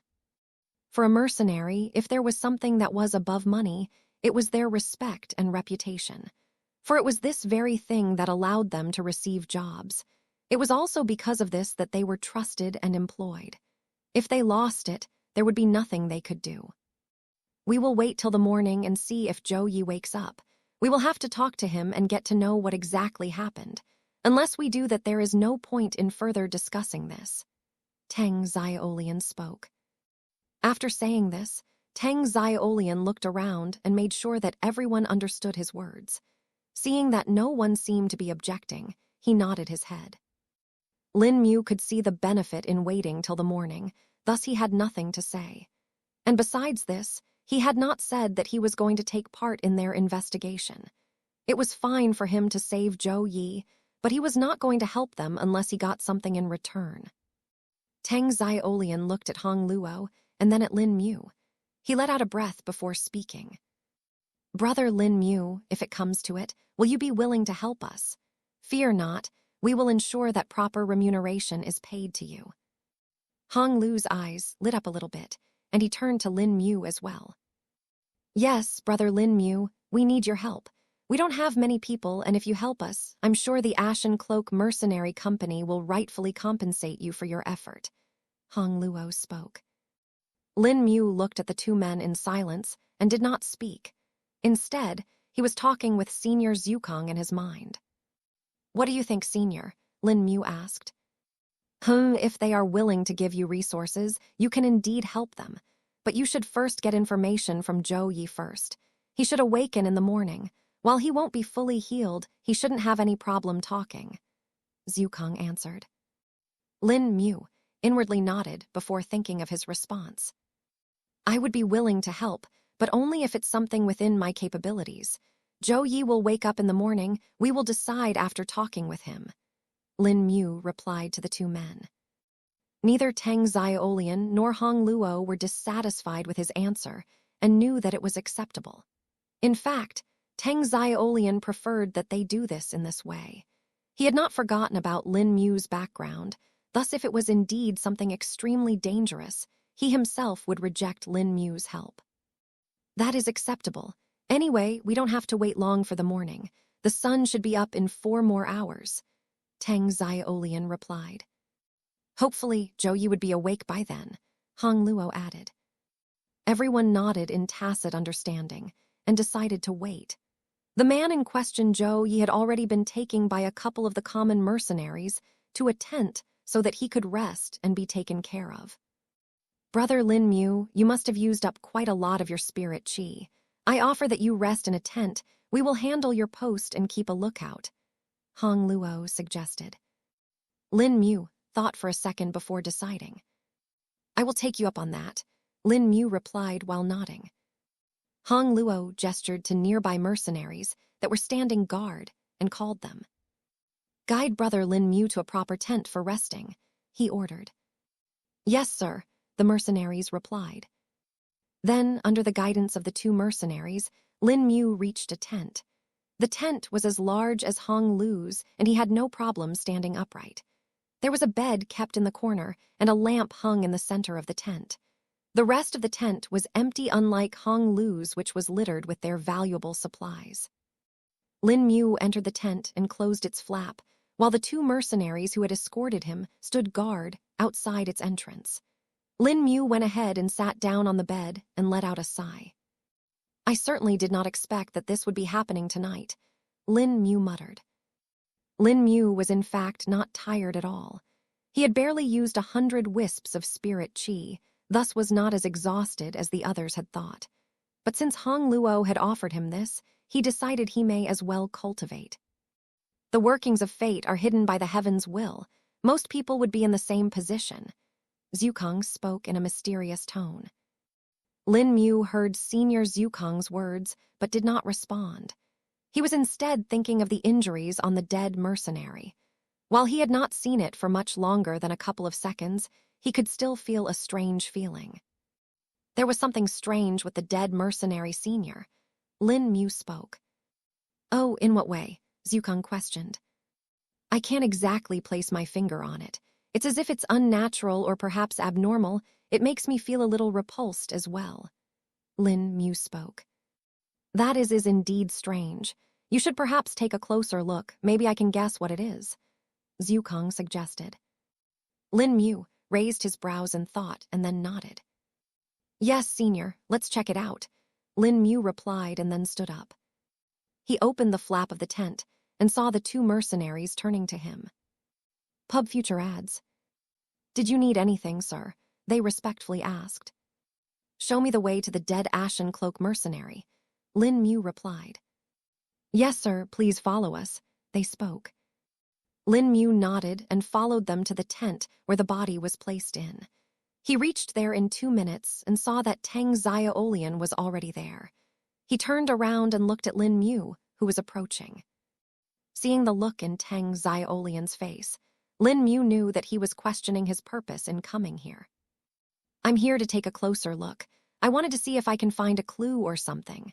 For a mercenary, if there was something that was above money, it was their respect and reputation. For it was this very thing that allowed them to receive jobs. It was also because of this that they were trusted and employed. If they lost it, there would be nothing they could do. "We will wait till the morning and see if Zhou Yi wakes up. We will have to talk to him and get to know what exactly happened. Unless we do that, there is no point in further discussing this." Tang Xiaolian spoke. After saying this, Tang Xiaolian looked around and made sure that everyone understood his words. Seeing that no one seemed to be objecting, he nodded his head. Lin Mu could see the benefit in waiting till the morning, thus he had nothing to say. And besides this, he had not said that he was going to take part in their investigation. It was fine for him to save Zhou Yi, but he was not going to help them unless he got something in return. Tang Xiaolian looked at Hong Luo and then at Lin Mu. He let out a breath before speaking. "Brother Lin Mu, if it comes to it, will you be willing to help us? Fear not, we will ensure that proper remuneration is paid to you." Hong Lu's eyes lit up a little bit, and he turned to Lin Mu as well. "Yes, Brother Lin Mu, we need your help. We don't have many people, and if you help us, I'm sure the Ashen Cloak Mercenary Company will rightfully compensate you for your effort." Hong Luo spoke. Lin Mu looked at the two men in silence and did not speak. Instead, he was talking with Senior Zukong in his mind. "What do you think, Senior?" Lin Mu asked. If they are willing to give you resources, you can indeed help them. But you should first get information from Zhou Yi first. He should awaken in the morning. While he won't be fully healed, he shouldn't have any problem talking." Zukong answered. Lin Mu inwardly nodded before thinking of his response. "I would be willing to help, but only if it's something within my capabilities. Zhou Yi will wake up in the morning. We will decide after talking with him." Lin Mu replied to the two men. Neither Tang Xiaolian nor Hong Luo were dissatisfied with his answer and knew that it was acceptable. In fact, Tang Xiaolian preferred that they do this in this way. He had not forgotten about Lin Mu's background, thus if it was indeed something extremely dangerous, he himself would reject Lin Mu's help. "That is acceptable. Anyway, we don't have to wait long for the morning. The sun should be up in 4 more hours," Tang Xiaolian replied. "Hopefully, Zhou Yi would be awake by then," Hong Luo added. Everyone nodded in tacit understanding and decided to wait. The man in question, Zhou Yi, had already been taken by a couple of the common mercenaries to a tent so that he could rest and be taken care of. "Brother Lin Mu, you must have used up quite a lot of your spirit qi. I offer that you rest in a tent. We will handle your post and keep a lookout," Hong Luo suggested. Lin Mu thought for a second before deciding. "I will take you up on that," Lin Mu replied while nodding. Hong Luo gestured to nearby mercenaries that were standing guard and called them. "Guide Brother Lin Mu to a proper tent for resting," he ordered. "Yes, sir," the mercenaries replied. Then, under the guidance of the two mercenaries, Lin Mu reached a tent. The tent was as large as Hong Lu's, and he had no problem standing upright. There was a bed kept in the corner, and a lamp hung in the center of the tent. The rest of the tent was empty, unlike Hong Lu's, which was littered with their valuable supplies. Lin Mu entered the tent and closed its flap, while the two mercenaries who had escorted him stood guard outside its entrance. Lin Mu went ahead and sat down on the bed and let out a sigh. "I certainly did not expect that this would be happening tonight," Lin Mu muttered. Lin Mu was in fact not tired at all. He had barely used 100 wisps of spirit qi, thus was not as exhausted as the others had thought. But since Hong Luo had offered him this, he decided he may as well cultivate. The workings of fate are hidden by the heaven's will. Most people would be in the same position. Zhukang spoke in a mysterious tone. Lin Mu heard Senior Zhukang's words, but did not respond. He was instead thinking of the injuries on the dead mercenary. While he had not seen it for much longer than a couple of seconds, he could still feel a strange feeling. There was something strange with the dead mercenary senior. Lin Mu spoke. "Oh, in what way?" Zhukang questioned. "I can't exactly place my finger on it. It's as if it's unnatural or perhaps abnormal. It makes me feel a little repulsed as well." Lin Mu spoke. "That is indeed strange. You should perhaps take a closer look. Maybe I can guess what it is," Zhukang suggested. Lin Mu raised his brows in thought and then nodded. "Yes, Senior, let's check it out," Lin Mu replied and then stood up. He opened the flap of the tent and saw the two mercenaries turning to him. "Pub Future Ads." "Did you need anything, sir?" they respectfully asked. "Show me the way to the dead Ashen Cloak mercenary," Lin Mu replied. "Yes, sir, please follow us," they spoke. Lin Mu nodded and followed them to the tent where the body was placed in. He reached there in 2 minutes and saw that Tang Xiaolian was already there. He turned around and looked at Lin Mu, who was approaching. Seeing the look in Tang Xiaolian's face, Lin Mu knew that he was questioning his purpose in coming here. "I'm here to take a closer look. I wanted to see if I can find a clue or something,"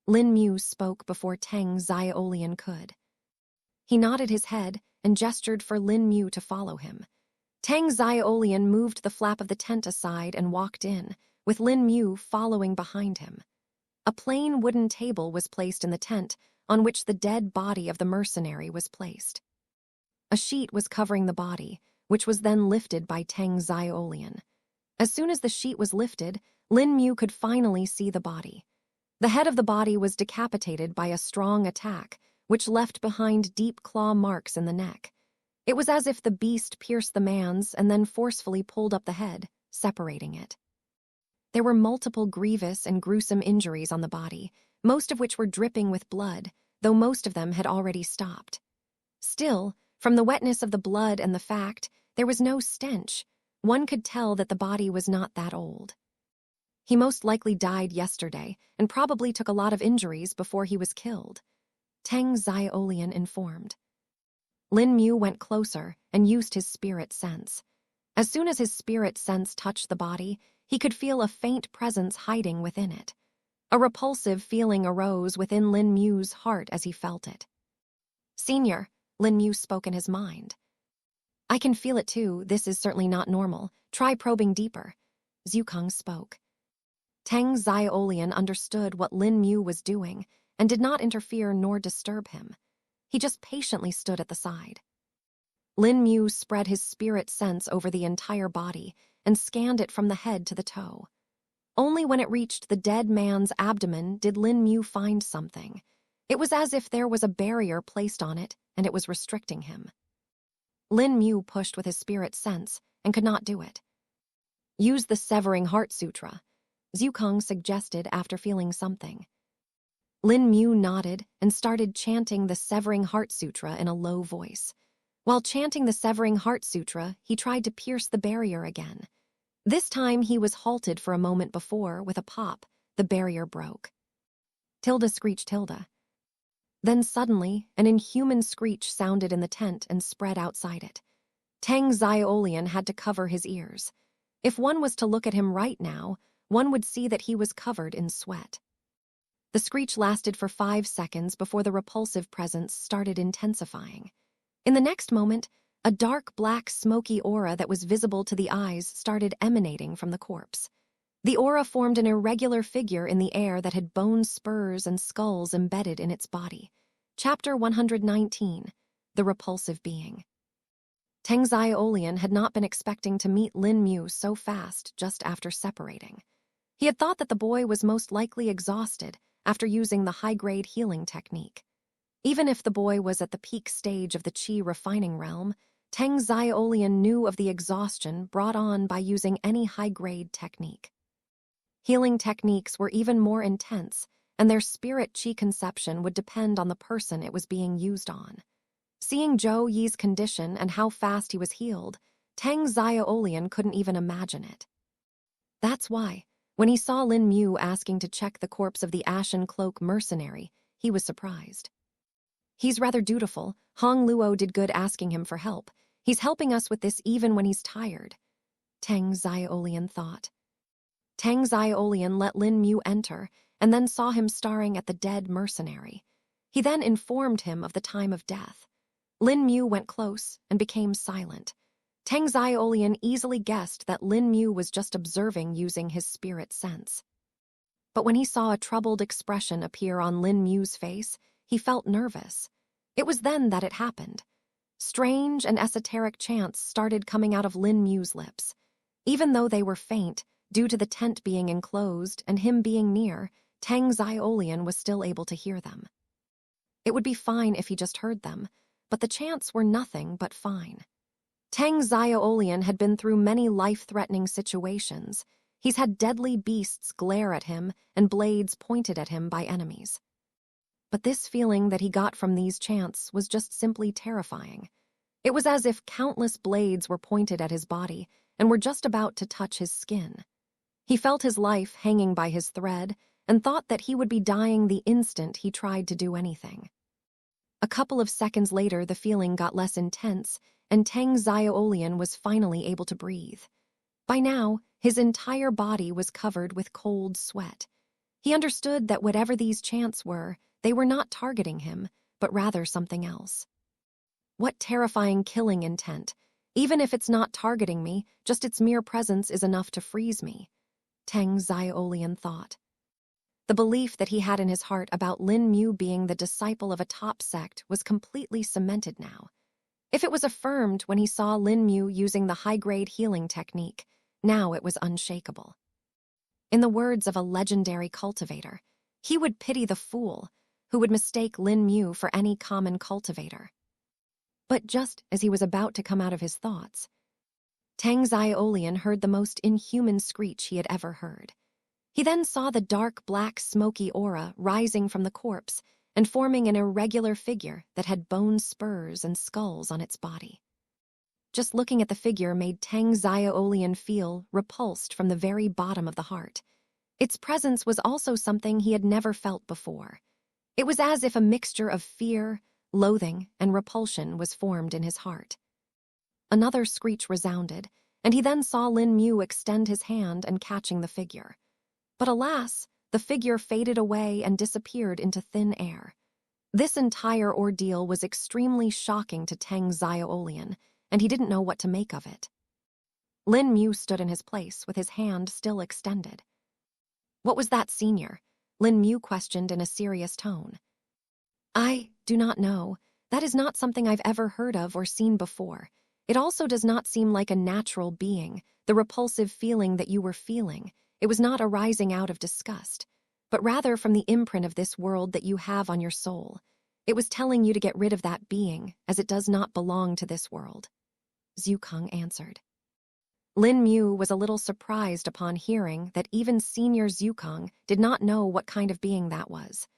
Lin Mu spoke before Tang Xiaolian could. He nodded his head and gestured for Lin Mu to follow him. Tang Xiaolian moved the flap of the tent aside and walked in, with Lin Mu following behind him. A plain wooden table was placed in the tent, on which the dead body of the mercenary was placed. A sheet was covering the body, which was then lifted by Tang Xiaolian. As soon as the sheet was lifted, Lin Mu could finally see the body. The head of the body was decapitated by a strong attack, which left behind deep claw marks in the neck. It was as if the beast pierced the man's and then forcefully pulled up the head, separating it. There were multiple grievous and gruesome injuries on the body, most of which were dripping with blood, though most of them had already stopped. Still, from the wetness of the blood and the fact, there was no stench. One could tell that the body was not that old. He most likely died yesterday and probably took a lot of injuries before he was killed, Tang Xiaolian informed. Lin Mu went closer and used his spirit sense. As soon as his spirit sense touched the body, he could feel a faint presence hiding within it. A repulsive feeling arose within Lin Mu's heart as he felt it. "Senior," Lin Mu spoke in his mind. "I can feel it too. This is certainly not normal. Try probing deeper," Zhukang spoke. Tang Xiaolian understood what Lin Mu was doing and did not interfere nor disturb him. He just patiently stood at the side. Lin Mu spread his spirit sense over the entire body and scanned it from the head to the toe. Only when it reached the dead man's abdomen did Lin Mu find something. It was as if there was a barrier placed on it and it was restricting him. Lin Mu pushed with his spirit sense and could not do it. "Use the Severing Heart Sutra," Zhukang suggested after feeling something. Lin Mu nodded and started chanting the Severing Heart Sutra in a low voice. While chanting the Severing Heart Sutra, he tried to pierce the barrier again. This time he was halted for a moment before, with a pop, the barrier broke. Tilda screeched Tilda. Then suddenly, an inhuman screech sounded in the tent and spread outside it. Tang Xiaolian had to cover his ears. If one was to look at him right now, one would see that he was covered in sweat. The screech lasted for 5 seconds before the repulsive presence started intensifying. In the next moment, a dark black smoky aura that was visible to the eyes started emanating from the corpse. The aura formed an irregular figure in the air that had bone spurs and skulls embedded in its body. Chapter 119, The Repulsive Being. Tang Xiaolian had not been expecting to meet Lin Mu so fast just after separating. He had thought that the boy was most likely exhausted after using the high-grade healing technique. Even if the boy was at the peak stage of the qi refining realm, Tang Xiaolian knew of the exhaustion brought on by using any high-grade technique. Healing techniques were even more intense, and their spirit qi conception would depend on the person it was being used on. Seeing Zhou Yi's condition and how fast he was healed, Tang Xiaolian couldn't even imagine it. That's why, when he saw Lin Mu asking to check the corpse of the Ashen Cloak mercenary, he was surprised. He's rather dutiful. Hong Luo did good asking him for help. He's helping us with this even when he's tired, Tang Xiaolian thought. Tang Xiaolian let Lin Mu enter and then saw him staring at the dead mercenary. He then informed him of the time of death. Lin Mu went close and became silent. Tang Xiaolian easily guessed that Lin Mu was just observing using his spirit sense. But when he saw a troubled expression appear on Lin Mu's face, he felt nervous. It was then that it happened. Strange and esoteric chants started coming out of Lin Mu's lips. Even though they were faint, due to the tent being enclosed and him being near, Tang Xiaolian was still able to hear them. It would be fine if he just heard them, but the chants were nothing but fine. Tang Xiaolian had been through many life-threatening situations. He's had deadly beasts glare at him and blades pointed at him by enemies. But this feeling that he got from these chants was just simply terrifying. It was as if countless blades were pointed at his body and were just about to touch his skin. He felt his life hanging by his thread and thought that he would be dying the instant he tried to do anything. A couple of seconds later, the feeling got less intense, and Tang Xiaolian was finally able to breathe. By now, his entire body was covered with cold sweat. He understood that whatever these chants were, they were not targeting him, but rather something else. What terrifying killing intent! Even if it's not targeting me, just its mere presence is enough to freeze me, Tang Xiaolian thought. The belief that he had in his heart about Lin Mu being the disciple of a top sect was completely cemented now. If it was affirmed when he saw Lin Mu using the high-grade healing technique, now it was unshakable. In the words of a legendary cultivator, he would pity the fool who would mistake Lin Mu for any common cultivator. But just as he was about to come out of his thoughts, Tang Xiaolian heard the most inhuman screech he had ever heard. He then saw the dark black smoky aura rising from the corpse and forming an irregular figure that had bone spurs and skulls on its body. Just looking at the figure made Tang Xiaolian feel repulsed from the very bottom of the heart. Its presence was also something he had never felt before. It was as if a mixture of fear, loathing, and repulsion was formed in his heart. Another screech resounded, and he then saw Lin Mu extend his hand and catching the figure. But alas, the figure faded away and disappeared into thin air. This entire ordeal was extremely shocking to Tang Xiaolian, and he didn't know what to make of it. Lin Mu stood in his place with his hand still extended. "What was that, senior?" Lin Mu questioned in a serious tone. "I do not know. That is not something I've ever heard of or seen before. It also does not seem like a natural being, the repulsive feeling that you were feeling. It was not arising out of disgust, but rather from the imprint of this world that you have on your soul. It was telling you to get rid of that being, as it does not belong to this world," Zhu Kang answered. Lin Mu was a little surprised upon hearing that even senior Zhu Kang did not know what kind of being that was.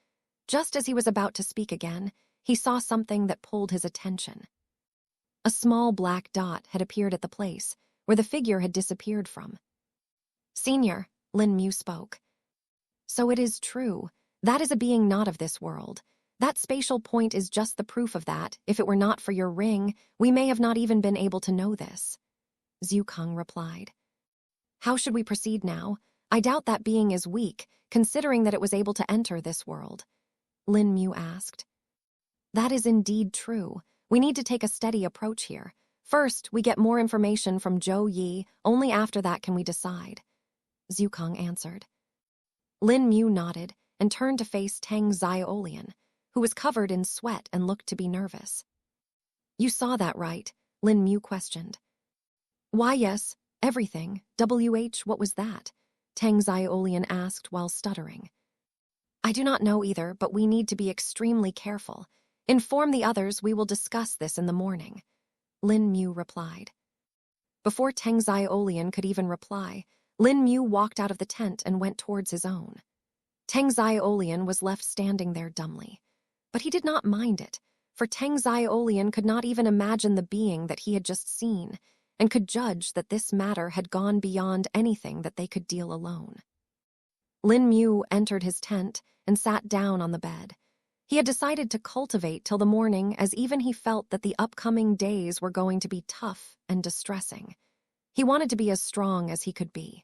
Just as he was about to speak again, he saw something that pulled his attention. A small black dot had appeared at the place where the figure had disappeared from. "Senior," Lin Mu spoke. "So it is true. That is a being not of this world. That spatial point is just the proof of that. If it were not for your ring, we may have not even been able to know this," Zhu Kang replied. "How should we proceed now? I doubt that being is weak, considering that it was able to enter this world," Lin Mu asked. "That is indeed true. We need to take a steady approach here. First, we get more information from Zhou Yi, only after that can we decide," Zhu Kang answered. Lin Mu nodded and turned to face Tang Xiaolian, who was covered in sweat and looked to be nervous. "You saw that, right?" Lin Mu questioned. "Why, yes, everything. What was that?" Tang Xiaolian asked while stuttering. "I do not know either, but we need to be extremely careful. Inform the others. We will discuss this in the morning," Lin Mu replied. Before Teng Xiaolian could even reply, Lin Mu walked out of the tent and went towards his own. Teng Xiaolian was left standing there dumbly. But he did not mind it, for Teng Xiaolian could not even imagine the being that he had just seen, and could judge that this matter had gone beyond anything that they could deal alone. Lin Mu entered his tent and sat down on the bed. He had decided to cultivate till the morning, as even he felt that the upcoming days were going to be tough and distressing. He wanted to be as strong as he could be.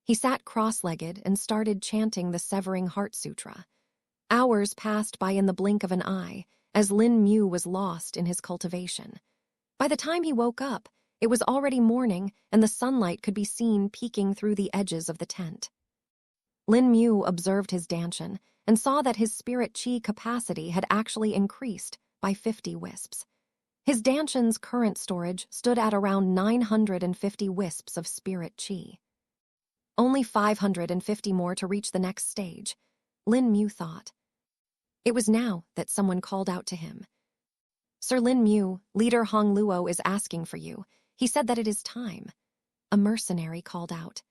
He sat cross-legged and started chanting the Severing Heart Sutra. Hours passed by in the blink of an eye, as Lin Mu was lost in his cultivation. By the time he woke up, it was already morning and the sunlight could be seen peeking through the edges of the tent. Lin Mu observed his danshan and saw that his spirit chi capacity had actually increased by 50 wisps. His danshan's current storage stood at around 950 wisps of spirit chi. Only 550 more to reach the next stage, Lin Mu thought. It was now that someone called out to him. "Sir Lin Mu, Leader Hong Luo is asking for you. He said that it is time." A mercenary called out.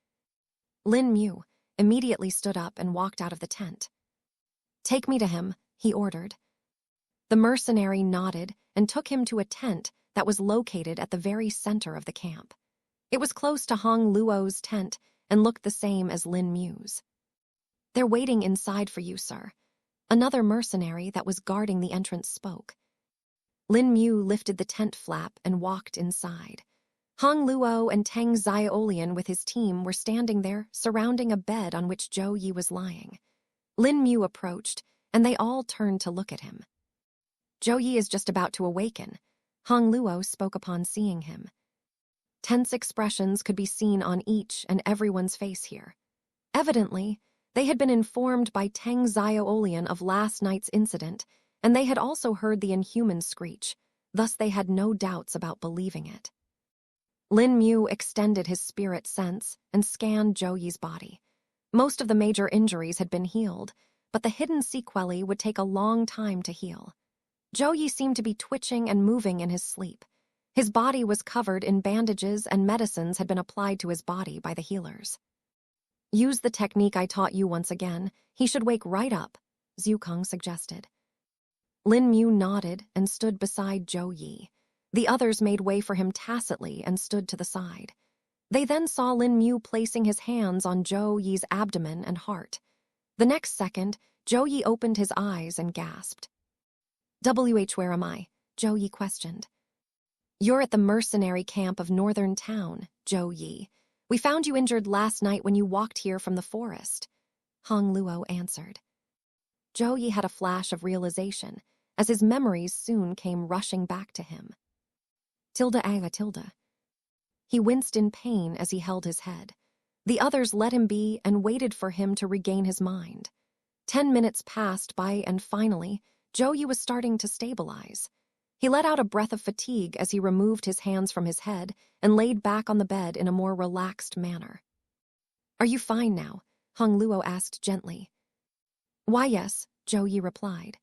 Lin Mu immediately stood up and walked out of the tent. "Take me to him," he ordered. The mercenary nodded and took him to a tent that was located at the very center of the camp. It was close to Hong Luo's tent and looked the same as Lin Mu's. "They're waiting inside for you, sir," another mercenary that was guarding the entrance spoke. Lin Mu lifted the tent flap and walked inside. Hong Luo and Teng Xiaolian with his team were standing there, surrounding a bed on which Zhou Yi was lying. Lin Mu approached, and they all turned to look at him. "Zhou Yi is just about to awaken," Hong Luo spoke upon seeing him. Tense expressions could be seen on each and everyone's face here. Evidently, they had been informed by Teng Xiaolian of last night's incident, and they had also heard the inhuman screech, thus they had no doubts about believing it. Lin Mu extended his spirit sense and scanned Zhou Yi's body. Most of the major injuries had been healed, but the hidden sequelae would take a long time to heal. Zhou Yi seemed to be twitching and moving in his sleep. His body was covered in bandages and medicines had been applied to his body by the healers. "Use the technique I taught you once again. He should wake right up," Zhu Kong suggested. Lin Mu nodded and stood beside Zhou Yi. The others made way for him tacitly and stood to the side. They then saw Lin Mu placing his hands on Zhou Yi's abdomen and heart. The next second, Zhou Yi opened his eyes and gasped. "Where am I?" Zhou Yi questioned. "You're at the mercenary camp of Northern Town, Zhou Yi. We found you injured last night when you walked here from the forest," Hong Luo answered. Zhou Yi had a flash of realization, as his memories soon came rushing back to him. Tilde. He winced in pain as he held his head. The others let him be and waited for him to regain his mind. 10 minutes passed by and finally, Zhou Yi was starting to stabilize. He let out a breath of fatigue as he removed his hands from his head and laid back on the bed in a more relaxed manner. "Are you fine now?" Hong Luo asked gently. "Why, yes," Zhou Yi replied.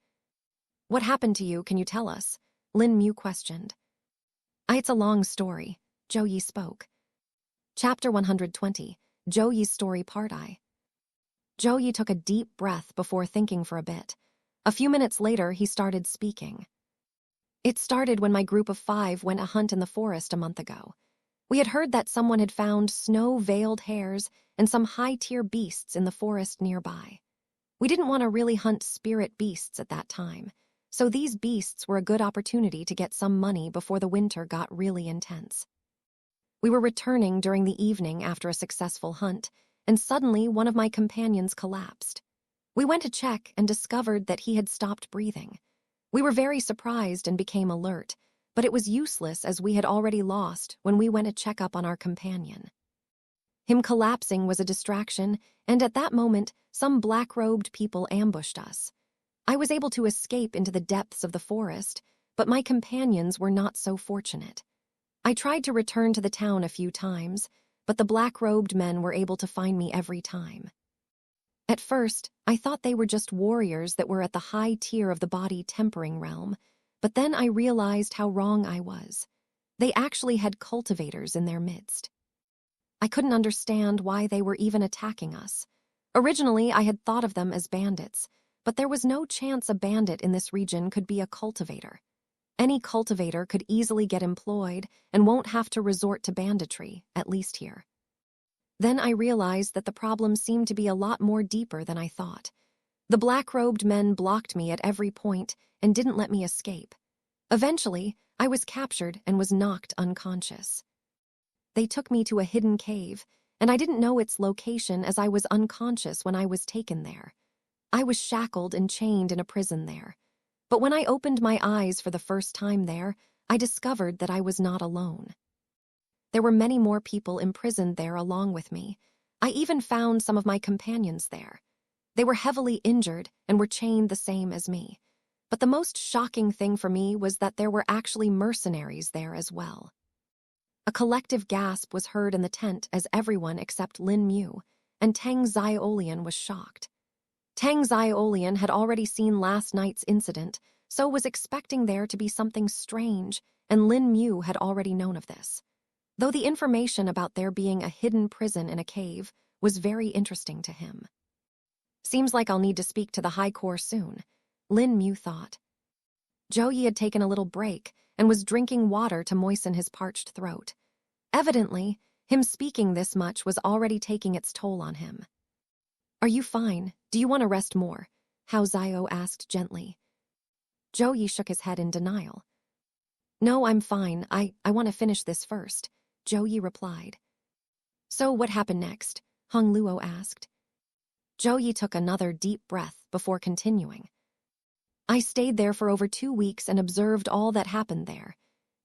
"What happened to you, can you tell us?" Lin Mu questioned. "It's a long story," Zhou Yi spoke. Chapter 120, Zhou Yi's Story Part I. Zhou Yi took a deep breath before thinking for a bit. A few minutes later, he started speaking. "It started when my group of 5 went a hunt in the forest a month ago. We had heard that someone had found snow-veiled hares and some high-tier beasts in the forest nearby. We didn't want to really hunt spirit beasts at that time, so these beasts were a good opportunity to get some money before the winter got really intense. We were returning during the evening after a successful hunt, and suddenly one of my companions collapsed. We went to check and discovered that he had stopped breathing. We were very surprised and became alert, but it was useless as we had already lost when we went to check up on our companion. Him collapsing was a distraction, and at that moment, some black-robed people ambushed us. I was able to escape into the depths of the forest, but my companions were not so fortunate. I tried to return to the town a few times, but the black-robed men were able to find me every time. At first, I thought they were just warriors that were at the high tier of the body tempering realm, but then I realized how wrong I was. They actually had cultivators in their midst. I couldn't understand why they were even attacking us. Originally, I had thought of them as bandits, but there was no chance a bandit in this region could be a cultivator. Any cultivator could easily get employed and won't have to resort to banditry, at least here. Then I realized that the problem seemed to be a lot more deeper than I thought. The black-robed men blocked me at every point and didn't let me escape. Eventually, I was captured and was knocked unconscious. They took me to a hidden cave, and I didn't know its location as I was unconscious when I was taken there. I was shackled and chained in a prison there. But when I opened my eyes for the first time there, I discovered that I was not alone. There were many more people imprisoned there along with me. I even found some of my companions there. They were heavily injured and were chained the same as me. But the most shocking thing for me was that there were actually mercenaries there as well. A collective gasp was heard in the tent as everyone except Lin Mu and Tang Xiaolian was shocked. Tang Xiaolian had already seen last night's incident, so was expecting there to be something strange, and Lin Mu had already known of this. Though the information about there being a hidden prison in a cave was very interesting to him. Seems like I'll need to speak to the High Court soon, Lin Mu thought. Zhou Yi had taken a little break and was drinking water to moisten his parched throat. Evidently, him speaking this much was already taking its toll on him. Are you fine? Do you want to rest more? Hao Xiao asked gently. Zhou Yi shook his head in denial. No, I'm fine. I want to finish this first, Zhou Yi replied. So what happened next? Hong Luo asked. Zhou Yi took another deep breath before continuing. I stayed there for over 2 weeks and observed all that happened there.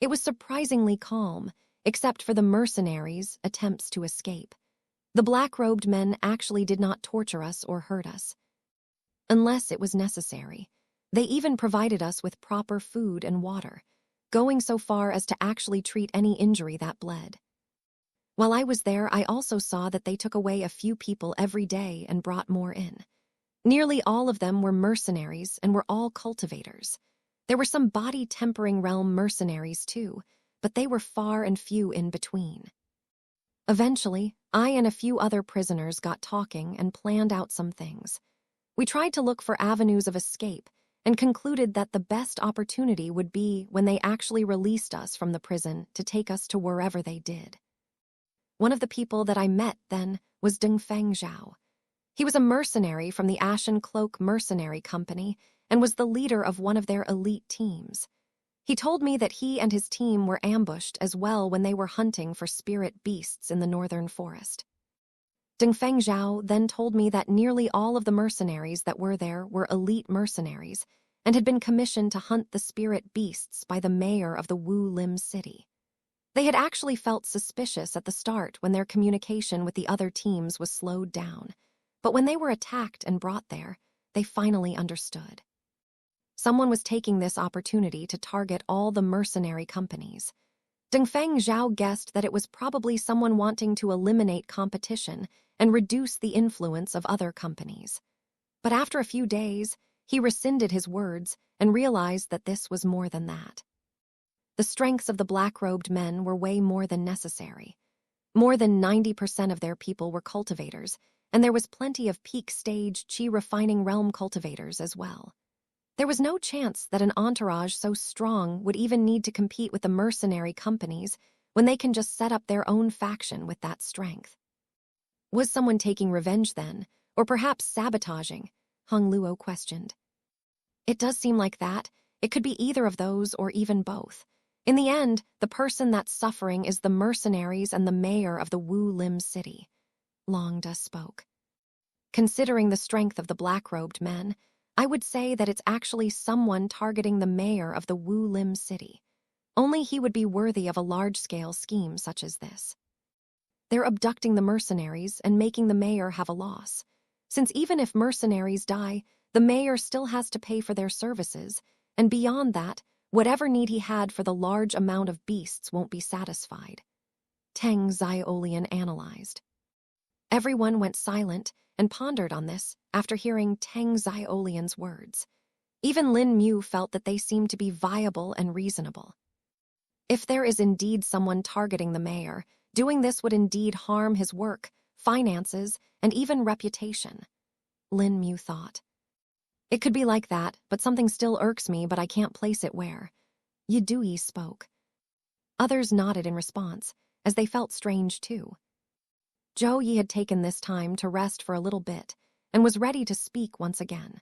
It was surprisingly calm, except for the mercenaries' attempts to escape. The black-robed men actually did not torture us or hurt us. Unless it was necessary. They even provided us with proper food and water, going so far as to actually treat any injury that bled. While I was there, I also saw that they took away a few people every day and brought more in. Nearly all of them were mercenaries and were all cultivators. There were some body-tempering realm mercenaries too, but they were far and few in between. Eventually, I and a few other prisoners got talking and planned out some things. We tried to look for avenues of escape and concluded that the best opportunity would be when they actually released us from the prison to take us to wherever they did. One of the people that I met then was Dongfeng Zhao. He was a mercenary from the Ashen Cloak Mercenary Company and was the leader of one of their elite teams. He told me that he and his team were ambushed as well when they were hunting for spirit beasts in the northern forest. Dongfeng Zhao then told me that nearly all of the mercenaries that were there were elite mercenaries and had been commissioned to hunt the spirit beasts by the mayor of the Wu Lim city. They had actually felt suspicious at the start when their communication with the other teams was slowed down, but when they were attacked and brought there, they finally understood. Someone was taking this opportunity to target all the mercenary companies. Dongfeng Zhao guessed that it was probably someone wanting to eliminate competition and reduce the influence of other companies. But after a few days, he rescinded his words and realized that this was more than that. The strengths of the black-robed men were way more than necessary. More than 90% of their people were cultivators, and there was plenty of peak-stage chi-refining realm cultivators as well. There was no chance that an entourage so strong would even need to compete with the mercenary companies when they can just set up their own faction with that strength. Was someone taking revenge then, or perhaps sabotaging? Hong Luo questioned. It does seem like that. It could be either of those or even both. In the end, the person that's suffering is the mercenaries and the mayor of the Wu Lim city. Long Da spoke. Considering the strength of the black-robed men, I would say that it's actually someone targeting the mayor of the Wu Lim city. Only he would be worthy of a large-scale scheme such as this. They're abducting the mercenaries and making the mayor have a loss. Since even if mercenaries die, the mayor still has to pay for their services, and beyond that, whatever need he had for the large amount of beasts won't be satisfied. Tang Xiaolian analyzed. Everyone went silent and pondered on this after hearing Tang Xiaolian's words. Even Lin Mu felt that they seemed to be viable and reasonable. If there is indeed someone targeting the mayor, doing this would indeed harm his work, finances, and even reputation. Lin Mu thought. It could be like that, but something still irks me, but I can't place it where. Yidui spoke. Others nodded in response, as they felt strange too. Zhou Yi had taken this time to rest for a little bit, and was ready to speak once again.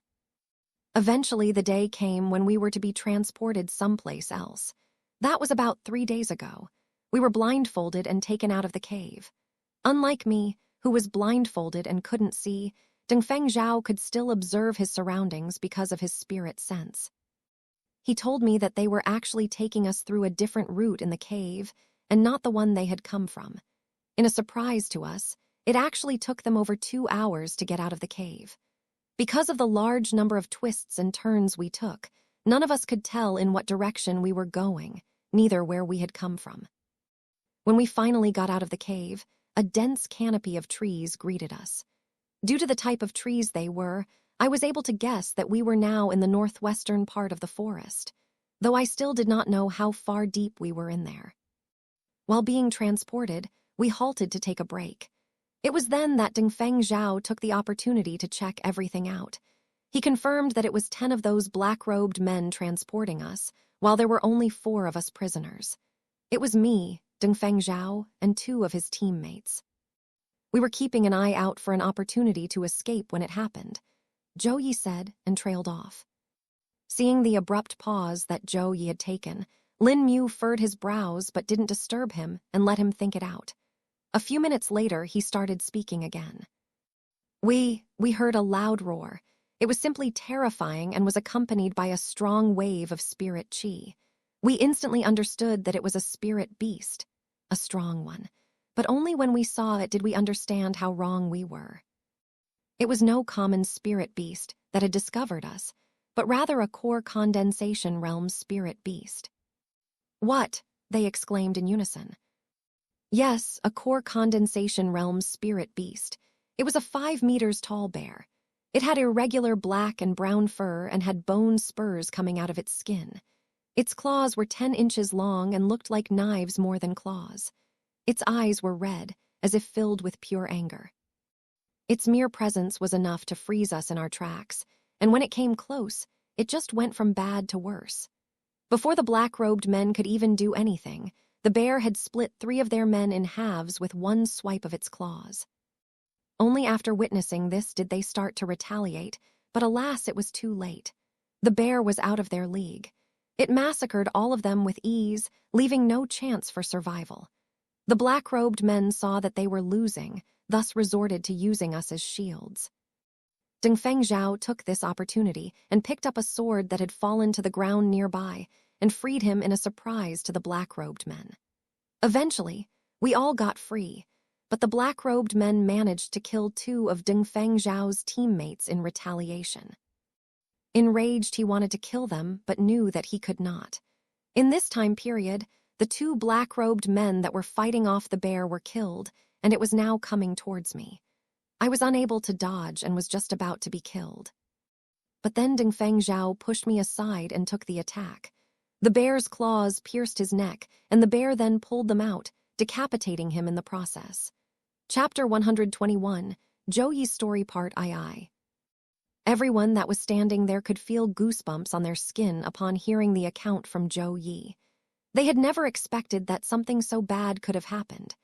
Eventually the day came when we were to be transported someplace else. That was about 3 days ago. We were blindfolded and taken out of the cave. Unlike me, who was blindfolded and couldn't see, Dongfeng Zhao could still observe his surroundings because of his spirit sense. He told me that they were actually taking us through a different route in the cave and not the one they had come from. In a surprise to us, it actually took them over 2 hours to get out of the cave. Because of the large number of twists and turns we took, none of us could tell in what direction we were going, neither where we had come from. When we finally got out of the cave, a dense canopy of trees greeted us. Due to the type of trees they were, I was able to guess that we were now in the northwestern part of the forest, though I still did not know how far deep we were in there. While being transported, we halted to take a break. It was then that Dongfeng Zhao took the opportunity to check everything out. He confirmed that it was 10 of those black-robed men transporting us, while there were only 4 of us prisoners. It was me, Dongfeng Zhao, and 2 of his teammates. We were keeping an eye out for an opportunity to escape when it happened, Zhou Yi said and trailed off. Seeing the abrupt pause that Zhou Yi had taken, Lin Mu furrowed his brows but didn't disturb him and let him think it out. A few minutes later, he started speaking again. We heard a loud roar. It was simply terrifying and was accompanied by a strong wave of spirit chi. We instantly understood that it was a spirit beast, a strong one. But only when we saw it did we understand how wrong we were. It was no common spirit beast that had discovered us, but rather a core condensation realm spirit beast. What? They exclaimed in unison. Yes, a core condensation realm spirit beast. It was a 5 meters tall bear. It had irregular black and brown fur and had bone spurs coming out of its skin. Its claws were 10 inches long and looked like knives more than claws. Its eyes were red, as if filled with pure anger. Its mere presence was enough to freeze us in our tracks, and when it came close, it just went from bad to worse. Before the black-robed men could even do anything, the bear had split 3 of their men in halves with one swipe of its claws. Only after witnessing this did they start to retaliate, but alas, it was too late. The bear was out of their league. It massacred all of them with ease, leaving no chance for survival. The black-robed men saw that they were losing, thus resorted to using us as shields. Dongfeng Zhao took this opportunity and picked up a sword that had fallen to the ground nearby and freed him in a surprise to the black-robed men. Eventually, we all got free, but the black-robed men managed to kill 2 of Dongfeng Zhao's teammates in retaliation. Enraged, he wanted to kill them, but knew that he could not. In this time period, the 2 black-robed men that were fighting off the bear were killed, and it was now coming towards me. I was unable to dodge and was just about to be killed. But then Dongfeng Zhao pushed me aside and took the attack. The bear's claws pierced his neck, and the bear then pulled them out, decapitating him in the process. Chapter 121, Zhou Yi's Story Part II. Everyone that was standing there could feel goosebumps on their skin upon hearing the account from Zhou Yi. They had never expected that something so bad could have happened.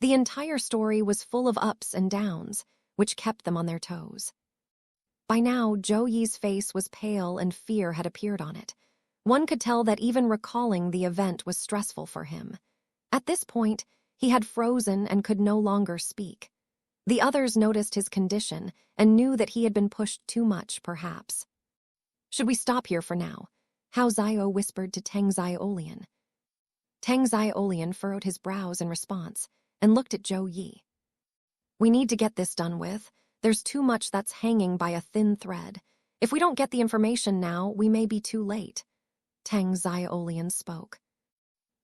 The entire story was full of ups and downs, which kept them on their toes. By now, Zhou Yi's face was pale and fear had appeared on it. One could tell that even recalling the event was stressful for him. At this point, he had frozen and could no longer speak. The others noticed his condition and knew that he had been pushed too much, perhaps. Should we stop here for now? Hao Zio whispered to Teng Xiaolian. Teng Xiaolian furrowed his brows in response and looked at Zhou Yi. We need to get this done with. There's too much that's hanging by a thin thread. If we don't get the information now, we may be too late. Teng Xiaolian spoke.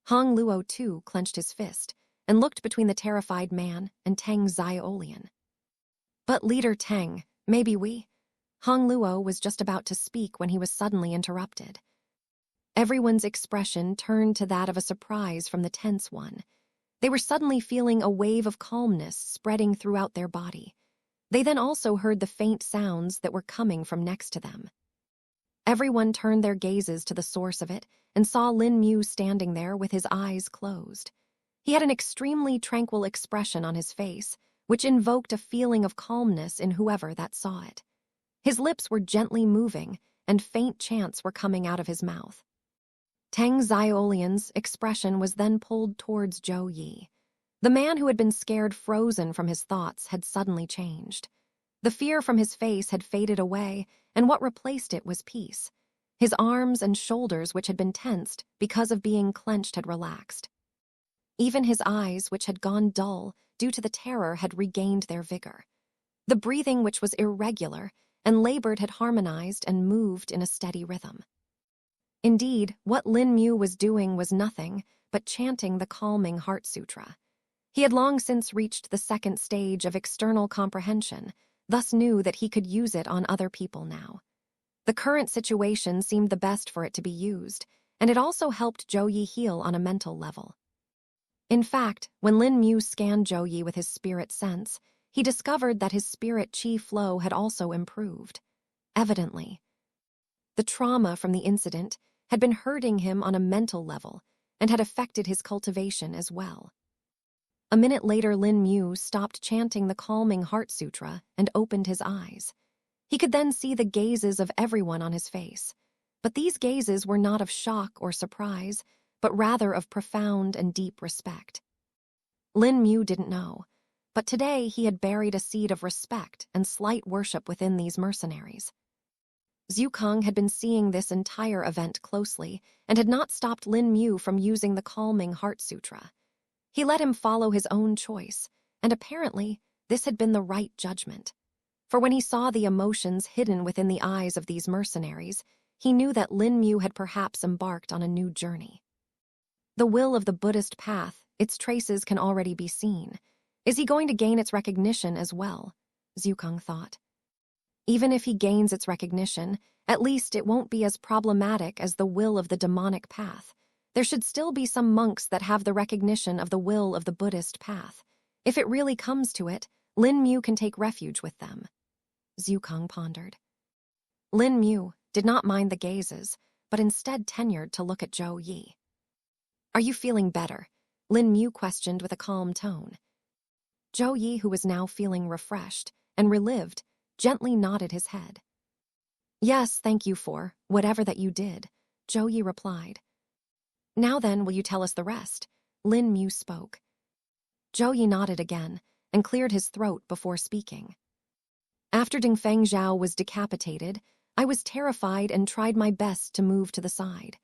Hong Luo too clenched his fist and looked between the terrified man and Teng Xiaolian. But Leader Teng, maybe we? Hong Luo was just about to speak when he was suddenly interrupted. Everyone's expression turned to that of a surprise from the tense one. They were suddenly feeling a wave of calmness spreading throughout their body. They then also heard the faint sounds that were coming from next to them. Everyone turned their gazes to the source of it and saw Lin Mu standing there with his eyes closed. He had an extremely tranquil expression on his face, which invoked a feeling of calmness in whoever that saw it. His lips were gently moving, and faint chants were coming out of his mouth. Tang Xiaolian's expression was then pulled towards Zhou Yi. The man who had been scared frozen from his thoughts had suddenly changed. The fear from his face had faded away, and what replaced it was peace. His arms and shoulders, which had been tensed because of being clenched, had relaxed. Even his eyes, which had gone dull due to the terror, had regained their vigor. The breathing, which was irregular and labored, had harmonized and moved in a steady rhythm. Indeed, what Lin Mu was doing was nothing but chanting the calming Heart Sutra. He had long since reached the second stage of external comprehension, thus knew that he could use it on other people now. The current situation seemed the best for it to be used, and it also helped Zhou Yi heal on a mental level. In fact, when Lin Mu scanned Zhou Yi with his spirit sense, he discovered that his spirit qi flow had also improved. Evidently, the trauma from the incident had been hurting him on a mental level and had affected his cultivation as well. A minute later, Lin Mu stopped chanting the calming Heart Sutra and opened his eyes. He could then see the gazes of everyone on his face, but these gazes were not of shock or surprise, but rather of profound and deep respect. Lin Mu didn't know, but today he had buried a seed of respect and slight worship within these mercenaries. Zhu Kang had been seeing this entire event closely and had not stopped Lin Mu from using the calming Heart Sutra. He let him follow his own choice, and apparently this had been the right judgment. For when he saw the emotions hidden within the eyes of these mercenaries, he knew that Lin Mu had perhaps embarked on a new journey. The will of the Buddhist path, its traces can already be seen. Is he going to gain its recognition as well? Zhu Kang thought. Even if he gains its recognition, at least it won't be as problematic as the will of the demonic path. There should still be some monks that have the recognition of the will of the Buddhist path. If it really comes to it, Lin Mu can take refuge with them. Zhu Kang pondered. Lin Mu did not mind the gazes, but instead tenured to look at Zhou Yi. Are you feeling better? Lin Mu questioned with a calm tone. Zhou Yi, who was now feeling refreshed and relived, gently nodded his head. Yes, thank you for whatever that you did, Zhou Yi replied. Now then, will you tell us the rest? Lin Mu spoke. Zhou Yi nodded again and cleared his throat before speaking. After Dingfeng Zhao was decapitated, I was terrified and tried my best to move to the side.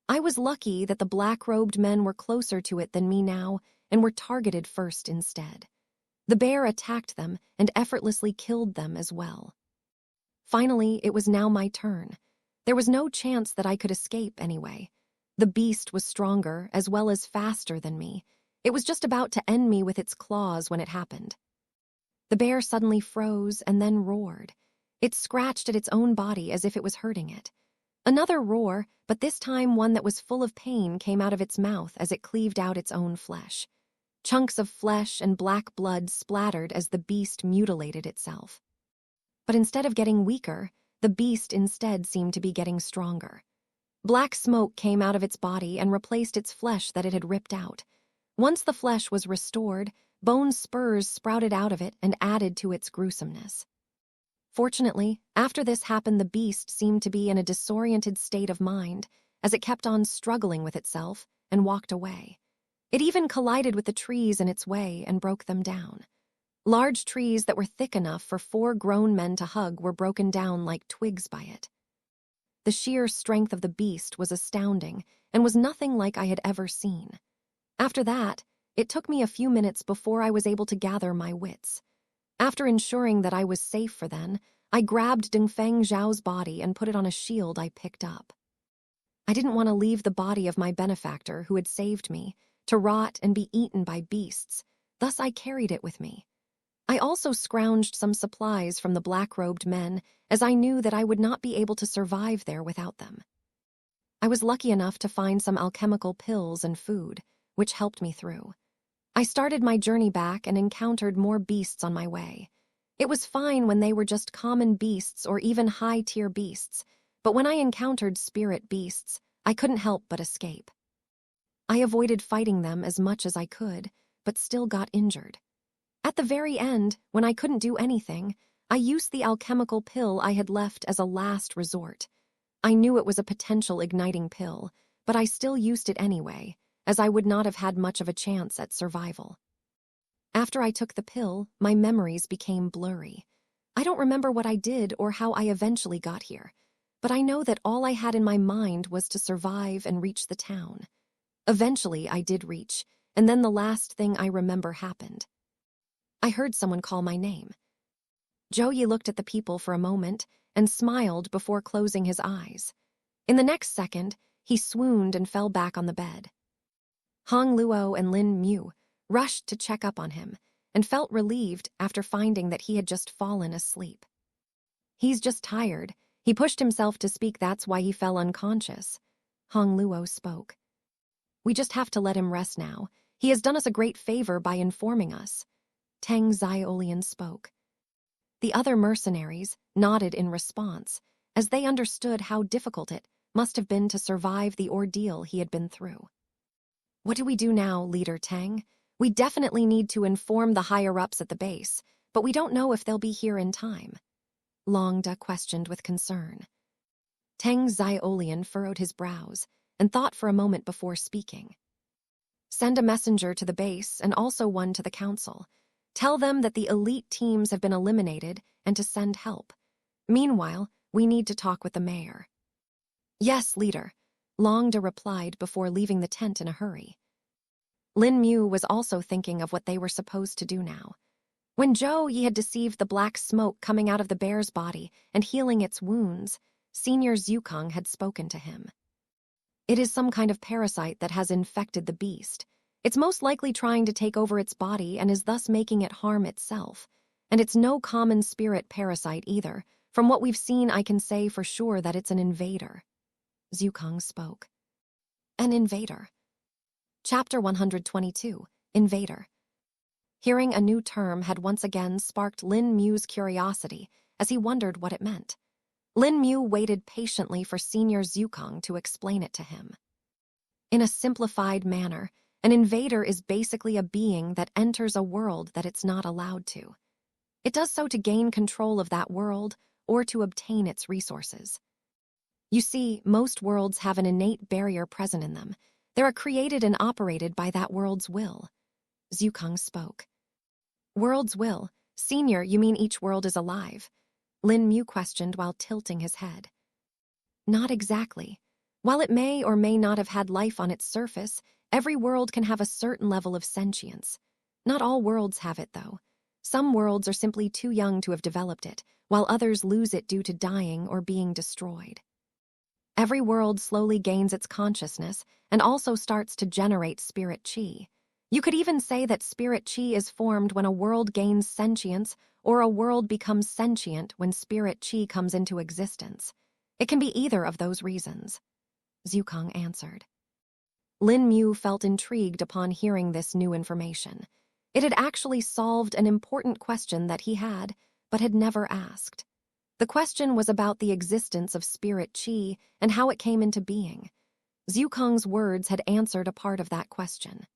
I was lucky that the black-robed men were closer to it than me now and were targeted first instead. The bear attacked them and effortlessly killed them as well. Finally, it was now my turn. There was no chance that I could escape anyway. The beast was stronger as well as faster than me. It was just about to end me with its claws when it happened. The bear suddenly froze and then roared. It scratched at its own body as if it was hurting it. Another roar, but this time one that was full of pain, came out of its mouth as it cleaved out its own flesh. Chunks of flesh and black blood splattered as the beast mutilated itself. But instead of getting weaker, the beast instead seemed to be getting stronger. Black smoke came out of its body and replaced its flesh that it had ripped out. Once the flesh was restored, bone spurs sprouted out of it and added to its gruesomeness. Fortunately, after this happened, the beast seemed to be in a disoriented state of mind as it kept on struggling with itself and walked away. It even collided with the trees in its way and broke them down. Large trees that were thick enough for 4 grown men to hug were broken down like twigs by it. The sheer strength of the beast was astounding and was nothing like I had ever seen. After that, it took me a few minutes before I was able to gather my wits. After ensuring that I was safe for then, I grabbed Dingfeng Zhao's body and put it on a shield I picked up. I didn't want to leave the body of my benefactor who had saved me to rot and be eaten by beasts, thus I carried it with me. I also scrounged some supplies from the black-robed men, as I knew that I would not be able to survive there without them. I was lucky enough to find some alchemical pills and food, which helped me through. I started my journey back and encountered more beasts on my way. It was fine when they were just common beasts or even high-tier beasts, but when I encountered spirit beasts, I couldn't help but escape. I avoided fighting them as much as I could, but still got injured. At the very end, when I couldn't do anything, I used the alchemical pill I had left as a last resort. I knew it was a potential igniting pill, but I still used it anyway, as I would not have had much of a chance at survival. After I took the pill, my memories became blurry. I don't remember what I did or how I eventually got here, but I know that all I had in my mind was to survive and reach the town. Eventually, I did reach, and then the last thing I remember happened. I heard someone call my name. Joey looked at the people for a moment and smiled before closing his eyes. In the next second, he swooned and fell back on the bed. Hong Luo and Lin Mu rushed to check up on him and felt relieved after finding that he had just fallen asleep. "He's just tired. He pushed himself to speak, that's why he fell unconscious," Hong Luo spoke. "We just have to let him rest now. He has done us a great favor by informing us," Teng Xiaolian spoke. The other mercenaries nodded in response, as they understood how difficult it must have been to survive the ordeal he had been through. "What do we do now, Leader Teng? We definitely need to inform the higher-ups at the base, but we don't know if they'll be here in time," Longda questioned with concern. Teng Xiaolian furrowed his brows and thought for a moment before speaking. "Send a messenger to the base and also one to the council. Tell them that the elite teams have been eliminated and to send help. Meanwhile, we need to talk with the mayor." "Yes, leader," Longda replied before leaving the tent in a hurry. Lin Mu was also thinking of what they were supposed to do now. When Zhou Yi had deceived the black smoke coming out of the bear's body and healing its wounds, Senior Zhukang had spoken to him. "It is some kind of parasite that has infected the beast. It's most likely trying to take over its body and is thus making it harm itself. And it's no common spirit parasite either. From what we've seen, I can say for sure that it's an invader," Zhukang spoke. An invader. Chapter 122, Invader. Hearing a new term had once again sparked Lin Mu's curiosity as he wondered what it meant. Lin Mu waited patiently for Senior Zhukang to explain it to him. In a simplified manner, an invader is basically a being that enters a world that it's not allowed to. It does so to gain control of that world or to obtain its resources. You see, most worlds have an innate barrier present in them. They are created and operated by that world's will. Zhukang spoke. "World's will? Senior, you mean each world is alive?" Lin Mu questioned while tilting his head. "Not exactly. While it may or may not have had life on its surface, every world can have a certain level of sentience. Not all worlds have it, though. Some worlds are simply too young to have developed it, while others lose it due to dying or being destroyed. Every world slowly gains its consciousness and also starts to generate spirit chi. You could even say that spirit chi is formed when a world gains sentience or a world becomes sentient when spirit chi comes into existence. It can be either of those reasons," Zhukang answered. Lin Mu felt intrigued upon hearing this new information. It had actually solved an important question that he had, but had never asked. The question was about the existence of spirit chi and how it came into being. Zhukang's words had answered a part of that question.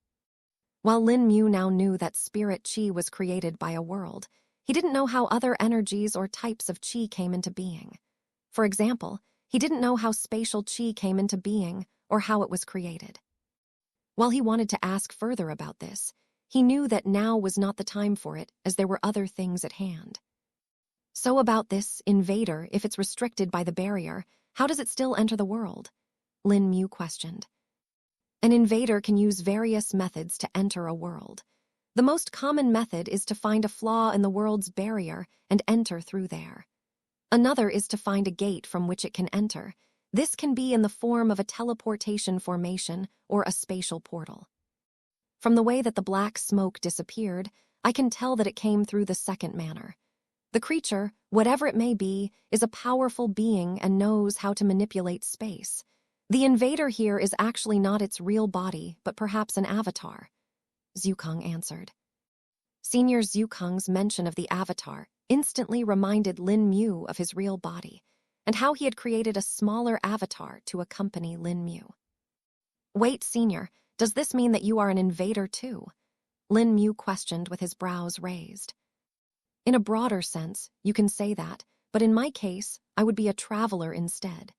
While Lin Mu now knew that spirit chi was created by a world, he didn't know how other energies or types of chi came into being. For example, he didn't know how spatial chi came into being or how it was created. While he wanted to ask further about this, he knew that now was not the time for it, as there were other things at hand. "So about this invader, if it's restricted by the barrier, how does it still enter the world?" Lin Mu questioned. "An invader can use various methods to enter a world. The most common method is to find a flaw in the world's barrier and enter through there. Another is to find a gate from which it can enter. This can be in the form of a teleportation formation or a spatial portal. From the way that the black smoke disappeared, I can tell that it came through the second manner. The creature, whatever it may be, is a powerful being and knows how to manipulate space. The invader here is actually not its real body, but perhaps an avatar, Zhukang answered. Senior Zhukang's mention of the avatar instantly reminded Lin Mu of his real body, and how he had created a smaller avatar to accompany Lin Mu. Wait, Senior, does this mean that you are an invader too? Lin Mu questioned with his brows raised. In a broader sense, you can say that, but in my case, I would be a traveler instead.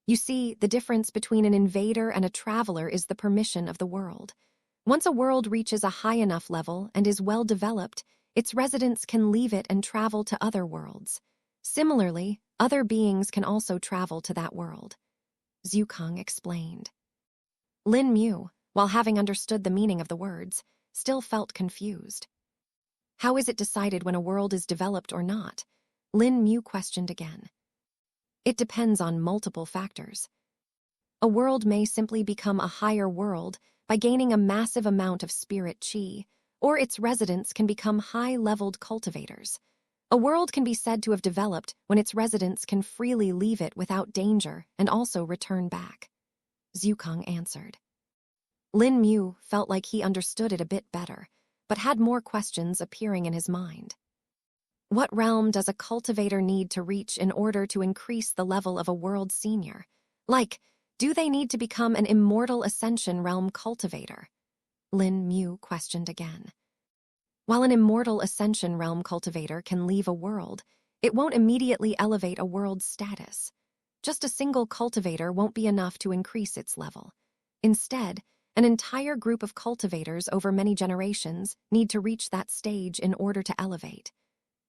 You see, the difference between an invader and a traveler is the permission of the world. Once a world reaches a high enough level and is well developed, its residents can leave it and travel to other worlds. Similarly, other beings can also travel to that world, Zhukang explained. Lin Mu, while having understood the meaning of the words, still felt confused. How is it decided when a world is developed or not? Lin Mu questioned again. It depends on multiple factors. A world may simply become a higher world by gaining a massive amount of spirit qi, or its residents can become high-leveled cultivators. A world can be said to have developed when its residents can freely leave it without danger and also return back, Zhukang answered. Lin Mu felt like he understood it a bit better, but had more questions appearing in his mind. What realm does a cultivator need to reach in order to increase the level of a world senior? Like, do they need to become an immortal ascension realm cultivator? Lin Mu questioned again. While an immortal ascension realm cultivator can leave a world, it won't immediately elevate a world's status. Just a single cultivator won't be enough to increase its level. Instead, an entire group of cultivators over many generations need to reach that stage in order to elevate.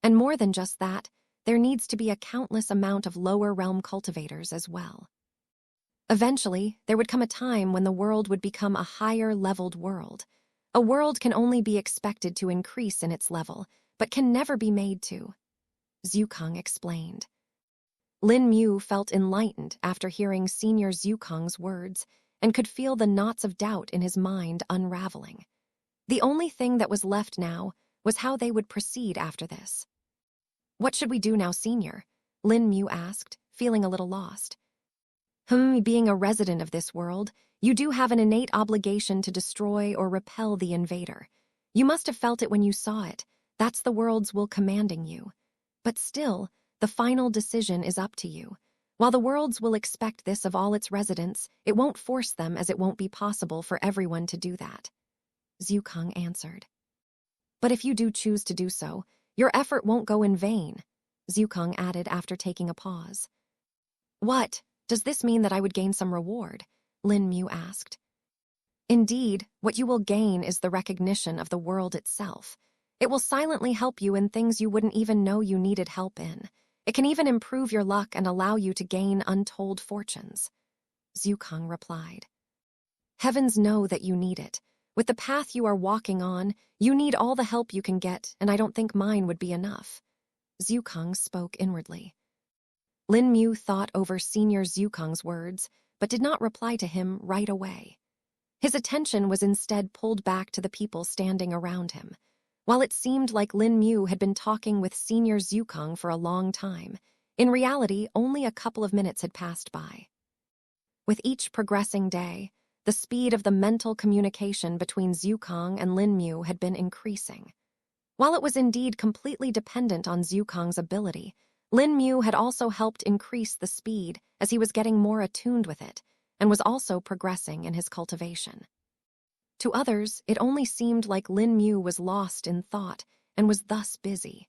And more than just that, there needs to be a countless amount of lower realm cultivators as well. Eventually, there would come a time when the world would become a higher-leveled world. A world can only be expected to increase in its level, but can never be made to, Zhukang explained. Lin Mu felt enlightened after hearing Senior Zhukang's words and could feel the knots of doubt in his mind unraveling. The only thing that was left now was how they would proceed after this. What should we do now, Senior? Lin Mu asked, feeling a little lost. Being a resident of this world, you do have an innate obligation to destroy or repel the invader. You must have felt it when you saw it. That's the world's will commanding you. But still, the final decision is up to you. While the worlds will expect this of all its residents, it won't force them, as it won't be possible for everyone to do that, Zhukang answered. But if you do choose to do so, your effort won't go in vain, Zhukang added after taking a pause. What? Does this mean that I would gain some reward? Lin Mu asked. Indeed, what you will gain is the recognition of the world itself. It will silently help you in things you wouldn't even know you needed help in. It can even improve your luck and allow you to gain untold fortunes, Zhukang replied. Heavens know that you need it. With the path you are walking on, you need all the help you can get, and I don't think mine would be enough, Zhukang spoke inwardly. Lin Mu thought over Senior Zhukang's words, but did not reply to him right away. His attention was instead pulled back to the people standing around him. While it seemed like Lin Mu had been talking with Senior Zhukang for a long time, in reality, only a couple of minutes had passed by. With each progressing day, the speed of the mental communication between Zhukang and Lin Mu had been increasing. While it was indeed completely dependent on Zhukang's ability, Lin Mu had also helped increase the speed as he was getting more attuned with it, and was also progressing in his cultivation. To others, it only seemed like Lin Mu was lost in thought and was thus busy.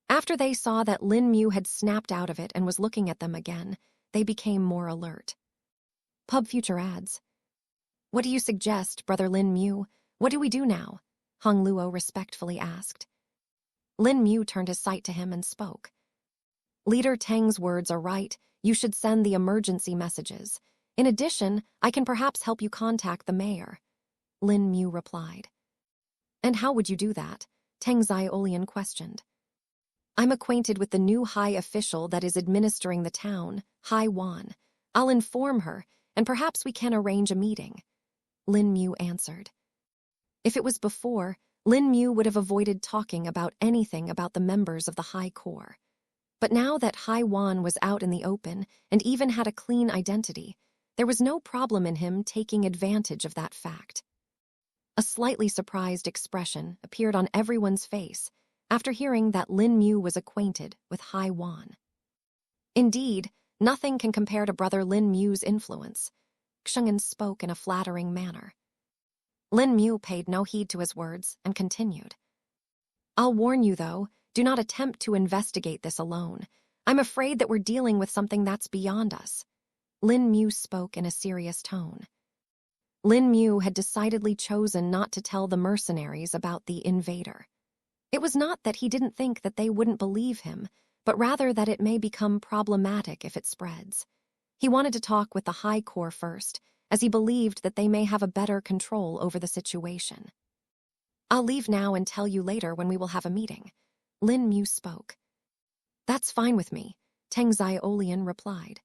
After they saw that Lin Mu had snapped out of it and was looking at them again, they became more alert. Pub future ads. What do you suggest, Brother Lin Mu? What do we do now? Hong Luo respectfully asked. Lin Mu turned his sight to him and spoke. Leader Tang's words are right. You should send the emergency messages. In addition, I can perhaps help you contact the mayor, Lin Mu replied. And how would you do that? Tang Xiaolian questioned. I'm acquainted with the new high official that is administering the town, Hai Wan. I'll inform her, and perhaps we can arrange a meeting, Lin Mu answered. If it was before, Lin Mu would have avoided talking about anything about the members of the High Corps. But now that Hai Wan was out in the open and even had a clean identity, there was no problem in him taking advantage of that fact. A slightly surprised expression appeared on everyone's face after hearing that Lin Mu was acquainted with Hai Wan. Indeed, nothing can compare to brother Lin Mu's influence. Xiang'an spoke in a flattering manner. Lin Mu paid no heed to his words and continued. I'll warn you, though, do not attempt to investigate this alone. I'm afraid that we're dealing with something that's beyond us. Lin Mu spoke in a serious tone. Lin Mu had decidedly chosen not to tell the mercenaries about the invader. It was not that he didn't think that they wouldn't believe him, but rather that it may become problematic if it spreads. He wanted to talk with the High Corps first, as he believed that they may have a better control over the situation. I'll leave now and tell you later when we will have a meeting. Lin Mu spoke. That's fine with me, Teng Xiaolian replied.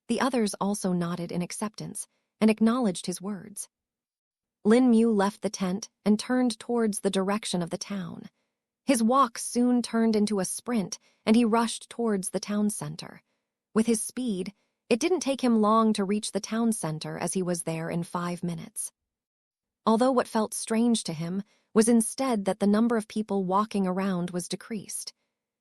The others also nodded in acceptance and acknowledged his words. Lin Mu left the tent and turned towards the direction of the town. His walk soon turned into a sprint, and he rushed towards the town center. With his speed, it didn't take him long to reach the town center, as he was there in 5 minutes. Although what felt strange to him was instead that the number of people walking around was decreased.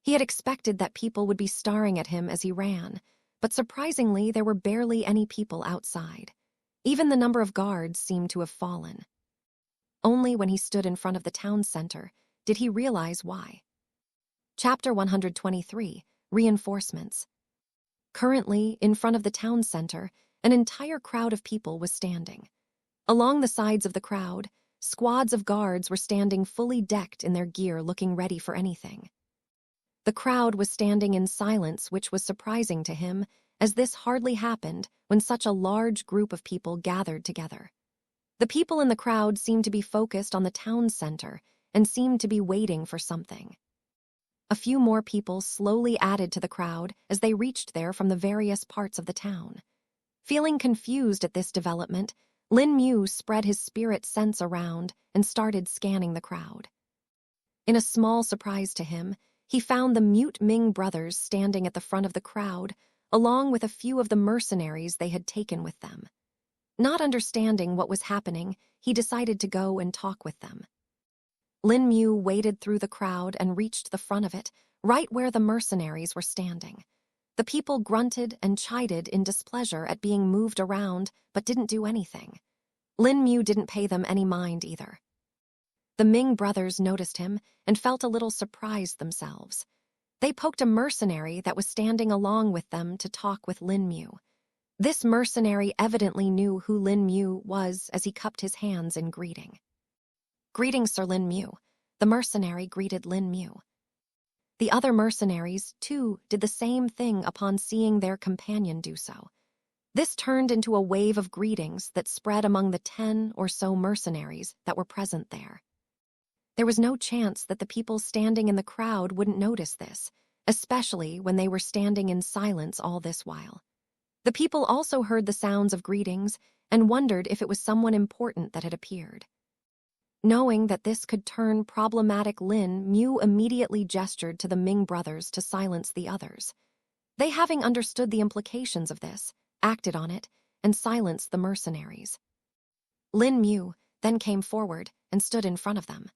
He had expected that people would be staring at him as he ran, but surprisingly there were barely any people outside. Even the number of guards seemed to have fallen. Only when he stood in front of the town center did he realize why. Chapter 123, Reinforcements. Currently, in front of the town center, an entire crowd of people was standing. Along the sides of the crowd, squads of guards were standing fully decked in their gear, looking ready for anything. The crowd was standing in silence, which was surprising to him, as this hardly happened when such a large group of people gathered together. The people in the crowd seemed to be focused on the town center and seemed to be waiting for something. A few more people slowly added to the crowd as they reached there from the various parts of the town. Feeling confused at this development, Lin Mu spread his spirit sense around and started scanning the crowd. In a small surprise to him, he found the Mute Ming brothers standing at the front of the crowd, along with a few of the mercenaries they had taken with them. Not understanding what was happening, he decided to go and talk with them. Lin Mu waded through the crowd and reached the front of it, right where the mercenaries were standing. The people grunted and chided in displeasure at being moved around, but didn't do anything. Lin Mu didn't pay them any mind either. The Ming brothers noticed him and felt a little surprised themselves. They poked a mercenary that was standing along with them to talk with Lin Mu. This mercenary evidently knew who Lin Mu was, as he cupped his hands in greeting. Greetings, Sir Lin Mu. The mercenary greeted Lin Mu. The other mercenaries, too, did the same thing upon seeing their companion do so. This turned into a wave of greetings that spread among the 10 or so mercenaries that were present there. There was no chance that the people standing in the crowd wouldn't notice this, especially when they were standing in silence all this while. The people also heard the sounds of greetings and wondered if it was someone important that had appeared. Knowing that this could turn problematic, Lin Mu immediately gestured to the Ming brothers to silence the others. They, having understood the implications of this, acted on it and silenced the mercenaries. Lin Mu then came forward and stood in front of them.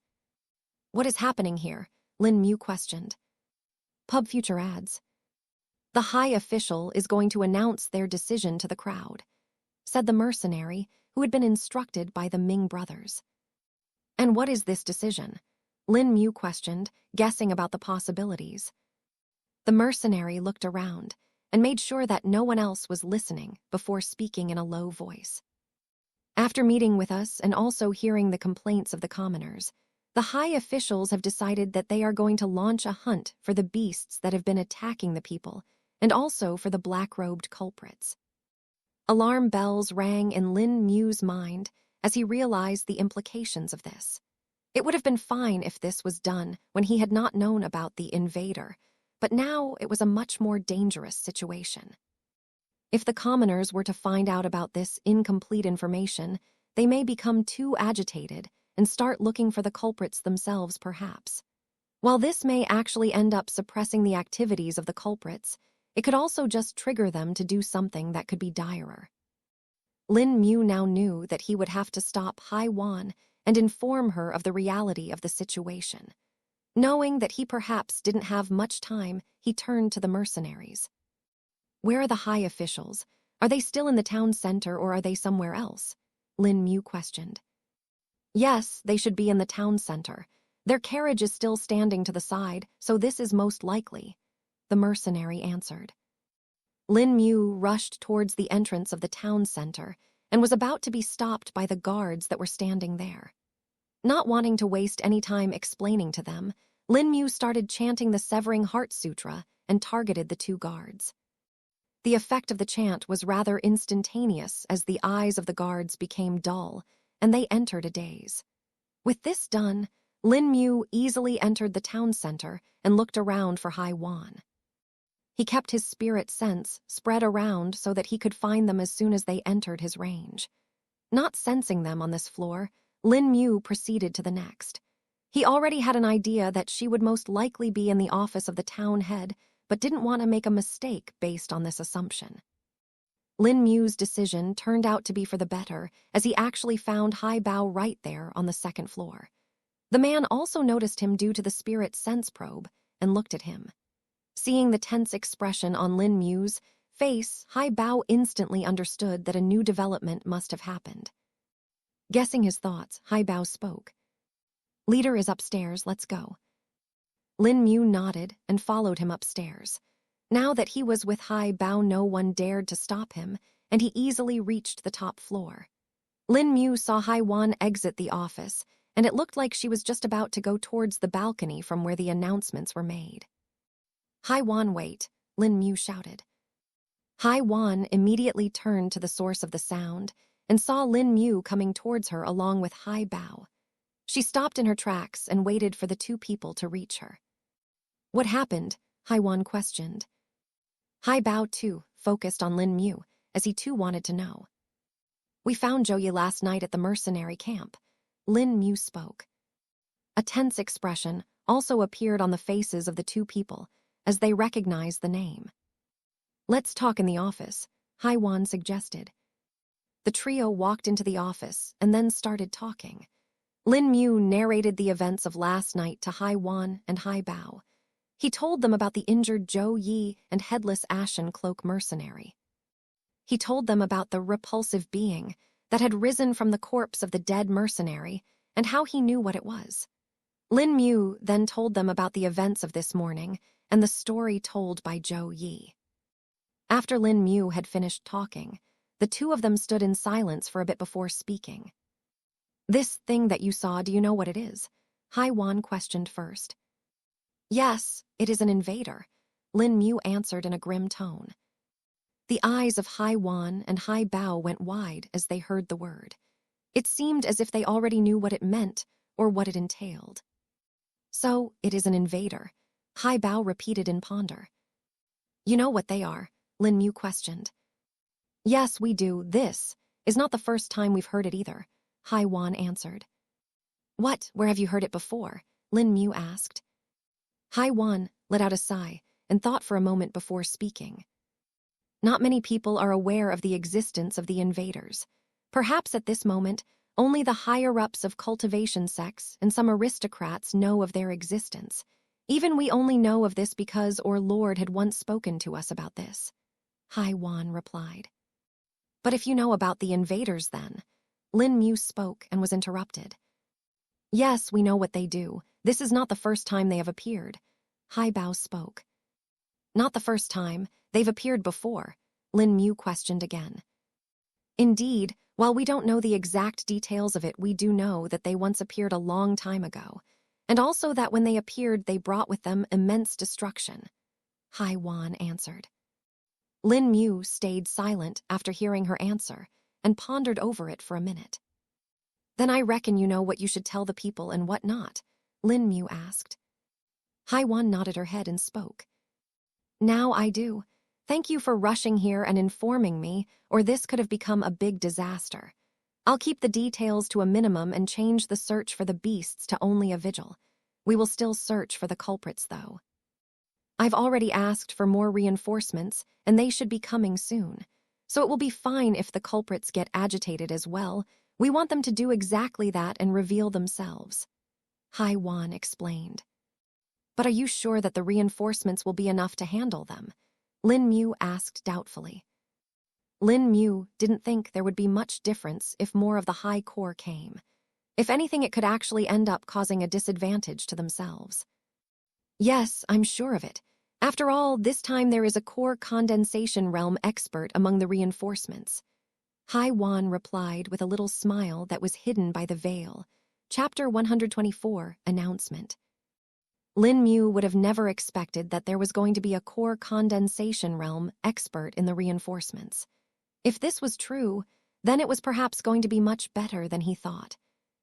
What is happening here? Lin Mu questioned. Pub Future adds. The high official is going to announce their decision to the crowd, said the mercenary who had been instructed by the Ming brothers. And what is this decision? Lin Mu questioned, guessing about the possibilities. The mercenary looked around and made sure that no one else was listening before speaking in a low voice. After meeting with us and also hearing the complaints of the commoners, the high officials have decided that they are going to launch a hunt for the beasts that have been attacking the people, and also for the black-robed culprits. Alarm bells rang in Lin Mu's mind as he realized the implications of this. It would have been fine if this was done when he had not known about the invader, but now it was a much more dangerous situation. If the commoners were to find out about this incomplete information, they may become too agitated and start looking for the culprits themselves, perhaps. While this may actually end up suppressing the activities of the culprits, it could also just trigger them to do something that could be direr. Lin Mu now knew that he would have to stop Hai Wan and inform her of the reality of the situation. Knowing that he perhaps didn't have much time, he turned to the mercenaries. "Where are the high officials? Are they still in the town center or are they somewhere else?" Lin Mu questioned. "Yes, they should be in the town center. Their carriage is still standing to the side, so this is most likely," the mercenary answered. Lin Mu rushed towards the entrance of the town center and was about to be stopped by the guards that were standing there. Not wanting to waste any time explaining to them, Lin Mu started chanting the Severing Heart Sutra and targeted the two guards. The effect of the chant was rather instantaneous as the eyes of the guards became dull, and they entered a daze. With this done, Lin Mu easily entered the town center and looked around for Hai Wan. He kept his spirit sense spread around so that he could find them as soon as they entered his range. Not sensing them on this floor, Lin Mu proceeded to the next. He already had an idea that she would most likely be in the office of the town head, but didn't want to make a mistake based on this assumption. Lin Mu's decision turned out to be for the better, as he actually found Hai Bao right there on the second floor. The man also noticed him due to the spirit sense probe and looked at him. Seeing the tense expression on Lin Mu's face, Hai Bao instantly understood that a new development must have happened. Guessing his thoughts, Hai Bao spoke. "Leader is upstairs, let's go." Lin Mu nodded and followed him upstairs. Now that he was with Hai Bao, no one dared to stop him, and he easily reached the top floor. Lin Mu saw Hai Wan exit the office, and it looked like she was just about to go towards the balcony from where the announcements were made. "Hai Wan, wait," Lin Mu shouted. Hai Wan immediately turned to the source of the sound and saw Lin Mu coming towards her along with Hai Bao. She stopped in her tracks and waited for the two people to reach her. "What happened?" Hai Wan questioned. Hai Bao, too, focused on Lin Mu, as he too wanted to know. "We found Zhou Yi last night at the mercenary camp," Lin Mu spoke. A tense expression also appeared on the faces of the two people as they recognized the name. "Let's talk in the office," Hai Wan suggested. The trio walked into the office and then started talking. Lin Mu narrated the events of last night to Hai Wan and Hai Bao. He told them about the injured Zhou Yi and headless ashen cloak mercenary. He told them about the repulsive being that had risen from the corpse of the dead mercenary and how he knew what it was. Lin Mu then told them about the events of this morning and the story told by Zhou Yi. After Lin Mu had finished talking, the two of them stood in silence for a bit before speaking. "This thing that you saw, do you know what it is?" Hai Wan questioned first. "Yes, it is an invader," Lin Mu answered in a grim tone. The eyes of Hai Wan and Hai Bao went wide as they heard the word. It seemed as if they already knew what it meant or what it entailed. "So, it is an invader," Hai Bao repeated in ponder. "You know what they are?" Lin Mu questioned. "Yes, we do. This is not the first time we've heard it either," Hai Wan answered. "What? Where have you heard it before?" Lin Mu asked. Hai Wan let out a sigh and thought for a moment before speaking. Not many people are aware of the existence of the invaders. Perhaps at this moment, only the higher-ups of cultivation sects and some aristocrats know of their existence. Even we only know of this because our Lord had once spoken to us about this, Hai Wan replied. "But if you know about the invaders then," Lin Mu spoke and was interrupted. "Yes, we know what they do. This is not the first time they have appeared," Hai Bao spoke. "Not the first time. They've appeared before," Lin Mu questioned again. "Indeed, while we don't know the exact details of it, we do know that they once appeared a long time ago, and also that when they appeared they brought with them immense destruction," Hai Wan answered. Lin Mu stayed silent after hearing her answer and pondered over it for a minute. "Then I reckon you know what you should tell the people and what not?" Lin Mu asked. Hai Wan nodded her head and spoke. "Now I do. Thank you for rushing here and informing me, or this could have become a big disaster. I'll keep the details to a minimum and change the search for the beasts to only a vigil. We will still search for the culprits, though. I've already asked for more reinforcements, and they should be coming soon. So it will be fine if the culprits get agitated as well. We want them to do exactly that and reveal themselves. Hai Wan explained. But are you sure that the reinforcements will be enough to handle them? Lin Mu asked doubtfully. Lin Mu didn't think there would be much difference if more of the high corps came. If anything, it could actually end up causing a disadvantage to themselves. Yes, I'm sure of it. After all, this time there is a core condensation realm expert among the reinforcements. Hai Wan replied with a little smile that was hidden by the veil. Chapter 124, Announcement. Lin Mu would have never expected that there was going to be a core condensation realm expert in the reinforcements. If this was true, then it was perhaps going to be much better than he thought.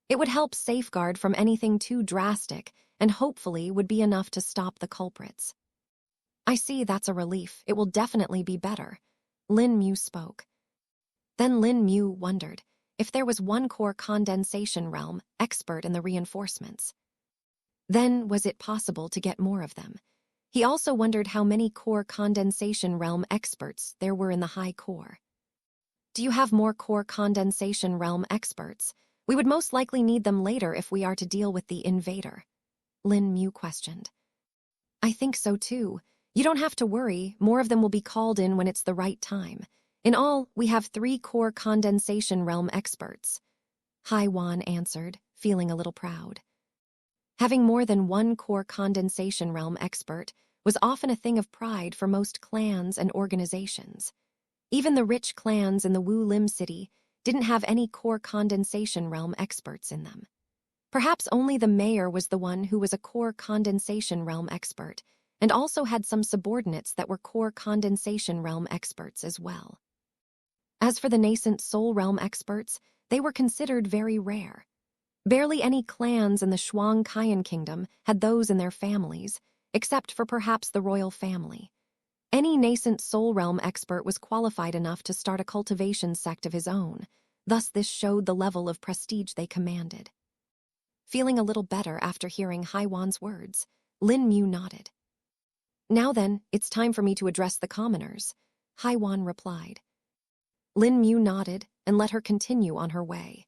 It would help safeguard from anything too drastic and hopefully would be enough to stop the culprits. I see, that's a relief. It will definitely be better. Lin Mu spoke. Then Lin Mu wondered if there was one core condensation realm expert in the reinforcements. Then was it possible to get more of them? He also wondered how many core condensation realm experts there were in the high core. Do you have more core condensation realm experts? We would most likely need them later if we are to deal with the invader. Lin Mu questioned. I think so too. You don't have to worry, more of them will be called in when it's the right time. In all, we have 3 core condensation realm experts. Hai Wan answered, feeling a little proud. Having more than one core condensation realm expert was often a thing of pride for most clans and organizations. Even the rich clans in the Wu Lim city didn't have any core condensation realm experts in them. Perhaps only the mayor was the one who was a core condensation realm expert, and also had some subordinates that were core condensation realm experts as well. As for the nascent soul realm experts, they were considered very rare. Barely any clans in the Shuang Kaiyan kingdom had those in their families, except for perhaps the royal family. Any nascent soul realm expert was qualified enough to start a cultivation sect of his own, thus this showed the level of prestige they commanded. Feeling a little better after hearing Hai Wan's words, Lin Mu nodded. Now then, it's time for me to address the commoners, Hai Wan replied. Lin Mu nodded and let her continue on her way.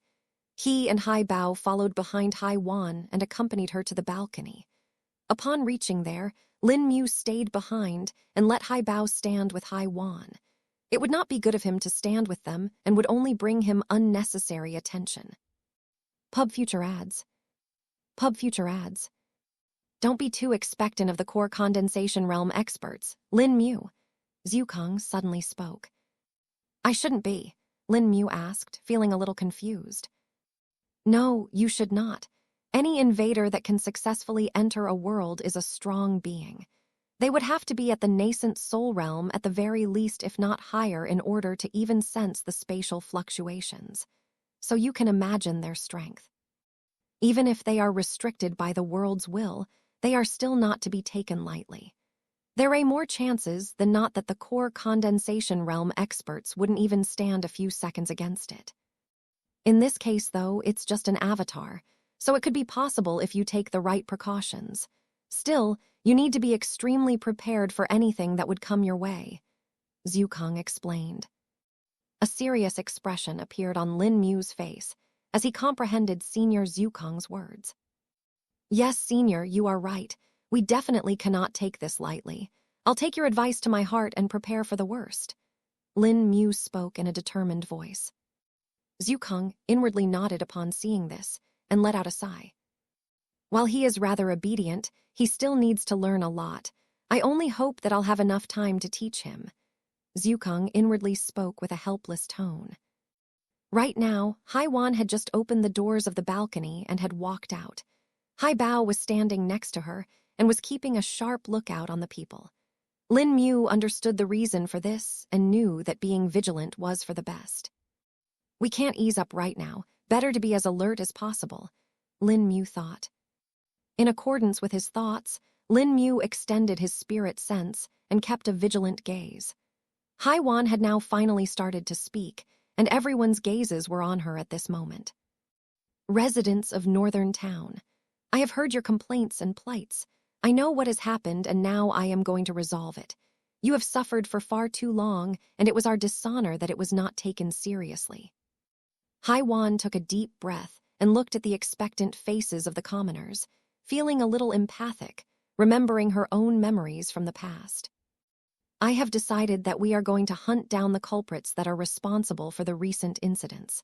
He and Hai Bao followed behind Hai Wan and accompanied her to the balcony. Upon reaching there, Lin Mu stayed behind and let Hai Bao stand with Hai Wan. It would not be good of him to stand with them and would only bring him unnecessary attention. Pub future ads. Pub future ads. Don't be too expectant of the core condensation realm experts, Lin Mu. Zhukang suddenly spoke. I shouldn't be, Lin Mu asked, feeling a little confused. No, you should not. Any invader that can successfully enter a world is a strong being. They would have to be at the nascent soul realm at the very least, if not higher, in order to even sense the spatial fluctuations. So you can imagine their strength. Even if they are restricted by the world's will, they are still not to be taken lightly. There are more chances than not that the core condensation realm experts wouldn't even stand a few seconds against it. In this case, though, it's just an avatar, so it could be possible if you take the right precautions. Still, you need to be extremely prepared for anything that would come your way, Zhukang explained. A serious expression appeared on Lin Mu's face as he comprehended Senior Zhukang's words. Yes, Senior, you are right. We definitely cannot take this lightly. I'll take your advice to my heart and prepare for the worst. Lin Mu spoke in a determined voice. Zhukang inwardly nodded upon seeing this and let out a sigh. While he is rather obedient, he still needs to learn a lot. I only hope that I'll have enough time to teach him. Zhukang inwardly spoke with a helpless tone. Right now, Hai Wan had just opened the doors of the balcony and had walked out. Hai Bao was standing next to her and was keeping a sharp lookout on the people. Lin Mu understood the reason for this and knew that being vigilant was for the best. We can't ease up right now. Better to be as alert as possible, Lin Mu thought. In accordance with his thoughts, Lin Mu extended his spirit sense and kept a vigilant gaze. Hai Wan had now finally started to speak, and everyone's gazes were on her at this moment. Residents of Northern Town, I have heard your complaints and plights. I know what has happened, and now I am going to resolve it. You have suffered for far too long, and it was our dishonor that it was not taken seriously." Haiwan took a deep breath and looked at the expectant faces of the commoners, feeling a little empathic, remembering her own memories from the past. "I have decided that we are going to hunt down the culprits that are responsible for the recent incidents.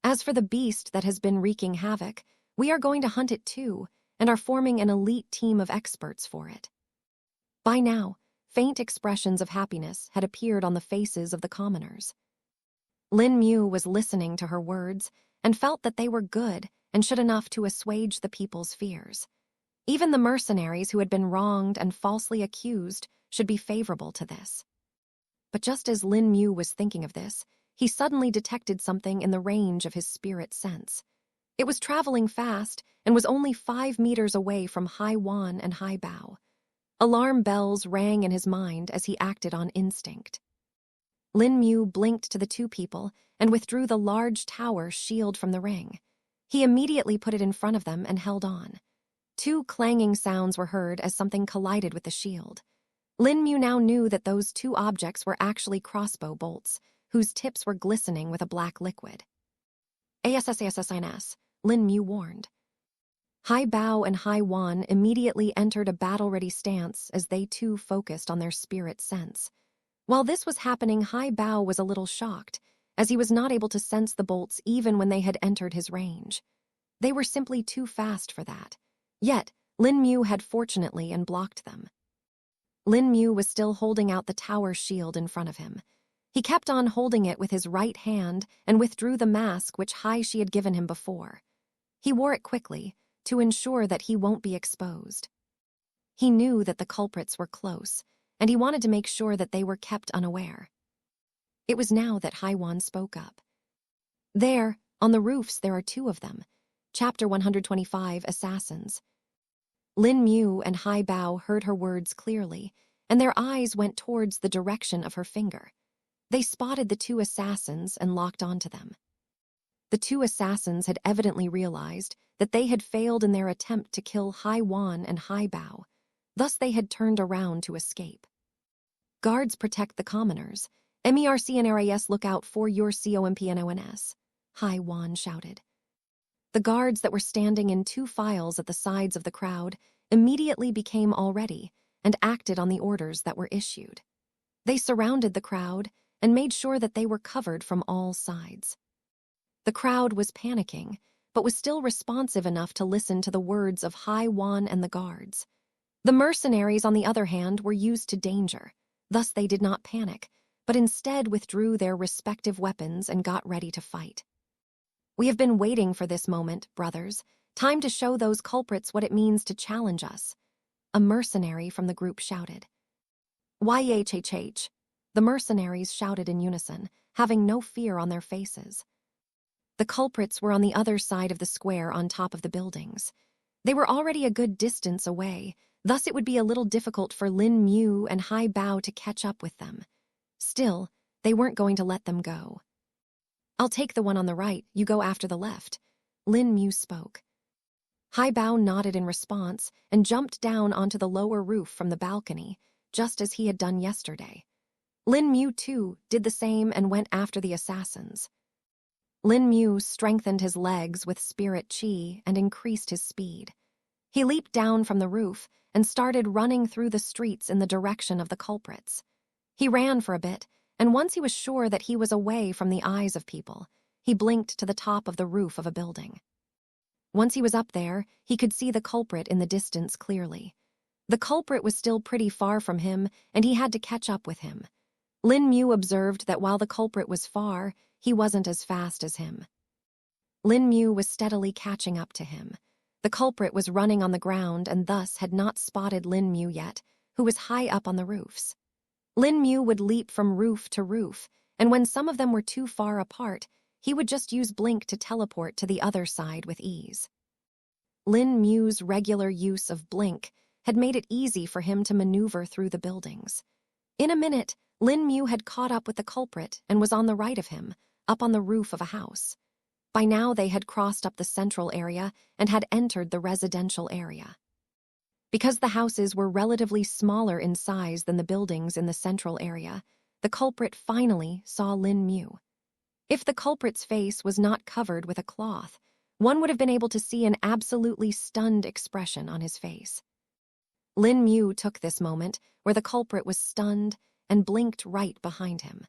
As for the beast that has been wreaking havoc, we are going to hunt it too, and are forming an elite team of experts for it." By now, faint expressions of happiness had appeared on the faces of the commoners. Lin Mu was listening to her words and felt that they were good and should enough to assuage the people's fears. Even the mercenaries who had been wronged and falsely accused should be favorable to this. But just as Lin Mu was thinking of this, he suddenly detected something in the range of his spirit sense. It was traveling fast and was only 5 meters away from Haiwan and Haibao. Alarm bells rang in his mind as he acted on instinct. Lin Mu blinked to the two people and withdrew the large tower shield from the ring. He immediately put it in front of them and held on. 2 clanging sounds were heard as something collided with the shield. Lin Mu now knew that those 2 objects were actually crossbow bolts, whose tips were glistening with a black liquid. "ASSASSINS," Lin Mu warned. Hai Bao and Hai Wan immediately entered a battle-ready stance as they too focused on their spirit sense. While this was happening, Hai Bao was a little shocked, as he was not able to sense the bolts even when they had entered his range. They were simply too fast for that. Yet, Lin Mu had fortunately blocked them. Lin Mu was still holding out the tower shield in front of him. He kept on holding it with his right hand and withdrew the mask which Hai Shi had given him before. He wore it quickly, to ensure that he won't be exposed. He knew that the culprits were close, and he wanted to make sure that they were kept unaware. It was now that Haiwan spoke up. "There, on the roofs, there are 2 of them. Chapter 125, Assassins." Lin Mu and Hai Bao heard her words clearly, and their eyes went towards the direction of her finger. They spotted the 2 assassins and locked onto them. The 2 assassins had evidently realized that they had failed in their attempt to kill Hai Wan and Hai Bao. Thus they had turned around to escape. "Guards protect the commoners. MERCNRAS look out for your COMPNONS," Hai Wan shouted. The guards that were standing in 2 files at the sides of the crowd immediately became all ready and acted on the orders that were issued. They surrounded the crowd and made sure that they were covered from all sides. The crowd was panicking, but was still responsive enough to listen to the words of Hai Wan and the guards. The mercenaries, on the other hand, were used to danger. Thus they did not panic, but instead withdrew their respective weapons and got ready to fight. "We have been waiting for this moment, brothers. Time to show those culprits what it means to challenge us," a mercenary from the group shouted. "YHHH," the mercenaries shouted in unison, having no fear on their faces. The culprits were on the other side of the square on top of the buildings. They were already a good distance away, thus it would be a little difficult for Lin Mu and Hai Bao to catch up with them. Still, they weren't going to let them go. "I'll take the one on the right, you go after the left," Lin Mu spoke. Hai Bao nodded in response and jumped down onto the lower roof from the balcony, just as he had done yesterday. Lin Mu, too, did the same and went after the assassins. Lin Mu strengthened his legs with spirit chi and increased his speed. He leaped down from the roof and started running through the streets in the direction of the culprits. He ran for a bit, and once he was sure that he was away from the eyes of people, he blinked to the top of the roof of a building. Once he was up there, he could see the culprit in the distance clearly. The culprit was still pretty far from him, and he had to catch up with him. Lin Mu observed that while the culprit was far, he wasn't as fast as him. Lin Mu was steadily catching up to him. The culprit was running on the ground and thus had not spotted Lin Mu yet, who was high up on the roofs. Lin Mu would leap from roof to roof, and when some of them were too far apart, he would just use blink to teleport to the other side with ease. Lin Mu's regular use of blink had made it easy for him to maneuver through the buildings. In a minute, Lin Mu had caught up with the culprit and was on the right of him, up on the roof of a house. By now they had crossed up the central area and had entered the residential area. Because the houses were relatively smaller in size than the buildings in the central area, the culprit finally saw Lin Mu. If the culprit's face was not covered with a cloth, one would have been able to see an absolutely stunned expression on his face. Lin Mu took this moment, where the culprit was stunned, and blinked right behind him.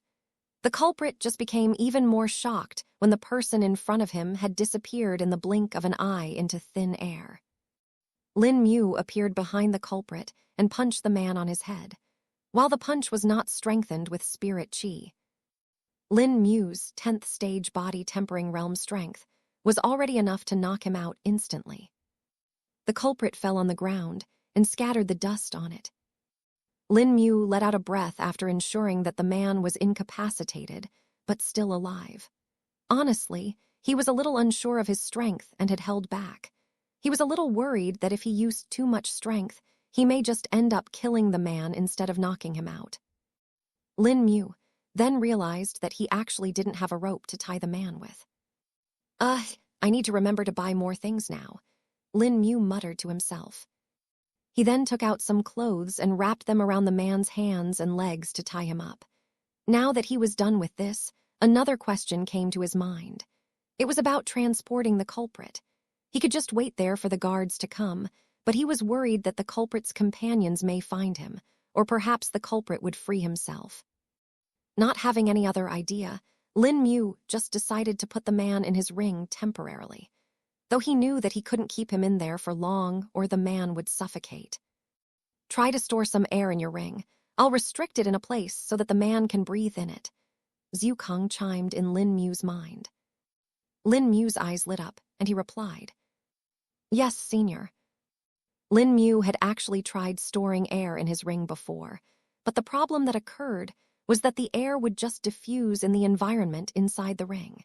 The culprit just became even more shocked when the person in front of him had disappeared in the blink of an eye into thin air. Lin Mu appeared behind the culprit and punched the man on his head, while the punch was not strengthened with spirit chi. Lin Mu's 10th stage body tempering realm strength was already enough to knock him out instantly. The culprit fell on the ground and scattered the dust on it. Lin Mu let out a breath after ensuring that the man was incapacitated, but still alive. Honestly, he was a little unsure of his strength and had held back. He was a little worried that if he used too much strength, he may just end up killing the man instead of knocking him out. Lin Mu then realized that he actually didn't have a rope to tie the man with. I need to remember to buy more things now," Lin Mu muttered to himself. He then took out some clothes and wrapped them around the man's hands and legs to tie him up. Now that he was done with this, another question came to his mind. It was about transporting the culprit. He could just wait there for the guards to come, but he was worried that the culprit's companions may find him, or perhaps the culprit would free himself. Not having any other idea, Lin Mu just decided to put the man in his ring temporarily, though he knew that he couldn't keep him in there for long or the man would suffocate. "Try to store some air in your ring. I'll restrict it in a place so that the man can breathe in it," Zhu Kong chimed in Lin Mu's mind. Lin Mu's eyes lit up, and he replied, "Yes, Senior." Lin Mu had actually tried storing air in his ring before, but the problem that occurred was that the air would just diffuse in the environment inside the ring.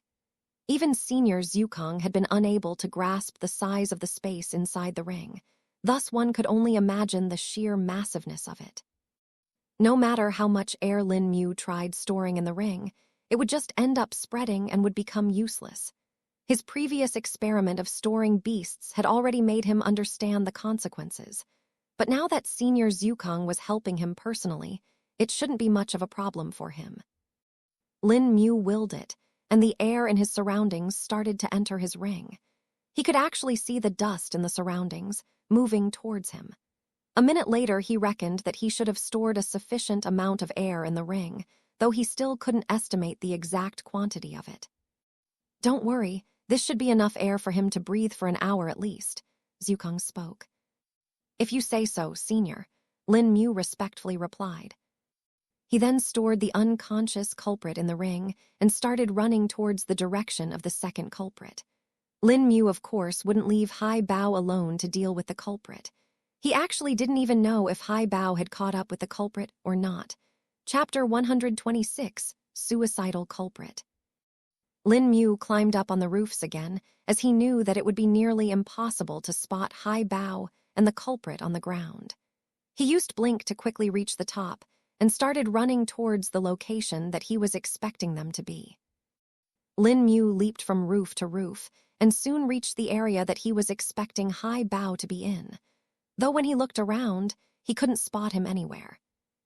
Even Senior Zhu Kong had been unable to grasp the size of the space inside the ring, thus one could only imagine the sheer massiveness of it. No matter how much air Lin Mu tried storing in the ring, it would just end up spreading and would become useless. His previous experiment of storing beasts had already made him understand the consequences, but now that Senior Zhu Kong was helping him personally, it shouldn't be much of a problem for him. Lin Mu willed it, and the air in his surroundings started to enter his ring. He could actually see the dust in the surroundings, moving towards him. A minute later, he reckoned that he should have stored a sufficient amount of air in the ring, though he still couldn't estimate the exact quantity of it. "Don't worry, this should be enough air for him to breathe for an hour at least," Zhu Kong spoke. "If you say so, Senior," Lin Mu respectfully replied. He then stored the unconscious culprit in the ring and started running towards the direction of the second culprit. Lin Mu, of course, wouldn't leave Hai Bao alone to deal with the culprit. He actually didn't even know if Hai Bao had caught up with the culprit or not. Chapter 126, Suicidal Culprit. Lin Mu climbed up on the roofs again, as he knew that it would be nearly impossible to spot Hai Bao and the culprit on the ground. He used Blink to quickly reach the top, and started running towards the location that he was expecting them to be. Lin Mu leaped from roof to roof, and soon reached the area that he was expecting Hai Bao to be in. Though when he looked around, he couldn't spot him anywhere.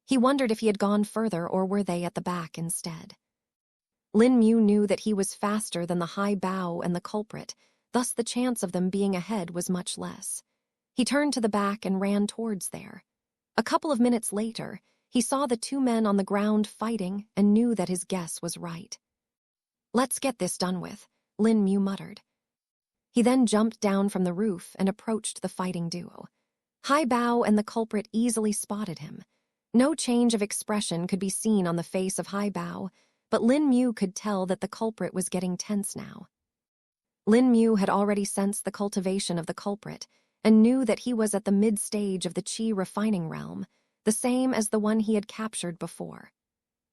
He wondered if he had gone further or were they at the back instead. Lin Mu knew that he was faster than the Hai Bao and the culprit, thus the chance of them being ahead was much less. He turned to the back and ran towards there. A couple of minutes later, he saw the two men on the ground fighting and knew that his guess was right. "Let's get this done with," Lin Mu muttered. He then jumped down from the roof and approached the fighting duo. Hai Bao and the culprit easily spotted him. No change of expression could be seen on the face of Hai Bao, but Lin Mu could tell that the culprit was getting tense now. Lin Mu had already sensed the cultivation of the culprit and knew that he was at the mid-stage of the Qi refining realm, the same as the one he had captured before.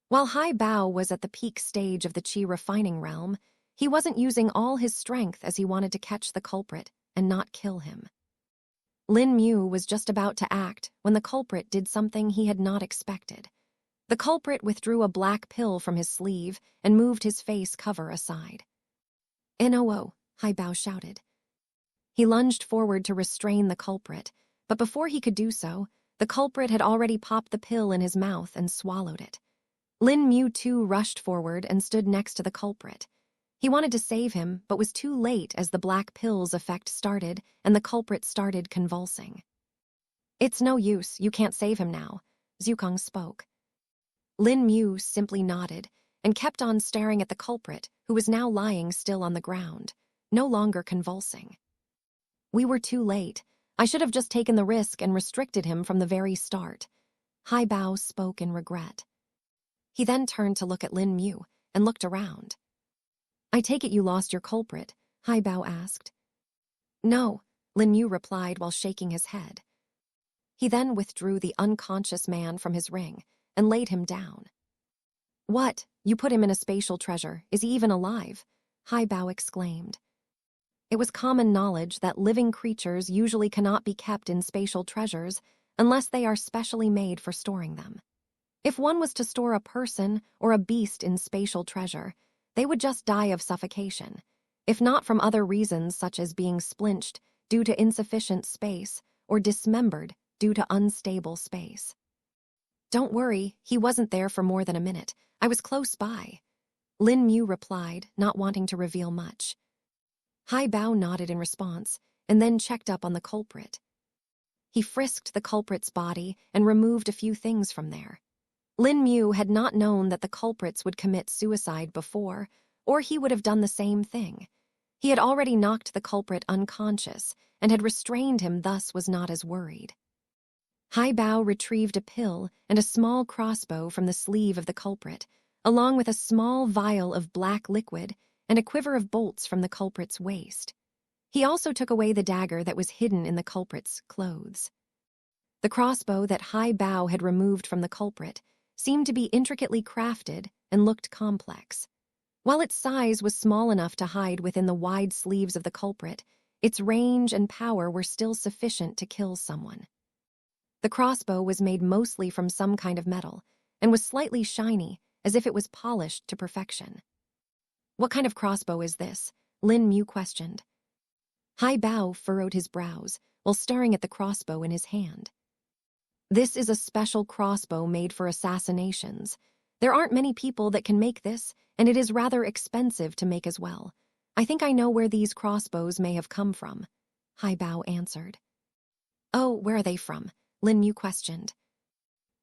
While Hai Bao was at the peak stage of the Qi refining realm, he wasn't using all his strength as he wanted to catch the culprit and not kill him. Lin Mu was just about to act when the culprit did something he had not expected. The culprit withdrew a black pill from his sleeve and moved his face cover aside. "NOO," Hai Bao shouted. He lunged forward to restrain the culprit, but before he could do so, the culprit had already popped the pill in his mouth and swallowed it. Lin Mu too rushed forward and stood next to the culprit. He wanted to save him, but was too late as the black pill's effect started and the culprit started convulsing. "It's no use, you can't save him now," Zukong spoke. Lin Mu simply nodded and kept on staring at the culprit, who was now lying still on the ground, no longer convulsing. "We were too late. I should have just taken the risk and restricted him from the very start." Hai Bao spoke in regret. He then turned to look at Lin Mu and looked around. "I take it you lost your culprit?" Hai Bao asked. "No," Lin Mu replied while shaking his head. He then withdrew the unconscious man from his ring and laid him down. "What? You put him in a spatial treasure? Is he even alive?" Hai Bao exclaimed. It was common knowledge that living creatures usually cannot be kept in spatial treasures unless they are specially made for storing them. If one was to store a person or a beast in spatial treasure, they would just die of suffocation, if not from other reasons such as being splinched due to insufficient space or dismembered due to unstable space. "Don't worry, he wasn't there for more than a minute. I was close by," Lin Mu replied, not wanting to reveal much. Hai Bao nodded in response and then checked up on the culprit. He frisked the culprit's body and removed a few things from there. Lin Mu had not known that the culprits would commit suicide before, or he would have done the same thing. He had already knocked the culprit unconscious and had restrained him, thus was not as worried. Hai Bao retrieved a pill and a small crossbow from the sleeve of the culprit, along with a small vial of black liquid and a quiver of bolts from the culprit's waist. He also took away the dagger that was hidden in the culprit's clothes. The crossbow that Hai Bao had removed from the culprit seemed to be intricately crafted and looked complex. While its size was small enough to hide within the wide sleeves of the culprit, its range and power were still sufficient to kill someone. The crossbow was made mostly from some kind of metal and was slightly shiny, as if it was polished to perfection. "What kind of crossbow is this?" Lin Mu questioned. Hai Bao furrowed his brows while staring at the crossbow in his hand. "This is a special crossbow made for assassinations. There aren't many people that can make this, and it is rather expensive to make as well. I think I know where these crossbows may have come from," Hai Bao answered. "Oh, where are they from?" Lin Mu questioned.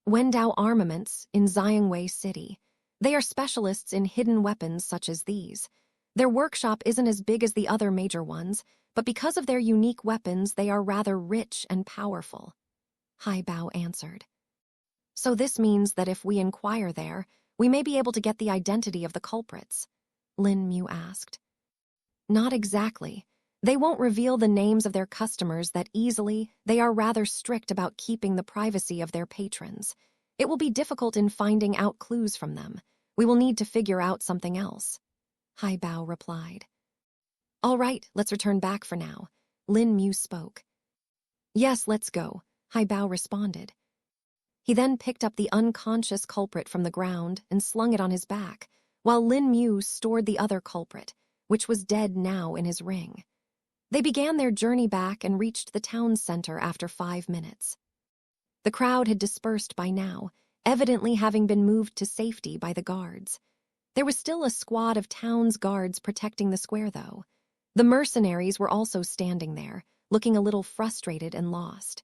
"Wendao Armaments in Xiangwei City. They are specialists in hidden weapons such as these. Their workshop isn't as big as the other major ones, but because of their unique weapons, they are rather rich and powerful," Hai Bao answered. "So this means that if we inquire there, we may be able to get the identity of the culprits?" Lin Mu asked. "Not exactly. They won't reveal the names of their customers that easily. They are rather strict about keeping the privacy of their patrons. It will be difficult in finding out clues from them. We will need to figure out something else," Hai Bao replied. "All right, let's return back for now," Lin Mu spoke. "Yes, let's go," Hai Bao responded. He then picked up the unconscious culprit from the ground and slung it on his back, while Lin Mu stored the other culprit, which was dead now, in his ring. They began their journey back and reached the town center after 5 minutes. The crowd had dispersed by now, evidently having been moved to safety by the guards. There was still a squad of town's guards protecting the square, though. The mercenaries were also standing there, looking a little frustrated and lost.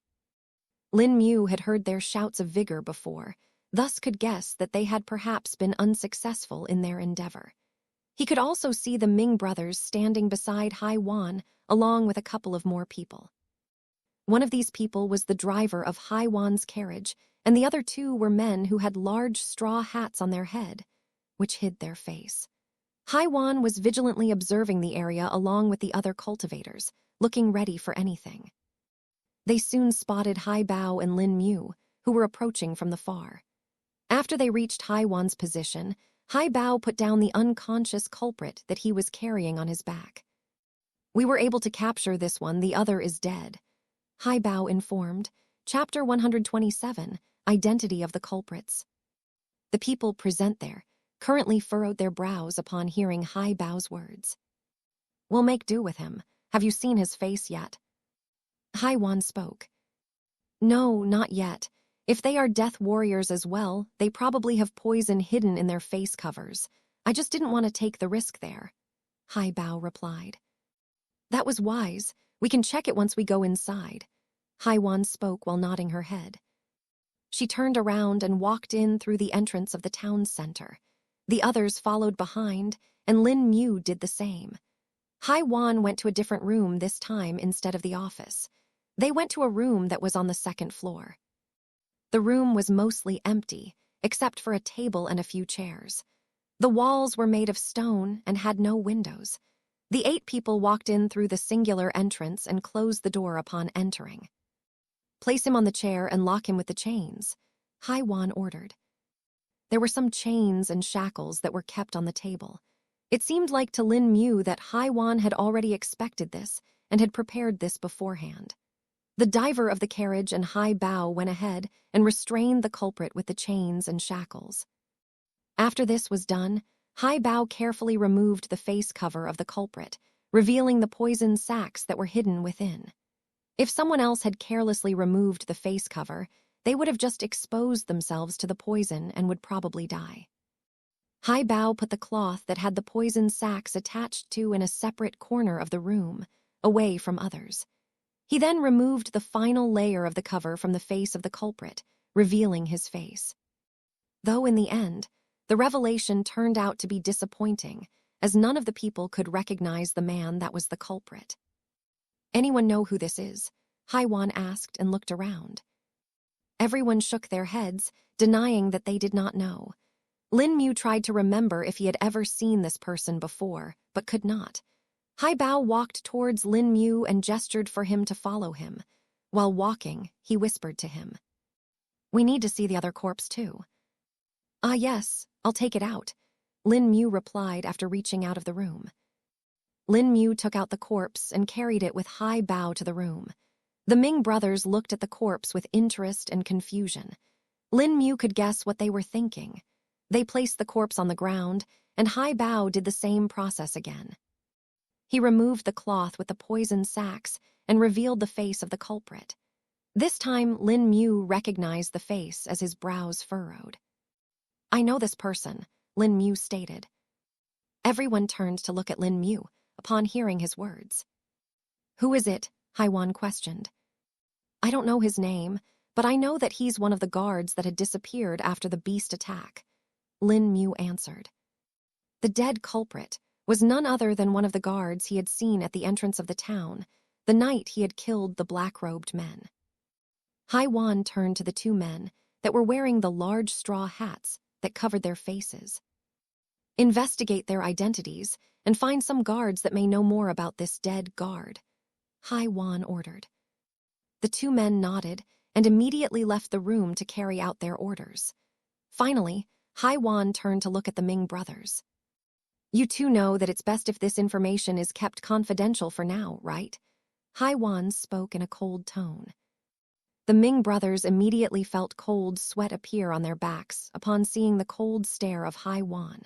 Lin Mu had heard their shouts of vigor before, thus could guess that they had perhaps been unsuccessful in their endeavor. He could also see the Ming brothers standing beside Hai Wan, along with a couple of more people. One of these people was the driver of Hai Wan's carriage, and the other two were men who had large straw hats on their head, which hid their face. Hai Wan was vigilantly observing the area along with the other cultivators, looking ready for anything. They soon spotted Hai Bao and Lin Mu, who were approaching from the far. After they reached Hai Wan's position, Hai Bao put down the unconscious culprit that he was carrying on his back. "We were able to capture this one, the other is dead," Hai Bao informed. Chapter 127, Identity of the Culprits. The people present there currently furrowed their brows upon hearing Hai Bao's words. "We'll make do with him. Have you seen his face yet?" Hai Wan spoke. No, not yet. If they are death warriors as well, they probably have poison hidden in their face covers. I just didn't want to take the risk there. Hai Bao replied. That was wise. We can check it once we go inside. Hai Wan spoke while nodding her head. She turned around and walked in through the entrance of the town center. The others followed behind, and Lin Mu did the same. Hai Wan went to a different room this time instead of the office. They went to a room that was on the second floor. The room was mostly empty, except for a table and a few chairs. The walls were made of stone and had no windows. The 8 people walked in through the singular entrance and closed the door upon entering. Place him on the chair and lock him with the chains, Hai Wan ordered. There were some chains and shackles that were kept on the table. It seemed like to Lin Mu that Hai Wan had already expected this and had prepared this beforehand. The driver of the carriage and Hai Bao went ahead and restrained the culprit with the chains and shackles. After this was done, Hai Bao carefully removed the face cover of the culprit, revealing the poison sacs that were hidden within. If someone else had carelessly removed the face cover, they would have just exposed themselves to the poison and would probably die. Hai Bao put the cloth that had the poison sacs attached to in a separate corner of the room, away from others. He then removed the final layer of the cover from the face of the culprit, revealing his face. Though in the end, the revelation turned out to be disappointing, as none of the people could recognize the man that was the culprit. Anyone know who this is? Hai Wan asked and looked around. Everyone shook their heads, denying that they did not know. Lin Mu tried to remember if he had ever seen this person before, but could not. Hai Bao walked towards Lin Mu and gestured for him to follow him. While walking, he whispered to him. We need to see the other corpse too. Ah yes, I'll take it out, Lin Mu replied after reaching out of the room. Lin Mu took out the corpse and carried it with Hai Bao to the room. The Ming brothers looked at the corpse with interest and confusion. Lin Mu could guess what they were thinking. They placed the corpse on the ground, and Hai Bao did the same process again. He removed the cloth with the poison sacs and revealed the face of the culprit. This time, Lin Mu recognized the face as his brows furrowed. I know this person, Lin Mu stated. Everyone turned to look at Lin Mu upon hearing his words. Who is it? Hai Wan questioned. I don't know his name, but I know that he's one of the guards that had disappeared after the beast attack, Lin Mu answered. The dead culprit was none other than one of the guards he had seen at the entrance of the town, the night he had killed the black-robed men. Hai Wan turned to the 2 men that were wearing the large straw hats that covered their faces. Investigate their identities and find some guards that may know more about this dead guard, Hai Wan ordered. The 2 men nodded and immediately left the room to carry out their orders. Finally, Hai Wan turned to look at the Ming brothers. You 2 know that it's best if this information is kept confidential for now, right? Hai Wan spoke in a cold tone. The Ming brothers immediately felt cold sweat appear on their backs upon seeing the cold stare of Hai Wan.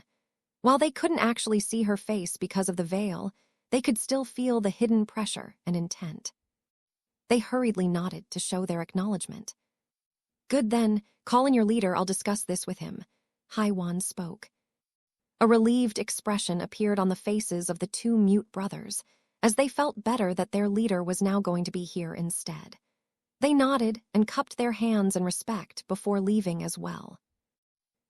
While they couldn't actually see her face because of the veil, they could still feel the hidden pressure and intent. They hurriedly nodded to show their acknowledgement. Good then, call in your leader, I'll discuss this with him, Hai Wan spoke. A relieved expression appeared on the faces of the 2 mute brothers, as they felt better that their leader was now going to be here instead. They nodded and cupped their hands in respect before leaving as well.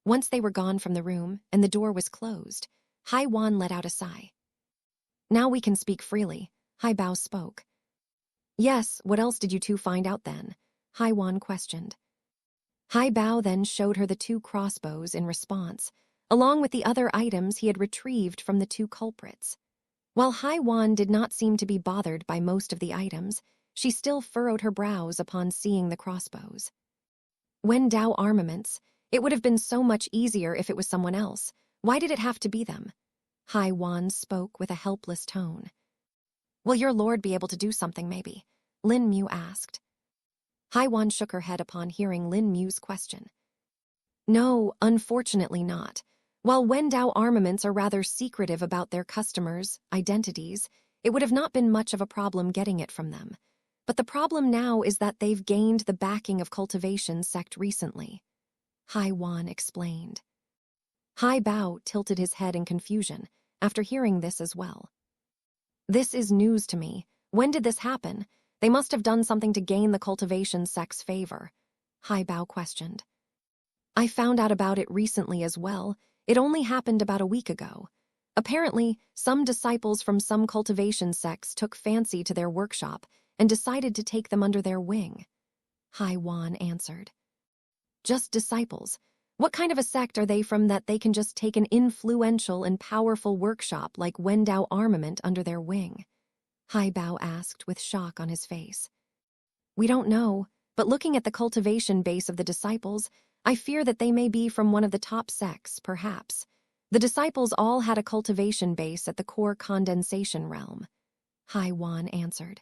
Once they were gone from the room and the door was closed, Hai Wan let out a sigh. Now we can speak freely, Hai Bao spoke. Yes, what else did you 2 find out then? Hai Wan questioned. Hai Bao then showed her the 2 crossbows in response, along with the other items he had retrieved from the 2 culprits. While Hai Wan did not seem to be bothered by most of the items, she still furrowed her brows upon seeing the crossbows. Wen Dao armaments, it would have been so much easier if it was someone else. Why did it have to be them? Hai Wan spoke with a helpless tone. Will your lord be able to do something maybe? Lin Mu asked. Hai Wan shook her head upon hearing Lin Mu's question. No, unfortunately not. While Wen Dao armaments are rather secretive about their customers' identities, it would have not been much of a problem getting it from them. But the problem now is that they've gained the backing of cultivation sect recently, Hai Wan explained. Hai Bao tilted his head in confusion after hearing this as well. This is news to me. When did this happen? They must have done something to gain the cultivation sect's favor, Hai Bao questioned. I found out about it recently as well. It only happened about a week ago. Apparently, some disciples from some cultivation sects took fancy to their workshop and decided to take them under their wing, Hai Wan answered. Just disciples? What kind of a sect are they from that they can just take an influential and powerful workshop like Wendao Armament under their wing? Hai Bao asked with shock on his face. We don't know, but looking at the cultivation base of the disciples, I fear that they may be from one of the top sects, perhaps. The disciples all had a cultivation base at the core condensation realm, Hai Wan answered.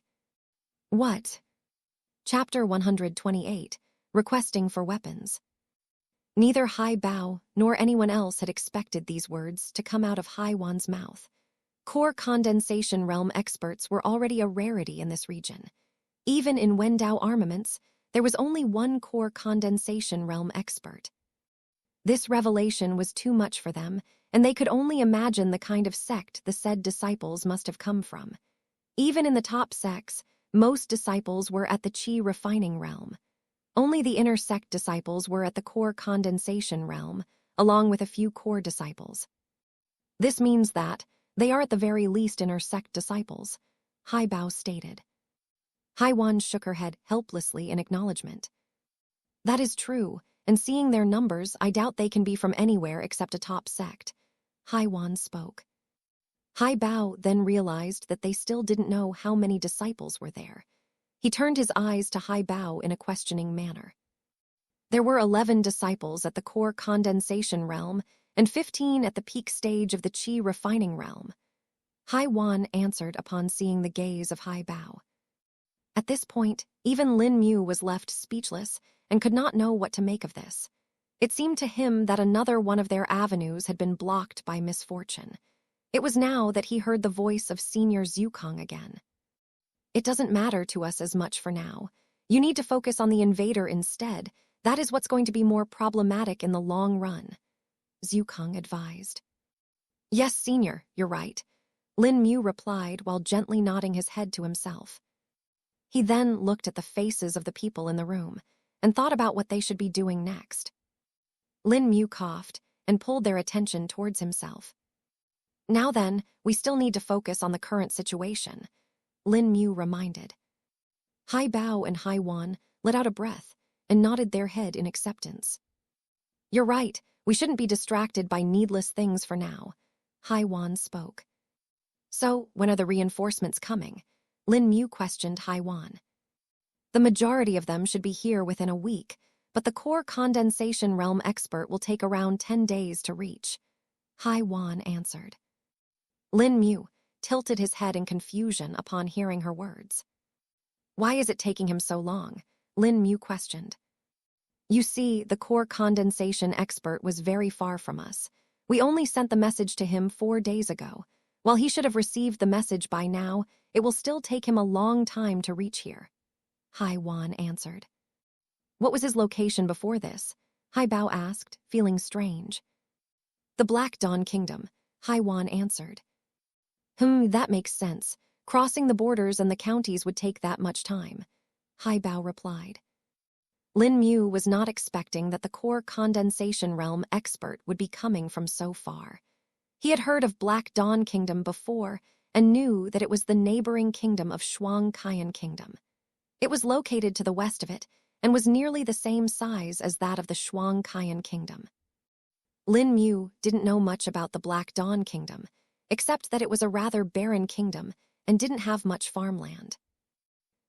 What? Chapter 128, Requesting for Weapons. Neither Hai Bao nor anyone else had expected these words to come out of Hai Wan's mouth. Core condensation realm experts were already a rarity in this region. Even in Wendao Armaments, there was only one core condensation realm expert. This revelation was too much for them, and they could only imagine the kind of sect the said disciples must have come from. Even in the top sects, most disciples were at the Qi refining realm. Only the inner sect disciples were at the core condensation realm, along with a few core disciples. This means that they are at the very least inner sect disciples, Hai Bao stated. Hai Wan shook her head helplessly in acknowledgement. That is true, and seeing their numbers, I doubt they can be from anywhere except a top sect, Hai Wan spoke. Hai Bao then realized that they still didn't know how many disciples were there. He turned his eyes to Hai Bao in a questioning manner. There were 11 disciples at the core condensation realm and 15 at the peak stage of the Qi refining realm, Hai Wan answered upon seeing the gaze of Hai Bao. At this point, even Lin Mu was left speechless and could not know what to make of this. It seemed to him that another one of their avenues had been blocked by misfortune. It was now that he heard the voice of Senior Zukong again. It doesn't matter to us as much for now. You need to focus on the invader instead. That is what's going to be more problematic in the long run, Zukong advised. Yes, Senior, you're right, Lin Mu replied while gently nodding his head to himself. He then looked at the faces of the people in the room and thought about what they should be doing next. Lin Mu coughed and pulled their attention towards himself. Now then, we still need to focus on the current situation, Lin Mu reminded. Hai Bao and Hai Wan let out a breath and nodded their head in acceptance. You're right, we shouldn't be distracted by needless things for now, Hai Wan spoke. So, when are the reinforcements coming? Lin Mu questioned Hai Wan. The majority of them should be here within a week, but the core condensation realm expert will take around 10 days to reach, Hai Wan answered. Lin Mu tilted his head in confusion upon hearing her words. Why is it taking him so long? Lin Mu questioned. You see, the core condensation expert was very far from us. We only sent the message to him 4 days ago. While he should have received the message by now, it will still take him a long time to reach here, Hai Wan answered. What was his location before this? Hai Bao asked, feeling strange. The Black Dawn Kingdom, Hai Wan answered. That makes sense. Crossing the borders and the counties would take that much time, Hai Bao replied. Lin Mu was not expecting that the core condensation realm expert would be coming from so far. He had heard of Black Dawn Kingdom before and knew that it was the neighboring kingdom of Shuang Kaiyan Kingdom. It was located to the west of it and was nearly the same size as that of the Shuang Kaiyan Kingdom. Lin Mu didn't know much about the Black Dawn Kingdom, except that it was a rather barren kingdom and didn't have much farmland.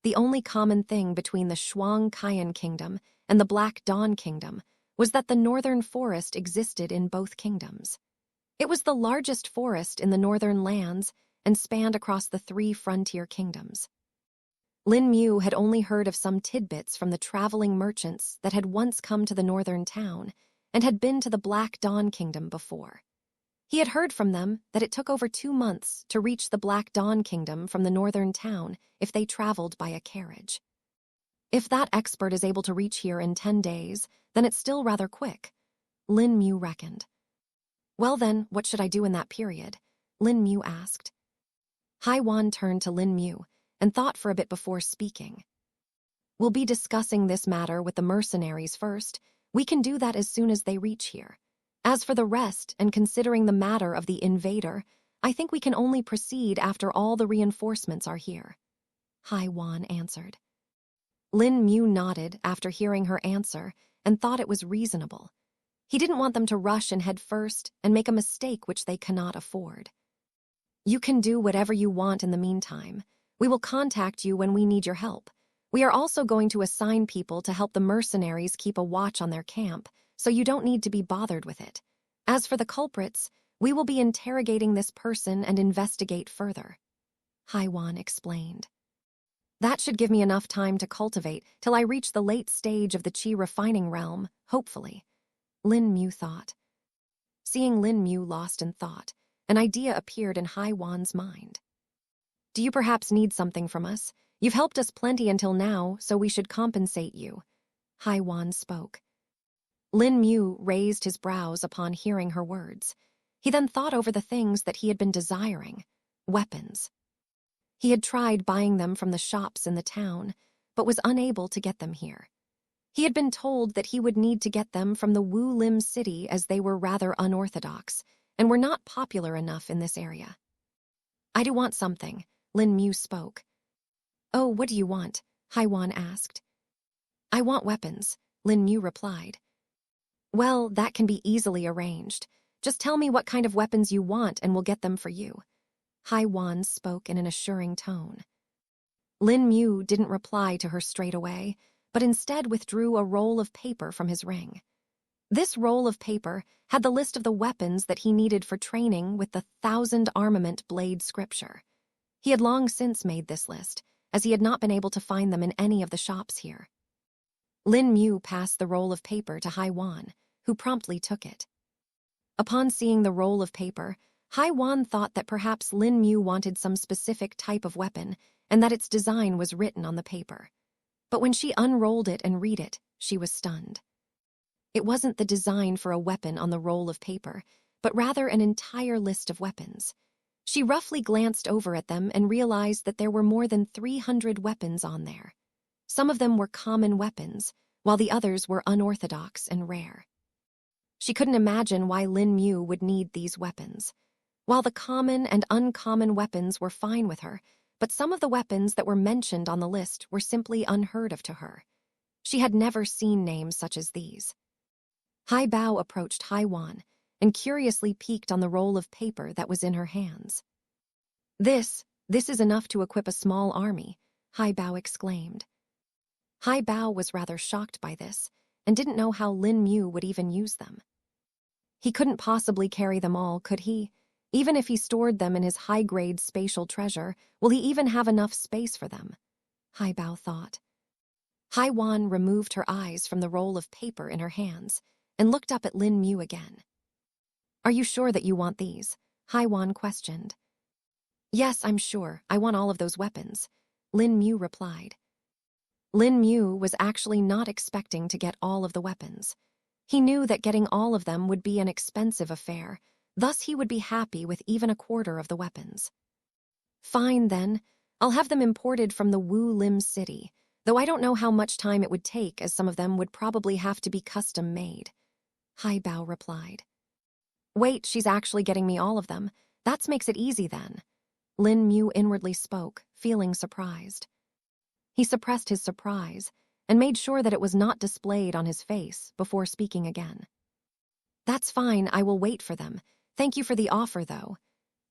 The only common thing between the Shuang Kaiyan Kingdom and the Black Dawn Kingdom was that the northern forest existed in both kingdoms. It was the largest forest in the northern lands and spanned across the 3 frontier kingdoms. Lin Mu had only heard of some tidbits from the traveling merchants that had once come to the northern town and had been to the Black Dawn Kingdom before. He had heard from them that it took over 2 months to reach the Black Dawn Kingdom from the northern town if they traveled by a carriage. If that expert is able to reach here in 10 days, then it's still rather quick, Lin Mu reckoned. Well then, what should I do in that period? Lin Mu asked. Haiwan turned to Lin Mu and thought for a bit before speaking. We'll be discussing this matter with the mercenaries first. We can do that as soon as they reach here. As for the rest, and considering the matter of the invader, I think we can only proceed after all the reinforcements are here, Haiwan answered. Lin Mu nodded after hearing her answer and thought it was reasonable. He didn't want them to rush and head first and make a mistake which they cannot afford. You can do whatever you want in the meantime. We will contact you when we need your help. We are also going to assign people to help the mercenaries keep a watch on their camp, so you don't need to be bothered with it. As for the culprits, we will be interrogating this person and investigate further, Haiwan explained. That should give me enough time to cultivate till I reach the late stage of the Qi refining realm, hopefully, Lin Mu thought. Seeing Lin Mu lost in thought, an idea appeared in Haiwan's mind. Do you perhaps need something from us? You've helped us plenty until now, so we should compensate you, Haiwan spoke. Lin Mu raised his brows upon hearing her words. He then thought over the things that he had been desiring. Weapons. He had tried buying them from the shops in the town, but was unable to get them here. He had been told that he would need to get them from the Wu Lim city as they were rather unorthodox and were not popular enough in this area. I do want something, Lin Mu spoke. Oh, what do you want? Haiwan asked. I want weapons, Lin Mu replied. Well, that can be easily arranged. Just tell me what kind of weapons you want and we'll get them for you, Haiwan spoke in an assuring tone. Lin Mu didn't reply to her straight away, but instead withdrew a roll of paper from his ring. This roll of paper had the list of the weapons that he needed for training with the 1,000 armament blade scripture. He had long since made this list, as he had not been able to find them in any of the shops here. Lin Mu passed the roll of paper to Haiwan, who promptly took it. Upon seeing the roll of paper, Haiwan thought that perhaps Lin Mu wanted some specific type of weapon and that its design was written on the paper. But when she unrolled it and read it, she was stunned. It wasn't the design for a weapon on the roll of paper, but rather an entire list of weapons. She roughly glanced over at them and realized that there were more than 300 weapons on there. Some of them were common weapons, while the others were unorthodox and rare. She couldn't imagine why Lin Mu would need these weapons. While the common and uncommon weapons were fine with her, but some of the weapons that were mentioned on the list were simply unheard of to her. She had never seen names such as these. Hai Bao approached Haiwan and curiously peeked on the roll of paper that was in her hands. This is enough to equip a small army, Hai Bao exclaimed. Hai Bao was rather shocked by this and didn't know how Lin Mu would even use them. He couldn't possibly carry them all, could he? Even if he stored them in his high-grade spatial treasure, will he even have enough space for them? Hai Bao thought. Haiwan removed her eyes from the roll of paper in her hands and looked up at Lin Mu again. Are you sure that you want these? Haiwan questioned. Yes, I'm sure. I want all of those weapons, Lin Mu replied. Lin Mu was actually not expecting to get all of the weapons. He knew that getting all of them would be an expensive affair, thus he would be happy with even a quarter of the weapons. Fine, then. I'll have them imported from the Wu Lim city, though I don't know how much time it would take, as some of them would probably have to be custom-made, Hai Bao replied. Wait, she's actually getting me all of them. That makes it easy, then. Lin Mu inwardly spoke, feeling surprised. He suppressed his surprise and made sure that it was not displayed on his face before speaking again. That's fine, I will wait for them. Thank you for the offer, though.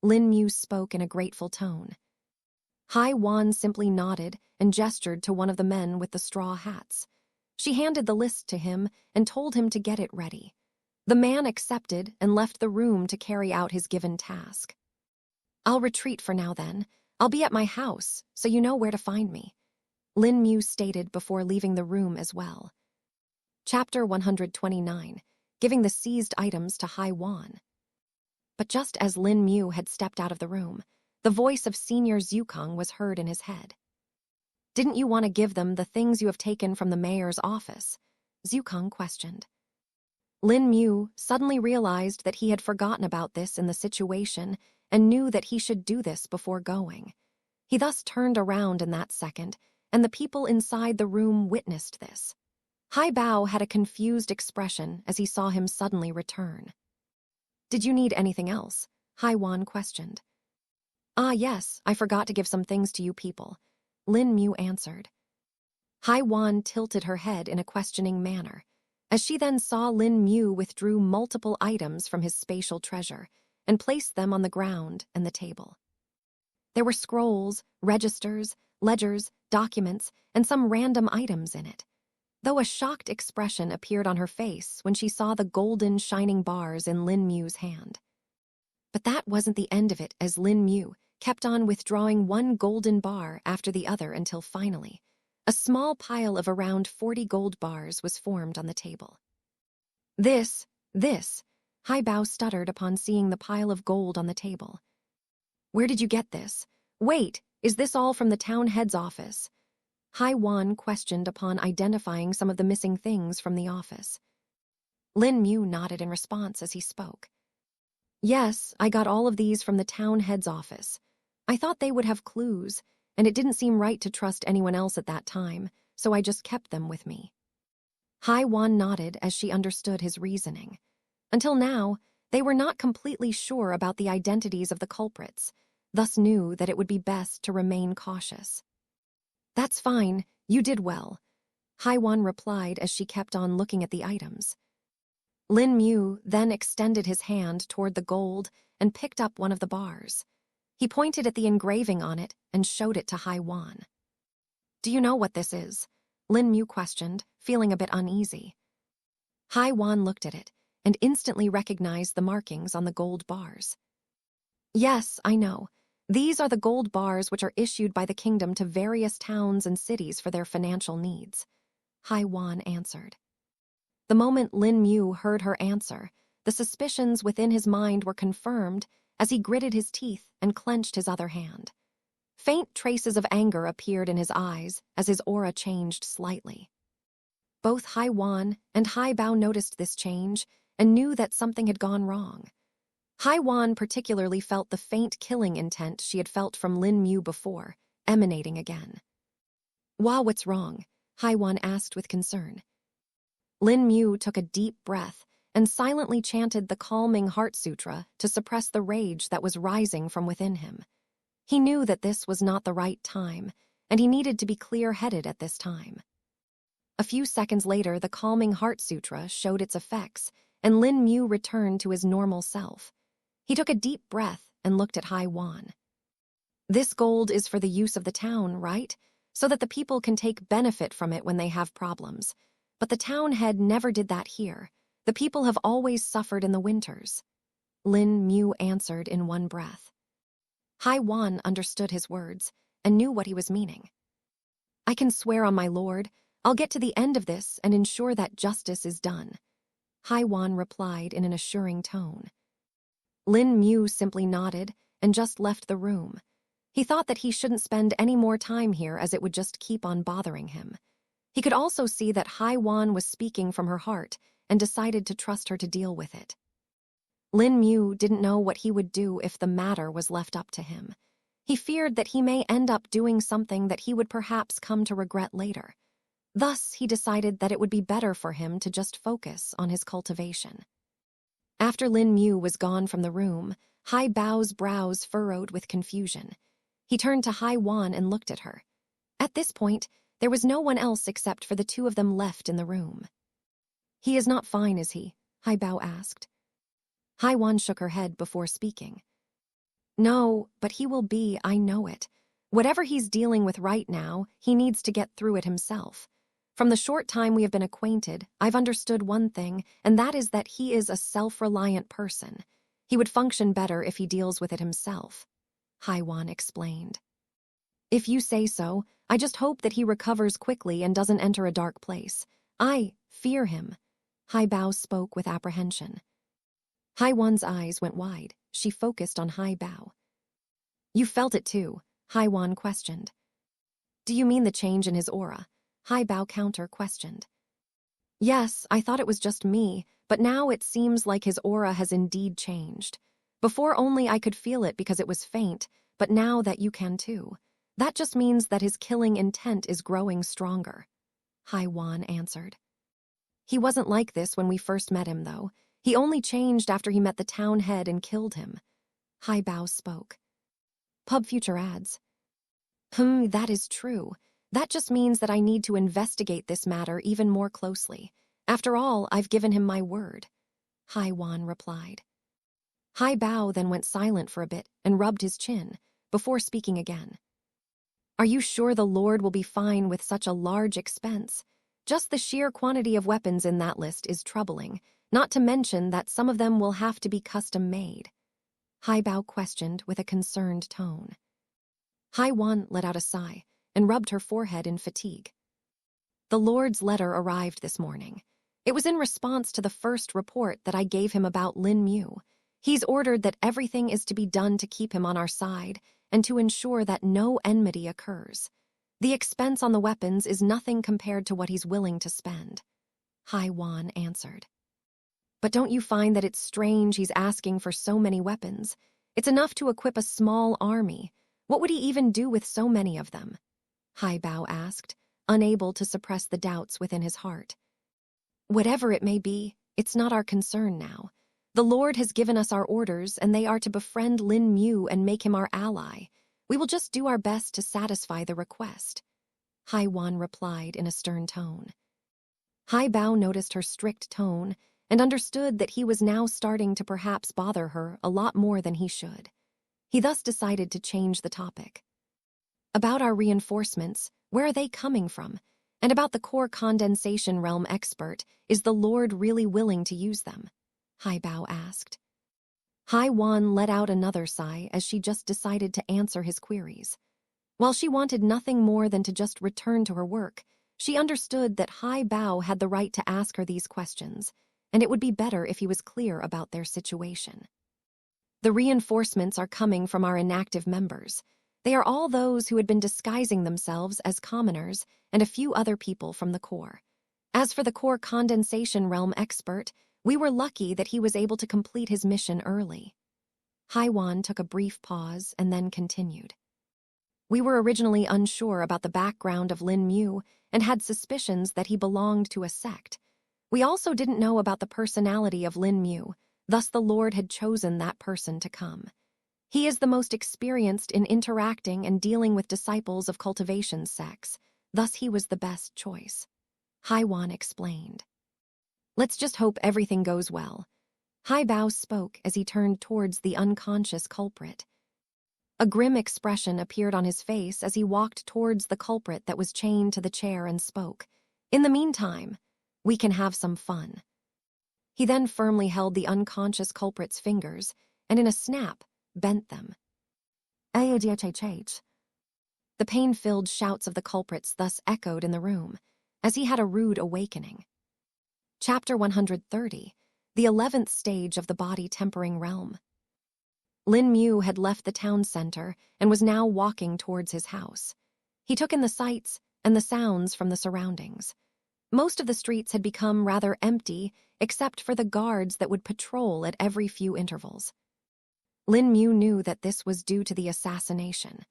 Lin Mu spoke in a grateful tone. Hai Wan simply nodded and gestured to one of the men with the straw hats. She handed the list to him and told him to get it ready. The man accepted and left the room to carry out his given task. I'll retreat for now, then. I'll be at my house, so you know where to find me, Lin Mu stated before leaving the room as well. Chapter 129, Giving the Seized Items to Hai Wan. But just as Lin Mu had stepped out of the room, the voice of Senior Zukong was heard in his head. "Didn't you want to give them the things you have taken from the mayor's office?" Zukong questioned. Lin Mu suddenly realized that he had forgotten about this in the situation and knew that he should do this before going. He thus turned around in that second, and the people inside the room witnessed this. Hai Bao had a confused expression as he saw him suddenly return. "Did you need anything else?" Hai Wan questioned. "Ah, yes, I forgot to give some things to you people," Lin Mu answered. Hai Wan tilted her head in a questioning manner, as she then saw Lin Mu withdrew multiple items from his spatial treasure and placed them on the ground and the table. There were scrolls, registers, ledgers, documents, and some random items in it, though a shocked expression appeared on her face when she saw the golden shining bars in Lin Mu's hand. But that wasn't the end of it, as Lin Mu kept on withdrawing one golden bar after the other until finally, a small pile of around 40 gold bars was formed on the table. This, Hai Bao stuttered upon seeing the pile of gold on the table. "Where did you get this? Wait, is this all from the town head's office?" Hai Wan questioned upon identifying some of the missing things from the office. Lin Mu nodded in response as he spoke. "Yes, I got all of these from the town head's office. I thought they would have clues, and it didn't seem right to trust anyone else at that time, so I just kept them with me." Hai Wan nodded as she understood his reasoning. Until now, they were not completely sure about the identities of the culprits, thus knew that it would be best to remain cautious. "That's fine, you did well," Hai Wan replied as she kept on looking at the items. Lin Mu then extended his hand toward the gold and picked up one of the bars. He pointed at the engraving on it and showed it to Hai Wan. "Do you know what this is?" Lin Mu questioned, feeling a bit uneasy. Hai Wan looked at it and instantly recognized the markings on the gold bars. "Yes, I know. These are the gold bars which are issued by the kingdom to various towns and cities for their financial needs," Hai Wan answered. The moment Lin Mu heard her answer, the suspicions within his mind were confirmed as he gritted his teeth and clenched his other hand. Faint traces of anger appeared in his eyes as his aura changed slightly. Both Hai Wan and Hai Bao noticed this change and knew that something had gone wrong. Hai Wan particularly felt the faint killing intent she had felt from Lin Mu before, emanating again. What's wrong?" Hai Wan asked with concern. Lin Mu took a deep breath and silently chanted the calming heart sutra to suppress the rage that was rising from within him. He knew that this was not the right time, and he needed to be clear-headed at this time. A few seconds later, the calming heart sutra showed its effects, and Lin Mu returned to his normal self. He took a deep breath and looked at Hai Wan. "This gold is for the use of the town, right? So that the people can take benefit from it when they have problems. But the town head never did that here. The people have always suffered in the winters," Lin Mu answered in one breath. Hai Wan understood his words and knew what he was meaning. "I can swear on my lord, I'll get to the end of this and ensure that justice is done," Hai Wan replied in an assuring tone. Lin Mu simply nodded and just left the room. He thought that he shouldn't spend any more time here as it would just keep on bothering him. He could also see that Hai Wan was speaking from her heart and decided to trust her to deal with it. Lin Mu didn't know what he would do if the matter was left up to him. He feared that he may end up doing something that he would perhaps come to regret later. Thus, he decided that it would be better for him to just focus on his cultivation. After Lin Mu was gone from the room, Hai Bao's brows furrowed with confusion. He turned to Hai Wan and looked at her. At this point, there was no one else except for the two of them left in the room. "He is not fine, is he?" Hai Bao asked. Hai Wan shook her head before speaking. "No, but he will be, I know it. Whatever he's dealing with right now, he needs to get through it himself. From the short time we have been acquainted, I've understood one thing, and that is that he is a self-reliant person. He would function better if he deals with it himself," Hai Wan explained. "If you say so, I just hope that he recovers quickly and doesn't enter a dark place. I fear him," Hai Bao spoke with apprehension. Hai Wan's eyes went wide. she focused on Hai Bao. You felt it too, Hai Wan questioned. Do you mean the change in his aura? Hai Bao counter-questioned. Yes, I thought it was just me, but now it seems like his aura has indeed changed. Before only I could feel it because it was faint, but now that you can too. That just means that his killing intent is growing stronger, Hai Wan answered. He wasn't like this when we first met him, though. He only changed after he met the town head and killed him. Hai Bao spoke. Pub Future adds. That is true. That just means that I need to investigate this matter even more closely. After all, I've given him my word, Hai Wan replied. Hai Bao then went silent for a bit and rubbed his chin, before speaking again. Are you sure the Lord will be fine with such a large expense? Just the sheer quantity of weapons in that list is troubling, not to mention that some of them will have to be custom-made. Hai Bao questioned with a concerned tone. Hai Wan let out a sigh and rubbed her forehead in fatigue. The Lord's letter arrived this morning. It was in response to the first report that I gave him about Lin Mu. He's ordered that everything is to be done to keep him on our side and to ensure that no enmity occurs. The expense on the weapons is nothing compared to what he's willing to spend, Hai Wan answered. But don't you find that it's strange he's asking for so many weapons? It's enough to equip a small army. What would he even do with so many of them? Hai Bao asked, unable to suppress the doubts within his heart. Whatever it may be, it's not our concern now. The Lord has given us our orders, and they are to befriend Lin Mu and make him our ally. We will just do our best to satisfy the request, Hai Wan replied in a stern tone. Hai Bao noticed her strict tone and understood that he was now starting to perhaps bother her a lot more than he should. He thus decided to change the topic. About our reinforcements, where are they coming from? And about the core condensation realm expert, is the Lord really willing to use them? Hai Bao asked. Hai Wan let out another sigh as she just decided to answer his queries. While she wanted nothing more than to just return to her work, she understood that Hai Bao had the right to ask her these questions, and it would be better if he was clear about their situation. The reinforcements are coming from our inactive members. They are all those who had been disguising themselves as commoners and a few other people from the core. As for the core condensation realm expert, we were lucky that he was able to complete his mission early. Hai Wan took a brief pause and then continued. We were originally unsure about the background of Lin Mu and had suspicions that he belonged to a sect. We also didn't know about the personality of Lin Mu, thus the Lord had chosen that person to come. He is the most experienced in interacting and dealing with disciples of cultivation sects, thus he was the best choice. Hai Wan explained. Let's just hope everything goes well. Hai Bao spoke as he turned towards the unconscious culprit. A grim expression appeared on his face as he walked towards the culprit that was chained to the chair and spoke. In the meantime, we can have some fun. He then firmly held the unconscious culprit's fingers and in a snap, bent them. The pain-filled shouts of the culprits thus echoed in the room, as he had a rude awakening. Chapter 130, the 11th stage of the body-tempering realm. Lin Mu had left the town center and was now walking towards his house. He took in the sights and the sounds from the surroundings. Most of the streets had become rather empty, except for the guards that would patrol at every few intervals. Lin Mu knew that this was due to the assassination.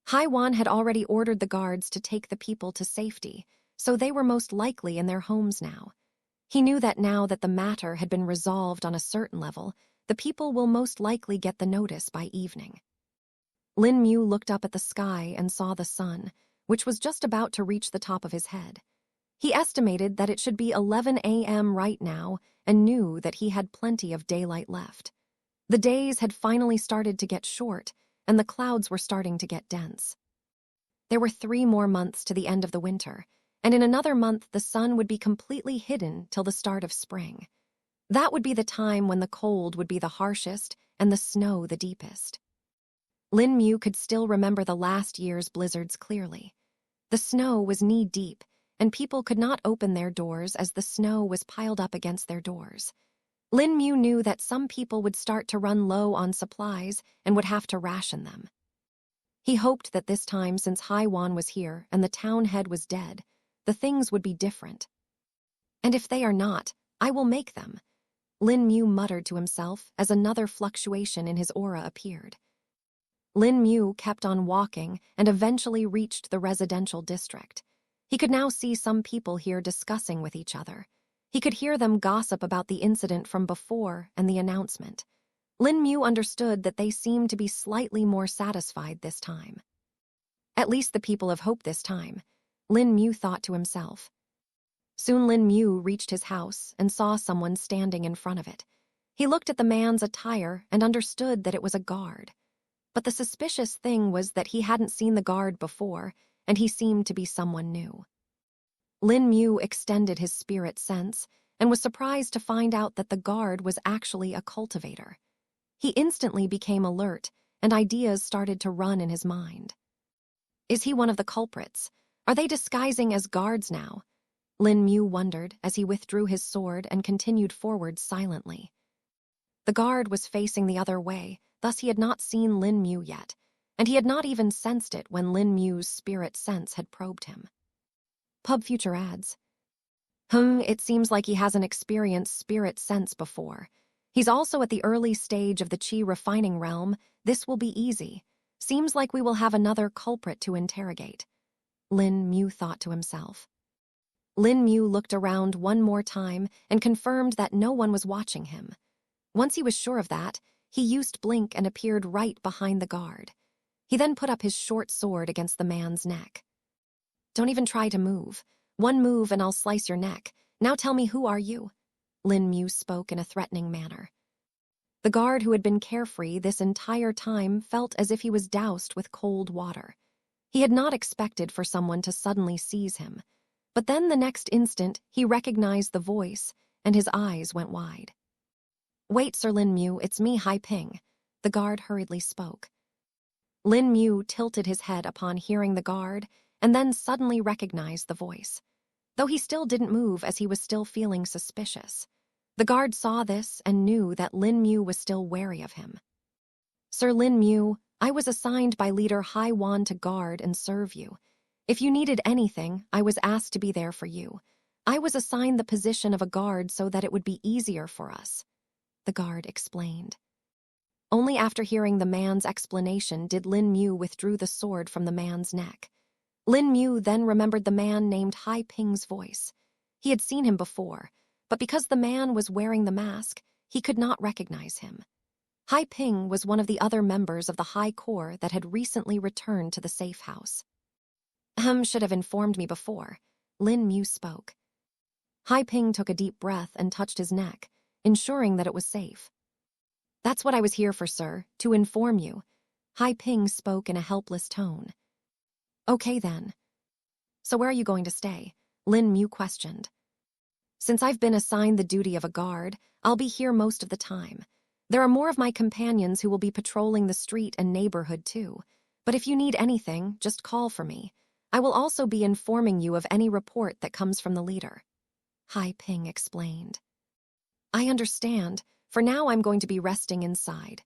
Hai Wan had already ordered the guards to take the people to safety, so they were most likely in their homes now. He knew that now that the matter had been resolved on a certain level, the people will most likely get the notice by evening. Lin Mu looked up at the sky and saw the sun, which was just about to reach the top of his head. He estimated that it should be 11 a.m. right now and knew that he had plenty of daylight left. The days had finally started to get short, and the clouds were starting to get dense. There were 3 more months to the end of the winter, and in another month the sun would be completely hidden till the start of spring. That would be the time when the cold would be the harshest and the snow the deepest. Lin Mu could still remember the last year's blizzards clearly. The snow was knee-deep, and people could not open their doors as the snow was piled up against their doors. Lin Mu knew that some people would start to run low on supplies and would have to ration them. He hoped that this time, since Haiwan was here and the town head was dead, the things would be different. And if they are not, I will make them, Lin Mu muttered to himself as another fluctuation in his aura appeared. Lin Mu kept on walking and eventually reached the residential district. He could now see some people here discussing with each other. He could hear them gossip about the incident from before and the announcement. Lin Mu understood that they seemed to be slightly more satisfied this time. At least the people of hope this time, Lin Mu thought to himself. Soon Lin Mu reached his house and saw someone standing in front of it. He looked at the man's attire and understood that it was a guard. But the suspicious thing was that he hadn't seen the guard before, and he seemed to be someone new. Lin Mu extended his spirit sense and was surprised to find out that the guard was actually a cultivator. He instantly became alert, and ideas started to run in his mind. Is he one of the culprits? Are they disguising as guards now? Lin Mu wondered as he withdrew his sword and continued forward silently. The guard was facing the other way, thus he had not seen Lin Mu yet, and he had not even sensed it when Lin Mu's spirit sense had probed him. Pub future ads. It seems like he hasn't experienced spirit sense before. He's also at the early stage of the chi refining realm. This will be easy. Seems like we will have another culprit to interrogate, Lin Mu thought to himself. Lin Mu looked around one more time and confirmed that no one was watching him. Once he was sure of that, he used blink and appeared right behind the guard. He then put up his short sword against the man's neck. Don't even try to move. One move and I'll slice your neck. Now tell me, who are you? Lin Mu spoke in a threatening manner. The guard, who had been carefree this entire time, felt as if he was doused with cold water. He had not expected for someone to suddenly seize him. But then the next instant, he recognized the voice, and his eyes went wide. Wait, Sir Lin Mu, it's me, Hai Ping, the guard hurriedly spoke. Lin Mu tilted his head upon hearing the guard, and then suddenly recognized the voice, though he still didn't move as he was still feeling suspicious. The guard saw this and knew that Lin Mu was still wary of him. Sir Lin Mu, I was assigned by leader Hai Wan to guard and serve you. If you needed anything, I was asked to be there for you. I was assigned the position of a guard so that it would be easier for us, the guard explained. Only after hearing the man's explanation did Lin Mu withdraw the sword from the man's neck. Lin Mu then remembered the man named Hai Ping's voice. He had seen him before, but because the man was wearing the mask, he could not recognize him. Hai Ping was one of the other members of the High Corps that had recently returned to the safe house. Should have informed me before, Lin Mu spoke. Hai Ping took a deep breath and touched his neck, ensuring that it was safe. That's what I was here for, sir, to inform you. Hai Ping spoke in a helpless tone. Okay then. So where are you going to stay? Lin Mu questioned. Since I've been assigned the duty of a guard, I'll be here most of the time. There are more of my companions who will be patrolling the street and neighborhood too. But if you need anything, just call for me. I will also be informing you of any report that comes from the leader, Hai Ping explained. I understand. For now I'm going to be resting inside,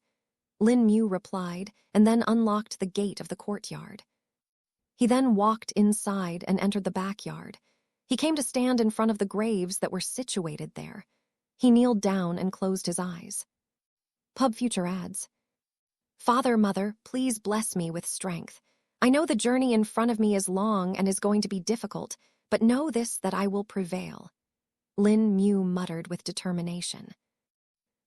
Lin Mu replied, and then unlocked the gate of the courtyard. He then walked inside and entered the backyard. He came to stand in front of the graves that were situated there. He kneeled down and closed his eyes. Pub future ads. Father, Mother, please bless me with strength. I know the journey in front of me is long and is going to be difficult, but know this, that I will prevail, Lin Mu muttered with determination.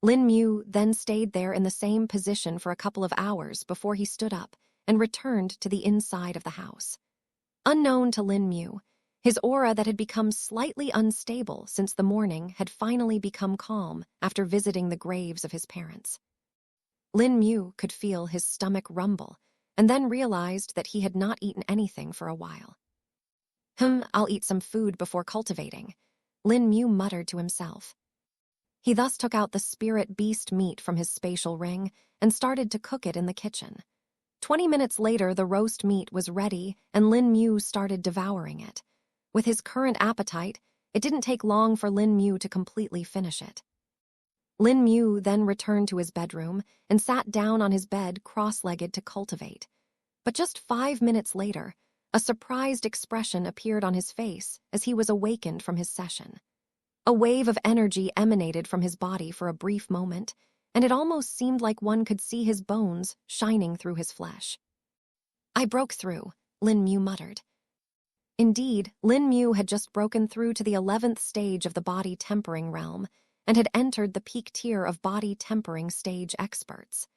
Lin Mu then stayed there in the same position for a couple of hours before he stood up and returned to the inside of the house. Unknown to Lin Mu, his aura that had become slightly unstable since the morning had finally become calm after visiting the graves of his parents. Lin Mu could feel his stomach rumble and then realized that he had not eaten anything for a while. I'll eat some food before cultivating, Lin Mu muttered to himself. He thus took out the spirit beast meat from his spatial ring and started to cook it in the kitchen. 20 minutes later, the roast meat was ready and Lin Mu started devouring it. With his current appetite, it didn't take long for Lin Mu to completely finish it. Lin Mu then returned to his bedroom and sat down on his bed cross-legged to cultivate. But just 5 minutes later, a surprised expression appeared on his face as he was awakened from his session. A wave of energy emanated from his body for a brief moment, and it almost seemed like one could see his bones shining through his flesh. "I broke through," Lin Mu muttered. Indeed, Lin Mu had just broken through to the 11th stage of the body tempering realm and had entered the peak tier of body tempering stage experts.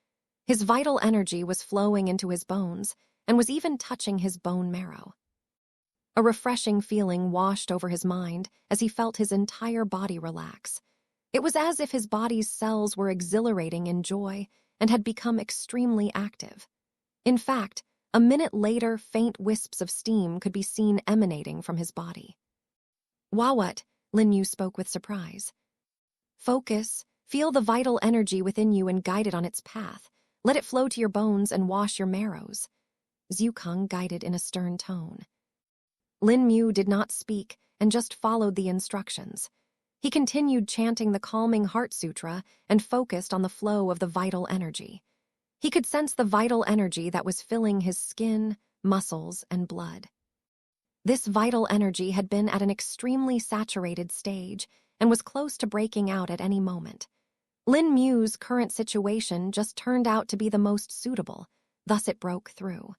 His vital energy was flowing into his bones and was even touching his bone marrow. A refreshing feeling washed over his mind as he felt his entire body relax. It was as if his body's cells were exhilarating in joy and had become extremely active. In fact, a minute later, faint wisps of steam could be seen emanating from his body. "What?" Lin Mu spoke with surprise. "Focus, feel the vital energy within you and guide it on its path. Let it flow to your bones and wash your marrows," Zhu Kang guided in a stern tone. Lin Mu did not speak and just followed the instructions. He continued chanting the calming Heart Sutra and focused on the flow of the vital energy. He could sense the vital energy that was filling his skin, muscles, and blood. This vital energy had been at an extremely saturated stage and was close to breaking out at any moment. Lin Mu's current situation just turned out to be the most suitable, thus it broke through.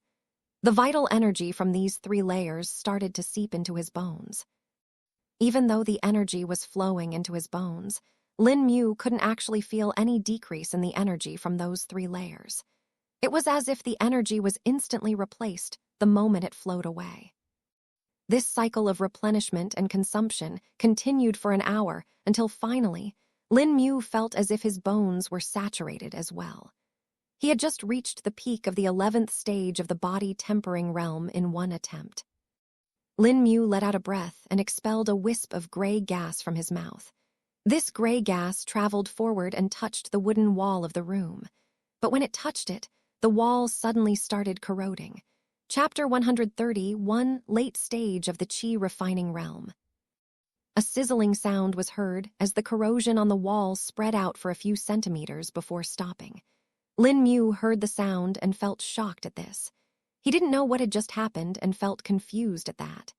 The vital energy from these 3 layers started to seep into his bones. Even though the energy was flowing into his bones, Lin Mu couldn't actually feel any decrease in the energy from those 3 layers. It was as if the energy was instantly replaced the moment it flowed away. This cycle of replenishment and consumption continued for an hour until finally, Lin Mu felt as if his bones were saturated as well. He had just reached the peak of the 11th stage of the body tempering realm in one attempt. Lin Mu let out a breath and expelled a wisp of gray gas from his mouth. This gray gas traveled forward and touched the wooden wall of the room. But when it touched it, the wall suddenly started corroding. Chapter 131, Late Stage of the Qi Refining Realm. A sizzling sound was heard as the corrosion on the wall spread out for a few centimeters before stopping. Lin Mu heard the sound and felt shocked at this. He didn't know what had just happened and felt confused at that.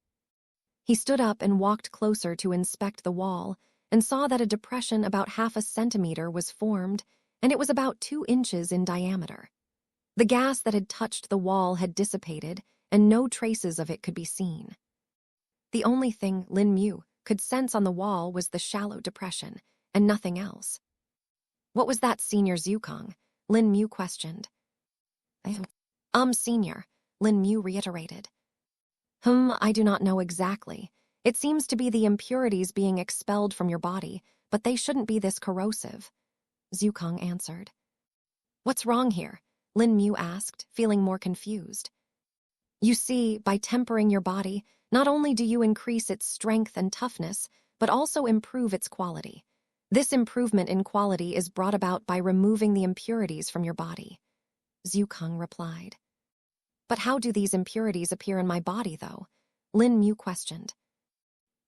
He stood up and walked closer to inspect the wall and saw that a depression about half a centimeter was formed, and it was about 2 inches in diameter. The gas that had touched the wall had dissipated, and no traces of it could be seen. The only thing Lin Mu could sense on the wall was the shallow depression, and nothing else. "What was that, Senior Zhu Kang?" Lin Mu questioned. Senior," Lin Mu reiterated. I do not know exactly. It seems to be the impurities being expelled from your body, but they shouldn't be this corrosive," Zhu Kang answered. "What's wrong here?" Lin Mu asked, feeling more confused. "You see, by tempering your body, not only do you increase its strength and toughness, but also improve its quality. This improvement in quality is brought about by removing the impurities from your body," Zhu Kang replied. "But how do these impurities appear in my body, though?" Lin Mu questioned.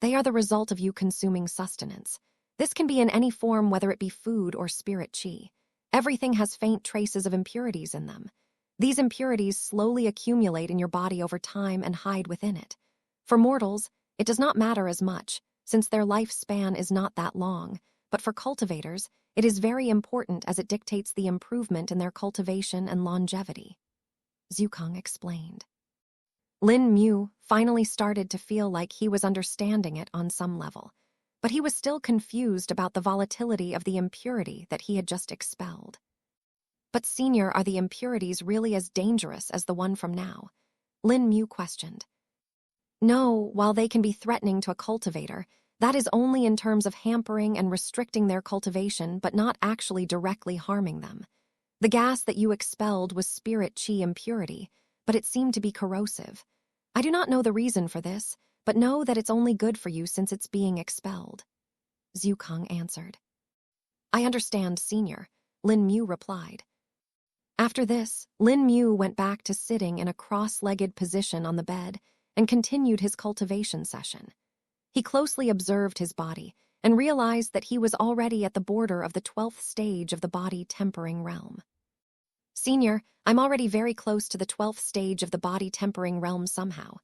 "They are the result of you consuming sustenance. This can be in any form, whether it be food or spirit qi. Everything has faint traces of impurities in them. These impurities slowly accumulate in your body over time and hide within it. For mortals, it does not matter as much, since their lifespan is not that long, but for cultivators, it is very important as it dictates the improvement in their cultivation and longevity," Zhu Kang explained. Lin Mu finally started to feel like he was understanding it on some level, but he was still confused about the volatility of the impurity that he had just expelled. "But Senior, are the impurities really as dangerous as the one from now?" Lin Mu questioned. "No, while they can be threatening to a cultivator, that is only in terms of hampering and restricting their cultivation but not actually directly harming them. The gas that you expelled was spirit qi impurity, but it seemed to be corrosive. I do not know the reason for this, but know that it's only good for you since it's being expelled," Zhu Kang answered. "I understand, Senior," Lin Mu replied. After this, Lin Mu went back to sitting in a cross-legged position on the bed and continued his cultivation session. He closely observed his body and realized that he was already at the border of the 12th stage of the body-tempering realm. "Senior, I'm already very close to the 12th stage of the body-tempering realm somehow,"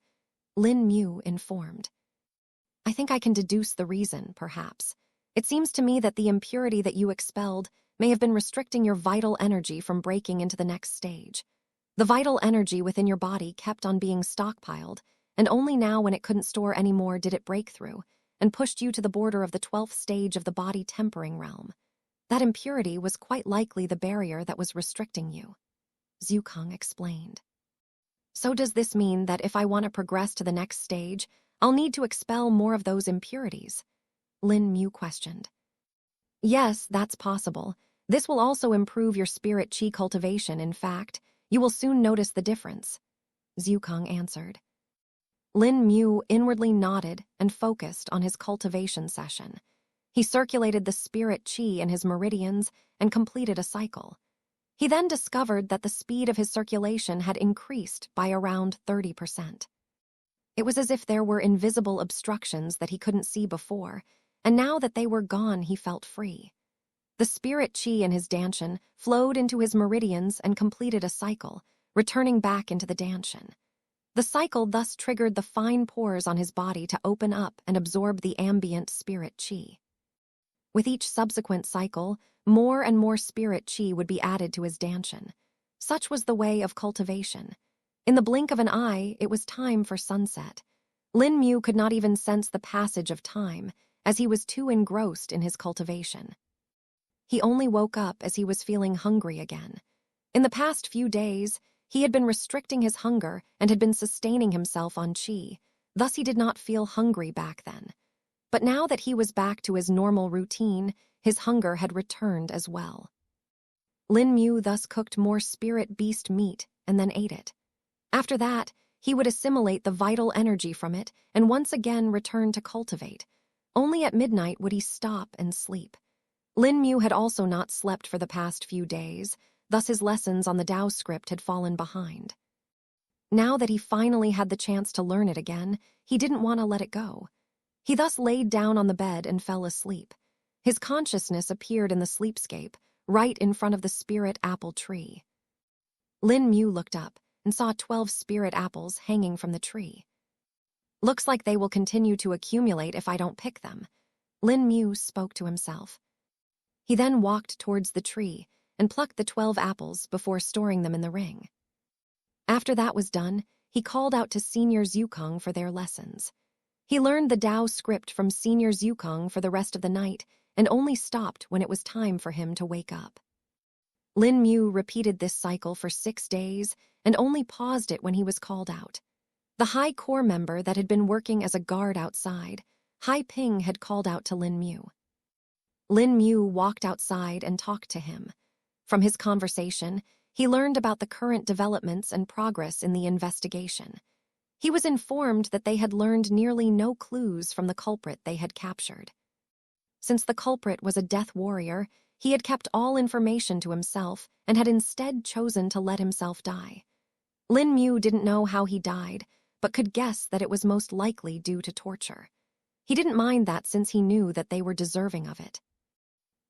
Lin Mu informed. "I think I can deduce the reason, perhaps. It seems to me that the impurity that you expelled may have been restricting your vital energy from breaking into the next stage. The vital energy within your body kept on being stockpiled, and only now when it couldn't store any more did it break through, and pushed you to the border of the 12th stage of the body-tempering realm. That impurity was quite likely the barrier that was restricting you," Zukang explained. "So does this mean that if I want to progress to the next stage, I'll need to expel more of those impurities?" Lin Mu questioned. "Yes, that's possible. This will also improve your spirit chi cultivation. In fact, you will soon notice the difference," Zukang answered. Lin Mu inwardly nodded and focused on his cultivation session. He circulated the spirit chi in his meridians and completed a cycle. He then discovered that the speed of his circulation had increased by around 30%. It was as if there were invisible obstructions that he couldn't see before, and now that they were gone, he felt free. The spirit chi in his danshan flowed into his meridians and completed a cycle, returning back into the danshan. The cycle thus triggered the fine pores on his body to open up and absorb the ambient spirit chi. With each subsequent cycle, more and more spirit chi would be added to his danshan. Such was the way of cultivation. In the blink of an eye, it was time for sunset. Lin Mu could not even sense the passage of time, as he was too engrossed in his cultivation. He only woke up as he was feeling hungry again. In the past few days, he had been restricting his hunger and had been sustaining himself on qi, thus he did not feel hungry back then. But now that he was back to his normal routine, his hunger had returned as well. Lin Mu thus cooked more spirit beast meat and then ate it. After that, he would assimilate the vital energy from it and once again return to cultivate. Only at midnight would he stop and sleep. Lin Mu had also not slept for the past few days, thus his lessons on the Tao script had fallen behind. Now that he finally had the chance to learn it again, he didn't want to let it go. He thus laid down on the bed and fell asleep. His consciousness appeared in the sleepscape, right in front of the spirit apple tree. Lin Mu looked up and saw 12 spirit apples hanging from the tree. "Looks like they will continue to accumulate if I don't pick them," Lin Mu spoke to himself. He then walked towards the tree and plucked the 12 apples before storing them in the ring. After that was done, he called out to Senior Zukang for their lessons. He learned the Tao script from Senior Zukang for the rest of the night and only stopped when it was time for him to wake up. Lin Mu repeated this cycle for 6 days and only paused it when he was called out. The High Corps member that had been working as a guard outside, Hai Ping, had called out to Lin Mu. Lin Mu walked outside and talked to him. From his conversation, he learned about the current developments and progress in the investigation. He was informed that they had learned nearly no clues from the culprit they had captured. Since the culprit was a death warrior, he had kept all information to himself and had instead chosen to let himself die. Lin Mu didn't know how he died, but could guess that it was most likely due to torture. He didn't mind that since he knew that they were deserving of it.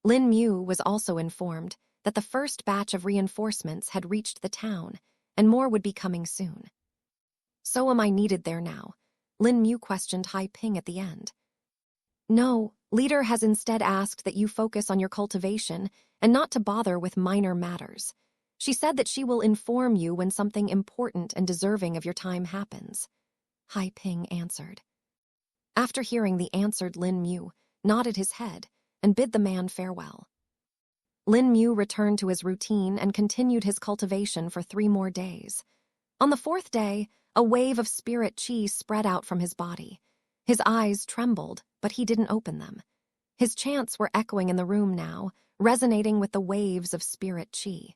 Lin Mu was also informed that the first batch of reinforcements had reached the town, and more would be coming soon. "So am I needed there now?" Lin Mu questioned Hai Ping at the end. "No, leader has instead asked that you focus on your cultivation and not to bother with minor matters. She said that she will inform you when something important and deserving of your time happens," Hai Ping answered. After hearing the answer, Lin Mu nodded his head and bid the man farewell. Lin Mu returned to his routine and continued his cultivation for 3 more days. On the 4th day, a wave of spirit chi spread out from his body. His eyes trembled, but he didn't open them. His chants were echoing in the room now, resonating with the waves of spirit chi.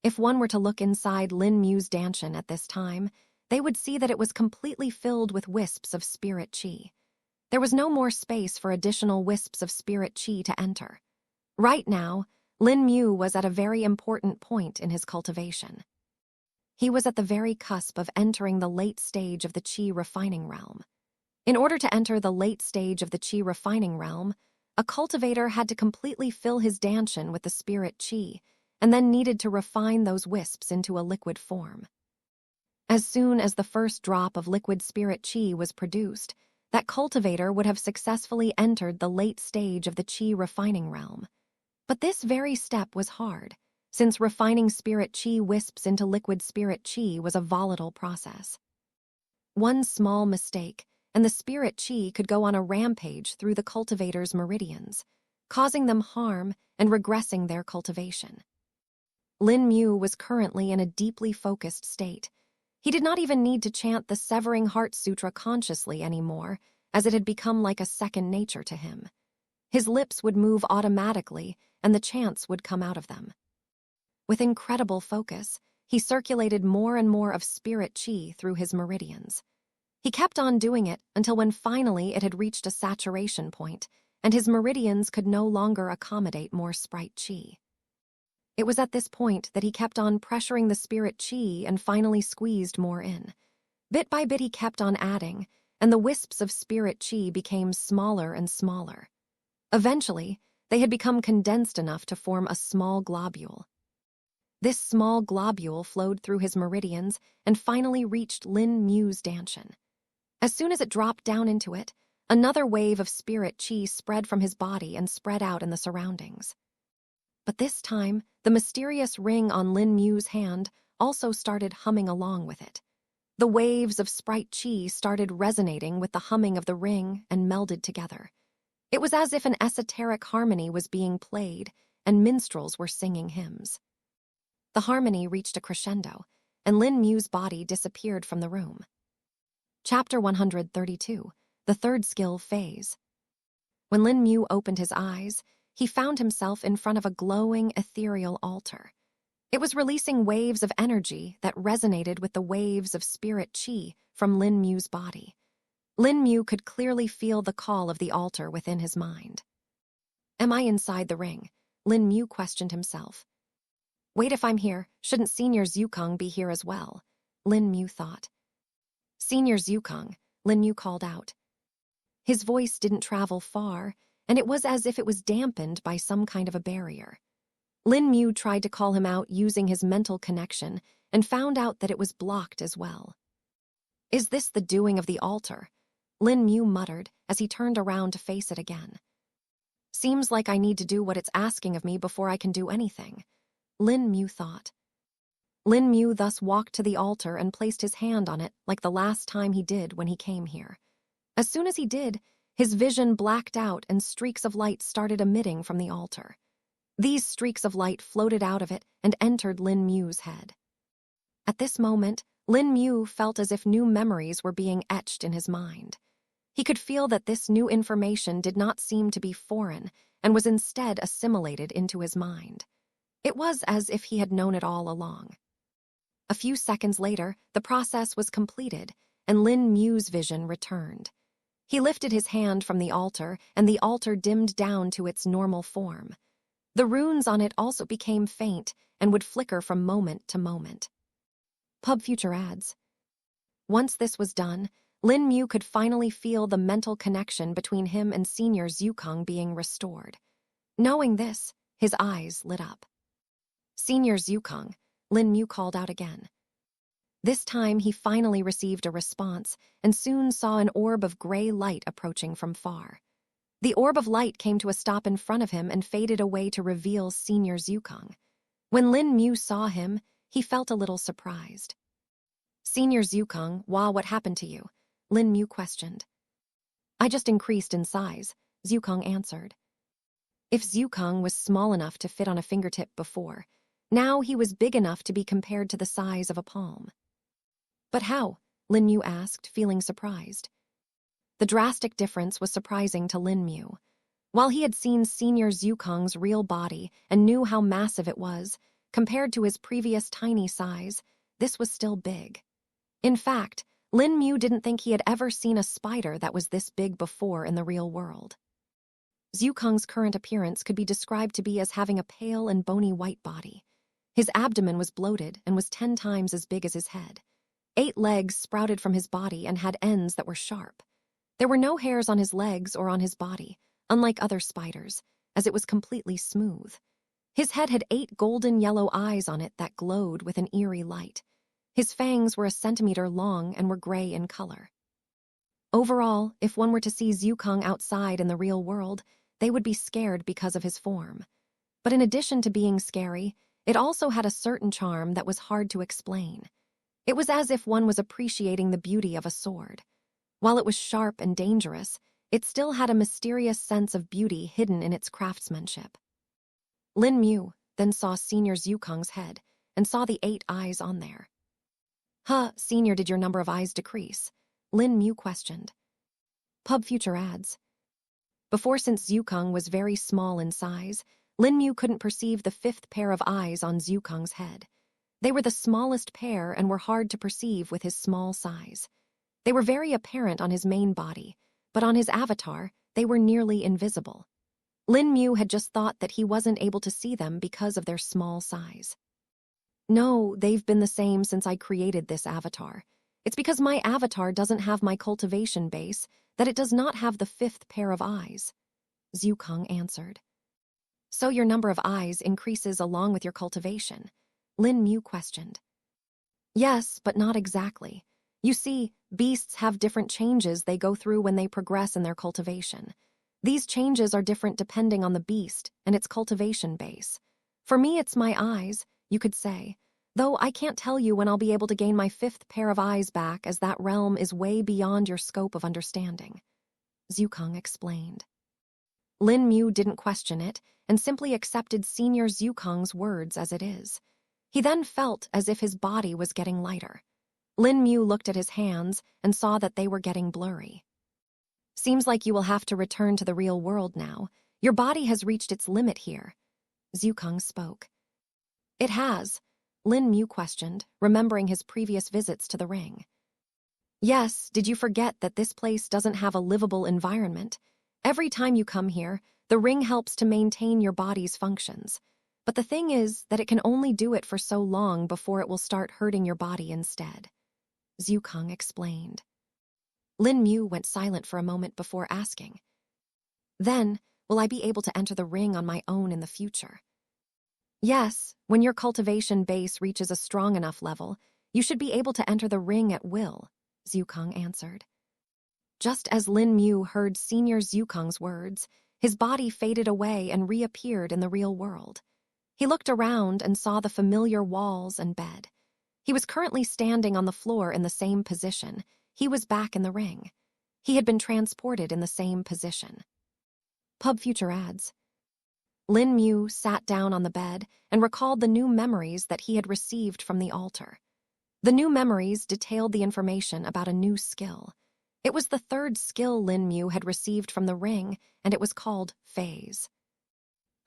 If one were to look inside Lin Mu's danshan at this time, they would see that it was completely filled with wisps of spirit chi. There was no more space for additional wisps of spirit chi to enter. Right now, Lin Mu was at a very important point in his cultivation. He was at the very cusp of entering the late stage of the chi refining realm. In order to enter the late stage of the qi refining realm, a cultivator had to completely fill his danshan with the spirit qi, and then needed to refine those wisps into a liquid form. As soon as the first drop of liquid spirit qi was produced, that cultivator would have successfully entered the late stage of the qi refining realm. But this very step was hard, since refining spirit qi wisps into liquid spirit qi was a volatile process. One small mistake, and the spirit qi could go on a rampage through the cultivator's meridians, causing them harm and regressing their cultivation. Lin Mu was currently in a deeply focused state. He did not even need to chant the Severing Heart Sutra consciously anymore, as it had become like a second nature to him. His lips would move automatically, and the chants would come out of them. With incredible focus, he circulated more and more of spirit qi through his meridians. He kept on doing it until when finally it had reached a saturation point, and his meridians could no longer accommodate more sprite qi. It was at this point that he kept on pressuring the spirit qi and finally squeezed more in. Bit by bit he kept on adding, and the wisps of spirit qi became smaller and smaller. Eventually, they had become condensed enough to form a small globule. This small globule flowed through his meridians and finally reached Lin Mu's danshan. As soon as it dropped down into it, another wave of spirit qi spread from his body and spread out in the surroundings. But this time, the mysterious ring on Lin Mu's hand also started humming along with it. The waves of sprite qi started resonating with the humming of the ring and melded together. It was as if an esoteric harmony was being played and minstrels were singing hymns. The harmony reached a crescendo, and Lin Mu's body disappeared from the room. Chapter 132, the third skill phase. When Lin Mu opened his eyes, he found himself in front of a glowing, ethereal altar. It was releasing waves of energy that resonated with the waves of spirit qi from Lin Mu's body. Lin Mu could clearly feel the call of the altar within his mind. Am I inside the ring? Lin Mu questioned himself. Wait, if I'm here, shouldn't Senior Zhukang be here as well? Lin Mu thought. Senior Zhukang, Lin Mu called out. His voice didn't travel far, and it was as if it was dampened by some kind of a barrier. Lin Mu tried to call him out using his mental connection and found out that it was blocked as well. Is this the doing of the altar? Lin Mu muttered as he turned around to face it again. Seems like I need to do what it's asking of me before I can do anything, Lin Mu thought. Lin Mu thus walked to the altar and placed his hand on it like the last time he did when he came here. As soon as he did, his vision blacked out and streaks of light started emitting from the altar. These streaks of light floated out of it and entered Lin Mu's head. At this moment, Lin Mu felt as if new memories were being etched in his mind. He could feel that this new information did not seem to be foreign and was instead assimilated into his mind. It was as if he had known it all along. A few seconds later, the process was completed, and Lin Mu's vision returned. He lifted his hand from the altar, and the altar dimmed down to its normal form. The runes on it also became faint and would flicker from moment to moment. Pub future ads. Once this was done, Lin Mu could finally feel the mental connection between him and Senior Zhukang being restored. Knowing this, his eyes lit up. Senior Zhukang, Lin Mu called out again. This time he finally received a response and soon saw an orb of gray light approaching from far. The orb of light came to a stop in front of him and faded away to reveal Senior Zhukang. When Lin Mu saw him, he felt a little surprised. Senior Zhukang, what happened to you? Lin Mu questioned. I just increased in size, Zhukang answered. If Zhukang was small enough to fit on a fingertip before, now he was big enough to be compared to the size of a palm. But how? Lin Mu asked, feeling surprised. The drastic difference was surprising to Lin Mu. While he had seen Senior Zhukang's real body and knew how massive it was, compared to his previous tiny size, this was still big. In fact, Lin Mu didn't think he had ever seen a spider that was this big before in the real world. Zhukang's current appearance could be described to be as having a pale and bony white body. His abdomen was bloated and was 10 times as big as his head. 8 legs sprouted from his body and had ends that were sharp. There were no hairs on his legs or on his body, unlike other spiders, as it was completely smooth. His head had 8 golden yellow eyes on it that glowed with an eerie light. His fangs were a centimeter long and were gray in color. Overall, if one were to see Zhukang outside in the real world, they would be scared because of his form. But in addition to being scary, it also had a certain charm that was hard to explain. It was as if one was appreciating the beauty of a sword. While it was sharp and dangerous, it still had a mysterious sense of beauty hidden in its craftsmanship. Lin Mu then saw Senior Zhukang's head and saw the 8 eyes on there. Senior, did your number of eyes decrease? Lin Mu questioned. Pub Future adds. Before, since Zhukang was very small in size, Lin Mu couldn't perceive the 5th pair of eyes on Zhukang's head. They were the smallest pair and were hard to perceive with his small size. They were very apparent on his main body, but on his avatar, they were nearly invisible. Lin Mu had just thought that he wasn't able to see them because of their small size. No, they've been the same since I created this avatar. It's because my avatar doesn't have my cultivation base that it does not have the 5th pair of eyes, Zhukang answered. So your number of eyes increases along with your cultivation? Lin Mu questioned. Yes, but not exactly. You see, beasts have different changes they go through when they progress in their cultivation. These changes are different depending on the beast and its cultivation base. For me, it's my eyes, you could say, though I can't tell you when I'll be able to gain my 5th pair of eyes back, as that realm is way beyond your scope of understanding, Zhukang explained. Lin Mu didn't question it and simply accepted Senior Zhukang's words as it is. He then felt as if his body was getting lighter. Lin Mu looked at his hands and saw that they were getting blurry. Seems like you will have to return to the real world now. Your body has reached its limit here, Zhukang spoke. It has, Lin Mu questioned, remembering his previous visits to the ring. Yes, did you forget that this place doesn't have a livable environment? Every time you come here, the ring helps to maintain your body's functions. But the thing is that it can only do it for so long before it will start hurting your body instead, Zhukang explained. Lin Mu went silent for a moment before asking. Then, will I be able to enter the ring on my own in the future? Yes, when your cultivation base reaches a strong enough level, you should be able to enter the ring at will, Zhukang answered. Just as Lin Mu heard Senior Zhukang's words, his body faded away and reappeared in the real world. He looked around and saw the familiar walls and bed. He was currently standing on the floor in the same position. He was back in the ring. He had been transported in the same position. Pub Future adds. Lin Mu sat down on the bed and recalled the new memories that he had received from the altar. The new memories detailed the information about a new skill. It was the 3rd skill Lin Mu had received from the ring, and it was called phase.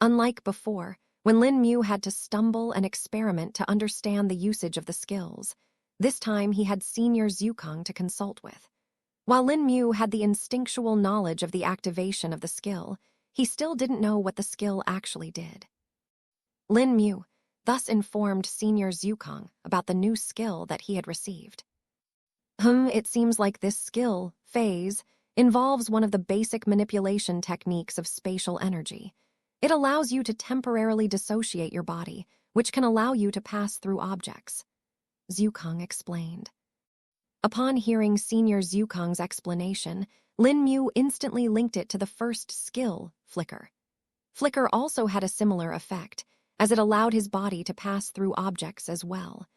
Unlike before, when Lin Mu had to stumble and experiment to understand the usage of the skills, this time he had Senior Zhukang to consult with. While Lin Mu had the instinctual knowledge of the activation of the skill, he still didn't know what the skill actually did. Lin Mu thus informed Senior Zhukang about the new skill that he had received. It seems like this skill, phase, involves one of the basic manipulation techniques of spatial energy. It allows you to temporarily dissociate your body, which can allow you to pass through objects, Zhukang explained. Upon hearing Senior Zhukang's explanation, Lin Mu instantly linked it to the first skill, flicker. Flicker also had a similar effect, as it allowed his body to pass through objects as well.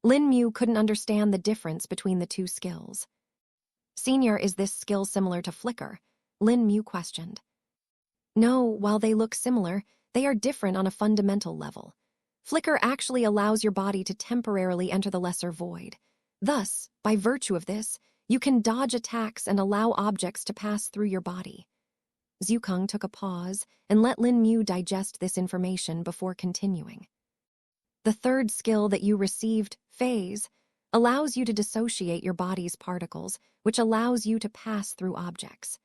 Lin Mu couldn't understand the difference between the two skills. Senior, is this skill similar to flicker? Lin Mu questioned. No, while they look similar, they are different on a fundamental level. Flicker actually allows your body to temporarily enter the lesser void. Thus, by virtue of this, you can dodge attacks and allow objects to pass through your body. Zhukang took a pause and let Lin Mu digest this information before continuing. The 3rd skill that you received, phase, allows you to dissociate your body's particles, which allows you to pass through objects.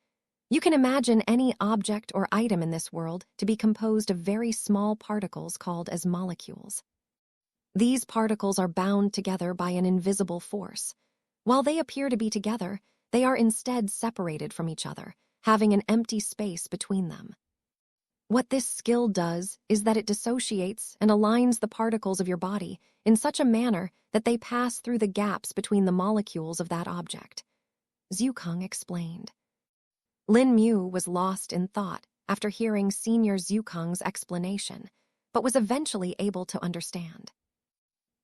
You can imagine any object or item in this world to be composed of very small particles called as molecules. These particles are bound together by an invisible force. While they appear to be together, They are instead separated from each other, having an empty space between them. What this skill does is that it dissociates and aligns the particles of your body in such a manner that they pass through the gaps between the molecules of that object. Zhukang explained. Lin Mu was lost in thought after hearing Senior Zhukang's explanation, but was eventually able to understand.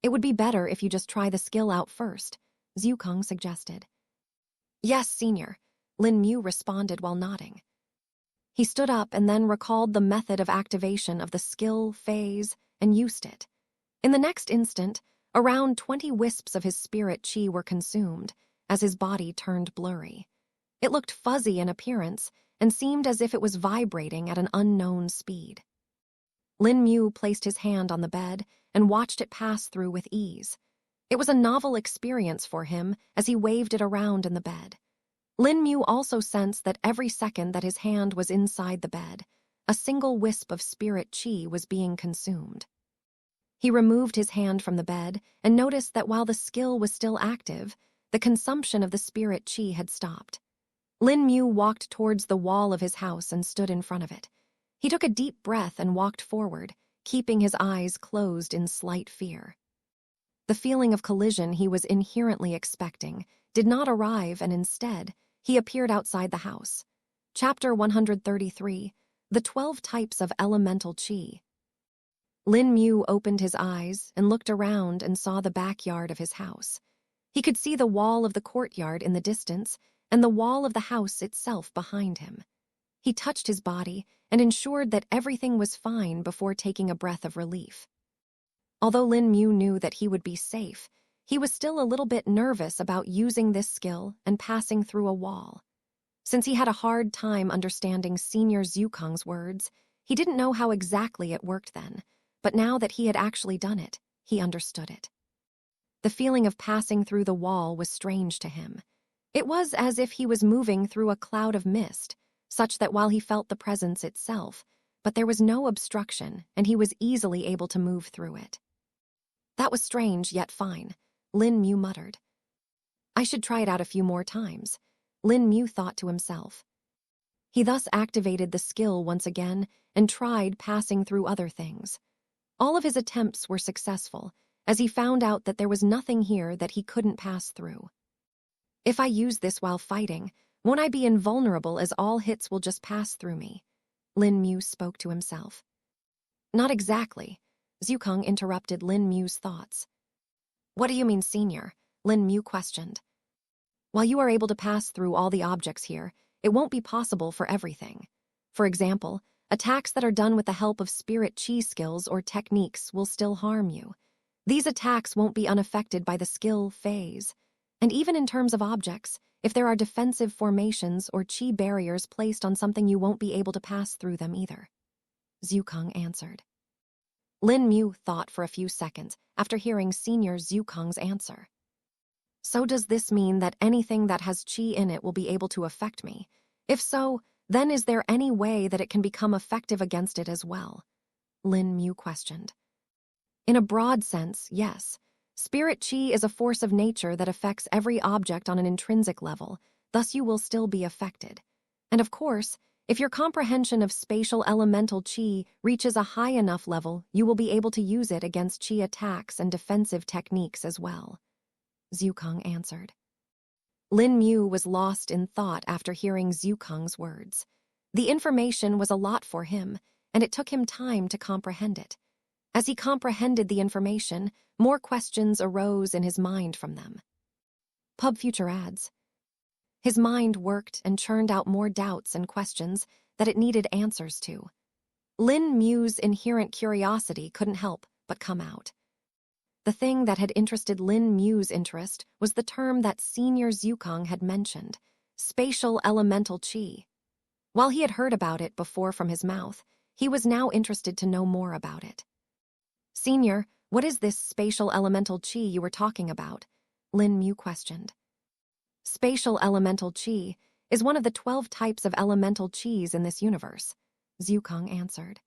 It would be better if you just try the skill out first, Zhukang suggested. Yes, Senior, Lin Mu responded while nodding. He stood up and then recalled the method of activation of the skill phase and used it. In the next instant, around 20 wisps of his spirit chi were consumed as his body turned blurry. It looked fuzzy in appearance and seemed as if it was vibrating at an unknown speed. Lin Mu placed his hand on the bed and watched it pass through with ease. It was a novel experience for him as he waved it around in the bed. Lin Mu also sensed that every second that his hand was inside the bed, a single wisp of spirit chi was being consumed. He removed his hand from the bed and noticed that while the skill was still active, the consumption of the spirit chi had stopped. Lin Mu walked towards the wall of his house and stood in front of it. He took a deep breath and walked forward, keeping his eyes closed in slight fear. The feeling of collision he was inherently expecting did not arrive, and instead, he appeared outside the house. Chapter 133, The 12 Types of Elemental Chi. Lin Mu opened his eyes and looked around and saw the backyard of his house. He could see the wall of the courtyard in the distance and the wall of the house itself behind him. He touched his body and ensured that everything was fine before taking a breath of relief. Although Lin Mu knew that he would be safe, he was still a little bit nervous about using this skill and passing through a wall. Since he had a hard time understanding Senior Zhukang's words, he didn't know how exactly it worked then, but now that he had actually done it, he understood it. The feeling of passing through the wall was strange to him. It was as if he was moving through a cloud of mist, such that while he felt the presence itself, but there was no obstruction and he was easily able to move through it. That was strange, yet fine, Lin Mu muttered. I should try it out a few more times, Lin Mu thought to himself. He thus activated the skill once again and tried passing through other things. All of his attempts were successful, as he found out that there was nothing here that he couldn't pass through. If I use this while fighting, won't I be invulnerable as all hits will just pass through me? Lin Mu spoke to himself. Not exactly, Zhukang interrupted Lin Mu's thoughts. What do you mean, Senior? Lin Mu questioned. While you are able to pass through all the objects here, it won't be possible for everything. For example, attacks that are done with the help of spirit chi skills or techniques will still harm you. These attacks won't be unaffected by the skill phase. And even in terms of objects, if there are defensive formations or chi barriers placed on something, you won't be able to pass through them either, Zhukang answered. Lin Mu thought for a few seconds after hearing Senior Zhukang's answer. So does this mean that anything that has chi in it will be able to affect me? If so, then is there any way that it can become effective against it as well? Lin Mu questioned. In a broad sense, yes. Spirit chi is a force of nature that affects every object on an intrinsic level, thus you will still be affected. And of course, if your comprehension of spatial elemental chi reaches a high enough level, you will be able to use it against chi attacks and defensive techniques as well, Zhukang answered. Lin Mu was lost in thought after hearing Zhukang's words. The information was a lot for him, and it took him time to comprehend it. As he comprehended the information, more questions arose in his mind from them. Pub future ads. His mind worked and churned out more doubts and questions that it needed answers to. Lin Mu's inherent curiosity couldn't help but come out. The thing that had interested Lin Mu's interest was the term that Senior Zhukang had mentioned, spatial elemental chi. While he had heard about it before from his mouth, he was now interested to know more about it. Senior, what is this spatial elemental chi you were talking about? Lin Mu questioned. Spatial elemental chi is one of the 12 types of elemental chis in this universe, Zhukang answered.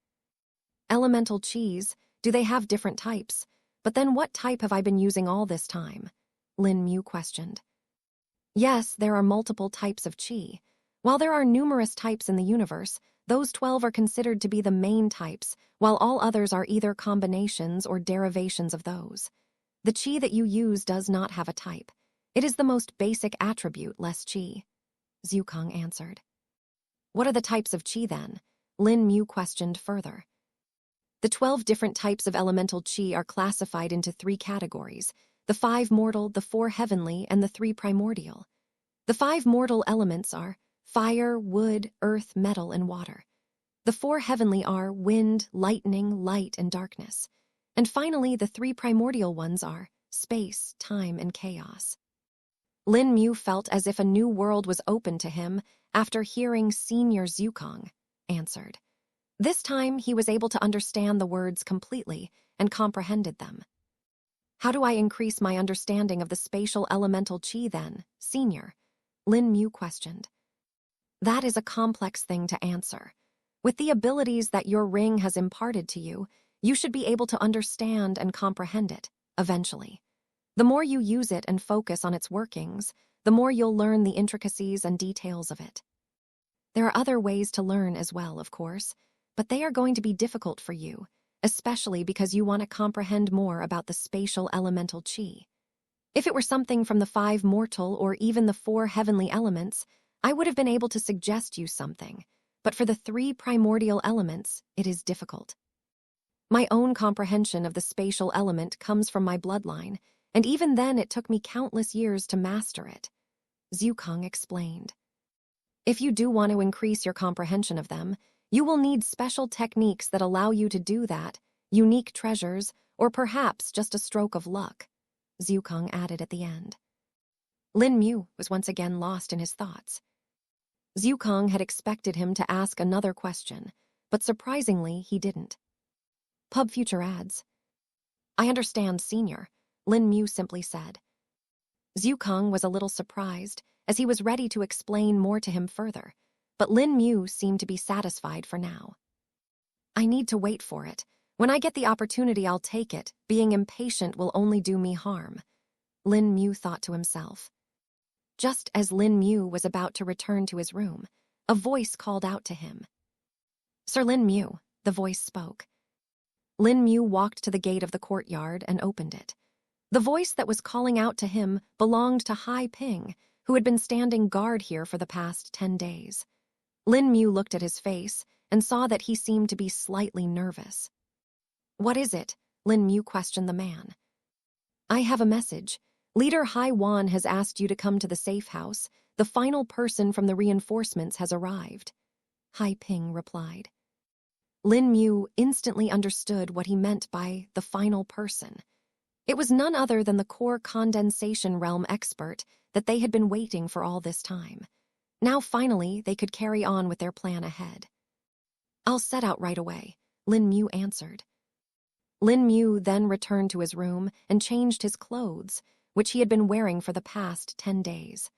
Elemental chis, do they have different types? But then what type have I been using all this time? Lin Mu questioned. Yes, there are multiple types of qi. While there are numerous types in the universe, those 12 are considered to be the main types, while all others are either combinations or derivations of those. The qi that you use does not have a type. It is the most basic attribute, less qi. Zhukang answered. What are the types of qi then? Lin Mu questioned further. The 12 different types of elemental qi are classified into 3 categories: the 5 mortal, the 4 heavenly, and the 3 primordial. The 5 mortal elements are fire, wood, earth, metal, and water. The 4 heavenly are wind, lightning, light, and darkness. And finally, the 3 primordial ones are space, time, and chaos. Lin Mu felt as if a new world was open to him after hearing Senior Zhukang answered. This time, he was able to understand the words completely and comprehended them. How do I increase my understanding of the spatial elemental qi then, Senior? Lin Mu questioned. That is a complex thing to answer. With the abilities that your ring has imparted to you, you should be able to understand and comprehend it, eventually. The more you use it and focus on its workings, the more you'll learn the intricacies and details of it. There are other ways to learn as well, of course, but they are going to be difficult for you, especially because you want to comprehend more about the spatial elemental qi. If it were something from the 5 mortal or even the 4 heavenly elements, I would have been able to suggest you something, but for the 3 primordial elements, it is difficult. My own comprehension of the spatial element comes from my bloodline, and even then it took me countless years to master it. Zhukang explained. If you do want to increase your comprehension of them, you will need special techniques that allow you to do that, unique treasures, or perhaps just a stroke of luck, Zhukang added at the end. Lin Mu was once again lost in his thoughts. Zhukang had expected him to ask another question, but surprisingly he didn't. Pub future ads. I understand, Senior, Lin Mu simply said. Zhukang was a little surprised, as he was ready to explain more to him further, but Lin Mu seemed to be satisfied for now. I need to wait for it. When I get the opportunity, I'll take it. Being impatient will only do me harm, Lin Mu thought to himself. Just as Lin Mu was about to return to his room, a voice called out to him. Sir Lin Mu, the voice spoke. Lin Mu walked to the gate of the courtyard and opened it. The voice that was calling out to him belonged to Hai Ping, who had been standing guard here for the past 10 days. Lin Mu looked at his face and saw that he seemed to be slightly nervous. What is it? Lin Mu questioned the man. I have a message. Leader Hai Wan has asked you to come to the safe house. The final person from the reinforcements has arrived, Hai Ping replied. Lin Mu instantly understood what he meant by the final person. It was none other than the core condensation realm expert that they had been waiting for all this time. Now finally they could carry on with their plan ahead. I'll set out right away, Lin Mu answered. Lin Mu then returned to his room and changed his clothes, which he had been wearing for the past 10 days.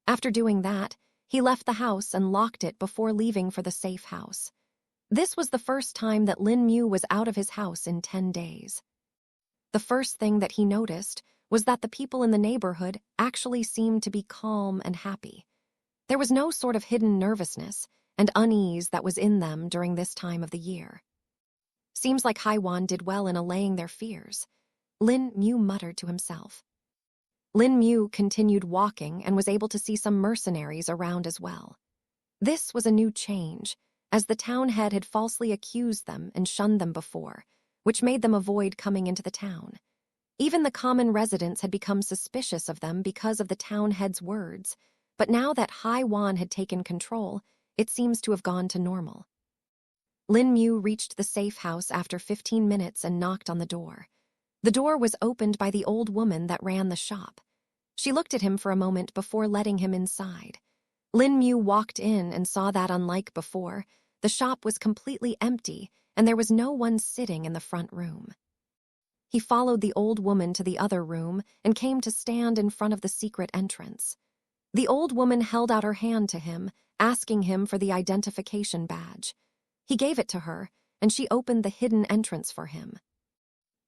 After doing that, he left the house and locked it before leaving for the safe house. This was the first time that Lin Mu was out of his house in 10 days. The first thing that he noticed was that the people in the neighborhood actually seemed to be calm and happy. There was no sort of hidden nervousness and unease that was in them during this time of the year. Seems like Haiwan did well in allaying their fears, Lin Mu muttered to himself. Lin Mu continued walking and was able to see some mercenaries around as well. This was a new change, as the town head had falsely accused them and shunned them before, which made them avoid coming into the town. Even the common residents had become suspicious of them because of the town head's words, but now that Hai Wan had taken control, it seems to have gone to normal. Lin Mu reached the safe house after 15 minutes and knocked on the door. The door was opened by the old woman that ran the shop. She looked at him for a moment before letting him inside. Lin Mu walked in and saw that, unlike before, the shop was completely empty and there was no one sitting in the front room. He followed the old woman to the other room and came to stand in front of the secret entrance. The old woman held out her hand to him, asking him for the identification badge. He gave it to her, and she opened the hidden entrance for him.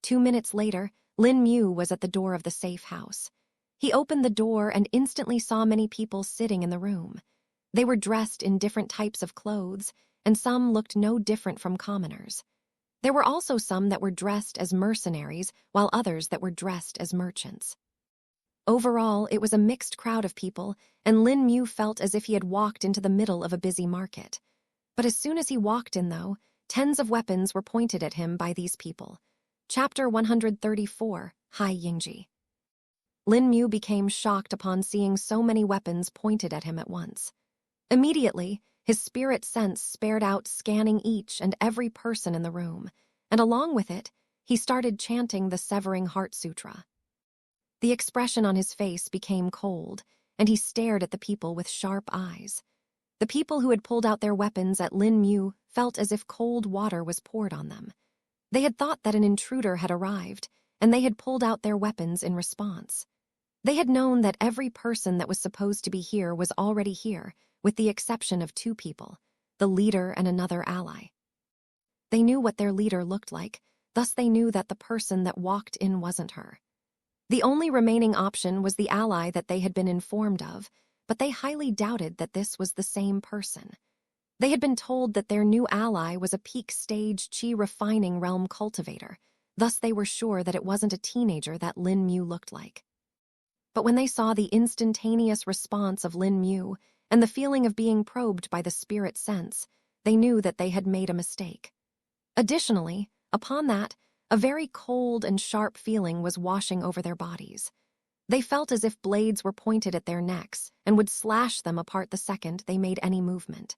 2 minutes later, Lin Mu was at the door of the safe house. He opened the door and instantly saw many people sitting in the room. They were dressed in different types of clothes, and some looked no different from commoners. There were also some that were dressed as mercenaries, while others that were dressed as merchants. Overall, it was a mixed crowd of people, and Lin Mu felt as if he had walked into the middle of a busy market. But as soon as he walked in, though, tens of weapons were pointed at him by these people. Chapter 134, Hai Yingji. Lin Mu became shocked upon seeing so many weapons pointed at him at once. Immediately, his spirit sense spared out scanning each and every person in the room, and along with it, he started chanting the Severing Heart Sutra. The expression on his face became cold, and he stared at the people with sharp eyes. The people who had pulled out their weapons at Lin Mu felt as if cold water was poured on them. They had thought that an intruder had arrived, and they had pulled out their weapons in response. They had known that every person that was supposed to be here was already here, with the exception of two people, the leader and another ally. They knew what their leader looked like, thus they knew that the person that walked in wasn't her. The only remaining option was the ally that they had been informed of, but they highly doubted that this was the same person. They had been told that their new ally was a peak-stage chi-refining realm cultivator, thus they were sure that it wasn't a teenager that Lin Mu looked like. But when they saw the instantaneous response of Lin Mu and the feeling of being probed by the spirit sense, they knew that they had made a mistake. Additionally, upon that, a very cold and sharp feeling was washing over their bodies. They felt as if blades were pointed at their necks and would slash them apart the second they made any movement.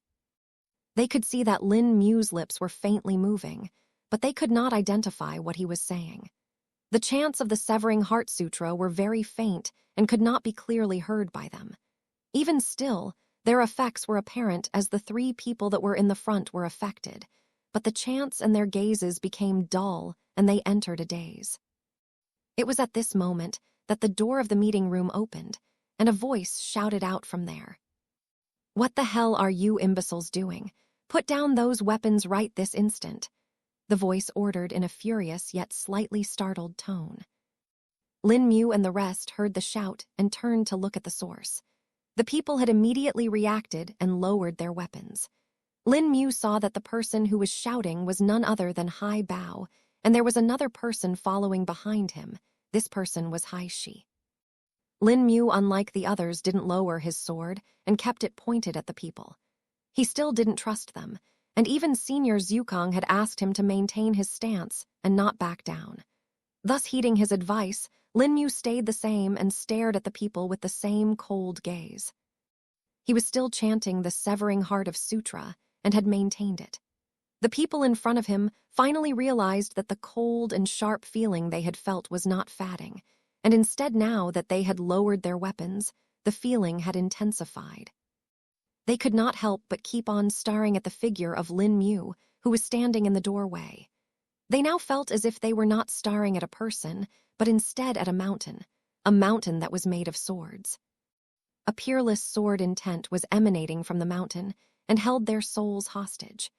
They could see that Lin Mu's lips were faintly moving, but they could not identify what he was saying. The chants of the Severing Heart Sutra were very faint and could not be clearly heard by them. Even still, their effects were apparent as the three people that were in the front were affected, but the chants and their gazes became dull and they entered a daze. It was at this moment that the door of the meeting room opened, and a voice shouted out from there. "What the hell are you imbeciles doing? Put down those weapons right this instant," the voice ordered in a furious yet slightly startled tone. Lin Mu and the rest heard the shout and turned to look at the source. The people had immediately reacted and lowered their weapons. Lin Mu saw that the person who was shouting was none other than Hai Bao, and there was another person following behind him. This person was Hai Shi. Lin Mu, unlike the others, didn't lower his sword and kept it pointed at the people. He still didn't trust them, and even Senior Zhukong had asked him to maintain his stance and not back down. Thus, heeding his advice, Lin Mu stayed the same and stared at the people with the same cold gaze. He was still chanting the Severing Heart of Sutra and had maintained it. The people in front of him finally realized that the cold and sharp feeling they had felt was not fading, and instead, now that they had lowered their weapons, the feeling had intensified. They could not help but keep on staring at the figure of Lin Mu, who was standing in the doorway. They now felt as if they were not staring at a person, but instead at a mountain that was made of swords. A peerless sword intent was emanating from the mountain and held their souls hostage.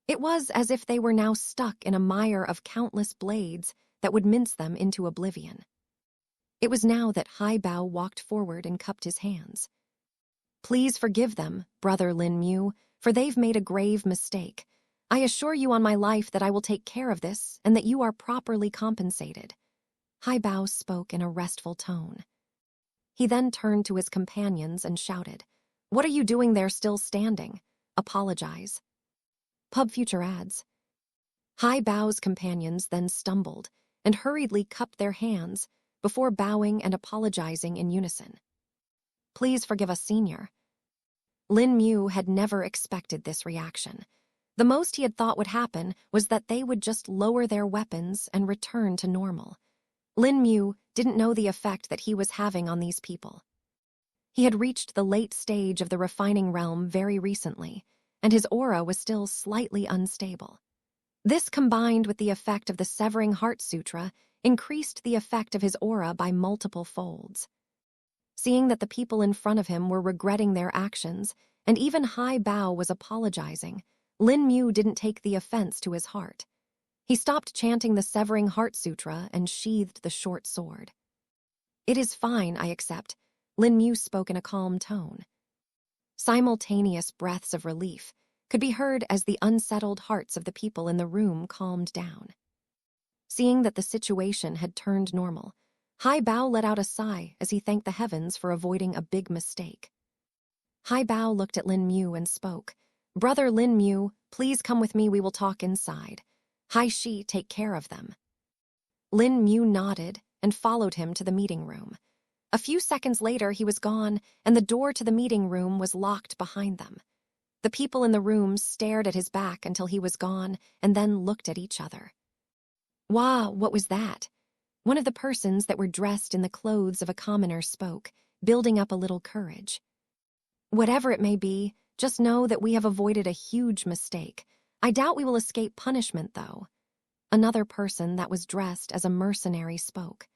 It was as if they were now stuck in a mire of countless blades that would mince them into oblivion. It was now that Hai Bao walked forward and cupped his hands. "Please forgive them, Brother Lin Mu, for they've made a grave mistake. I assure you on my life that I will take care of this and that you are properly compensated." Hai Bao spoke in a restful tone. He then turned to his companions and shouted, "What are you doing there still standing? Apologize." Pub Future ads. Hai Bao's companions then stumbled and hurriedly cupped their hands before bowing and apologizing in unison. "Please forgive us, Senior." Lin Mu had never expected this reaction. The most he had thought would happen was that they would just lower their weapons and return to normal. Lin Mu didn't know the effect that he was having on these people. He had reached the late stage of the refining realm very recently, and his aura was still slightly unstable. This, combined with the effect of the Severing Heart Sutra, increased the effect of his aura by multiple folds. Seeing that the people in front of him were regretting their actions, and even Hai Bao was apologizing, Lin Mu didn't take the offense to his heart. He stopped chanting the Severing Heart Sutra and sheathed the short sword. "It is fine, I accept," Lin Mu spoke in a calm tone. Simultaneous breaths of relief could be heard as the unsettled hearts of the people in the room calmed down. Seeing that the situation had turned normal, Hai Bao let out a sigh as he thanked the heavens for avoiding a big mistake. Hai Bao looked at Lin Mu and spoke, "Brother Lin Mu, please come with me, we will talk inside. Hai Shi, take care of them." Lin Mu nodded and followed him to the meeting room. A few seconds later, he was gone, and the door to the meeting room was locked behind them. The people in the room stared at his back until he was gone and then looked at each other. "Wow, what was that?" One of the persons that were dressed in the clothes of a commoner spoke, building up a little courage. "Whatever it may be, just know that we have avoided a huge mistake. I doubt we will escape punishment, though." Another person that was dressed as a mercenary spoke.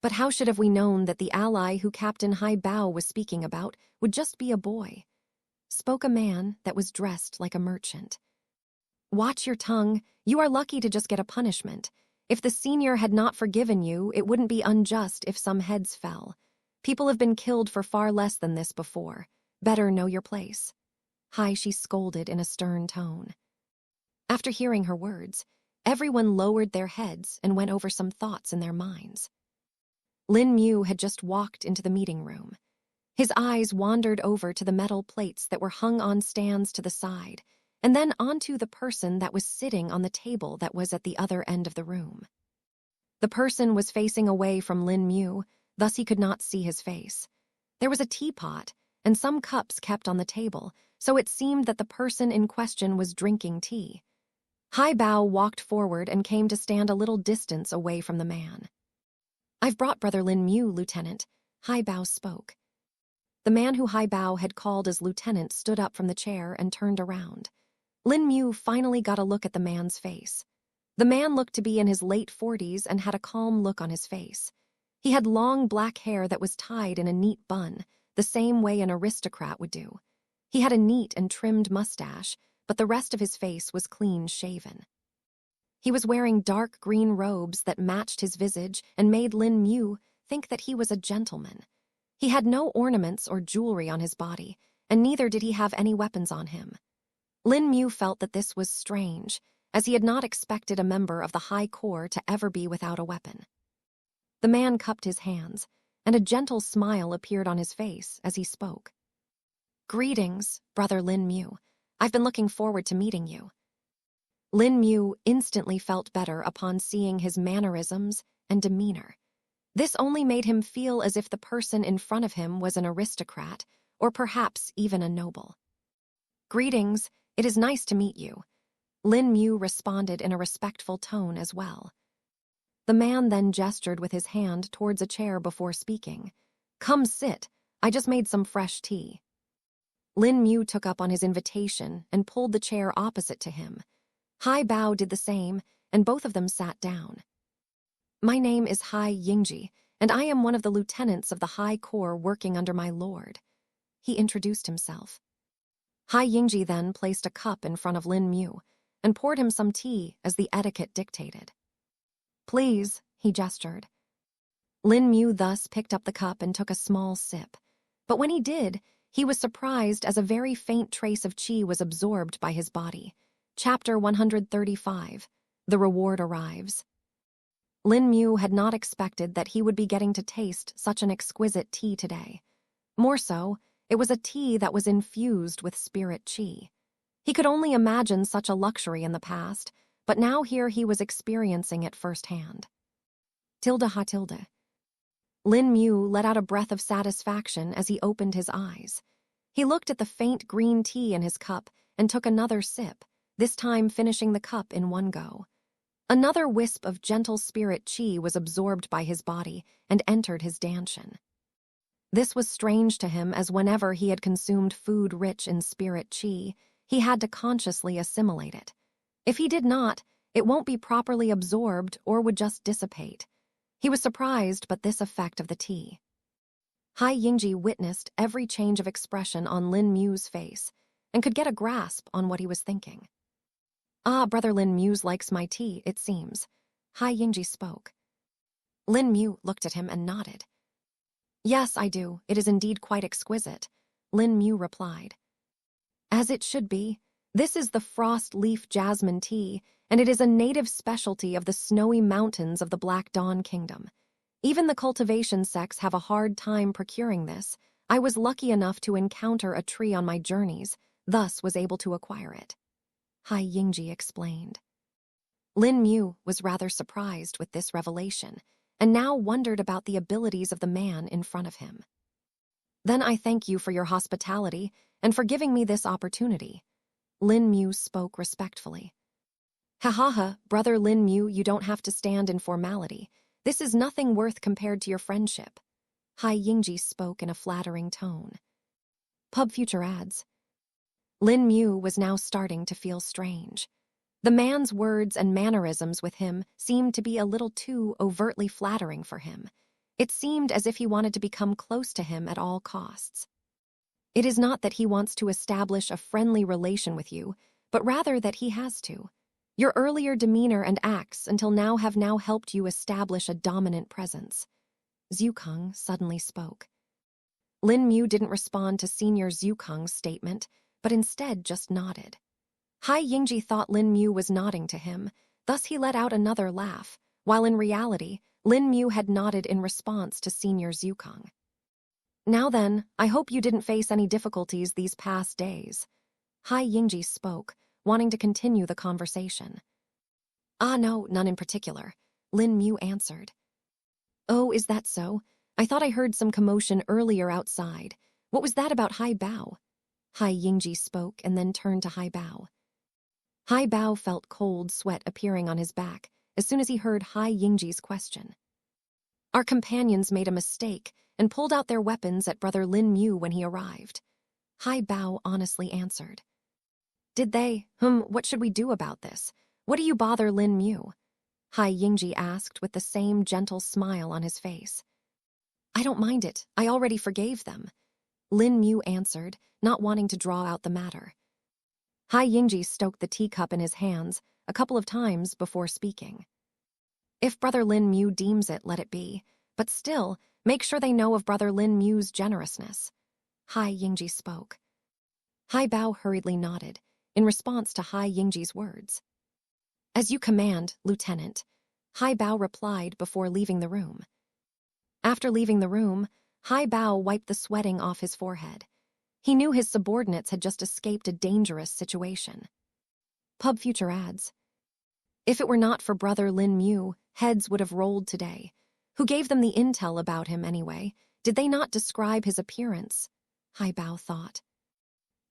"But how should have we known that the ally who Captain Hai Bao was speaking about would just be a boy?" Spoke a man that was dressed like a merchant. "Watch your tongue. You are lucky to just get a punishment. If the senior had not forgiven you, it wouldn't be unjust if some heads fell. People have been killed for far less than this before. Better know your place." Hai, she scolded in a stern tone. After hearing her words, everyone lowered their heads and went over some thoughts in their minds. Lin Mu had just walked into the meeting room. His eyes wandered over to the metal plates that were hung on stands to the side, and then onto the person that was sitting on the table that was at the other end of the room. The person was facing away from Lin Mu, thus he could not see his face. There was a teapot and some cups kept on the table, so it seemed that the person in question was drinking tea. Hai Bao walked forward and came to stand a little distance away from the man. "I've brought Brother Lin Mu, Lieutenant," Hai Bao spoke. The man who Hai Bao had called as lieutenant stood up from the chair and turned around. Lin Mu finally got a look at the man's face. The man looked to be in his late 40s and had a calm look on his face. He had long black hair that was tied in a neat bun, the same way an aristocrat would do. He had a neat and trimmed mustache, but the rest of his face was clean-shaven. He was wearing dark green robes that matched his visage and made Lin Mu think that he was a gentleman. He had no ornaments or jewelry on his body, and neither did he have any weapons on him. Lin Mu felt that this was strange, as he had not expected a member of the High Corps to ever be without a weapon. The man cupped his hands, and a gentle smile appeared on his face as he spoke. "Greetings, Brother Lin Mu. I've been looking forward to meeting you." Lin Mu instantly felt better upon seeing his mannerisms and demeanor. This only made him feel as if the person in front of him was an aristocrat, or perhaps even a noble. "Greetings, it is nice to meet you." Lin Mu responded in a respectful tone as well. The man then gestured with his hand towards a chair before speaking. "Come sit, I just made some fresh tea." Lin Mu took up on his invitation and pulled the chair opposite to him. Hai Bao did the same, and both of them sat down. "My name is Hai Yingji, and I am one of the lieutenants of the High Corps working under my lord." He introduced himself. Hai Yingji then placed a cup in front of Lin Mu and poured him some tea as the etiquette dictated. "Please," he gestured. Lin Mu thus picked up the cup and took a small sip. But when he did, he was surprised as a very faint trace of qi was absorbed by his body. Chapter 135. The Reward Arrives. Lin Mu had not expected that he would be getting to taste such an exquisite tea today. More so, it was a tea that was infused with spirit qi. He could only imagine such a luxury in the past, but now here he was experiencing it firsthand. Tilde ha tilde. Lin Mu let out a breath of satisfaction as he opened his eyes. He looked at the faint green tea in his cup and took another sip, this time finishing the cup in one go. Another wisp of gentle spirit qi was absorbed by his body and entered his danshan. This was strange to him, as whenever he had consumed food rich in spirit qi, he had to consciously assimilate it. If he did not, it won't be properly absorbed or would just dissipate. He was surprised by this effect of the tea. Hai Yingji witnessed every change of expression on Lin Mu's face and could get a grasp on what he was thinking. "Ah, Brother Lin Mu likes my tea, it seems." Hai Yingji spoke. Lin Mu looked at him and nodded. Yes, I do. It is indeed quite exquisite, Lin Mu replied. As it should be. This is the frost leaf jasmine tea, and it is a native specialty of the snowy mountains of the Black Dawn Kingdom. Even the cultivation sects have a hard time procuring this. I was lucky enough to encounter a tree on my journeys, thus was able to acquire it. Hai Yingji explained. Lin Mu was rather surprised with this revelation, and now wondered about the abilities of the man in front of him. Then I thank you for your hospitality and for giving me this opportunity. Lin Mu spoke respectfully. Ha ha ha, brother Lin Mu, you don't have to stand in formality. This is nothing worth compared to your friendship. Hai Yingji spoke in a flattering tone. Pub Future adds. Lin Mu was now starting to feel strange. The man's words and mannerisms with him seemed to be a little too overtly flattering for him. It seemed as if he wanted to become close to him at all costs. It is not that he wants to establish a friendly relation with you, but rather that he has to. Your earlier demeanor and acts until now have now helped you establish a dominant presence. Zhukang suddenly spoke. Lin Mu didn't respond to Senior Zhukang's statement, but instead just nodded. Hai Yingji thought Lin Mu was nodding to him, thus he let out another laugh, while in reality, Lin Mu had nodded in response to Senior Zhukang. Now then, I hope you didn't face any difficulties these past days. Hai Yingji spoke, wanting to continue the conversation. Ah no, none in particular, Lin Mu answered. Oh, is that so? I thought I heard some commotion earlier outside. What was that about Hai Bao? Hai Yingji spoke and then turned to Hai Bao. Hai Bao felt cold sweat appearing on his back as soon as he heard Hai Yingji's question. Our companions made a mistake and pulled out their weapons at brother Lin Mu when he arrived. Hai Bao honestly answered. Did they? What should we do about this? What do you bother Lin Mu? Hai Yingji asked with the same gentle smile on his face. I don't mind it. I already forgave them. Lin Mu answered, not wanting to draw out the matter. Hai Yingji stroked the teacup in his hands a couple of times before speaking. If brother Lin Mu deems it, let it be. But still, make sure they know of brother Lin Mu's generousness. Hai Yingji spoke. Hai Bao hurriedly nodded, in response to Hai Yingji's words. As you command, Lieutenant, Hai Bao replied before leaving the room. After leaving the room, Hai Bao wiped the sweating off his forehead. He knew his subordinates had just escaped a dangerous situation. Pub Future adds. If it were not for brother Lin Mu, heads would have rolled today. Who gave them the intel about him anyway? Did they not describe his appearance? Hai Bao thought.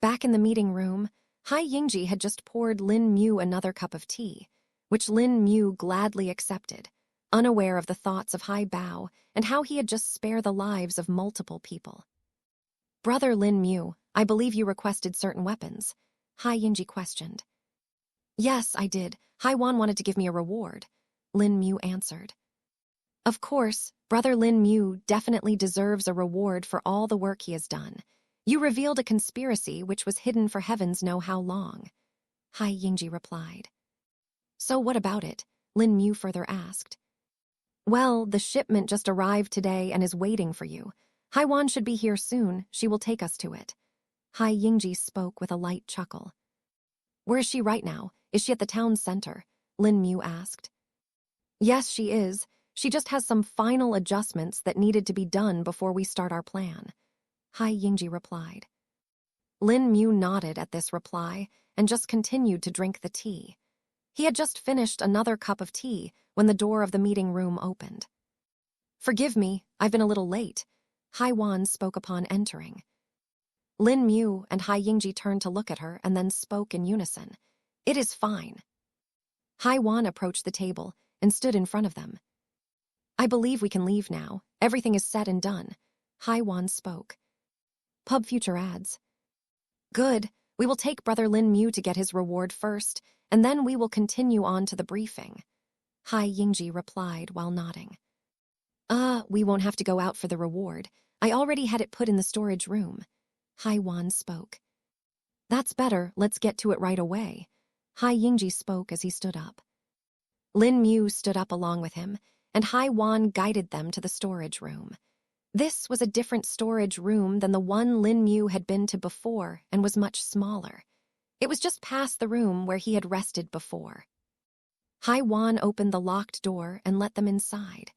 Back in the meeting room, Hai Yingji had just poured Lin Mu another cup of tea, which Lin Mu gladly accepted, unaware of the thoughts of Hai Bao and how he had just spared the lives of multiple people. Brother Lin Mu, I believe you requested certain weapons, Hai Yingji questioned. Yes, I did. Hai Wan wanted to give me a reward, Lin Mu answered. Of course, brother Lin Mu definitely deserves a reward for all the work he has done. You revealed a conspiracy which was hidden for heavens know how long, Hai Yingji replied. So what about it? Lin Mu further asked. Well, the shipment just arrived today and is waiting for you. Hai Wan should be here soon. She will take us to it. Hai Yingji spoke with a light chuckle. Where is she right now? Is she at the town center? Lin Mu asked. Yes, she is. She just has some final adjustments that needed to be done before we start our plan, Hai Yingji replied. Lin Mu nodded at this reply and just continued to drink the tea. He had just finished another cup of tea when the door of the meeting room opened. Forgive me, I've been a little late, Hai Wan spoke upon entering. Lin Mu and Hai Yingji turned to look at her and then spoke in unison. It is fine. Hai Wan approached the table and stood in front of them. I believe we can leave now. Everything is said and done, Hai Wan spoke. Pub Future adds. Good, we will take brother Lin Mu to get his reward first, and then we will continue on to the briefing, Hai Yingji replied while nodding. We won't have to go out for the reward. I already had it put in the storage room, Hai Wan spoke. That's better, let's get to it right away, Hai Yingji spoke as he stood up. Lin Mu stood up along with him, and Hai Wan guided them to the storage room. This was a different storage room than the one Lin Mu had been to before and was much smaller. It was just past the room where he had rested before. Hai Wan opened the locked door and let them inside.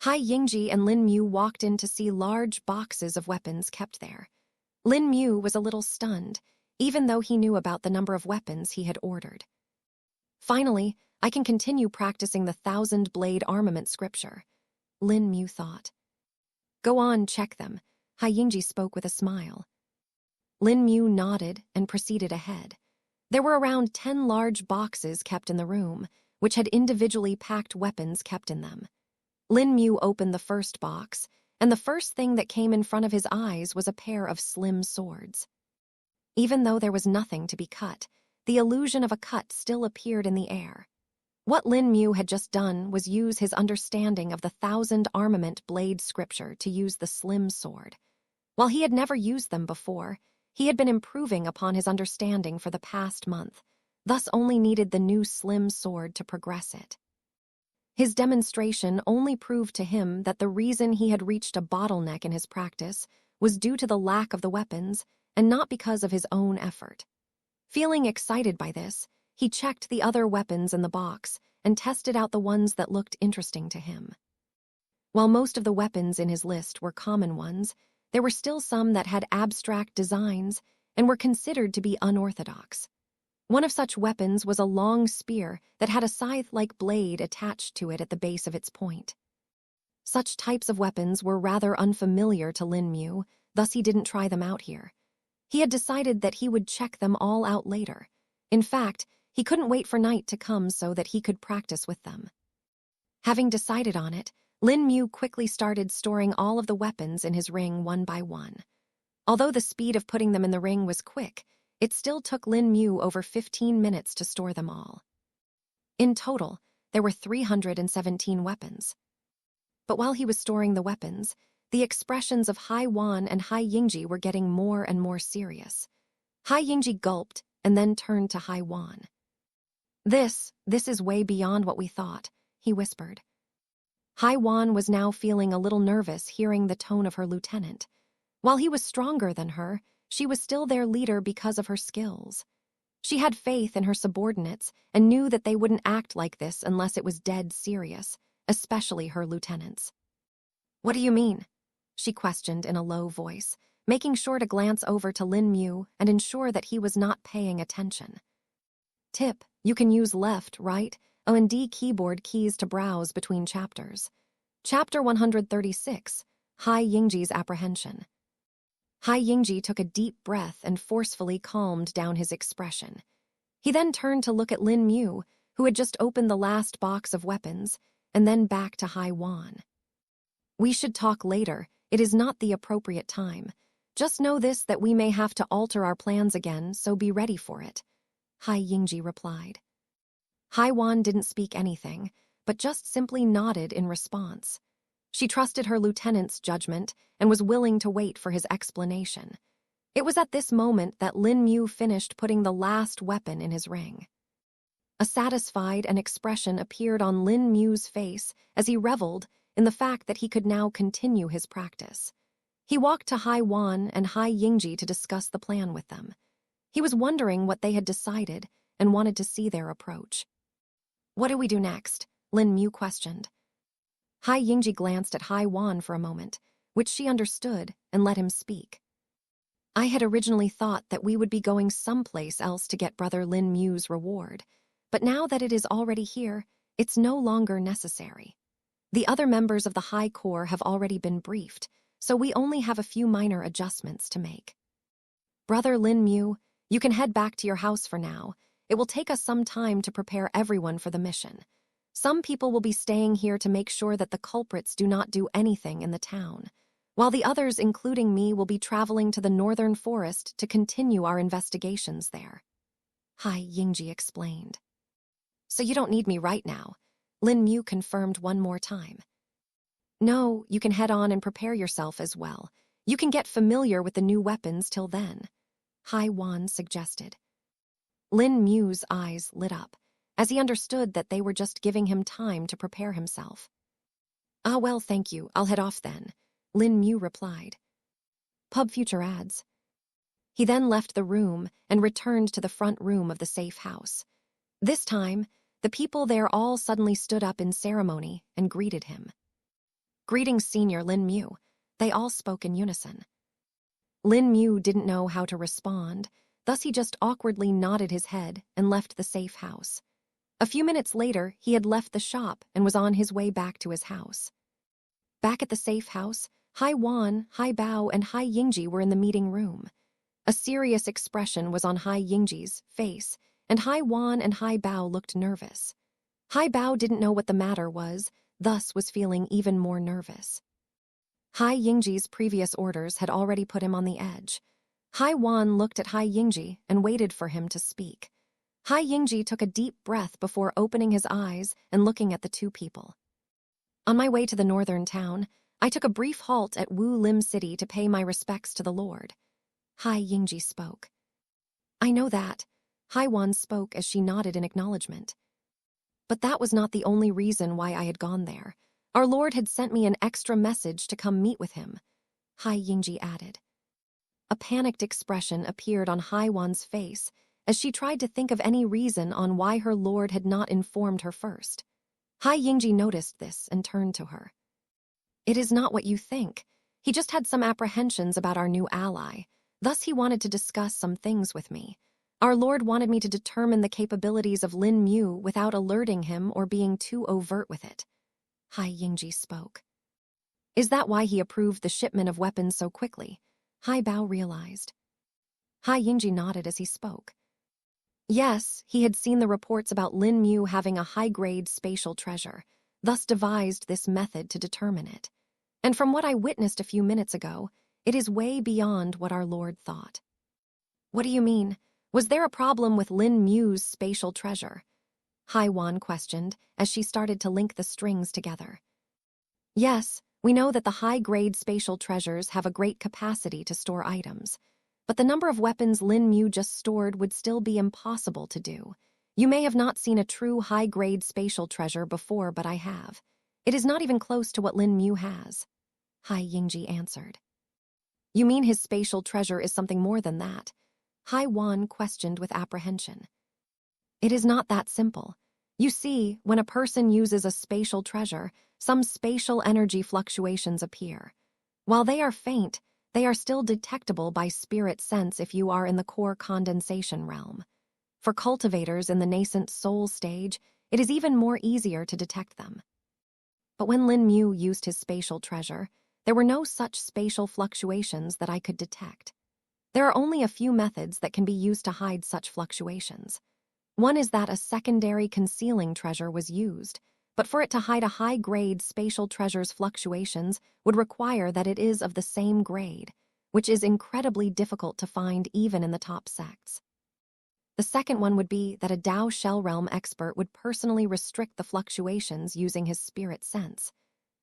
Hai Yingji and Lin Mu walked in to see large boxes of weapons kept there. Lin Mu was a little stunned, even though he knew about the number of weapons he had ordered. Finally, I can continue practicing the 1,000-blade armament scripture, Lin Mu thought. Go on, check them, Hai Yingji spoke with a smile. Lin Mu nodded and proceeded ahead. There were around 10 large boxes kept in the room, which had individually packed weapons kept in them. Lin Mu opened the first box, and the first thing that came in front of his eyes was a pair of slim swords. Even though there was nothing to be cut, the illusion of a cut still appeared in the air. What Lin Mu had just done was use his understanding of the 1,000-armament blade scripture to use the slim sword. While he had never used them before, he had been improving upon his understanding for the past month, thus only needed the new slim sword to progress it. His demonstration only proved to him that the reason he had reached a bottleneck in his practice was due to the lack of the weapons and not because of his own effort. Feeling excited by this, he checked the other weapons in the box and tested out the ones that looked interesting to him. While most of the weapons in his list were common ones, there were still some that had abstract designs and were considered to be unorthodox. One of such weapons was a long spear that had a scythe-like blade attached to it at the base of its point. Such types of weapons were rather unfamiliar to Lin Mu, thus he didn't try them out here. He had decided that he would check them all out later. In fact, he couldn't wait for night to come so that he could practice with them. Having decided on it, Lin Mu quickly started storing all of the weapons in his ring one by one. Although the speed of putting them in the ring was quick, it still took Lin Mu over 15 minutes to store them all. In total, there were 317 weapons. But while he was storing the weapons, the expressions of Hai Wan and Hai Yingji were getting more and more serious. Hai Yingji gulped and then turned to Hai Wan. This is way beyond what we thought, he whispered. Hai Wan was now feeling a little nervous hearing the tone of her lieutenant. While he was stronger than her, she was still their leader because of her skills. She had faith in her subordinates and knew that they wouldn't act like this unless it was dead serious, especially her lieutenants. What do you mean? She questioned in a low voice, making sure to glance over to Lin Mu and ensure that he was not paying attention. Tip, you can use left, right, O and D keyboard keys to browse between chapters. Chapter 136, Hai Yingji's Apprehension. Hai Yingji took a deep breath and forcefully calmed down his expression. He then turned to look at Lin Mu, who had just opened the last box of weapons, and then back to Hai Wan. We should talk later. It is not the appropriate time. Just know this, that we may have to alter our plans again, so be ready for it, Hai Yingji replied. Hai Wan didn't speak anything, but just simply nodded in response. She trusted her lieutenant's judgment and was willing to wait for his explanation. It was at this moment that Lin Mu finished putting the last weapon in his ring. A satisfied expression appeared on Lin Mu's face as he reveled in the fact that he could now continue his practice. He walked to Hai Wan and Hai Yingji to discuss the plan with them. He was wondering what they had decided and wanted to see their approach. What do we do next? Lin Mu questioned. Hai Yingji glanced at Hai Wan for a moment, which she understood, and let him speak. I had originally thought that we would be going someplace else to get Brother Lin Mu's reward, but now that it is already here, it's no longer necessary. The other members of the High Corps have already been briefed, so we only have a few minor adjustments to make. Brother Lin Mu, you can head back to your house for now. It will take us some time to prepare everyone for the mission. Some people will be staying here to make sure that the culprits do not do anything in the town, while the others, including me, will be traveling to the northern forest to continue our investigations there, Hai Yingji explained. So you don't need me right now, Lin Mu confirmed one more time. No, you can head on and prepare yourself as well. You can get familiar with the new weapons till then, Hai Wan suggested. Lin Mu's eyes lit up, as he understood that they were just giving him time to prepare himself. Ah, well, thank you. I'll head off then, Lin Mu replied. Pub Future adds. He then left the room and returned to the front room of the safe house. This time, the people there all suddenly stood up in ceremony and greeted him. Greetings, Senior Lin Mu. They all spoke in unison. Lin Mu didn't know how to respond, thus he just awkwardly nodded his head and left the safe house. A few minutes later, he had left the shop and was on his way back to his house. Back at the safe house, Hai Wan, Hai Bao, and Hai Yingji were in the meeting room. A serious expression was on Hai Yingji's face, and Hai Wan and Hai Bao looked nervous. Hai Bao didn't know what the matter was, thus was feeling even more nervous. Hai Yingji's previous orders had already put him on the edge. Hai Wan looked at Hai Yingji and waited for him to speak. Hai Yingji took a deep breath before opening his eyes and looking at the two people. On my way to the northern town, I took a brief halt at Wu Lim City to pay my respects to the Lord. Hai Yingji spoke. I know that. Hai Wan spoke as she nodded in acknowledgement. But that was not the only reason why I had gone there. Our Lord had sent me an extra message to come meet with him, Hai Yingji added. A panicked expression appeared on Hai Wan's face as she tried to think of any reason on why her Lord had not informed her first. Hai Yingji noticed this and turned to her. It is not what you think. He just had some apprehensions about our new ally. Thus he wanted to discuss some things with me. Our Lord wanted me to determine the capabilities of Lin Mu without alerting him or being too overt with it. Hai Yingji spoke. Is that why he approved the shipment of weapons so quickly? Hai Bao realized. Hai Yingji nodded as he spoke. Yes, he had seen the reports about Lin Mu having a high-grade spatial treasure, thus devised this method to determine it. And from what I witnessed a few minutes ago, it is way beyond what our Lord thought. What do you mean? Was there a problem with Lin Mu's spatial treasure? Hai Wan questioned as she started to link the strings together. Yes, we know that the high-grade spatial treasures have a great capacity to store items, but the number of weapons Lin Mu just stored would still be impossible to do. You may have not seen a true high-grade spatial treasure before, but I have. It is not even close to what Lin Mu has, Hai Yingji answered. You mean his spatial treasure is something more than that? Hai Wan questioned with apprehension. It is not that simple. You see, when a person uses a spatial treasure, some spatial energy fluctuations appear. While they are faint, they are still detectable by spirit sense if you are in the core condensation realm. For cultivators in the nascent soul stage, it is even more easier to detect them. But when Lin Mu used his spatial treasure, there were no such spatial fluctuations that I could detect. There are only a few methods that can be used to hide such fluctuations. One is that a secondary concealing treasure was used, but for it to hide a high-grade spatial treasure's fluctuations would require that it is of the same grade, which is incredibly difficult to find even in the top sects. The second one would be that a Dao Shell Realm expert would personally restrict the fluctuations using his spirit sense.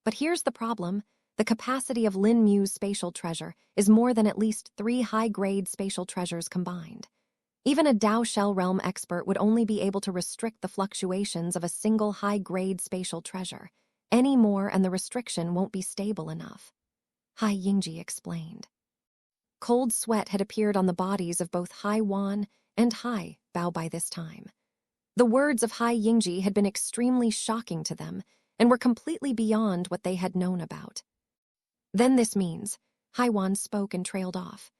But here's the problem. The capacity of Lin Mu's spatial treasure is more than at least 3 high-grade spatial treasures combined. Even a Dao Shell Realm expert would only be able to restrict the fluctuations of a single high-grade spatial treasure. Any more and the restriction won't be stable enough, Hai Yingji explained. Cold sweat had appeared on the bodies of both Hai Wan and Hai Bao by this time. The words of Hai Yingji had been extremely shocking to them and were completely beyond what they had known about. Then this means, Hai Wan spoke and trailed off.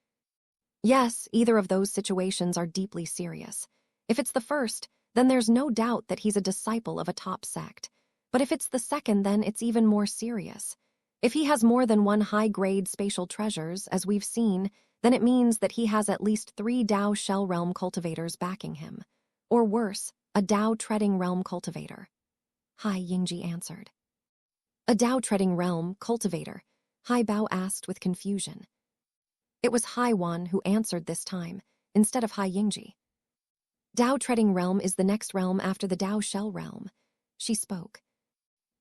Yes, either of those situations are deeply serious. If it's the first, then there's no doubt that he's a disciple of a top sect. But if it's the second, then it's even more serious. If he has more than 1 high-grade spatial treasures, as we've seen, then it means that he has at least 3 Dao Shell Realm cultivators backing him. Or worse, a Dao Treading Realm cultivator, Hai Yingji answered. A Dao Treading Realm cultivator, Hai Bao asked with confusion. It was Hai Wan who answered this time, instead of Hai Yingji. Dao Treading Realm is the next realm after the Dao Shell Realm, she spoke.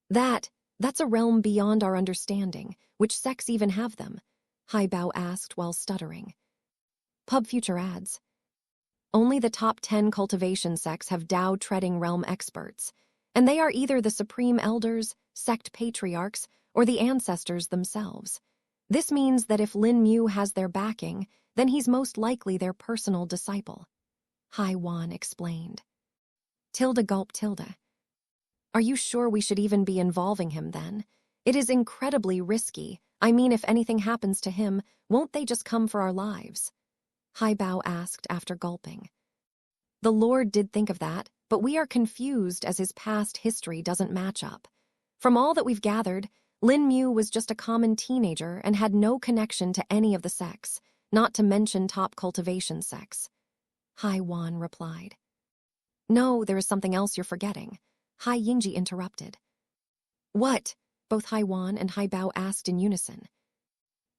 That's a realm beyond our understanding. Which sects even have them? Hai Bao asked while stuttering. Pub Future adds. Only the top 10 cultivation sects have Dao Treading Realm experts, and they are either the supreme elders, sect patriarchs, or the ancestors themselves. This means that if Lin Mu has their backing, then he's most likely their personal disciple. Hai Wan explained. Tilda gulped Tilda. Are you sure we should even be involving him then? It is incredibly risky. I mean, if anything happens to him, won't they just come for our lives? Hai Bao asked after gulping. The Lord did think of that, but we are confused as his past history doesn't match up. From all that we've gathered, Lin Mu was just a common teenager and had no connection to any of the sects, not to mention top cultivation sects. Hai Wan replied. No, there is something else you're forgetting. Hai Yingji interrupted. What? Both Hai Wan and Hai Bao asked in unison.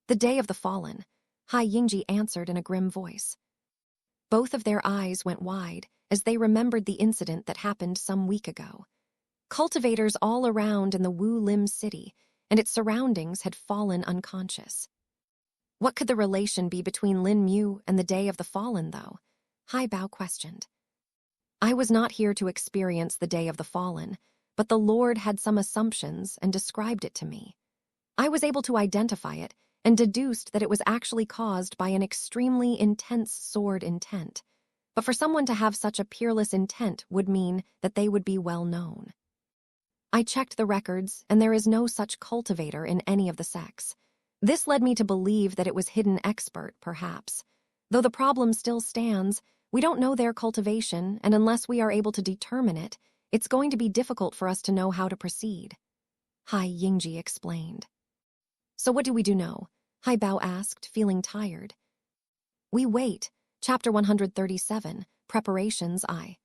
The Day of the Fallen, Hai Yingji answered in a grim voice. Both of their eyes went wide as they remembered the incident that happened some week ago. Cultivators all around in the Wu Lim city and its surroundings had fallen unconscious. What could the relation be between Lin Mu and the Day of the Fallen, though? Hai Bao questioned. I was not here to experience the Day of the Fallen, but the Lord had some assumptions and described it to me. I was able to identify it and deduced that it was actually caused by an extremely intense sword intent. But for someone to have such a peerless intent would mean that they would be well known. I checked the records, and there is no such cultivator in any of the sects. This led me to believe that it was hidden expert, perhaps. Though the problem still stands, we don't know their cultivation, and unless we are able to determine it, it's going to be difficult for us to know how to proceed. Hai Yingji explained. So what do we do now? Hai Bao asked, feeling tired. We wait. Chapter 137, Preparations I.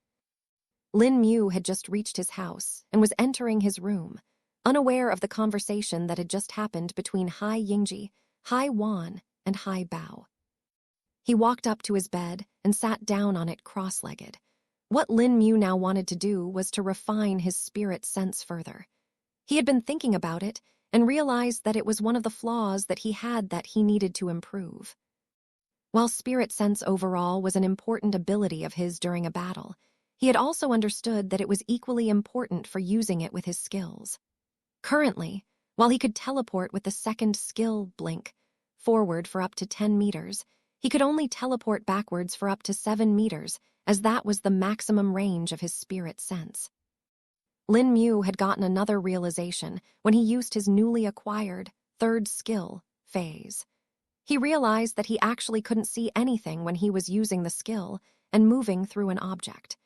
Lin Mu had just reached his house and was entering his room, unaware of the conversation that had just happened between Hai Yingji, Hai Wan, and Hai Bao. He walked up to his bed and sat down on it cross-legged. What Lin Mu now wanted to do was to refine his spirit sense further. He had been thinking about it and realized that it was one of the flaws that he had that he needed to improve. While spirit sense overall was an important ability of his during a battle, he had also understood that it was equally important for using it with his skills. Currently, while he could teleport with the second skill blink, forward for up to 10 meters, he could only teleport backwards for up to 7 meters, as that was the maximum range of his spirit sense. Lin Mu had gotten another realization when he used his newly acquired third skill, phase. He realized that he actually couldn't see anything when he was using the skill and moving through an object.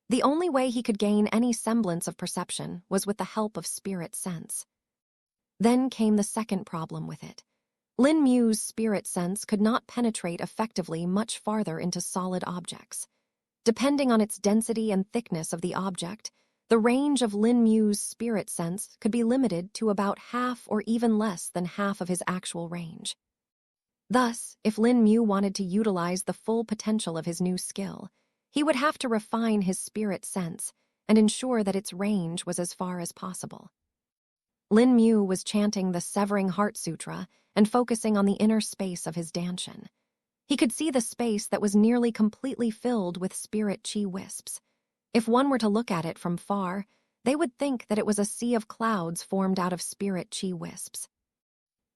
The only way he could gain any semblance of perception was with the help of spirit sense. Then came the second problem with it. Lin Mu's spirit sense could not penetrate effectively much farther into solid objects. Depending on its density and thickness of the object, the range of Lin Mu's spirit sense could be limited to about half or even less than half of his actual range. Thus, if Lin Mu wanted to utilize the full potential of his new skill, he would have to refine his spirit sense and ensure that its range was as far as possible. Lin Mu was chanting the Severing Heart Sutra and focusing on the inner space of his danshin. He could see the space that was nearly completely filled with spirit chi wisps. If one were to look at it from far, they would think that it was a sea of clouds formed out of spirit chi wisps.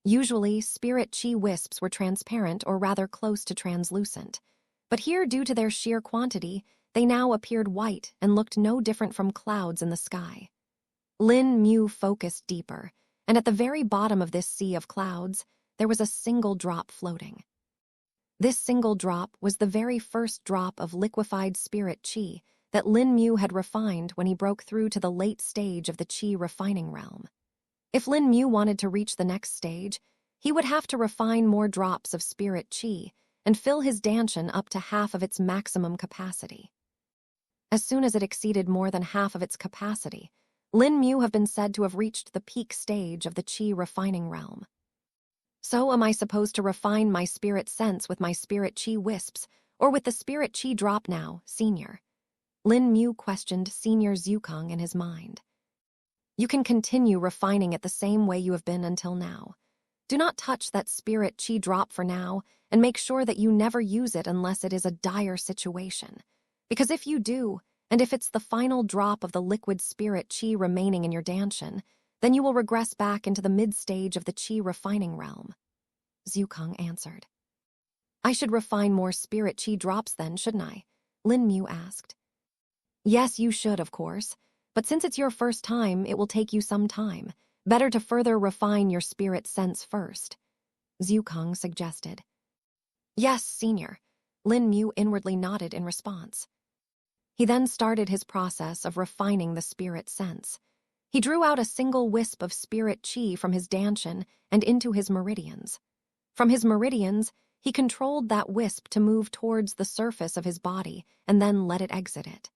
Usually, spirit chi wisps were transparent or rather close to translucent, but here, due to their sheer quantity, they now appeared white and looked no different from clouds in the sky. Lin Mu focused deeper, and at the very bottom of this sea of clouds, there was a single drop floating. This single drop was the very first drop of liquefied spirit chi that Lin Mu had refined when he broke through to the late stage of the chi refining realm. If Lin Mu wanted to reach the next stage, he would have to refine more drops of spirit chi and fill his danshin up to half of its maximum capacity. As soon as it exceeded more than half of its capacity, Lin Mu have been said to have reached the peak stage of the chi refining realm. So am I supposed to refine my spirit sense with my spirit chi wisps, or with the spirit chi drop now, senior? Lin Mu questioned Senior Zukong in his mind. You can continue refining it the same way you have been until now. Do not touch that spirit chi drop for now, and make sure that you never use it unless it is a dire situation. Because if you do, and if it's the final drop of the liquid spirit chi remaining in your danshin, then you will regress back into the mid-stage of the chi refining realm. Zukong answered. I should refine more spirit chi drops then, shouldn't I? Lin Mu asked. Yes, you should, of course. But since it's your first time, it will take you some time. Better to further refine your spirit sense first, Zukong suggested. Yes, Senior. Lin Mu inwardly nodded in response. He then started his process of refining the spirit sense. He drew out a single wisp of spirit chi from his dantian and into his meridians. From his meridians, he controlled that wisp to move towards the surface of his body and then let it exit it.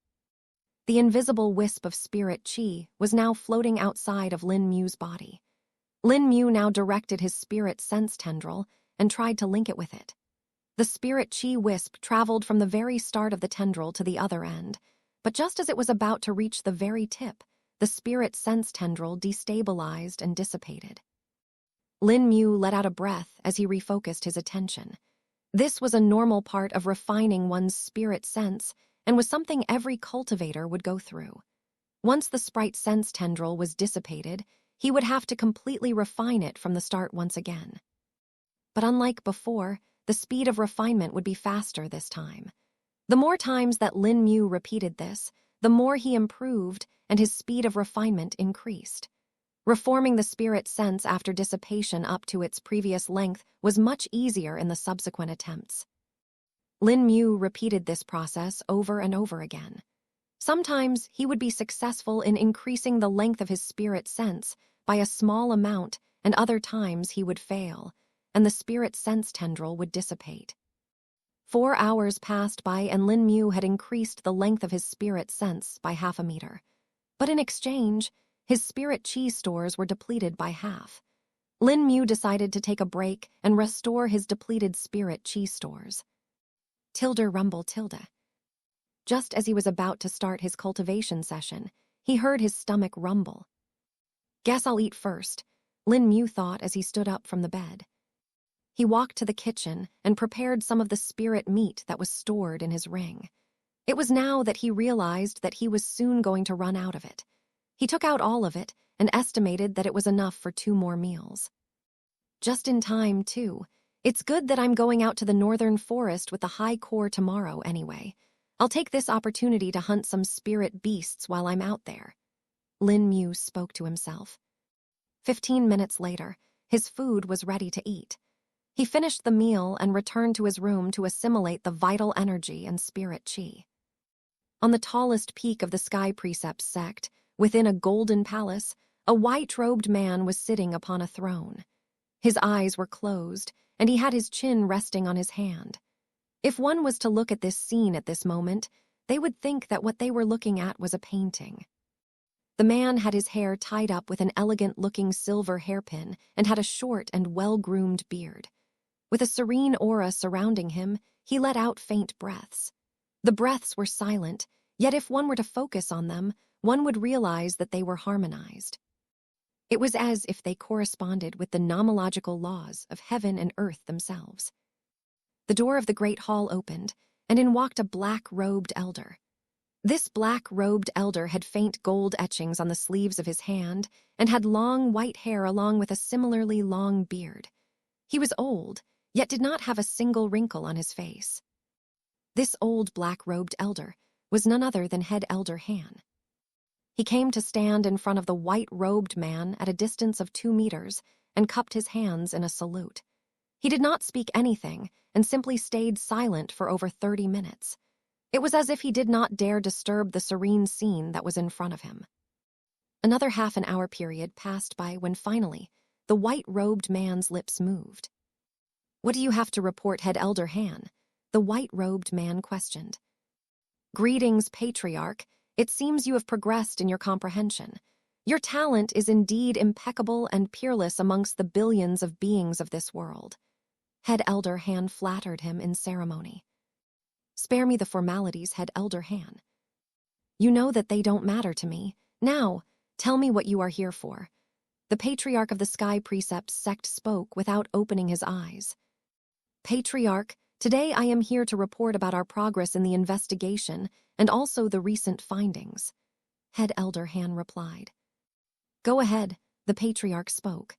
The invisible wisp of spirit chi was now floating outside of Lin Mu's body. Lin Mu now directed his spirit sense tendril and tried to link it with it. The spirit chi wisp traveled from the very start of the tendril to the other end, but just as it was about to reach the very tip, the spirit sense tendril destabilized and dissipated. Lin Mu let out a breath as he refocused his attention. This was a normal part of refining one's spirit sense and was something every cultivator would go through. Once the sprite sense tendril was dissipated, he would have to completely refine it from the start once again. But unlike before, the speed of refinement would be faster this time. The more times that Lin Mu repeated this, the more he improved and his speed of refinement increased. Reforming the spirit sense after dissipation up to its previous length was much easier in the subsequent attempts. Lin Mu repeated this process over and over again. Sometimes he would be successful in increasing the length of his spirit sense by a small amount, and other times he would fail, and the spirit sense tendril would dissipate. 4 hours passed by and Lin Mu had increased the length of his spirit sense by half a meter. But in exchange, his spirit chi stores were depleted by half. Lin Mu decided to take a break and restore his depleted spirit chi stores. Tilde rumble tilde. Just as he was about to start his cultivation session, he heard his stomach rumble. Guess I'll eat first, Lin Mu thought as he stood up from the bed. He walked to the kitchen and prepared some of the spirit meat that was stored in his ring. It was now that he realized that he was soon going to run out of it. He took out all of it and estimated that it was enough for 2 more meals. Just in time, too. It's good that I'm going out to the northern forest with the high core tomorrow anyway. I'll take this opportunity to hunt some spirit beasts while I'm out there. Lin Mu spoke to himself. 15 minutes later, his food was ready to eat. He finished the meal and returned to his room to assimilate the vital energy and spirit chi. On the tallest peak of the Sky Precepts sect, within a golden palace, a white-robed man was sitting upon a throne. His eyes were closed, and he had his chin resting on his hand. If one was to look at this scene at this moment, they would think that what they were looking at was a painting. The man had his hair tied up with an elegant-looking silver hairpin and had a short and well-groomed beard. With a serene aura surrounding him, he let out faint breaths. The breaths were silent, yet if one were to focus on them, one would realize that they were harmonized. It was as if they corresponded with the nomological laws of heaven and earth themselves. The door of the great hall opened, and in walked a black-robed elder. This black-robed elder had faint gold etchings on the sleeves of his hand and had long white hair along with a similarly long beard. He was old, yet did not have a single wrinkle on his face. This old black-robed elder was none other than Head Elder Han. He came to stand in front of the white-robed man at a distance of 2 meters and cupped his hands in a salute. He did not speak anything and simply stayed silent for over 30 minutes. It was as if he did not dare disturb the serene scene that was in front of him. Another half an hour period passed by when finally, the white-robed man's lips moved. "What do you have to report, Head Elder Han?" the white-robed man questioned. "Greetings, Patriarch. It seems you have progressed in your comprehension. Your talent is indeed impeccable and peerless amongst the billions of beings of this world." Head Elder Han flattered him in ceremony. "Spare me the formalities, Head Elder Han. You know that they don't matter to me. Now, tell me what you are here for." The Patriarch of the Sky Precepts sect spoke without opening his eyes. "Patriarch, today I am here to report about our progress in the investigation and also the recent findings," Head Elder Han replied. "Go ahead," the Patriarch spoke.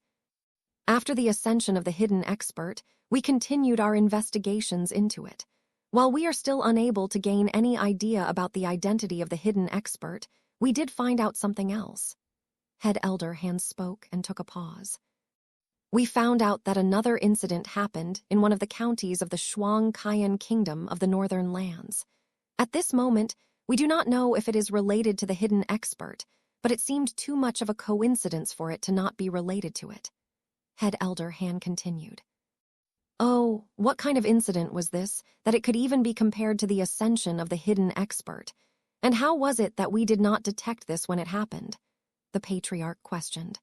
After the ascension of the hidden expert, we continued our investigations into it. While we are still unable to gain any idea about the identity of the hidden expert, we did find out something else. Head Elder Hand spoke and took a pause. We found out that another incident happened in one of the counties of the Shuang-Kayan Kingdom of the Northern Lands. At this moment, we do not know if it is related to the hidden expert, but it seemed too much of a coincidence for it to not be related to it. Head Elder Han continued. Oh, what kind of incident was this, that it could even be compared to the ascension of the hidden expert? And how was it that we did not detect this when it happened? The patriarch questioned.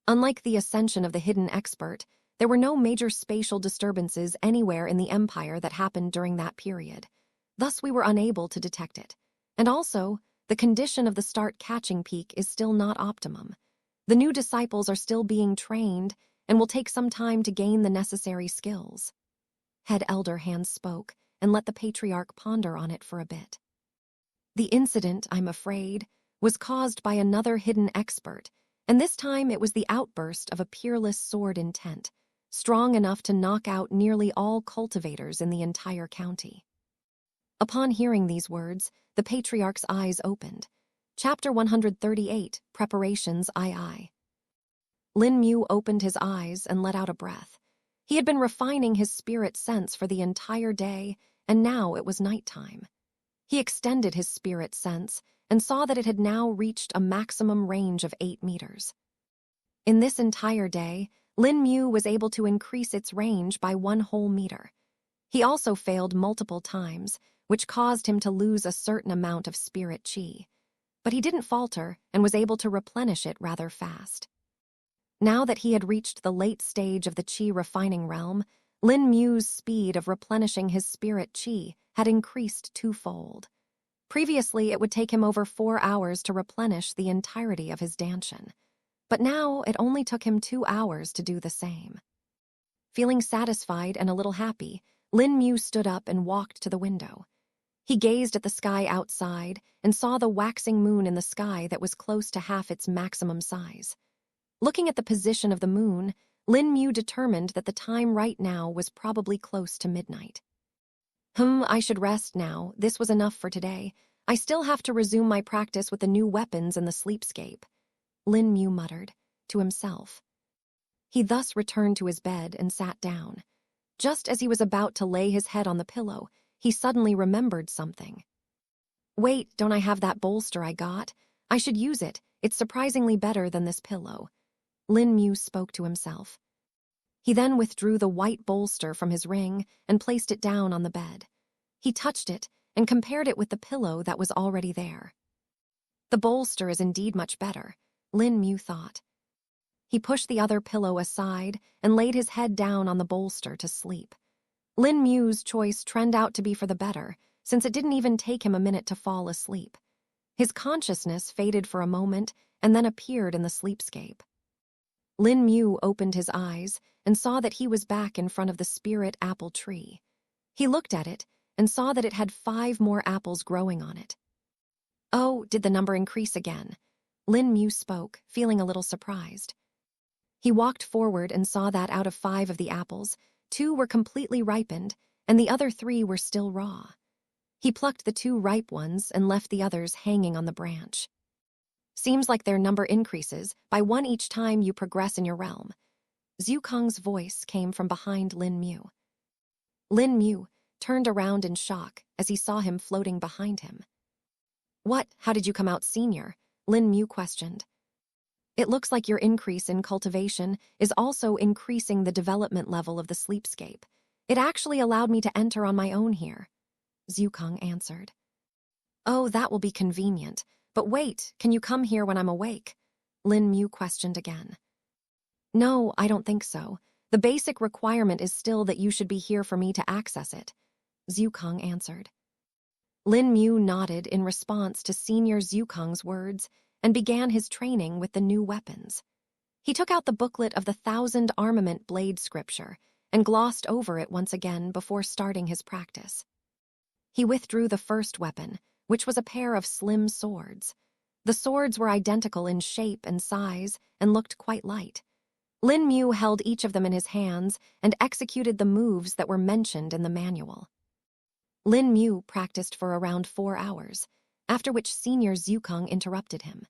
Unlike the ascension of the hidden expert, there were no major spatial disturbances anywhere in the empire that happened during that period. Thus, we were unable to detect it. And also, the condition of the start catching peak is still not optimum. The new disciples are still being trained and will take some time to gain the necessary skills. Head Elder Hand spoke and let the patriarch ponder on it for a bit. The incident, I'm afraid, was caused by another hidden expert, and this time it was the outburst of a peerless sword intent, strong enough to knock out nearly all cultivators in the entire county. Upon hearing these words, the patriarch's eyes opened. Chapter 138, Preparations II. Lin Mu opened his eyes and let out a breath. He had been refining his spirit sense for the entire day, and now it was nighttime. He extended his spirit sense and saw that it had now reached a maximum range of 8 meters. In this entire day, Lin Mu was able to increase its range by 1 whole meter. He also failed multiple times, which caused him to lose a certain amount of spirit chi. But he didn't falter and was able to replenish it rather fast. Now that he had reached the late stage of the chi refining realm, Lin Mu's speed of replenishing his spirit chi had increased 2-fold. Previously, it would take him over 4 hours to replenish the entirety of his danshan, but now it only took him 2 hours to do the same. Feeling satisfied and a little happy, Lin Mu stood up and walked to the window. He gazed at the sky outside and saw the waxing moon in the sky that was close to half its maximum size. Looking at the position of the moon, Lin Mu determined that the time right now was probably close to midnight. I should rest now. This was enough for today. I still have to resume my practice with the new weapons and the sleepscape, Lin Mu muttered to himself. He thus returned to his bed and sat down. Just as he was about to lay his head on the pillow, he suddenly remembered something. Wait, don't I have that bolster I got? I should use it. It's surprisingly better than this pillow, Lin Mu spoke to himself. He then withdrew the white bolster from his ring and placed it down on the bed. He touched it and compared it with the pillow that was already there. The bolster is indeed much better, Lin Mu thought. He pushed the other pillow aside and laid his head down on the bolster to sleep. Lin Mu's choice turned out to be for the better, since it didn't even take him a minute to fall asleep. His consciousness faded for a moment and then appeared in the sleepscape. Lin Mu opened his eyes and saw that he was back in front of the spirit apple tree. He looked at it and saw that it had 5 more apples growing on it. Oh, did the number increase again? Lin Mu spoke, feeling a little surprised. He walked forward and saw that out of 5 of the apples, 2 were completely ripened and the other 3 were still raw. He plucked the 2 ripe ones and left the others hanging on the branch. Seems like their number increases by 1 each time you progress in your realm. Zhu Kong's voice came from behind Lin Mu. Lin Mu turned around in shock as he saw him floating behind him. What? How did you come out senior? Lin Mu questioned. It looks like your increase in cultivation is also increasing the development level of the sleepscape. It actually allowed me to enter on my own here, Zhu Kong answered. Oh, that will be convenient. But wait, can you come here when I'm awake? Lin Mu questioned again. No, I don't think so. The basic requirement is still that you should be here for me to access it, Zhu Kong answered. Lin Mu nodded in response to Senior Zhu Kong's words and began his training with the new weapons. He took out the booklet of the 1,000 armament blade scripture and glossed over it once again before starting his practice. He withdrew the first weapon, which was a pair of slim swords. The swords were identical in shape and size and looked quite light. Lin Mu held each of them in his hands and executed the moves that were mentioned in the manual. Lin Mu practiced for around 4 hours, after which Senior Zhukang interrupted him.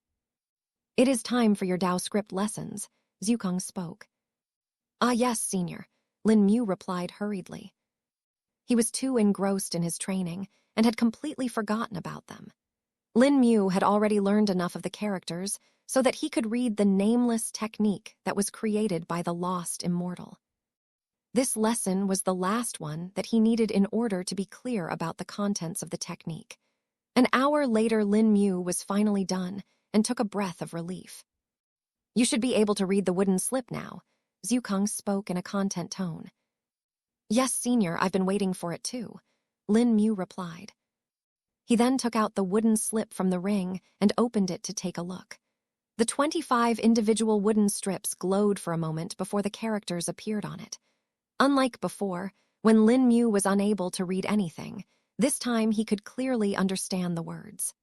"It is time for your Dao script lessons," Zhukang spoke. "Ah yes, Senior," Lin Mu replied hurriedly. He was too engrossed in his training and had completely forgotten about them. Lin Mu had already learned enough of the characters so that he could read the nameless technique that was created by the lost immortal. This lesson was the last one that he needed in order to be clear about the contents of the technique. An hour later, Lin Mu was finally done and took a breath of relief. "You should be able to read the wooden slip now," Zhukang spoke in a content tone. "Yes, Senior, I've been waiting for it too," Lin Mu replied. He then took out the wooden slip from the ring and opened it to take a look. The 25 individual wooden strips glowed for a moment before the characters appeared on it. Unlike before, when Lin Mu was unable to read anything, this time he could clearly understand the words.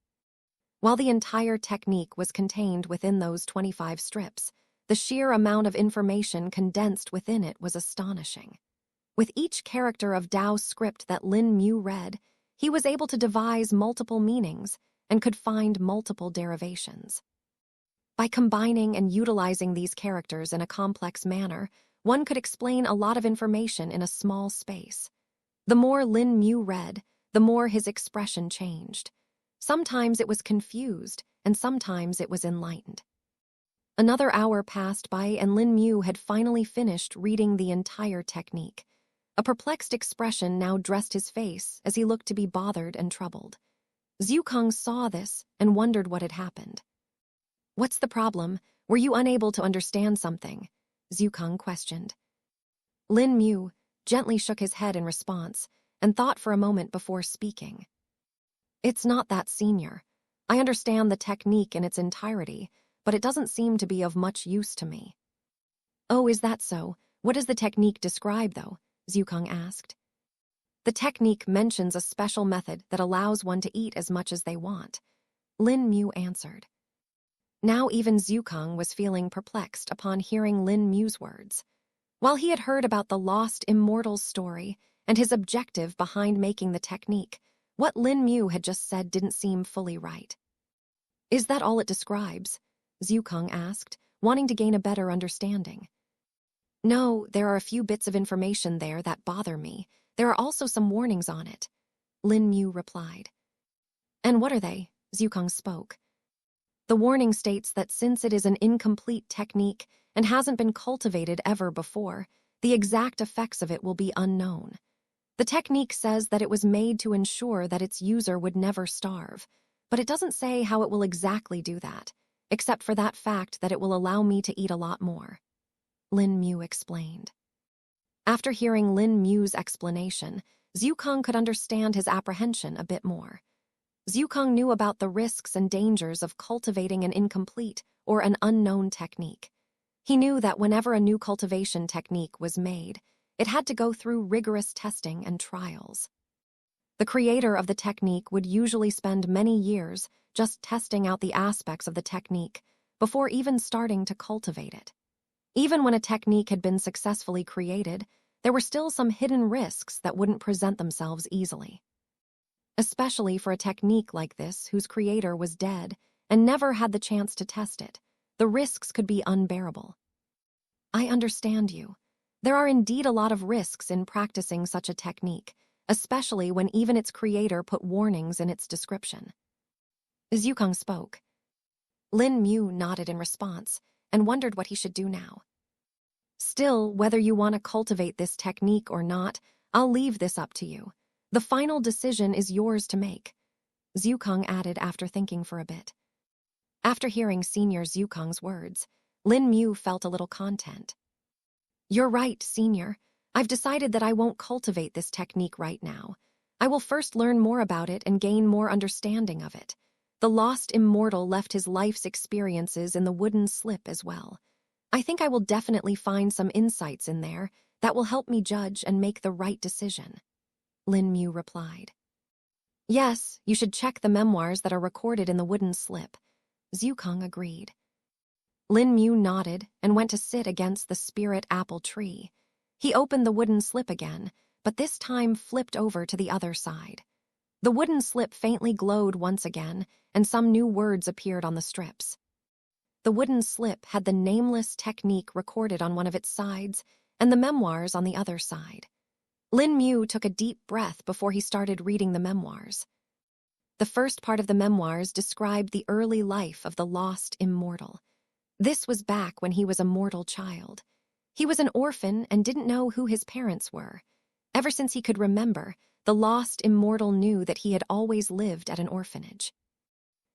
While the entire technique was contained within those 25 strips, the sheer amount of information condensed within it was astonishing. With each character of Dao's script that Lin Mu read, he was able to devise multiple meanings and could find multiple derivations. By combining and utilizing these characters in a complex manner, one could explain a lot of information in a small space. The more Lin Mu read, the more his expression changed. Sometimes it was confused, and sometimes it was enlightened. Another hour passed by, and Lin Mu had finally finished reading the entire technique. A perplexed expression now dressed his face as he looked to be bothered and troubled. Zhukang saw this and wondered what had happened. "What's the problem? Were you unable to understand something?" Zhukang questioned. Lin Mu gently shook his head in response and thought for a moment before speaking. "It's not that, Senior. I understand the technique in its entirety, but it doesn't seem to be of much use to me." "Oh, is that so? What does the technique describe, though?" Zhukang asked. "The technique mentions a special method that allows one to eat as much as they want," Lin Mu answered. Now even Zhukang was feeling perplexed upon hearing Lin Mu's words. While he had heard about the lost immortal's story and his objective behind making the technique, what Lin Mu had just said didn't seem fully right. "Is that all it describes?" Zhukang asked, wanting to gain a better understanding. "No, there are a few bits of information there that bother me. There are also some warnings on it," Lin Mu replied. "And what are they?" Zhukang spoke. "The warning states that since it is an incomplete technique and hasn't been cultivated ever before, the exact effects of it will be unknown. The technique says that it was made to ensure that its user would never starve, but it doesn't say how it will exactly do that, except for that fact that it will allow me to eat a lot more," Lin Mu explained. After hearing Lin Mu's explanation, Zhukang could understand his apprehension a bit more. Zhukang knew about the risks and dangers of cultivating an incomplete or an unknown technique. He knew that whenever a new cultivation technique was made, it had to go through rigorous testing and trials. The creator of the technique would usually spend many years just testing out the aspects of the technique before even starting to cultivate it. Even when a technique had been successfully created, there were still some hidden risks that wouldn't present themselves easily. Especially for a technique like this whose creator was dead and never had the chance to test it, the risks could be unbearable. "I understand you. There are indeed a lot of risks in practicing such a technique, especially when even its creator put warnings in its description." Zhukang spoke. Lin Mu nodded in response and wondered what he should do now. "Still, whether you want to cultivate this technique or not, I'll leave this up to you. The final decision is yours to make," Zhukang added after thinking for a bit. After hearing Senior Zhukang's words, Lin Mu felt a little content. "You're right, Senior. I've decided that I won't cultivate this technique right now. I will first learn more about it and gain more understanding of it. The lost immortal left his life's experiences in the wooden slip as well. I think I will definitely find some insights in there that will help me judge and make the right decision," Lin Mu replied. "Yes, you should check the memoirs that are recorded in the wooden slip," Zhukang agreed. Lin Mu nodded and went to sit against the spirit apple tree. He opened the wooden slip again, but this time flipped over to the other side. The wooden slip faintly glowed once again, and some new words appeared on the strips. The wooden slip had the nameless technique recorded on one of its sides, and the memoirs on the other side. Lin Mu took a deep breath before he started reading the memoirs. The first part of the memoirs described the early life of the lost immortal. This was back when he was a mortal child. He was an orphan and didn't know who his parents were. Ever since he could remember, the lost immortal knew that he had always lived at an orphanage.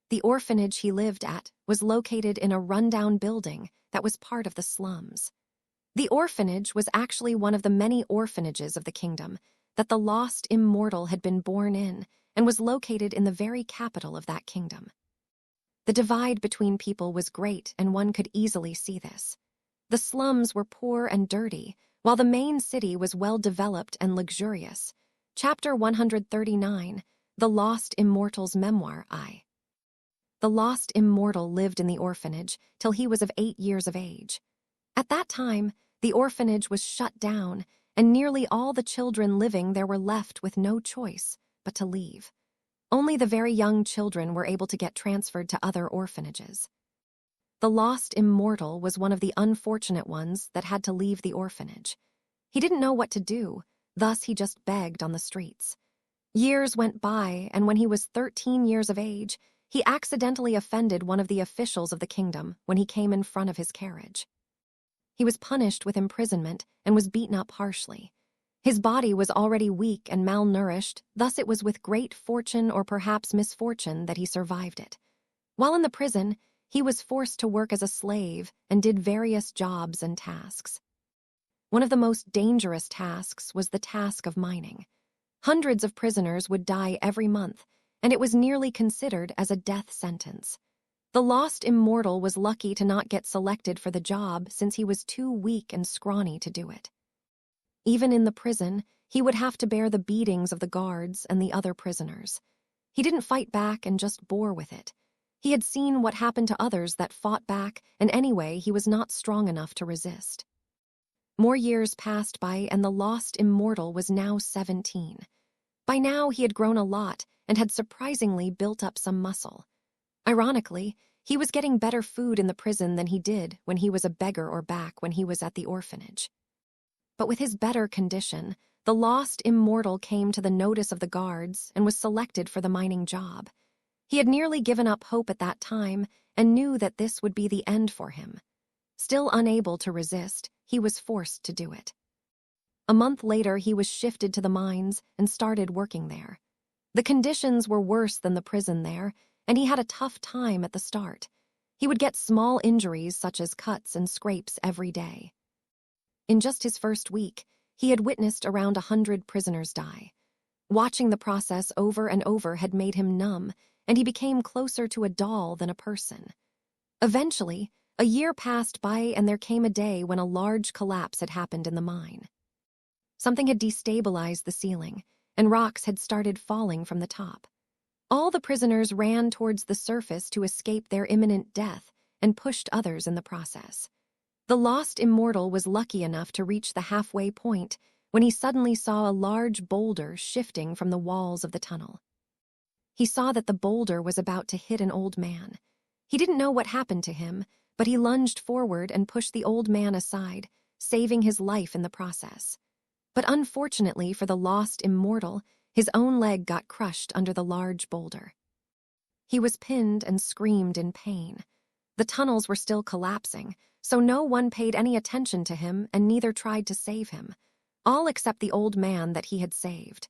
The orphanage he lived at was located in a rundown building that was part of the slums. The orphanage was actually one of the many orphanages of the kingdom that the lost immortal had been born in and was located in the very capital of that kingdom. The divide between people was great, and one could easily see this. The slums were poor and dirty, while the main city was well-developed and luxurious. Chapter 139, The Lost Immortal's Memoir. The lost immortal lived in the orphanage till he was of 8 years of age. At that time, the orphanage was shut down, and nearly all the children living there were left with no choice but to leave. Only the very young children were able to get transferred to other orphanages. The lost immortal was one of the unfortunate ones that had to leave the orphanage. He didn't know what to do, thus he just begged on the streets. Years went by, and when he was 13 years of age, he accidentally offended one of the officials of the kingdom when he came in front of his carriage. He was punished with imprisonment and was beaten up harshly. His body was already weak and malnourished, thus it was with great fortune or perhaps misfortune that he survived it. While in the prison, he was forced to work as a slave and did various jobs and tasks. One of the most dangerous tasks was the task of mining. Hundreds of prisoners would die every month, and it was nearly considered as a death sentence. The lost immortal was lucky to not get selected for the job since he was too weak and scrawny to do it. Even in the prison, he would have to bear the beatings of the guards and the other prisoners. He didn't fight back and just bore with it. He had seen what happened to others that fought back, and anyway, he was not strong enough to resist. More years passed by, and the lost immortal was now 17. By now, he had grown a lot and had surprisingly built up some muscle. Ironically, he was getting better food in the prison than he did when he was a beggar or back when he was at the orphanage. But with his better condition, the lost immortal came to the notice of the guards and was selected for the mining job. He had nearly given up hope at that time and knew that this would be the end for him. Still unable to resist, he was forced to do it. A month later, he was shifted to the mines and started working there. The conditions were worse than the prison there, and he had a tough time at the start. He would get small injuries such as cuts and scrapes every day. In just his first week, he had witnessed around 100 prisoners die. Watching the process over and over had made him numb, and he became closer to a doll than a person. Eventually, a year passed by, and there came a day when a large collapse had happened in the mine. Something had destabilized the ceiling, and rocks had started falling from the top. All the prisoners ran towards the surface to escape their imminent death and pushed others in the process. The lost immortal was lucky enough to reach the halfway point when he suddenly saw a large boulder shifting from the walls of the tunnel. He saw that the boulder was about to hit an old man. He didn't know what happened to him, but he lunged forward and pushed the old man aside, saving his life in the process. But unfortunately for the lost immortal, his own leg got crushed under the large boulder. He was pinned and screamed in pain. The tunnels were still collapsing, so no one paid any attention to him and neither tried to save him, all except the old man that he had saved.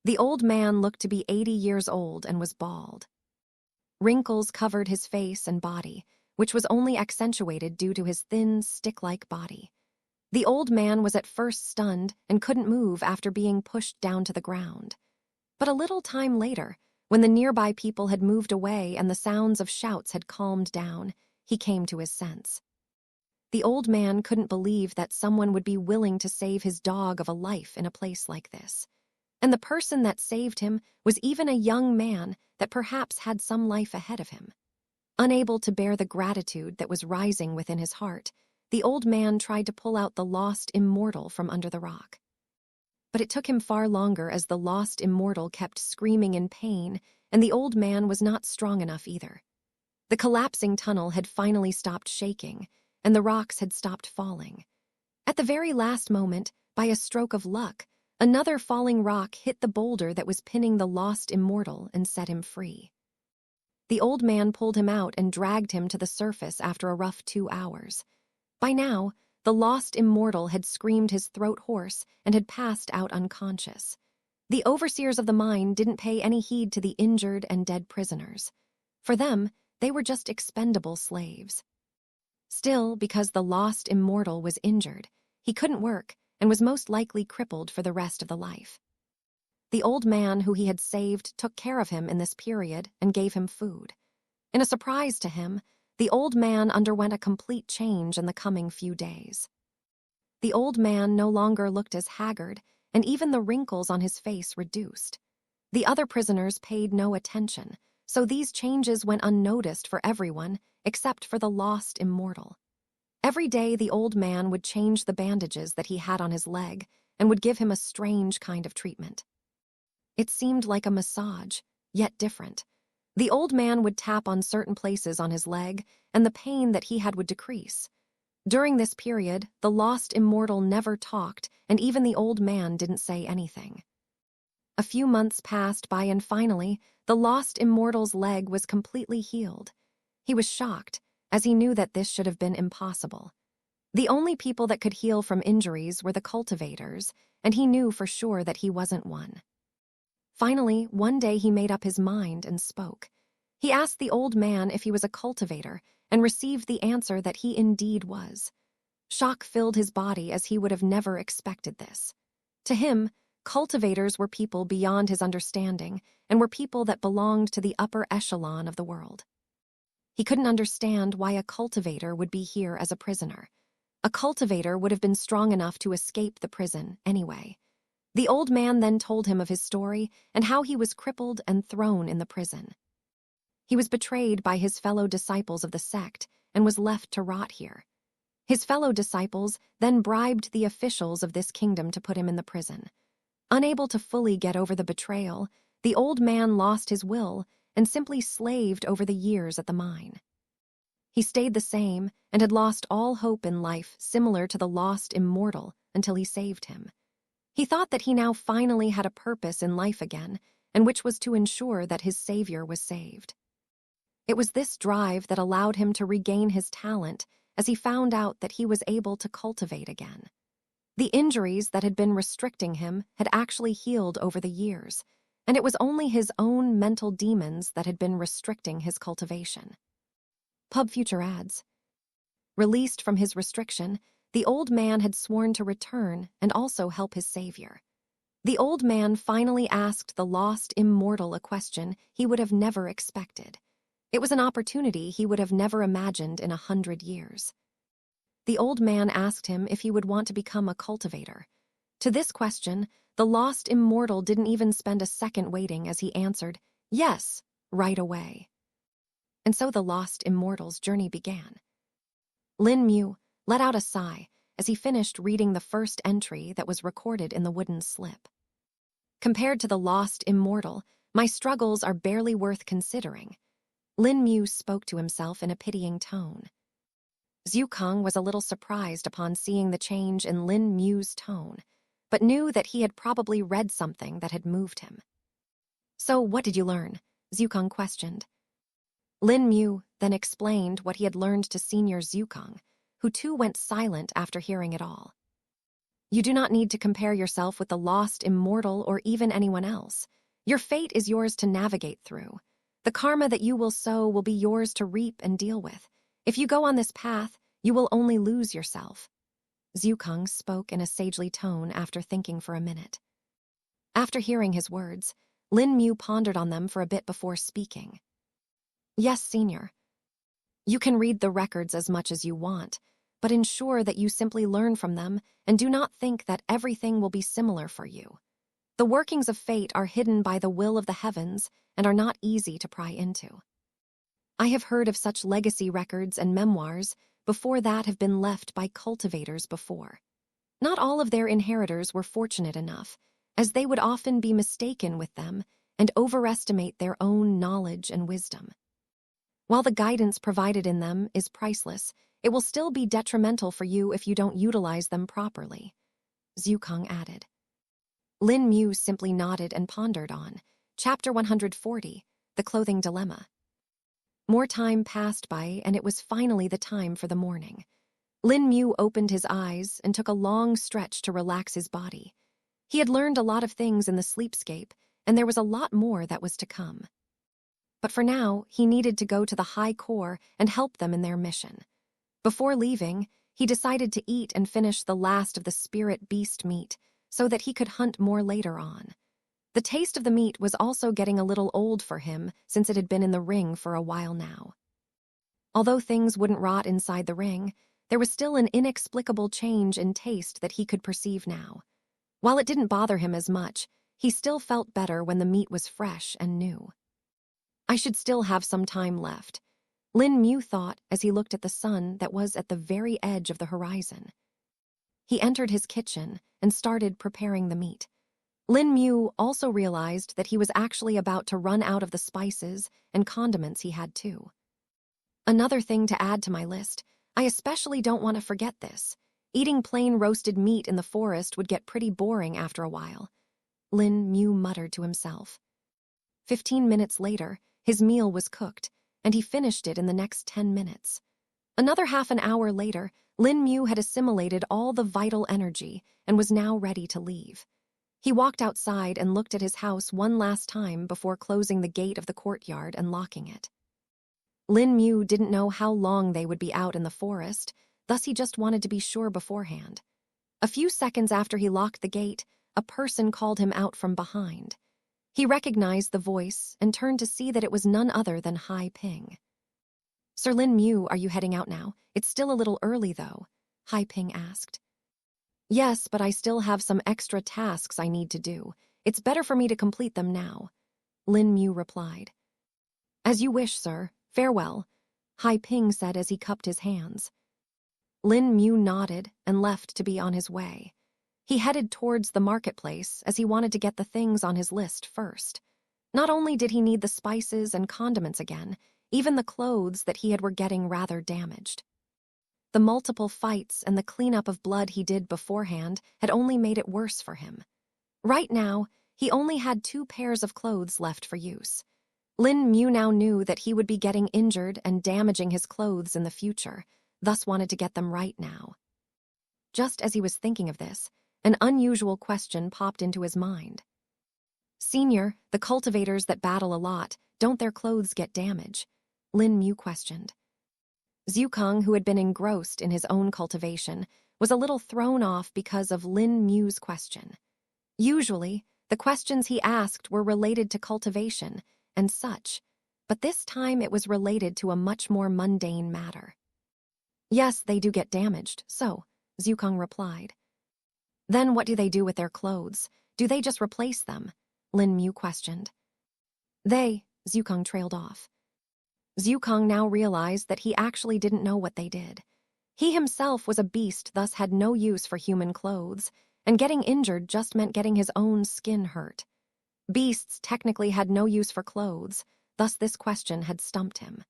The old man looked to be 80 years old and was bald. Wrinkles covered his face and body, which was only accentuated due to his thin, stick-like body. The old man was at first stunned and couldn't move after being pushed down to the ground. But a little time later, when the nearby people had moved away and the sounds of shouts had calmed down, he came to his sense. The old man couldn't believe that someone would be willing to save his dog of a life in a place like this. And the person that saved him was even a young man that perhaps had some life ahead of him. Unable to bear the gratitude that was rising within his heart, the old man tried to pull out the lost immortal from under the rock. But it took him far longer as the lost immortal kept screaming in pain, and the old man was not strong enough either. The collapsing tunnel had finally stopped shaking, and the rocks had stopped falling. At the very last moment, by a stroke of luck, another falling rock hit the boulder that was pinning the lost immortal and set him free. The old man pulled him out and dragged him to the surface after a rough 2 hours. By now, the lost immortal had screamed his throat hoarse and had passed out unconscious. The overseers of the mine didn't pay any heed to the injured and dead prisoners. For them, they were just expendable slaves. Still, because the lost immortal was injured, he couldn't work and was most likely crippled for the rest of the life. The old man who he had saved took care of him in this period and gave him food. In a surprise to him, the old man underwent a complete change in the coming few days. The old man no longer looked as haggard, and even the wrinkles on his face reduced. The other prisoners paid no attention, so these changes went unnoticed for everyone except for the lost immortal. Every day the old man would change the bandages that he had on his leg and would give him a strange kind of treatment. It seemed like a massage, yet different. The old man would tap on certain places on his leg, and the pain that he had would decrease. During this period, the lost immortal never talked, and even the old man didn't say anything. A few months passed by, and finally, the lost immortal's leg was completely healed. He was shocked, as he knew that this should have been impossible. The only people that could heal from injuries were the cultivators, and he knew for sure that he wasn't one. Finally, one day he made up his mind and spoke. He asked the old man if he was a cultivator and received the answer that he indeed was. Shock filled his body as he would have never expected this. To him, cultivators were people beyond his understanding and were people that belonged to the upper echelon of the world. He couldn't understand why a cultivator would be here as a prisoner. A cultivator would have been strong enough to escape the prison anyway. The old man then told him of his story and how he was crippled and thrown in the prison. He was betrayed by his fellow disciples of the sect and was left to rot here. His fellow disciples then bribed the officials of this kingdom to put him in the prison. Unable to fully get over the betrayal, the old man lost his will and simply slaved over the years at the mine. He stayed the same and had lost all hope in life, similar to the lost immortal, until he saved him. He thought that he now finally had a purpose in life again, and which was to ensure that his savior was saved. It was this drive that allowed him to regain his talent as he found out that he was able to cultivate again. The injuries that had been restricting him had actually healed over the years, and it was only his own mental demons that had been restricting his cultivation. Pub future ads. Released from his restriction, the old man had sworn to return and also help his savior. The old man finally asked the lost immortal a question he would have never expected. It was an opportunity he would have never imagined in 100 years. The old man asked him if he would want to become a cultivator. To this question, the lost immortal didn't even spend a second waiting as he answered, "Yes," right away. And so the lost immortal's journey began. Lin Mu let out a sigh as he finished reading the first entry that was recorded in the wooden slip. Compared to the lost immortal, my struggles are barely worth considering. Lin Mu spoke to himself in a pitying tone. Zhu Kang was a little surprised upon seeing the change in Lin Mu's tone, but knew that he had probably read something that had moved him. "So what did you learn?" Zhu Kang questioned. Lin Mu then explained what he had learned to Senior Zhu Kang, who too went silent after hearing it all. "You do not need to compare yourself with the lost immortal or even anyone else. Your fate is yours to navigate through. The karma that you will sow will be yours to reap and deal with. If you go on this path, you will only lose yourself." Zhu Kang spoke in a sagely tone after thinking for a minute. After hearing his words, Lin Mu pondered on them for a bit before speaking. "Yes, Senior. You can read the records as much as you want, but ensure that you simply learn from them and do not think that everything will be similar for you. The workings of fate are hidden by the will of the heavens and are not easy to pry into." I have heard of such legacy records and memoirs before that have been left by cultivators before. Not all of their inheritors were fortunate enough, as they would often be mistaken with them and overestimate their own knowledge and wisdom. While the guidance provided in them is priceless, it will still be detrimental for you if you don't utilize them properly, Zhukang added. Lin Mu simply nodded and pondered on Chapter 140, The Clothing Dilemma. More time passed by, and it was finally the time for the morning. Lin Mu opened his eyes and took a long stretch to relax his body. He had learned a lot of things in the sleepscape, and there was a lot more that was to come. But for now, he needed to go to the High Core and help them in their mission. Before leaving, he decided to eat and finish the last of the spirit beast meat so that he could hunt more later on. The taste of the meat was also getting a little old for him since it had been in the ring for a while now. Although things wouldn't rot inside the ring, there was still an inexplicable change in taste that he could perceive now. While it didn't bother him as much, he still felt better when the meat was fresh and new. I should still have some time left, Lin Mu thought as he looked at the sun that was at the very edge of the horizon. He entered his kitchen and started preparing the meat. Lin Mu also realized that he was actually about to run out of the spices and condiments he had too. Another thing to add to my list, I especially don't want to forget this. Eating plain roasted meat in the forest would get pretty boring after a while, Lin Mu muttered to himself. 15 minutes later, his meal was cooked, and he finished it in the next 10 minutes. Another half an hour later, Lin Mu had assimilated all the vital energy and was now ready to leave. He walked outside and looked at his house one last time before closing the gate of the courtyard and locking it. Lin Mu didn't know how long they would be out in the forest, thus he just wanted to be sure beforehand. A few seconds after he locked the gate, a person called him out from behind. He recognized the voice and turned to see that it was none other than Hai Ping. "Sir Lin Mu, are you heading out now? It's still a little early, though," Hai Ping asked. "Yes, but I still have some extra tasks I need to do. It's better for me to complete them now," Lin Mu replied. "As you wish, sir. Farewell," Hai Ping said as he cupped his hands. Lin Mu nodded and left to be on his way. He headed towards the marketplace as he wanted to get the things on his list first. Not only did he need the spices and condiments again, even the clothes that he had were getting rather damaged. The multiple fights and the cleanup of blood he did beforehand had only made it worse for him. Right now, he only had 2 pairs of clothes left for use. Lin Mu now knew that he would be getting injured and damaging his clothes in the future, thus wanted to get them right now. Just as he was thinking of this, an unusual question popped into his mind. "Senior, the cultivators that battle a lot, don't their clothes get damage?" Lin Mu questioned. Zhukang, who had been engrossed in his own cultivation, was a little thrown off because of Lin Mu's question. Usually, the questions he asked were related to cultivation and such, but this time it was related to a much more mundane matter. "Yes, they do get damaged, so," Zhukang replied. "Then what do they do with their clothes? Do they just replace them?" Lin Mu questioned. Zhukang trailed off. Zhukang now realized that he actually didn't know what they did. He himself was a beast, thus had no use for human clothes, and getting injured just meant getting his own skin hurt. Beasts technically had no use for clothes, thus this question had stumped him.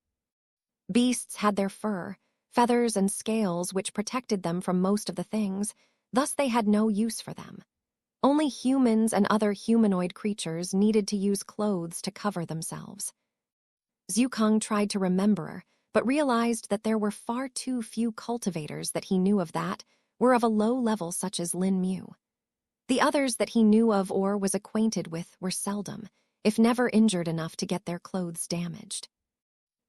Beasts had their fur, feathers, and scales which protected them from most of the things, thus they had no use for them. Only humans and other humanoid creatures needed to use clothes to cover themselves. Zhukang tried to remember, but realized that there were far too few cultivators that he knew of that were of a low level such as Lin Mu. The others that he knew of or was acquainted with were seldom, if never injured enough to get their clothes damaged.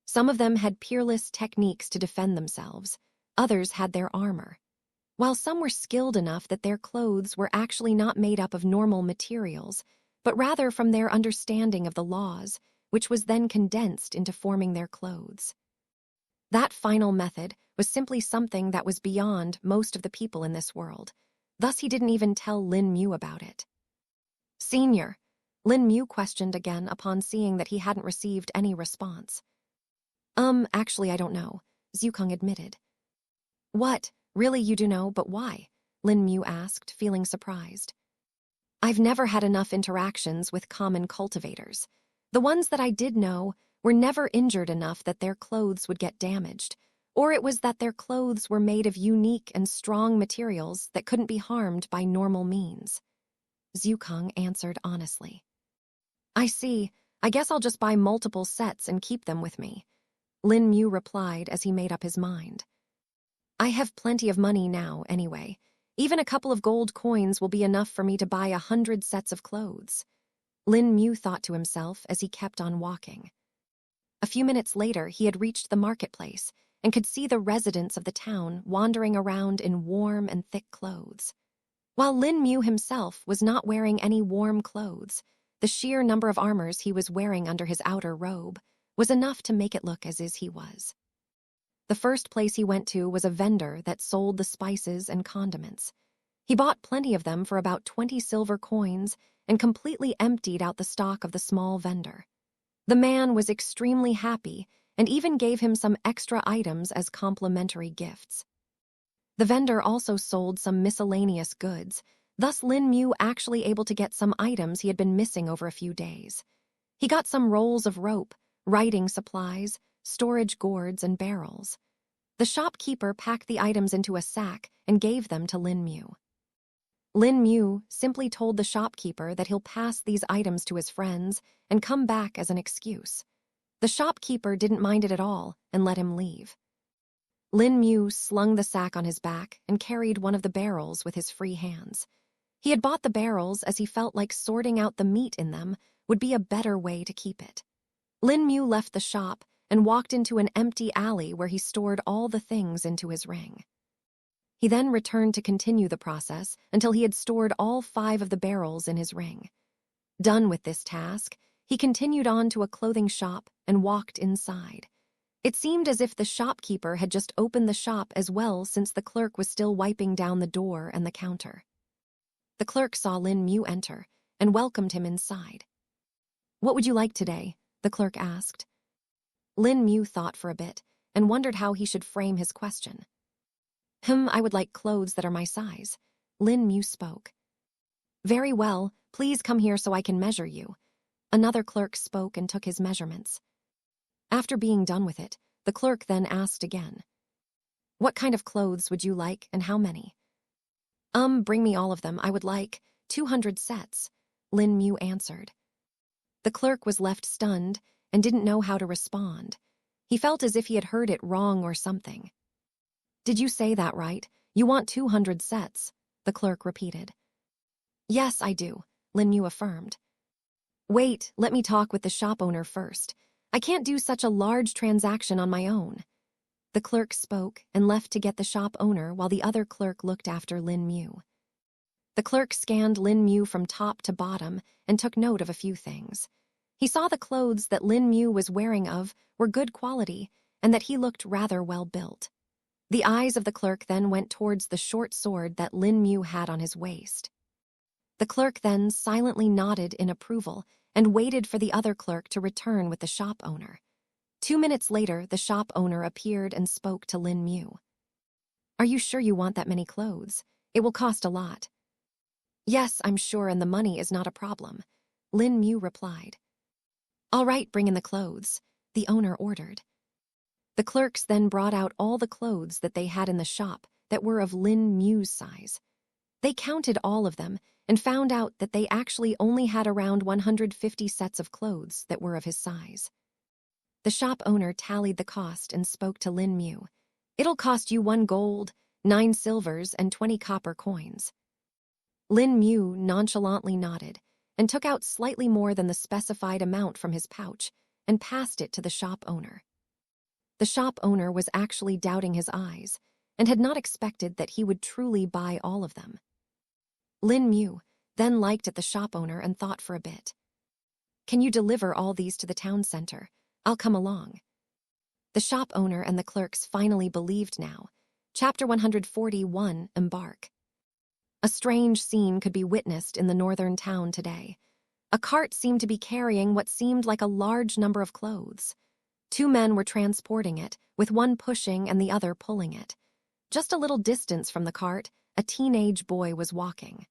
Some of them had peerless techniques to defend themselves, others had their armor. While some were skilled enough that their clothes were actually not made up of normal materials, but rather from their understanding of the laws, which was then condensed into forming their clothes. That final method was simply something that was beyond most of the people in this world, thus he didn't even tell Lin Mu about it. "Senior," Lin Mu questioned again upon seeing that he hadn't received any response. Actually I don't know, Zukong admitted. What? Really you do know, but why? Lin Mu asked, feeling surprised. I've never had enough interactions with common cultivators. The ones that I did know were never injured enough that their clothes would get damaged, or it was that their clothes were made of unique and strong materials that couldn't be harmed by normal means. Zukong answered honestly. I see. I guess I'll just buy multiple sets and keep them with me. Lin Mu replied as he made up his mind. I have plenty of money now, anyway. Even a couple of gold coins will be enough for me to buy 100 sets of clothes. Lin Mu thought to himself as he kept on walking. A few minutes later, he had reached the marketplace and could see the residents of the town wandering around in warm and thick clothes. While Lin Mu himself was not wearing any warm clothes, the sheer number of armors he was wearing under his outer robe was enough to make it look as is he was. The first place he went to was a vendor that sold the spices and condiments. He bought plenty of them for about 20 silver coins and completely emptied out the stock of the small vendor. The man was extremely happy and even gave him some extra items as complimentary gifts. The vendor also sold some miscellaneous goods, thus Lin Mu actually able to get some items he had been missing over a few days. He got some rolls of rope, writing supplies, storage gourds, and barrels. The shopkeeper packed the items into a sack and gave them to Lin Mu. Lin Mu simply told the shopkeeper that he'll pass these items to his friends and come back as an excuse. The shopkeeper didn't mind it at all and let him leave. Lin Mu slung the sack on his back and carried one of the barrels with his free hands. He had bought the barrels as he felt like sorting out the meat in them would be a better way to keep it. Lin Mu left the shop and walked into an empty alley where he stored all the things into his ring. He then returned to continue the process until he had stored all 5 of the barrels in his ring. Done with this task, he continued on to a clothing shop and walked inside. It seemed as if the shopkeeper had just opened the shop as well, since the clerk was still wiping down the door and the counter. The clerk saw Lin Mu enter and welcomed him inside. "What would you like today?" the clerk asked. Lin Mu thought for a bit and wondered how he should frame his question. I would like clothes that are my size," Lin Mu spoke. "Very well, please come here so I can measure you." Another clerk spoke and took his measurements. After being done with it, the clerk then asked again, "What kind of clothes would you like and how many?" Bring me all of them. I would like 200 sets," Lin Mu answered. The clerk was left stunned and didn't know how to respond. He felt as if he had heard it wrong or something. "Did you say that right? You want 200 sets?" the clerk repeated. "Yes, I do," Lin Mu affirmed. "Wait, let me talk with the shop owner first. I can't do such a large transaction on my own." The clerk spoke and left to get the shop owner while the other clerk looked after Lin Mu. The clerk scanned Lin Mu from top to bottom and took note of a few things. He saw the clothes that Lin Mu was wearing were good quality and that he looked rather well built. The eyes of the clerk then went towards the short sword that Lin Mu had on his waist. The clerk then silently nodded in approval and waited for the other clerk to return with the shop owner. 2 minutes later, the shop owner appeared and spoke to Lin Mu. "Are you sure you want that many clothes? It will cost a lot." "Yes, I'm sure, and the money is not a problem," Lin Mu replied. "All right, bring in the clothes," the owner ordered. The clerks then brought out all the clothes that they had in the shop that were of Lin Mu's size. They counted all of them and found out that they actually only had around 150 sets of clothes that were of his size. The shop owner tallied the cost and spoke to Lin Mu. "It'll cost you 1 gold, 9 silvers, and 20 copper coins." Lin Mu nonchalantly nodded and took out slightly more than the specified amount from his pouch and passed it to the shop owner. The shop owner was actually doubting his eyes and had not expected that he would truly buy all of them. Lin Mu then looked at the shop owner and thought for a bit. "Can you deliver all these to the town center? I'll come along." The shop owner and the clerks finally believed now. Chapter 141, Embark. A strange scene could be witnessed in the northern town today. A cart seemed to be carrying what seemed like a large number of clothes. Two men were transporting it, with one pushing and the other pulling it. Just a little distance from the cart, a teenage boy was walking.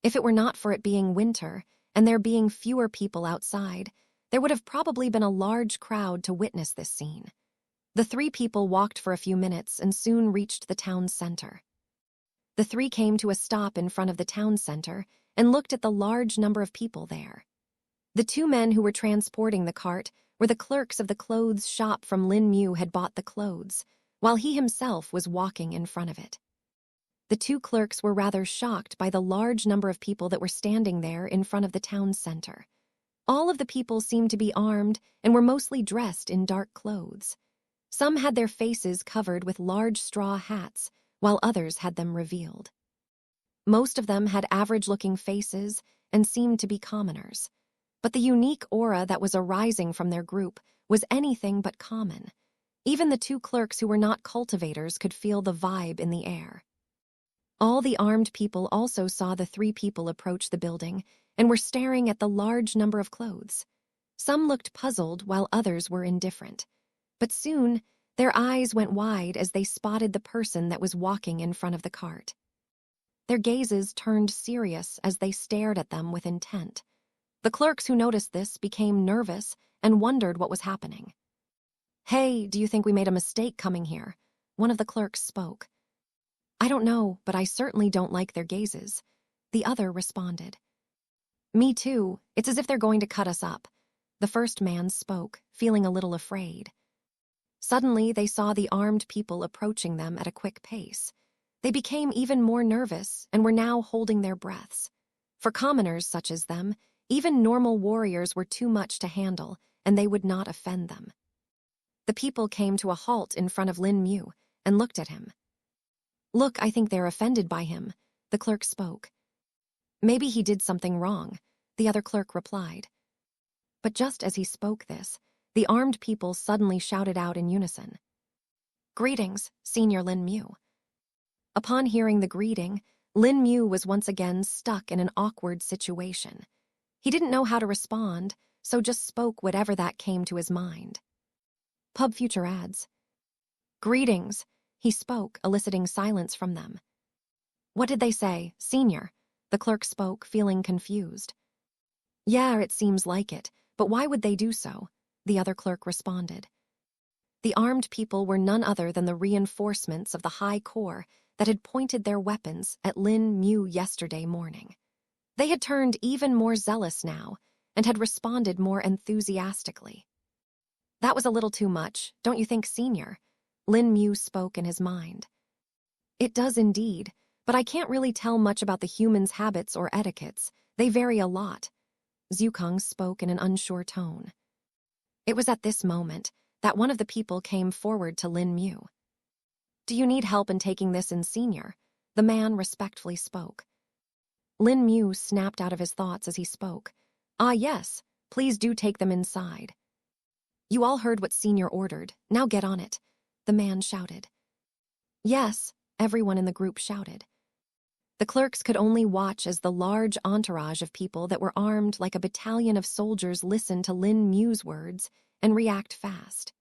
If it were not for it being winter and there being fewer people outside, there would have probably been a large crowd to witness this scene. The three people walked for a few minutes and soon reached the town center. The three came to a stop in front of the town center and looked at the large number of people there. The two men who were transporting the cart were the clerks of the clothes shop from Lin Mu had bought the clothes, while he himself was walking in front of it. The two clerks were rather shocked by the large number of people that were standing there in front of the town center. All of the people seemed to be armed and were mostly dressed in dark clothes. Some had their faces covered with large straw hats, while others had them revealed. Most of them had average-looking faces and seemed to be commoners. But the unique aura that was arising from their group was anything but common. Even the two clerks who were not cultivators could feel the vibe in the air. All the armed people also saw the three people approach the building and were staring at the large number of clothes. Some looked puzzled while others were indifferent. But soon, their eyes went wide as they spotted the person that was walking in front of the cart. Their gazes turned serious as they stared at them with intent. The clerks who noticed this became nervous and wondered what was happening. "Hey, do you think we made a mistake coming here?" One of the clerks spoke. "I don't know, but I certainly don't like their gazes," the other responded. "Me too. It's as if they're going to cut us up," the first man spoke, feeling a little afraid. Suddenly, they saw the armed people approaching them at a quick pace. They became even more nervous and were now holding their breaths. For commoners such as them, even normal warriors were too much to handle, and they would not offend them. The people came to a halt in front of Lin Mu and looked at him. "Look, I think they're offended by him," the clerk spoke. "Maybe he did something wrong," the other clerk replied. But just as he spoke this, the armed people suddenly shouted out in unison, "Greetings, Senior Lin Mu." Upon hearing the greeting, Lin Mu was once again stuck in an awkward situation. He didn't know how to respond, so just spoke whatever that came to his mind. Pub future ads. "Greetings," he spoke, eliciting silence from them. "What did they say, Senior?" the clerk spoke, feeling confused. "Yeah, it seems like it, but why would they do so?" the other clerk responded. The armed people were none other than the reinforcements of the High Corps that had pointed their weapons at Lin Mu yesterday morning. They had turned even more zealous now and had responded more enthusiastically. "That was a little too much, don't you think, Senior?" Lin Mu spoke in his mind. "It does indeed, but I can't really tell much about the humans' habits or etiquettes. They vary a lot." Zukong spoke in an unsure tone. It was at this moment that one of the people came forward to Lin Mu. "Do you need help in taking this in, Senior?" the man respectfully spoke. Lin Mu snapped out of his thoughts as he spoke. "Ah, yes, please do take them inside." "You all heard what Senior ordered. Now get on it," the man shouted. "Yes," everyone in the group shouted. The clerks could only watch as the large entourage of people that were armed like a battalion of soldiers listened to Lin Mu's words and react fast.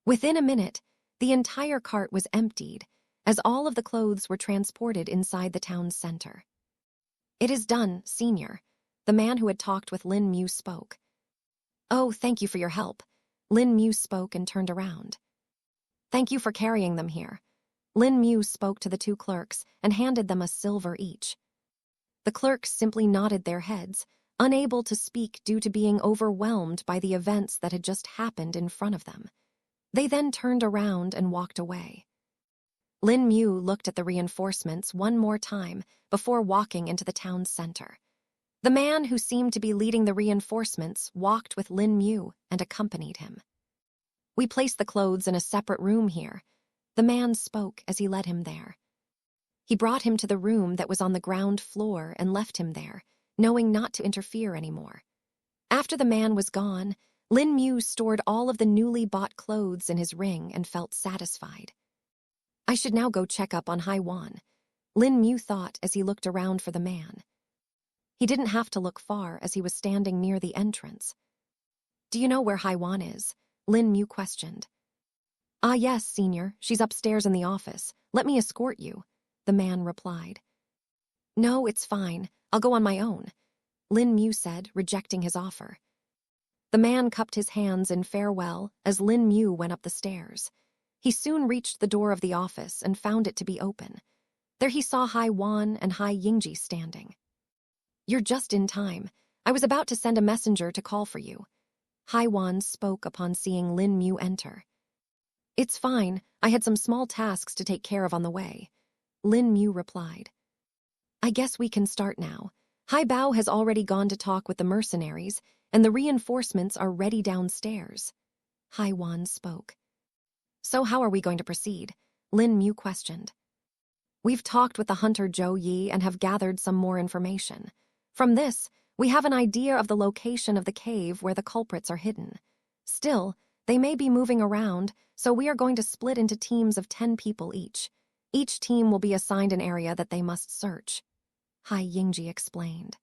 Within a minute, the entire cart was emptied, as all of the clothes were transported inside the town's center. "It is done, Senior," the man who had talked with Lin Mu spoke. "Oh, thank you for your help," Lin Mu spoke and turned around. "Thank you for carrying them here." Lin Mu spoke to the two clerks and handed them a silver each. The clerks simply nodded their heads, unable to speak due to being overwhelmed by the events that had just happened in front of them. They then turned around and walked away. Lin Mu looked at the reinforcements one more time before walking into the town's center. The man who seemed to be leading the reinforcements walked with Lin Mu and accompanied him. "We placed the clothes in a separate room here," the man spoke as he led him there. He brought him to the room that was on the ground floor and left him there, knowing not to interfere anymore. After the man was gone, Lin Mu stored all of the newly bought clothes in his ring and felt satisfied. "I should now go check up on Haiwan," Lin Mu thought as he looked around for the man. He didn't have to look far as he was standing near the entrance. "Do you know where Haiwan is?" Lin Mu questioned. Ah yes, senior, she's upstairs in the office. Let me escort you, the man replied. No, it's fine. I'll go on my own, Lin Mu said, rejecting his offer. The man cupped his hands in farewell as Lin Mu went up the stairs. He soon reached the door of the office and found it to be open. There he saw Hai Wan and Hai Yingji standing. You're just in time. I was about to send a messenger to call for you, Hai Wan spoke upon seeing Lin Mu enter. It's fine. I had some small tasks to take care of on the way, Lin Mu replied. I guess we can start now. Hai Bao has already gone to talk with the mercenaries, and the reinforcements are ready downstairs, Hai Wan spoke. So how are we going to proceed? Lin Mu questioned. We've talked with the hunter Zhou Yi and have gathered some more information. From this, we have an idea of the location of the cave where the culprits are hidden. Still, they may be moving around, so we are going to split into teams of 10 people each. Each team will be assigned an area that they must search, Hai Yingji explained.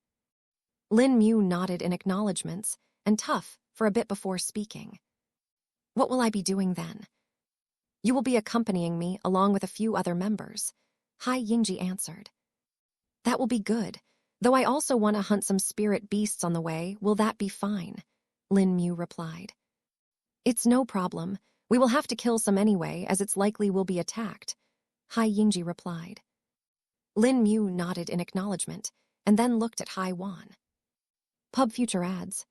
Lin Mu nodded in acknowledgments and tough for a bit before speaking. What will I be doing then? You will be accompanying me along with a few other members, Hai Yingji answered. That will be good, though I also want to hunt some spirit beasts on the way. Will that be fine? Lin Mu replied. It's no problem. We will have to kill some anyway, as it's likely we'll be attacked, Hai Yingji replied. Lin Mu nodded in acknowledgement and then looked at Hai Wan. Pub future ads.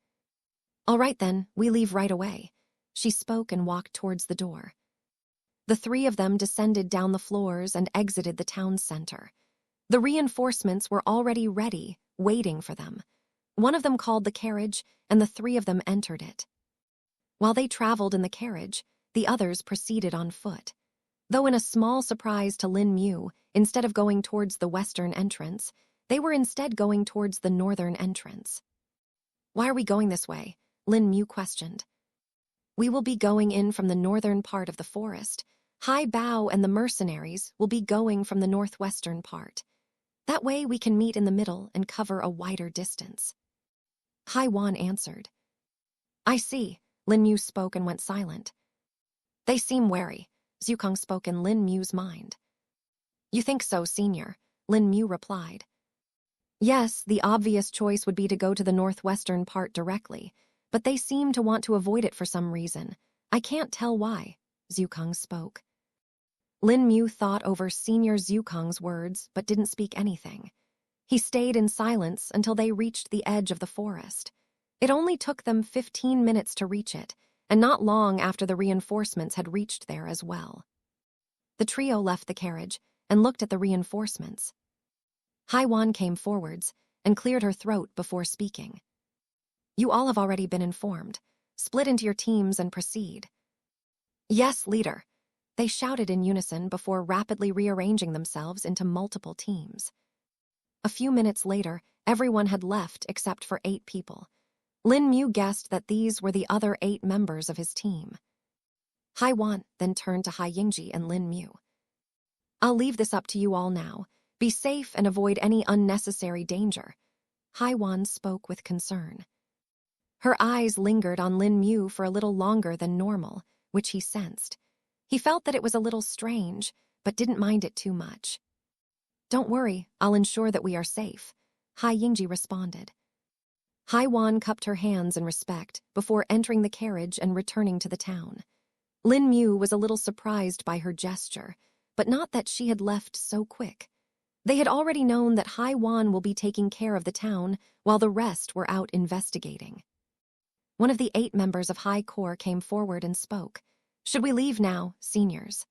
All right then, we leave right away, she spoke and walked towards the door. The three of them descended down the floors and exited the town center. The reinforcements were already ready, waiting for them. One of them called the carriage, and the three of them entered it. While they traveled in the carriage, the others proceeded on foot. Though in a small surprise to Lin Mu, instead of going towards the western entrance, they were instead going towards the northern entrance. Why are we going this way? Lin Mu questioned. We will be going in from the northern part of the forest. Hai Bao and the mercenaries will be going from the northwestern part. That way we can meet in the middle and cover a wider distance, Hai Wan answered. I see, Lin Mu spoke and went silent. They seem wary, Zhukang spoke in Lin Mu's mind. You think so, senior, Lin Mu replied. Yes, the obvious choice would be to go to the northwestern part directly, but they seem to want to avoid it for some reason. I can't tell why, Zhukang spoke. Lin Mu thought over Senior Zhukang's words but didn't speak anything. He stayed in silence until they reached the edge of the forest. It only took them 15 minutes to reach it, and not long after the reinforcements had reached there as well. The trio left the carriage and looked at the reinforcements. Hai Wan came forwards and cleared her throat before speaking. You all have already been informed. Split into your teams and proceed. Yes, leader, they shouted in unison before rapidly rearranging themselves into multiple teams. A few minutes later, everyone had left except for 8 people. Lin Mu guessed that these were the other 8 members of his team. Hai Wan then turned to Hai Yingji and Lin Mu. I'll leave this up to you all now. Be safe and avoid any unnecessary danger, Hai Wan spoke with concern. Her eyes lingered on Lin Mu for a little longer than normal, which he sensed. He felt that it was a little strange, but didn't mind it too much. Don't worry, I'll ensure that we are safe, Hai Yingji responded. Hai Wan cupped her hands in respect before entering the carriage and returning to the town. Lin Mu was a little surprised by her gesture, but not that she had left so quick. They had already known that Hai Wan will be taking care of the town while the rest were out investigating. One of the 8 members of High Corps came forward and spoke. Should we leave now, seniors?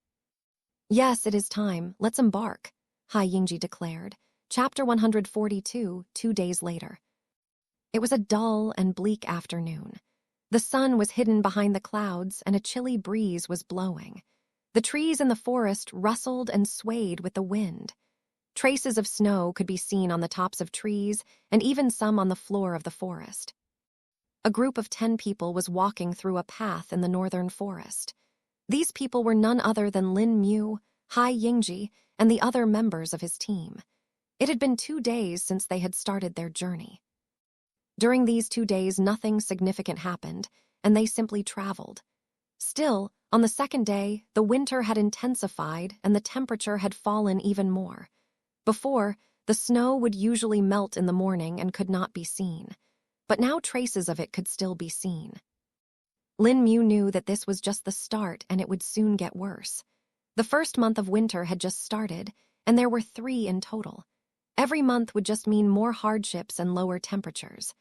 Yes, it is time. Let's embark, Hai Yingji declared. Chapter 142, 2 days later. It was a dull and bleak afternoon. The sun was hidden behind the clouds and a chilly breeze was blowing. The trees in the forest rustled and swayed with the wind. Traces of snow could be seen on the tops of trees and even some on the floor of the forest. A group of 10 people was walking through a path in the northern forest. These people were none other than Lin Mu, Hai Yingji, and the other members of his team. It had been 2 days since they had started their journey. During these 2 days, nothing significant happened, and they simply traveled. Still, on the second day, the winter had intensified and the temperature had fallen even more. Before, the snow would usually melt in the morning and could not be seen, but now traces of it could still be seen. Lin Mu knew that this was just the start and it would soon get worse. The first month of winter had just started, and there were 3 in total. Every month would just mean more hardships and lower temperatures.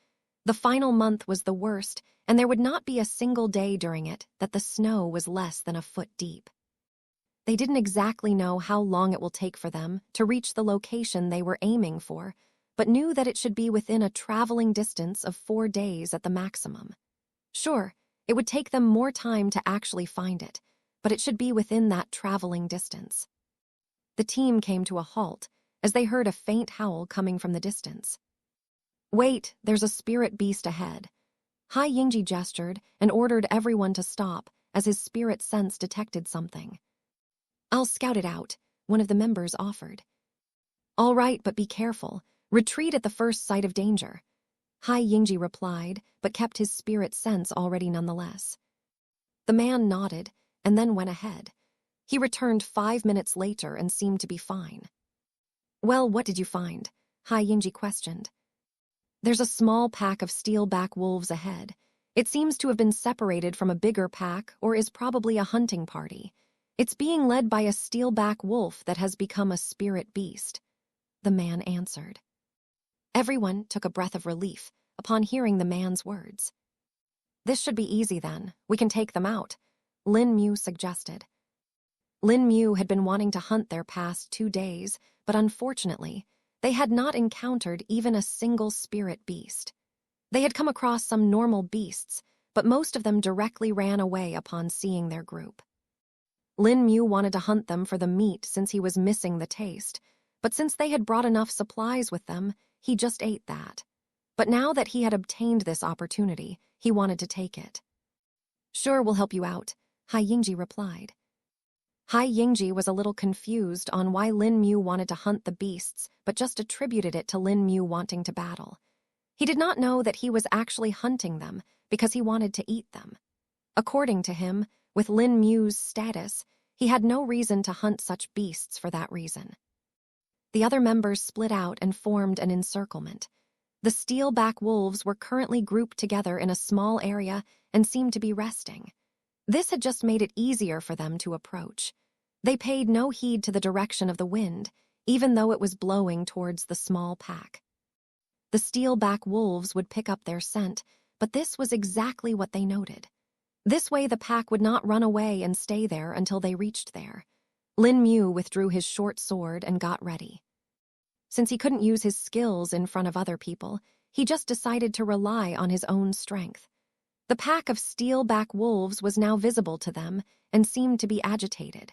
The final month was the worst, and there would not be a single day during it that the snow was less than a foot deep. They didn't exactly know how long it will take for them to reach the location they were aiming for, but knew that it should be within a traveling distance of 4 days at the maximum. Sure, it would take them more time to actually find it, but it should be within that traveling distance. The team came to a halt as they heard a faint howl coming from the distance. "Wait, there's a spirit beast ahead." Hai Yingji gestured and ordered everyone to stop as his spirit sense detected something. "I'll scout it out," one of the members offered. "All right, but be careful. Retreat at the first sight of danger." Hai Yingji replied, but kept his spirit sense already nonetheless. The man nodded and then went ahead. He returned 5 minutes later and seemed to be fine. "Well, what did you find?" Hai Yingji questioned. "There's a small pack of steelback wolves ahead. It seems to have been separated from a bigger pack or is probably a hunting party. It's being led by a steelback wolf that has become a spirit beast," the man answered. Everyone took a breath of relief upon hearing the man's words. "This should be easy then. We can take them out," Lin Mu suggested. Lin Mu had been wanting to hunt their past 2 days, but unfortunately, they had not encountered even a single spirit beast. They had come across some normal beasts, but most of them directly ran away upon seeing their group. Lin Mu wanted to hunt them for the meat since he was missing the taste, but since they had brought enough supplies with them, he just ate that. But now that he had obtained this opportunity, he wanted to take it. "Sure, we'll help you out," Hai Yingji replied. Hai Yingji was a little confused on why Lin Mu wanted to hunt the beasts, but just attributed it to Lin Mu wanting to battle. He did not know that he was actually hunting them because he wanted to eat them. According to him, with Lin Mu's status, he had no reason to hunt such beasts for that reason. The other members split out and formed an encirclement. The steelback wolves were currently grouped together in a small area and seemed to be resting. This had just made it easier for them to approach. They paid no heed to the direction of the wind, even though it was blowing towards the small pack. The steelback wolves would pick up their scent, but this was exactly what they noted. This way the pack would not run away and stay there until they reached there. Lin Mu withdrew his short sword and got ready. Since he couldn't use his skills in front of other people, he just decided to rely on his own strength. The pack of steelback wolves was now visible to them and seemed to be agitated.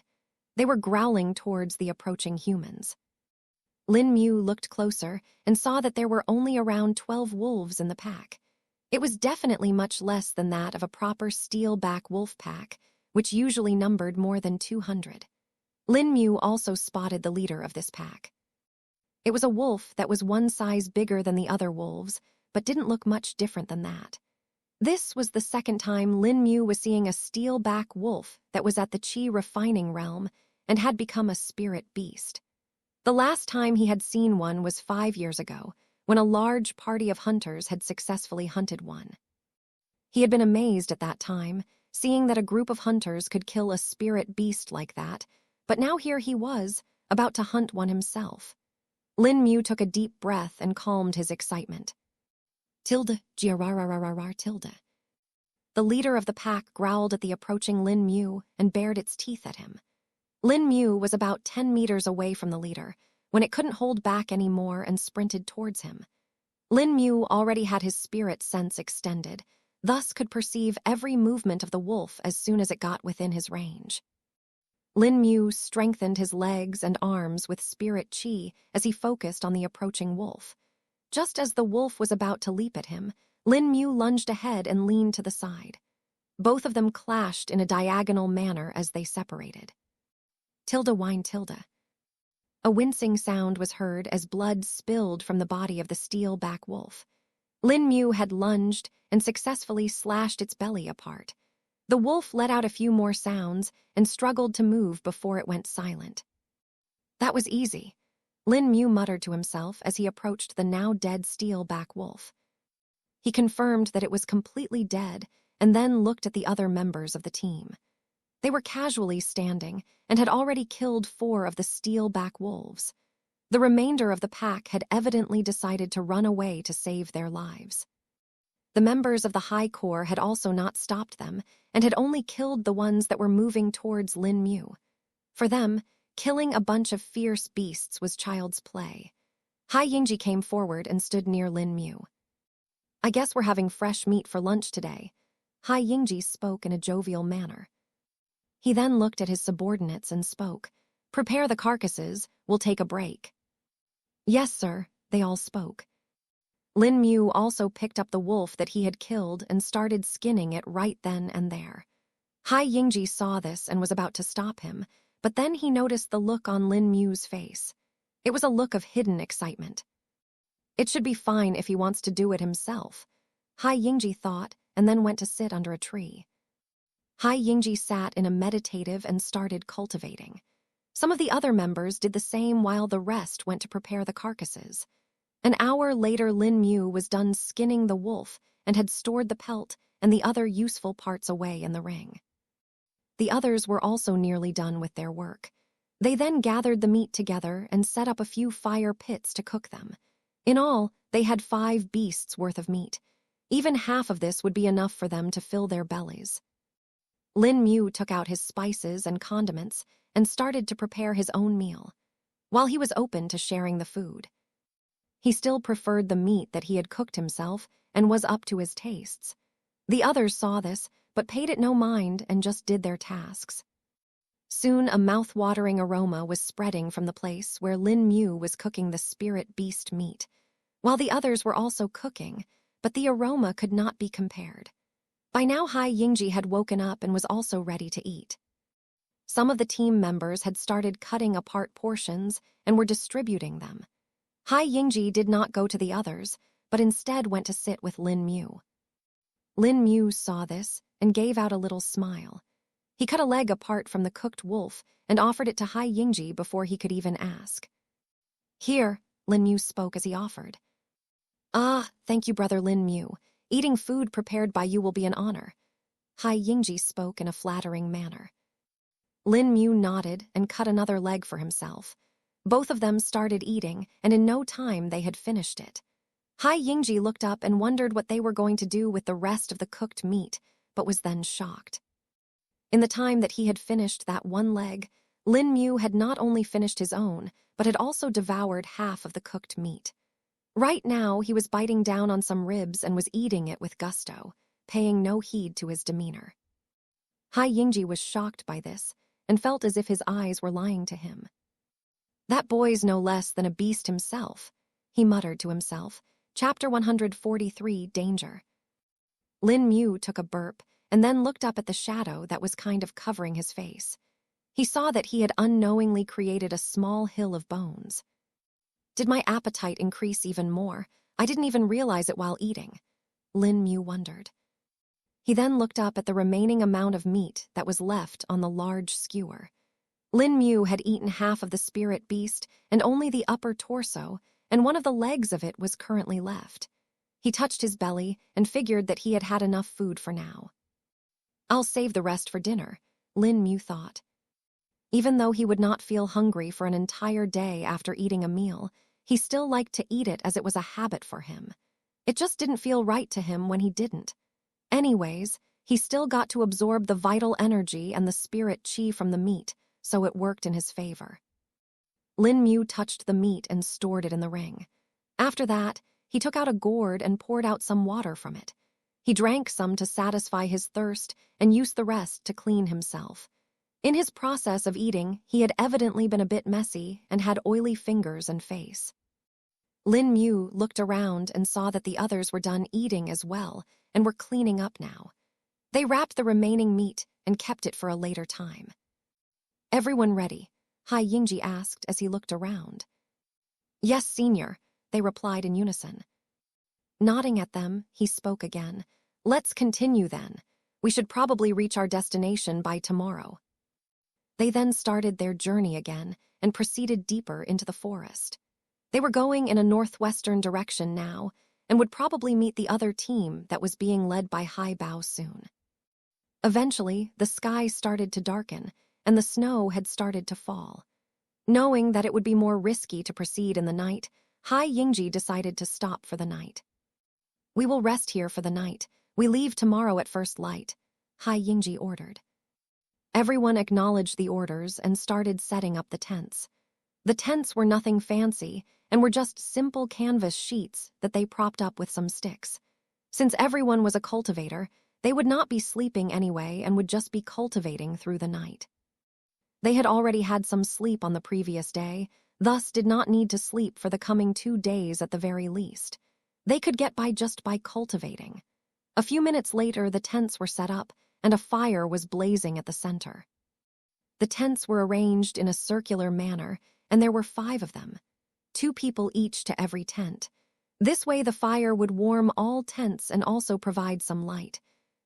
They were growling towards the approaching humans. Lin Mu looked closer and saw that there were only around 12 wolves in the pack. It was definitely much less than that of a proper steelback wolf pack, which usually numbered more than 200. Lin Mu also spotted the leader of this pack. It was a wolf that was one size bigger than the other wolves, but didn't look much different than that. This was the second time Lin Mu was seeing a steelback wolf that was at the Qi refining realm and had become a spirit beast. The last time he had seen one was 5 years ago, when a large party of hunters had successfully hunted one. He had been amazed at that time, seeing that a group of hunters could kill a spirit beast like that, but now here he was, about to hunt one himself. Lin Mu took a deep breath and calmed his excitement. "Tilde, jiararararar tilde." The leader of the pack growled at the approaching Lin Mu and bared its teeth at him. Lin Mu was about 10 meters away from the leader when it couldn't hold back anymore and sprinted towards him. Lin Mu already had his spirit sense extended, thus could perceive every movement of the wolf as soon as it got within his range. Lin Mu strengthened his legs and arms with spirit qi as he focused on the approaching wolf. Just as the wolf was about to leap at him, Lin Mu lunged ahead and leaned to the side. Both of them clashed in a diagonal manner as they separated. Tilde whine tilde. A wincing sound was heard as blood spilled from the body of the steelback wolf. Lin Mu had lunged and successfully slashed its belly apart. The wolf let out a few more sounds and struggled to move before it went silent. That was easy, Lin Mu muttered to himself as he approached the now dead steel-back wolf. He confirmed that it was completely dead and then looked at the other members of the team. They were casually standing and had already killed 4 of the steel-back wolves. The remainder of the pack had evidently decided to run away to save their lives. The members of the High Corps had also not stopped them and had only killed the ones that were moving towards Lin Mu. For them, killing a bunch of fierce beasts was child's play. Hai Yingji came forward and stood near Lin Mu. "I guess we're having fresh meat for lunch today." Hai Yingji spoke in a jovial manner. He then looked at his subordinates and spoke. "Prepare the carcasses, we'll take a break." "Yes, sir," they all spoke. Lin Mu also picked up the wolf that he had killed and started skinning it right then and there. Hai Yingji saw this and was about to stop him, but then he noticed the look on Lin Mu's face. It was a look of hidden excitement. It should be fine if he wants to do it himself, Hai Yingji thought, and then went to sit under a tree. Hai Yingji sat in a meditative and started cultivating. Some of the other members did the same while the rest went to prepare the carcasses. An hour later, Lin Mu was done skinning the wolf and had stored the pelt and the other useful parts away in the ring. The others were also nearly done with their work. They then gathered the meat together and set up a few fire pits to cook them. In all, they had 5 beasts worth of meat. Even half of this would be enough for them to fill their bellies. Lin Mu took out his spices and condiments and started to prepare his own meal. While he was open to sharing the food, he still preferred the meat that he had cooked himself and was up to his tastes. The others saw this, but paid it no mind and just did their tasks. Soon a mouth-watering aroma was spreading from the place where Lin Mu was cooking the spirit beast meat, while the others were also cooking, but the aroma could not be compared. By now Hai Yingji had woken up and was also ready to eat. Some of the team members had started cutting apart portions and were distributing them. Hai Yingji did not go to the others, but instead went to sit with Lin Mu. Lin Mu saw this and gave out a little smile. He cut a leg apart from the cooked wolf and offered it to Hai Yingji before he could even ask. "Here," Lin Mu spoke as he offered. "Ah, thank you, brother Lin Mu. Eating food prepared by you will be an honor." Hai Yingji spoke in a flattering manner. Lin Mu nodded and cut another leg for himself. Both of them started eating, and in no time they had finished it. Hai Yingji looked up and wondered what they were going to do with the rest of the cooked meat, but was then shocked. In the time that he had finished that one leg, Lin Mu had not only finished his own, but had also devoured half of the cooked meat. Right now, he was biting down on some ribs and was eating it with gusto, paying no heed to his demeanor. Hai Yingji was shocked by this and felt as if his eyes were lying to him. "That boy's no less than a beast himself," he muttered to himself. Chapter 143, Danger. Lin Mu took a burp and then looked up at the shadow that was kind of covering his face. He saw that he had unknowingly created a small hill of bones. Did my appetite increase even more? I didn't even realize it while eating, Lin Mu wondered. He then looked up at the remaining amount of meat that was left on the large skewer. Lin Mu had eaten half of the spirit beast and only the upper torso, and one of the legs of it was currently left. He touched his belly and figured that he had had enough food for now. "I'll save the rest for dinner," Lin Mu thought. Even though he would not feel hungry for an entire day after eating a meal, he still liked to eat it as it was a habit for him. It just didn't feel right to him when he didn't. Anyways, he still got to absorb the vital energy and the spirit chi from the meat, so it worked in his favor. Lin Mu touched the meat and stored it in the ring. After that, he took out a gourd and poured out some water from it. He drank some to satisfy his thirst and used the rest to clean himself. In his process of eating, he had evidently been a bit messy and had oily fingers and face. Lin Mu looked around and saw that the others were done eating as well and were cleaning up now. They wrapped the remaining meat and kept it for a later time. "Everyone ready?" Hai Yingji asked as he looked around. "Yes, Senior," they replied in unison. Nodding at them, he spoke again. "Let's continue then. We should probably reach our destination by tomorrow." They then started their journey again and proceeded deeper into the forest. They were going in a northwestern direction now and would probably meet the other team that was being led by Hai Bao soon. Eventually, the sky started to darken and the snow had started to fall. Knowing that it would be more risky to proceed in the night, Hai Yingji decided to stop for the night. "We will rest here for the night. We leave tomorrow at first light," Hai Yingji ordered. Everyone acknowledged the orders and started setting up the tents. The tents were nothing fancy and were just simple canvas sheets that they propped up with some sticks. Since everyone was a cultivator, they would not be sleeping anyway and would just be cultivating through the night. They had already had some sleep on the previous day, thus did not need to sleep for the coming 2 days at the very least. They could get by just by cultivating. A few minutes later, the tents were set up, and a fire was blazing at the center. The tents were arranged in a circular manner, and there were 5 of them, 2 people each to every tent. This way the fire would warm all tents and also provide some light.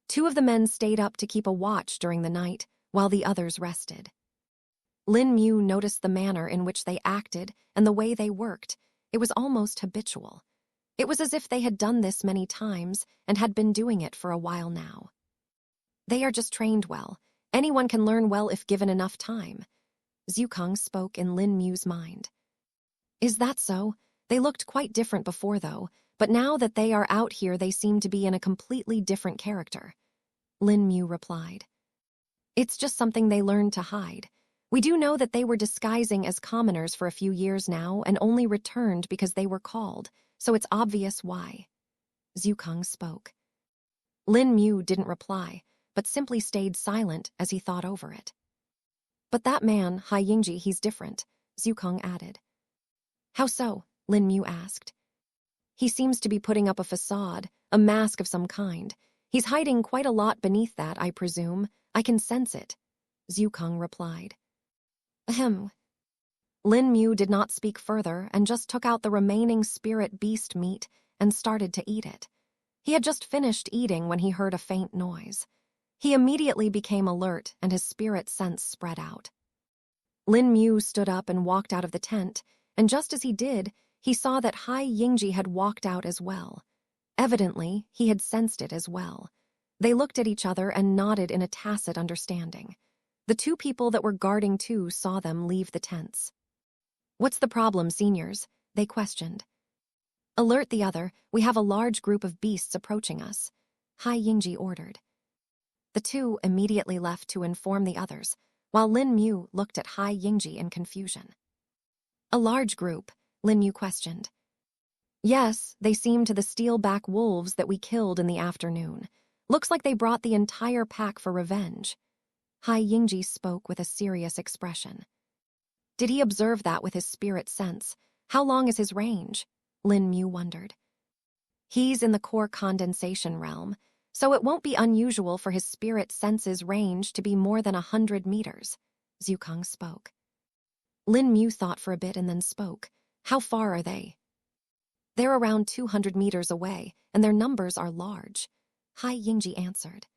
2 of the men stayed up to keep a watch during the night, while the others rested. Lin Mu noticed the manner in which they acted and the way they worked. It was almost habitual. It was as if they had done this many times and had been doing it for a while now. "They are just trained well. Anyone can learn well if given enough time," Zhukang spoke in Lin Mu's mind. "Is that so? They looked quite different before, though, but now that they are out here they seem to be in a completely different character," Lin Mu replied. "It's just something they learned to hide. We do know that they were disguising as commoners for a few years now and only returned because they were called, so it's obvious why," Zhukang spoke. Lin Mu didn't reply, but simply stayed silent as he thought over it. "But that man, Hai Yingji, he's different," Zhukang added. "How so?" Lin Mu asked. "He seems to be putting up a facade, a mask of some kind. He's hiding quite a lot beneath that, I presume. I can sense it," Zhukang replied. "Ahem." Lin Mu did not speak further and just took out the remaining spirit beast meat and started to eat it. He had just finished eating when he heard a faint noise. He immediately became alert and his spirit sense spread out. Lin Mu stood up and walked out of the tent, and just as he did, he saw that Hai Yingji had walked out as well. Evidently, he had sensed it as well. They looked at each other and nodded in a tacit understanding. The 2 people that were guarding too saw them leave the tents. "What's the problem, seniors?" they questioned. "Alert the other, we have a large group of beasts approaching us," Hai Yingji ordered. The 2 immediately left to inform the others, while Lin Mu looked at Hai Yingji in confusion. "A large group?" Lin Mu questioned. "Yes, they seem to the steel-back wolves that we killed in the afternoon. Looks like they brought the entire pack for revenge." Hai Yingji spoke with a serious expression. "Did he observe that with his spirit sense? How long is his range?" Lin Mu wondered. "He's in the core condensation realm, so it won't be unusual for his spirit sense's range to be more than 100 meters, Zhukang spoke. Lin Mu thought for a bit and then spoke. "How far are they?" "They're around 200 meters away, and their numbers are large," Hai Yingji answered.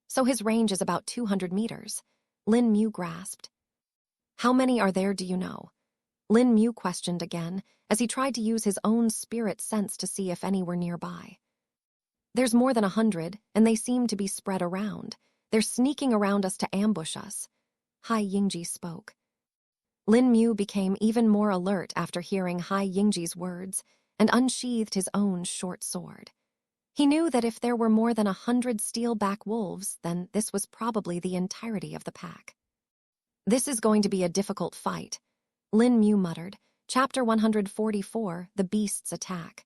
"So his range is about 200 meters, Lin Mu grasped. "How many are there, do you know?" Lin Mu questioned again, as he tried to use his own spirit sense to see if any were nearby. "There's more than 100, and they seem to be spread around. They're sneaking around us to ambush us," Hai Yingji spoke. Lin Mu became even more alert after hearing Hai Yingji's words and unsheathed his own short sword. He knew that if there were more than 100 steel-back wolves, then this was probably the entirety of the pack. "This is going to be a difficult fight," Lin Mu muttered. Chapter 144, The Beast's Attack.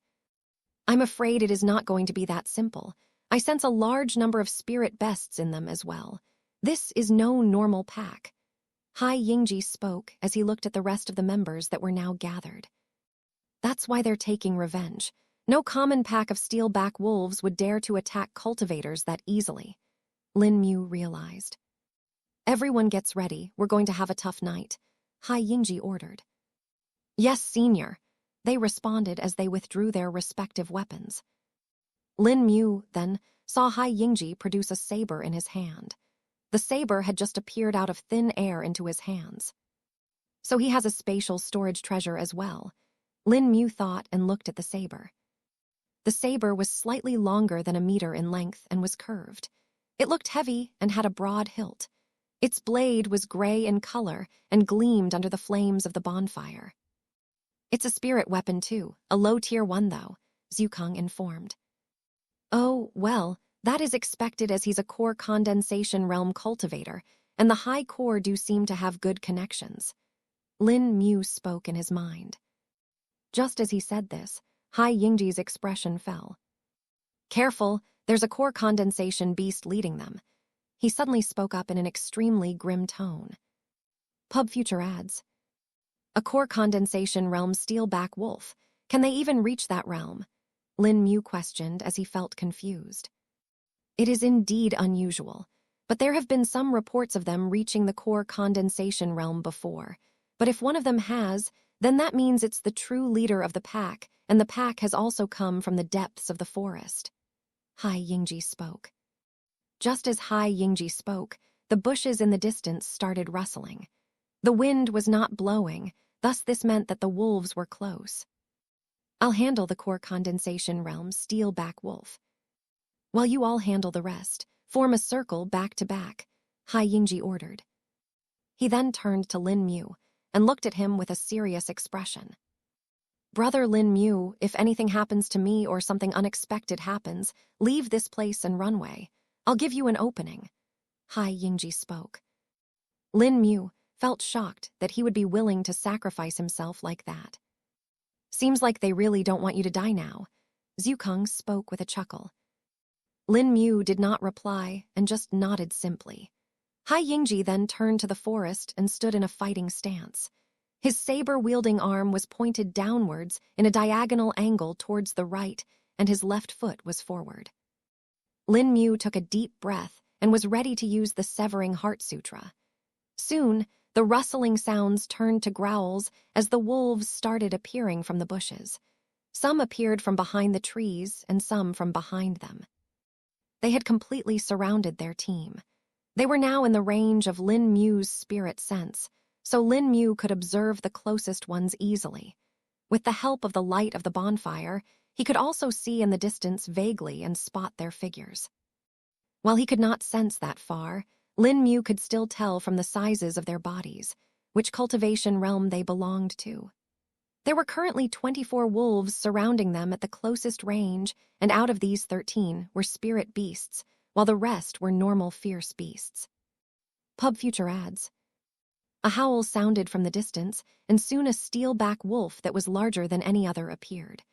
"I'm afraid it is not going to be that simple. I sense a large number of spirit beasts in them as well. This is no normal pack." Hai Yingji spoke as he looked at the rest of the members that were now gathered. "That's why they're taking revenge. No common pack of steel-back wolves would dare to attack cultivators that easily," Lin Mu realized. "Everyone gets ready, we're going to have a tough night," Hai Yingji ordered. "Yes, senior," they responded as they withdrew their respective weapons. Lin Mu, then, saw Hai Yingji produce a saber in his hand. The saber had just appeared out of thin air into his hands. So he has a spatial storage treasure as well. Lin Mu thought and looked at the saber. The saber was slightly longer than a meter in length and was curved. It looked heavy and had a broad hilt. Its blade was gray in color and gleamed under the flames of the bonfire. It's a spirit weapon too, a low-tier one though, Zhukang informed. Oh, well, that is expected as he's a core condensation realm cultivator, and the high core do seem to have good connections. Lin Mu spoke in his mind. Just as he said this, Hai Yingji's expression fell. Careful, there's a core condensation beast leading them. He suddenly spoke up in an extremely grim tone. Pub Future adds. A core condensation realm steelback wolf. Can they even reach that realm? Lin Mu questioned as he felt confused. It is indeed unusual, but there have been some reports of them reaching the core condensation realm before. But if one of them has, then that means it's the true leader of the pack, and the pack has also come from the depths of the forest. Hai Yingji spoke. Just as Hai Yingji spoke, the bushes in the distance started rustling. The wind was not blowing, thus this meant that the wolves were close. I'll handle the core condensation realm steelback wolf. While you all handle the rest, form a circle back to back, Hai Yingji ordered. He then turned to Lin Mu and looked at him with a serious expression. Brother Lin Mu, if anything happens to me or something unexpected happens, leave this place and runway. I'll give you an opening. Hai Yingji spoke. Lin Mu felt shocked that he would be willing to sacrifice himself like that. Seems like they really don't want you to die now. Zhukang spoke with a chuckle. Lin Mu did not reply and just nodded simply. Hai Yingji then turned to the forest and stood in a fighting stance. His saber-wielding arm was pointed downwards in a diagonal angle towards the right, and his left foot was forward. Lin Mu took a deep breath and was ready to use the Severing Heart Sutra. Soon, the rustling sounds turned to growls as the wolves started appearing from the bushes. Some appeared from behind the trees and some from behind them. They had completely surrounded their team. They were now in the range of Lin Mu's spirit sense, so Lin Mu could observe the closest ones easily. With the help of the light of the bonfire, he could also see in the distance vaguely and spot their figures. While he could not sense that far, Lin Mu could still tell from the sizes of their bodies, which cultivation realm they belonged to. There were currently 24 wolves surrounding them at the closest range, and out of these 13 were spirit beasts, while the rest were normal fierce beasts. Pub Future adds. A howl sounded from the distance, and soon a steelback wolf that was larger than any other appeared.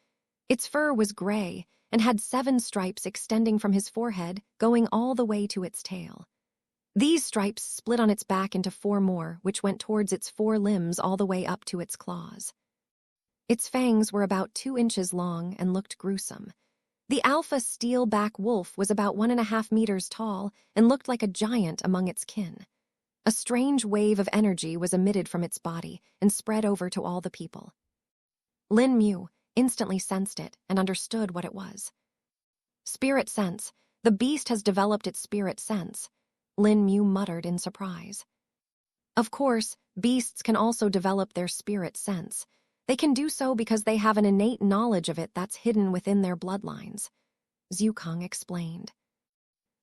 Its fur was gray and had 7 stripes extending from his forehead, going all the way to its tail. These stripes split on its back into 4 more, which went towards its 4 limbs all the way up to its claws. Its fangs were about 2 inches long and looked gruesome. The alpha steelback wolf was about 1.5 meters tall and looked like a giant among its kin. A strange wave of energy was emitted from its body and spread over to all the people. Lin Mu instantly sensed it and understood what it was. Spirit sense. The beast has developed its spirit sense, Lin Mu muttered in surprise. Of course, beasts can also develop their spirit sense. They can do so because they have an innate knowledge of it that's hidden within their bloodlines, Zhukang explained.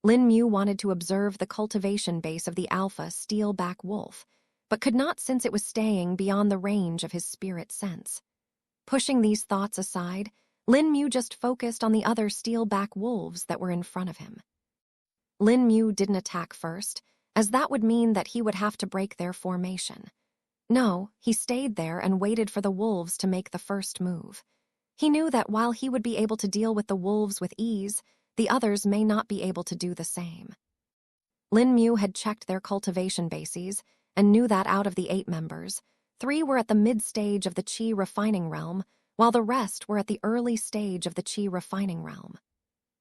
Lin Mu wanted to observe the cultivation base of the alpha steelback wolf, but could not since it was staying beyond the range of his spirit sense. Pushing these thoughts aside, Lin Mu just focused on the other steelback wolves that were in front of him. Lin Mu didn't attack first, as that would mean that he would have to break their formation. No, he stayed there and waited for the wolves to make the first move. He knew that while he would be able to deal with the wolves with ease, the others may not be able to do the same. Lin Mu had checked their cultivation bases and knew that out of the 8 members, 3 were at the mid-stage of the Qi refining realm, while the rest were at the early stage of the Qi refining realm.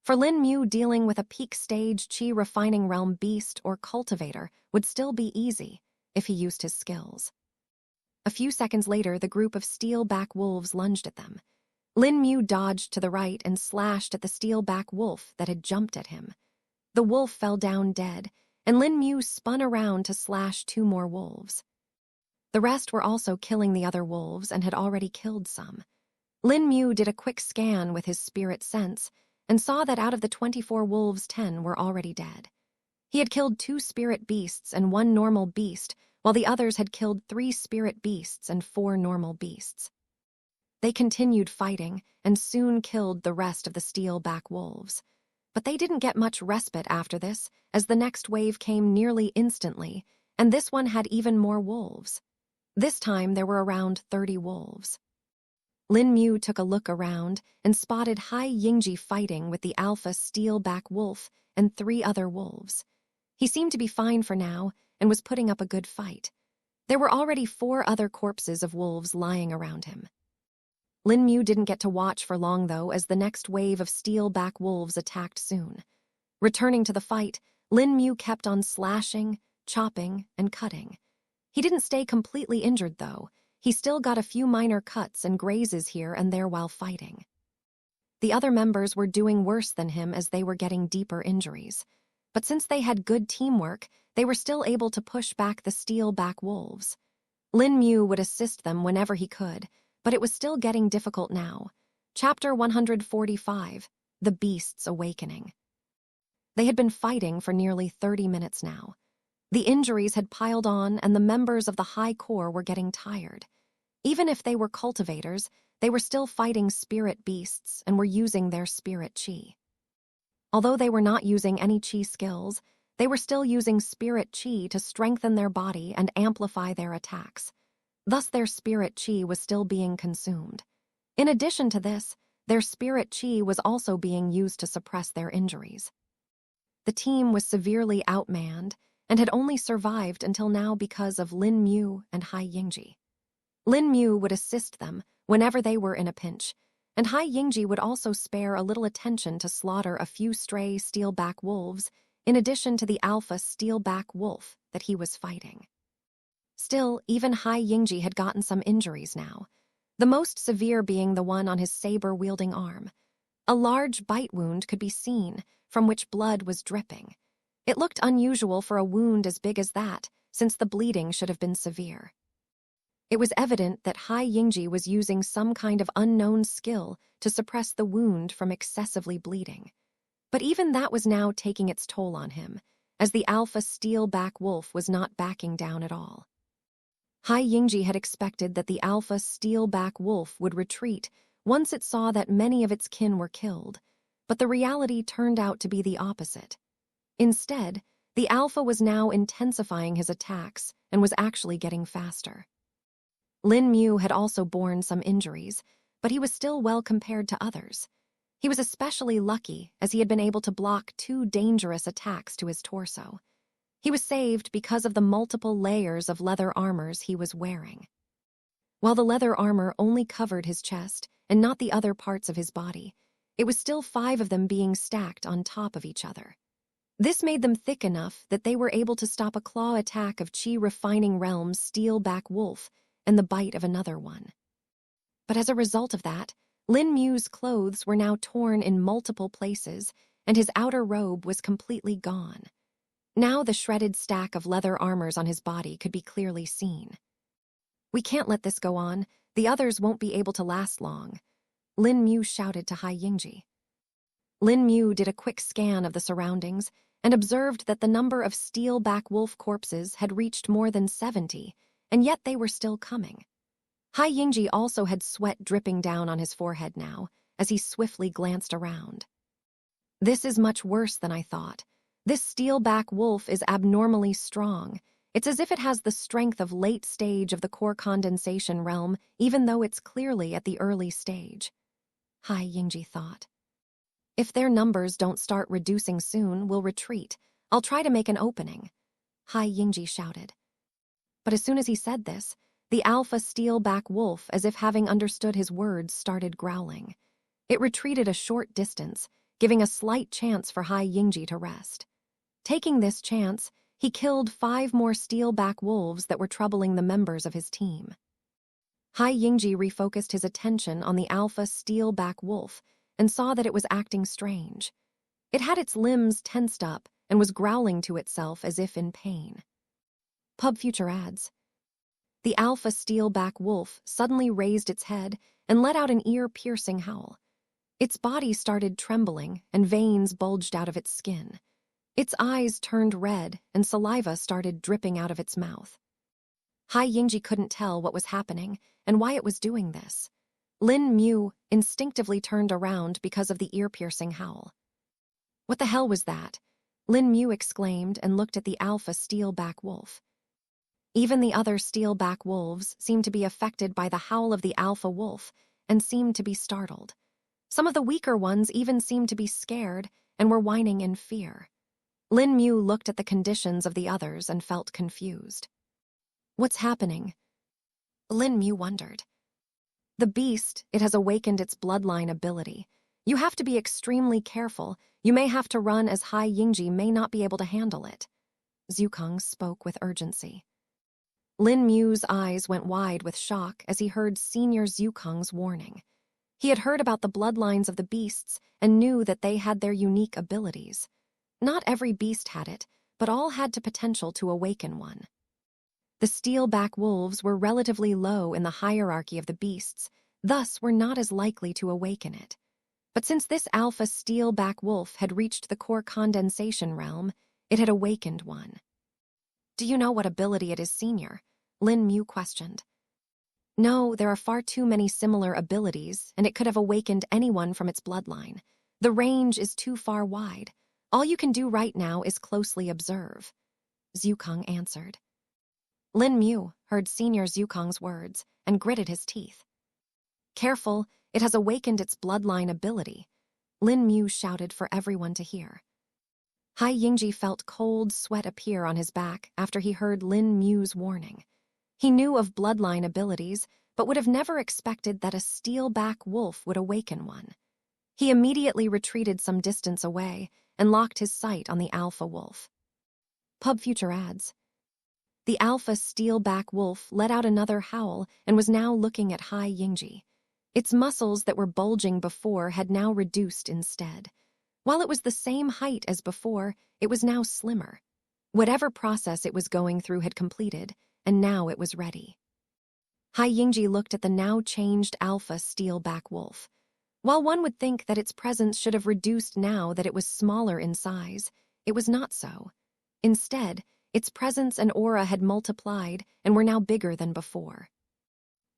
For Lin Mu, dealing with a peak-stage Qi refining realm beast or cultivator would still be easy if he used his skills. A few seconds later, the group of steelback wolves lunged at them. Lin Mu dodged to the right and slashed at the steel-back wolf that had jumped at him. The wolf fell down dead, and Lin Mu spun around to slash 2 more wolves. The rest were also killing the other wolves and had already killed some. Lin Mu did a quick scan with his spirit sense and saw that out of the 24 wolves, 10 were already dead. He had killed 2 spirit beasts and 1 normal beast, while the others had killed 3 spirit beasts and 4 normal beasts. They continued fighting and soon killed the rest of the steel-back wolves. But they didn't get much respite after this, as the next wave came nearly instantly, and this one had even more wolves. This time there were around 30 wolves. Lin Mu took a look around and spotted Hai Yingji fighting with the alpha steel-back wolf and 3 other wolves. He seemed to be fine for now and was putting up a good fight. There were already 4 other corpses of wolves lying around him. Lin Mu didn't get to watch for long, though, as the next wave of steel-back wolves attacked soon. Returning to the fight, Lin Mu kept on slashing, chopping, and cutting. He didn't stay completely injured, though. He still got a few minor cuts and grazes here and there while fighting. The other members were doing worse than him as they were getting deeper injuries. But since they had good teamwork, they were still able to push back the steel-back wolves. Lin Mu would assist them whenever he could, but it was still getting difficult now. Chapter 145, The Beast's Awakening. They had been fighting for nearly 30 minutes now. The injuries had piled on and the members of the High Corps were getting tired. Even if they were cultivators, they were still fighting spirit beasts and were using their spirit chi. Although they were not using any chi skills, they were still using spirit chi to strengthen their body and amplify their attacks. Thus their spirit chi was still being consumed. In addition to this, their spirit chi was also being used to suppress their injuries. The team was severely outmanned and had only survived until now because of Lin Mu and Hai Yingji. Lin Mu would assist them whenever they were in a pinch, and Hai Yingji would also spare a little attention to slaughter a few stray steel-back wolves in addition to the alpha steel-back wolf that he was fighting. Still, even Hai Yingji had gotten some injuries now, the most severe being the one on his saber-wielding arm. A large bite wound could be seen, from which blood was dripping. It looked unusual for a wound as big as that, since the bleeding should have been severe. It was evident that Hai Yingji was using some kind of unknown skill to suppress the wound from excessively bleeding. But even that was now taking its toll on him, as the alpha steel-back wolf was not backing down at all. Hai Yingji had expected that the alpha steel-back wolf would retreat once it saw that many of its kin were killed, but the reality turned out to be the opposite. Instead, the alpha was now intensifying his attacks and was actually getting faster. Lin Mu had also borne some injuries, but he was still well compared to others. He was especially lucky as he had been able to block 2 dangerous attacks to his torso. He was saved because of the multiple layers of leather armors he was wearing. While the leather armor only covered his chest and not the other parts of his body, it was still 5 of them being stacked on top of each other. This made them thick enough that they were able to stop a claw attack of Qi Refining Realm's steel-back wolf and the bite of another one. But as a result of that, Lin Mu's clothes were now torn in multiple places, and his outer robe was completely gone. Now the shredded stack of leather armors on his body could be clearly seen. "We can't let this go on. The others won't be able to last long," Lin Mu shouted to Hai Yingji. Lin Mu did a quick scan of the surroundings and observed that the number of steel-back wolf corpses had reached more than 70, and yet they were still coming. Hai Yingji also had sweat dripping down on his forehead now, as he swiftly glanced around. "This is much worse than I thought. This steel-back wolf is abnormally strong. It's as if it has the strength of late stage of the core condensation realm, even though it's clearly at the early stage," Hai Yingji thought. "If their numbers don't start reducing soon, we'll retreat. I'll try to make an opening," Hai Yingji shouted. But as soon as he said this, the alpha steel-back wolf, as if having understood his words, started growling. It retreated a short distance, giving a slight chance for Hai Yingji to rest. Taking this chance, he killed 5 more steel-back wolves that were troubling the members of his team. Hai Yingji refocused his attention on the alpha steel-back wolf and saw that it was acting strange. It had its limbs tensed up and was growling to itself as if in pain. Pub Future ads. The alpha steel-back wolf suddenly raised its head and let out an ear-piercing howl. Its body started trembling and veins bulged out of its skin. Its eyes turned red and saliva started dripping out of its mouth. Hai Yingji couldn't tell what was happening and why it was doing this. Lin Mu instinctively turned around because of the ear-piercing howl. "What the hell was that?" Lin Mu exclaimed and looked at the alpha steel-back wolf. Even the other steel-back wolves seemed to be affected by the howl of the alpha wolf and seemed to be startled. Some of the weaker ones even seemed to be scared and were whining in fear. Lin Mu looked at the conditions of the others and felt confused. "What's happening?" Lin Mu wondered. "The beast, it has awakened its bloodline ability. You have to be extremely careful. You may have to run as Hai Yingji may not be able to handle it." Zhukang spoke with urgency. Lin Mu's eyes went wide with shock as he heard Senior Zhukang's warning. He had heard about the bloodlines of the beasts and knew that they had their unique abilities. Not every beast had it, but all had the potential to awaken one. The steel-back wolves were relatively low in the hierarchy of the beasts, thus were not as likely to awaken it. But since this alpha steel-back wolf had reached the core condensation realm, it had awakened one. "Do you know what ability it is, Senior?" Lin Mu questioned. "No, there are far too many similar abilities, and it could have awakened anyone from its bloodline. The range is too far wide. All you can do right now is closely observe," Zhukang answered. Lin Mu heard Senior Zhukang's words and gritted his teeth. "Careful, it has awakened its bloodline ability," Lin Mu shouted for everyone to hear. Hai Yingji felt cold sweat appear on his back after he heard Lin Mu's warning. He knew of bloodline abilities, but would have never expected that a steel-back wolf would awaken one. He immediately retreated some distance away and locked his sight on the alpha wolf. Pub Future ads. The alpha steel-back wolf let out another howl and was now looking at Hai Yingji. Its muscles that were bulging before had now reduced instead. While it was the same height as before, it was now slimmer. Whatever process it was going through had completed, and now it was ready. Hai Yingji looked at the now changed alpha steel-back wolf. While one would think that its presence should have reduced now that it was smaller in size, it was not so. Instead, its presence and aura had multiplied and were now bigger than before.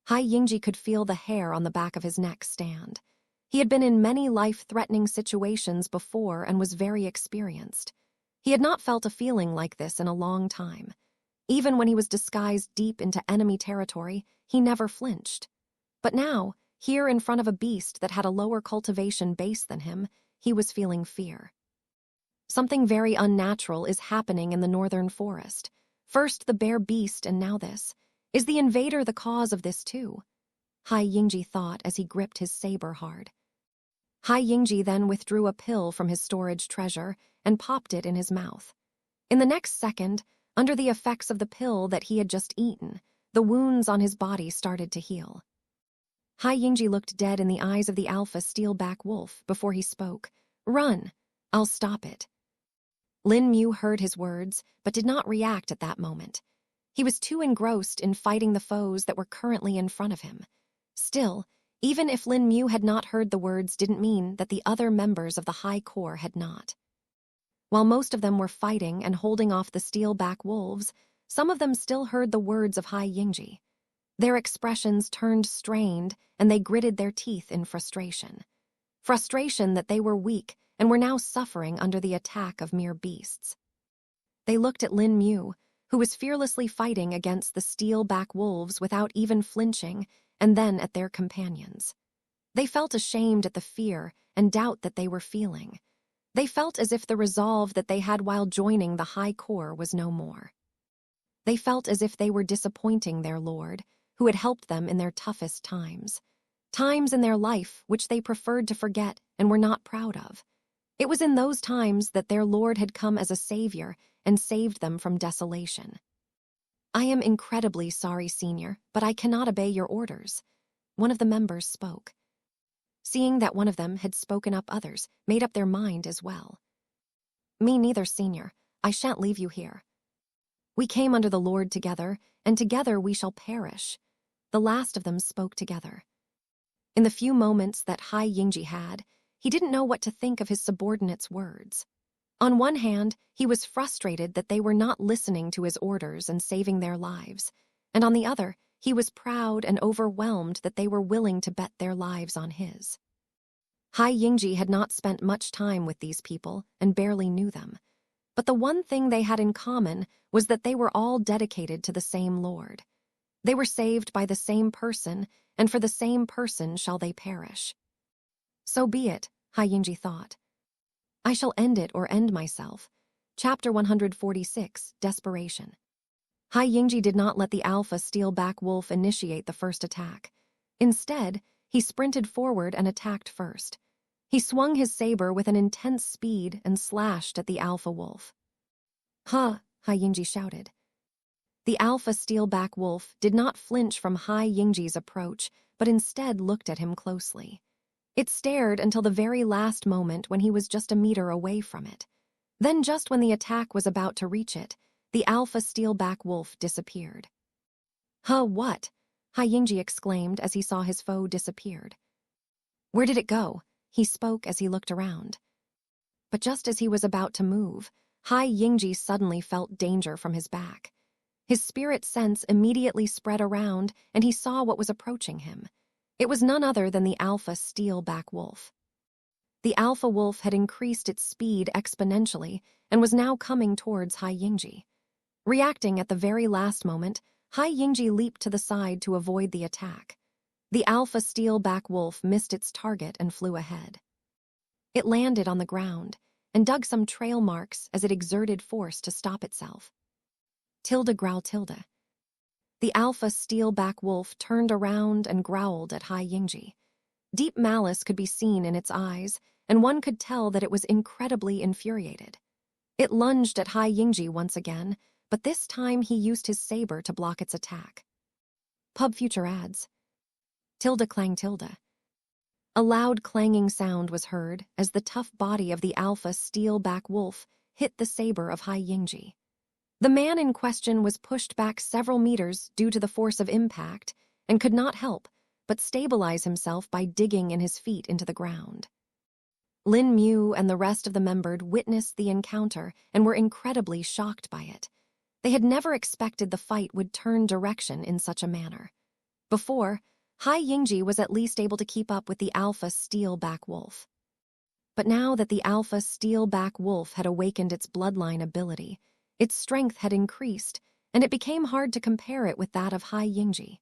Hai Yingji could feel the hair on the back of his neck stand. He had been in many life-threatening situations before and was very experienced. He had not felt a feeling like this in a long time. Even when he was disguised deep into enemy territory, he never flinched. But now, here in front of a beast that had a lower cultivation base than him, he was feeling fear. Something very unnatural is happening in the northern forest. First the bear beast and now this. Is the invader the cause of this too? Hai Yingji thought as he gripped his saber hard. Hai Yingji then withdrew a pill from his storage treasure and popped it in his mouth. In the next second, under the effects of the pill that he had just eaten, the wounds on his body started to heal. Hai Yingji looked dead in the eyes of the alpha steel-back wolf before he spoke. "Run! I'll stop it." Lin Mu heard his words, but did not react at that moment. He was too engrossed in fighting the foes that were currently in front of him. Still, even if Lin Mu had not heard the words didn't mean that the other members of the High Corps had not. While most of them were fighting and holding off the steel-back wolves, some of them still heard the words of Hai Yingji. Their expressions turned strained, and they gritted their teeth in frustration. Frustration that they were weak and were now suffering under the attack of mere beasts. They looked at Lin Mu, who was fearlessly fighting against the steel-back wolves without even flinching, and then at their companions. They felt ashamed at the fear and doubt that they were feeling. They felt as if the resolve that they had while joining the High Corps was no more. They felt as if they were disappointing their lord, who had helped them in their toughest times. Times in their life which they preferred to forget and were not proud of. It was in those times that their lord had come as a savior and saved them from desolation. I am incredibly sorry, Senior, but I cannot obey your orders. One of the members spoke. Seeing that one of them had spoken up, others made up their mind as well. Me neither, Senior. I shan't leave you here. We came under the Lord together, and together we shall perish. The last of them spoke together. In the few moments that Hai Yingji had, he didn't know what to think of his subordinates' words. On one hand, he was frustrated that they were not listening to his orders and saving their lives, and on the other, he was proud and overwhelmed that they were willing to bet their lives on his. Hai Yingji had not spent much time with these people and barely knew them, but the one thing they had in common was that they were all dedicated to the same Lord. They were saved by the same person, and for the same person shall they perish. So be it, Hai Yingji thought. I shall end it or end myself. Chapter 146, Desperation. Hai Yingji did not let the alpha steel-back wolf initiate the first attack. Instead, he sprinted forward and attacked first. He swung his saber with an intense speed and slashed at the alpha wolf. Ha! Hai Yingji shouted. The alpha steel-back wolf did not flinch from Hai Yingji's approach, but instead looked at him closely. It stared until the very last moment when he was just a meter away from it. Then just when the attack was about to reach it, the alpha steel-back wolf disappeared. Huh, what? Hai Yingji exclaimed as he saw his foe disappeared. Where did it go? He spoke as he looked around. But just as he was about to move, Hai Yingji suddenly felt danger from his back. His spirit sense immediately spread around, and he saw what was approaching him. It was none other than the alpha steel-back wolf. The alpha wolf had increased its speed exponentially and was now coming towards Hai Yingji. Reacting at the very last moment, Hai Yingji leaped to the side to avoid the attack. The alpha steel-back wolf missed its target and flew ahead. It landed on the ground and dug some trail marks as it exerted force to stop itself. Tilde growl tilde. The alpha steel-back wolf turned around and growled at Hai Yingji. Deep malice could be seen in its eyes, and one could tell that it was incredibly infuriated. It lunged at Hai Yingji once again, but this time he used his saber to block its attack. Pub future ads. Tilde clang tilde. A loud clanging sound was heard as the tough body of the alpha steel-back wolf hit the saber of Hai Yingji. The man in question was pushed back several meters due to the force of impact and could not help but stabilize himself by digging in his feet into the ground. Lin Mu and the rest of the members witnessed the encounter and were incredibly shocked by it. They had never expected the fight would turn direction in such a manner. Before, Hai Yingji was at least able to keep up with the alpha steel-back wolf. But now that the alpha steel-back wolf had awakened its bloodline ability, its strength had increased, and it became hard to compare it with that of Hai Yingji.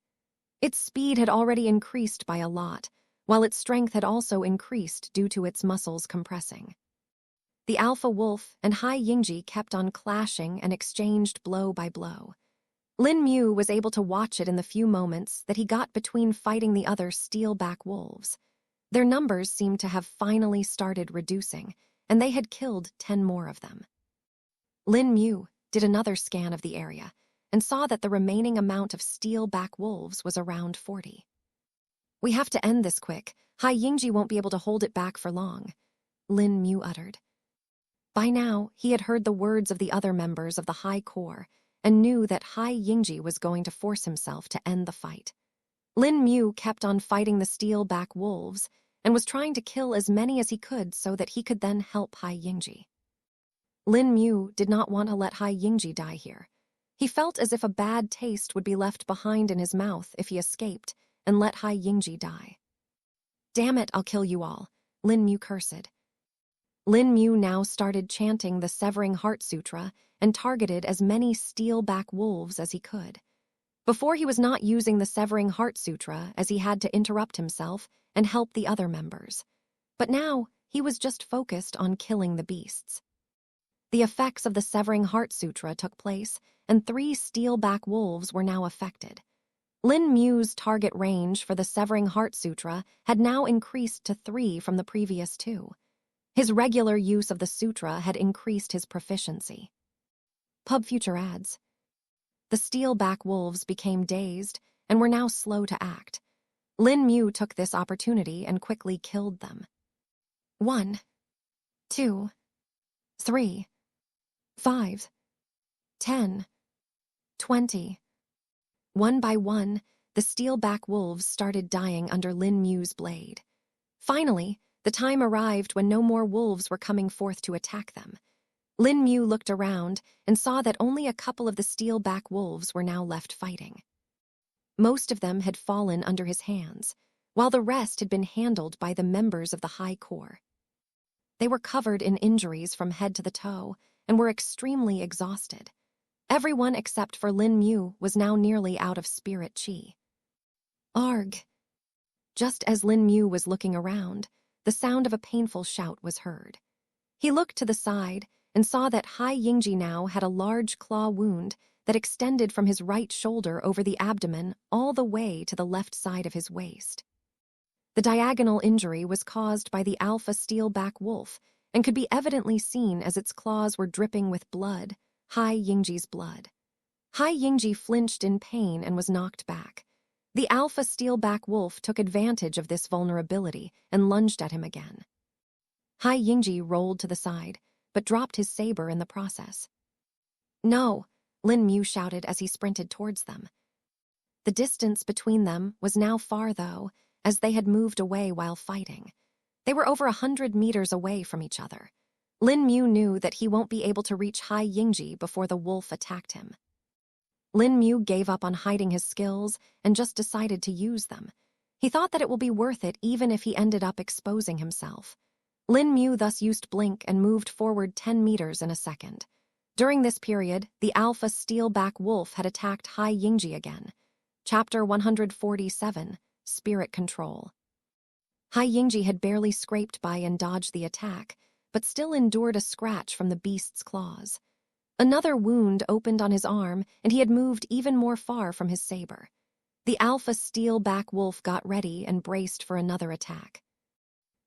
Its speed had already increased by a lot, while its strength had also increased due to its muscles compressing. The alpha wolf and Hai Yingji kept on clashing and exchanged blow by blow. Lin Mu was able to watch it in the few moments that he got between fighting the other steel-back wolves. Their numbers seemed to have finally started reducing, and they had killed 10 more of them. Lin Mu did another scan of the area and saw that the remaining amount of steel-back wolves was around 40. We have to end this quick. Hai Yingji won't be able to hold it back for long, Lin Mu uttered. By now, he had heard the words of the other members of the High Corps and knew that Hai Yingji was going to force himself to end the fight. Lin Mu kept on fighting the steel-back wolves and was trying to kill as many as he could so that he could then help Hai Yingji. Lin Mu did not want to let Hai Yingji die here. He felt as if a bad taste would be left behind in his mouth if he escaped and let Hai Yingji die. Damn it, I'll kill you all, Lin Mu cursed. Lin Mu now started chanting the Severing Heart Sutra and targeted as many steel-back wolves as he could. Before, he was not using the Severing Heart Sutra as he had to interrupt himself and help the other members. But now, he was just focused on killing the beasts. The effects of the Severing Heart Sutra took place, and 3 steel-back wolves were now affected. Lin Mu's target range for the Severing Heart Sutra had now increased to 3 from the previous 2. His regular use of the sutra had increased his proficiency. Pub future ads. The steel-back wolves became dazed and were now slow to act. Lin Mu took this opportunity and quickly killed them. 1, 2, 3, 5, 10, 20. One by one, the steel-back wolves started dying under Lin Mu's blade. Finally, the time arrived when no more wolves were coming forth to attack them. Lin Mu looked around and saw that only a couple of the steel-back wolves were now left fighting. Most of them had fallen under his hands, while the rest had been handled by the members of the High Corps. They were covered in injuries from head to the toe and were extremely exhausted. Everyone except for Lin Mu was now nearly out of spirit chi. Arg! Just as Lin Mu was looking around, the sound of a painful shout was heard. He looked to the side and saw that Hai Yingji now had a large claw wound that extended from his right shoulder over the abdomen all the way to the left side of his waist. The diagonal injury was caused by the alpha steel-back wolf and could be evidently seen as its claws were dripping with blood, Hai Yingji's blood. Hai Yingji flinched in pain and was knocked back. The alpha steel-back wolf took advantage of this vulnerability and lunged at him again. Hai Yingji rolled to the side, but dropped his saber in the process. "No!" Lin Mu shouted as he sprinted towards them. The distance between them was now far, though, as they had moved away while fighting. They were over 100 meters away from each other. Lin Mu knew that he won't be able to reach Hai Yingji before the wolf attacked him. Lin Mu gave up on hiding his skills and just decided to use them. He thought that it will be worth it even if he ended up exposing himself. Lin Mu thus used blink and moved forward 10 meters in a second. During this period, the alpha steel-back wolf had attacked Hai Yingji again. Chapter 147, Spirit Control. Hai Yingji had barely scraped by and dodged the attack, but still endured a scratch from the beast's claws. Another wound opened on his arm, and he had moved even more far from his saber. The alpha steel-back wolf got ready and braced for another attack.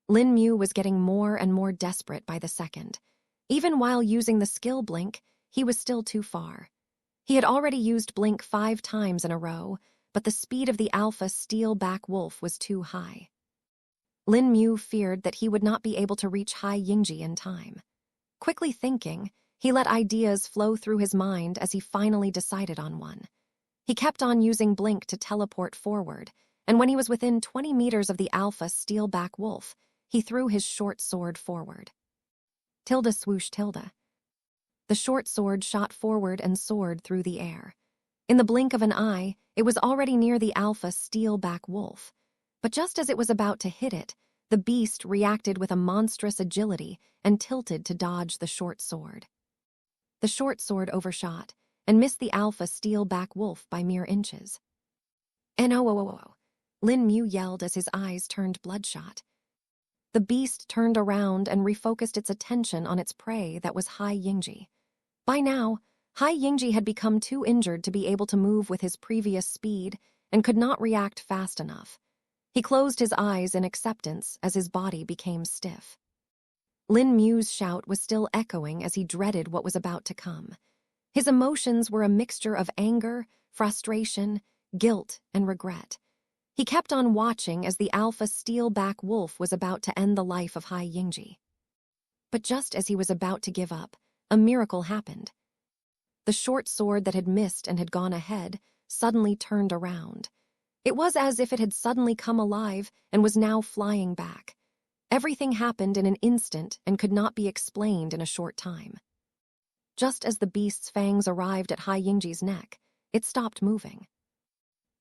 Lin Mu was getting more and more desperate by the second. Even while using the skill blink, he was still too far. He had already used blink 5 times in a row, but the speed of the alpha steel-back wolf was too high. Lin Mu feared that he would not be able to reach Hai Yingji in time. Quickly thinking, he let ideas flow through his mind as he finally decided on one. He kept on using blink to teleport forward, and when he was within 20 meters of the alpha steel-back wolf, he threw his short sword forward. Tilde swoosh tilde. The short sword shot forward and soared through the air. In the blink of an eye, it was already near the alpha steel-back wolf. But just as it was about to hit it, the beast reacted with a monstrous agility and tilted to dodge the short sword. The short sword overshot and missed the alpha steel-back wolf by mere inches. "No!" Lin Mu yelled as his eyes turned bloodshot. The beast turned around and refocused its attention on its prey that was Hai Yingji. By now, Hai Yingji had become too injured to be able to move with his previous speed and could not react fast enough. He closed his eyes in acceptance as his body became stiff. Lin Mu's shout was still echoing as he dreaded what was about to come. His emotions were a mixture of anger, frustration, guilt, and regret. He kept on watching as the alpha steel-back wolf was about to end the life of Hai Yingji. But just as he was about to give up, a miracle happened. The short sword that had missed and had gone ahead suddenly turned around. It was as if it had suddenly come alive and was now flying back. Everything happened in an instant and could not be explained in a short time. Just as the beast's fangs arrived at Hai Yingji's neck, it stopped moving.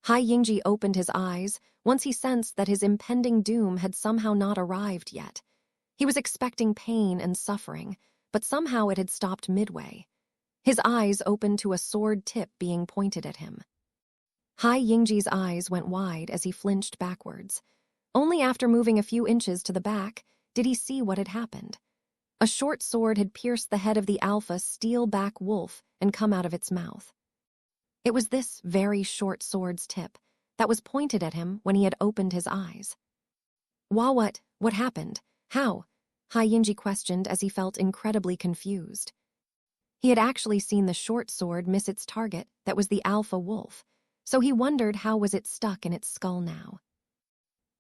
Hai Yingji opened his eyes once he sensed that his impending doom had somehow not arrived yet. He was expecting pain and suffering, but somehow it had stopped midway. His eyes opened to a sword tip being pointed at him. Hai Yingji's eyes went wide as he flinched backwards. Only after moving a few inches to the back did he see what had happened. A short sword had pierced the head of the alpha steel-back wolf and come out of its mouth. It was this very short sword's tip that was pointed at him when he had opened his eyes. What happened? How? Hai Yingji questioned as he felt incredibly confused. He had actually seen the short sword miss its target, that was the alpha wolf, so he wondered how was it stuck in its skull now.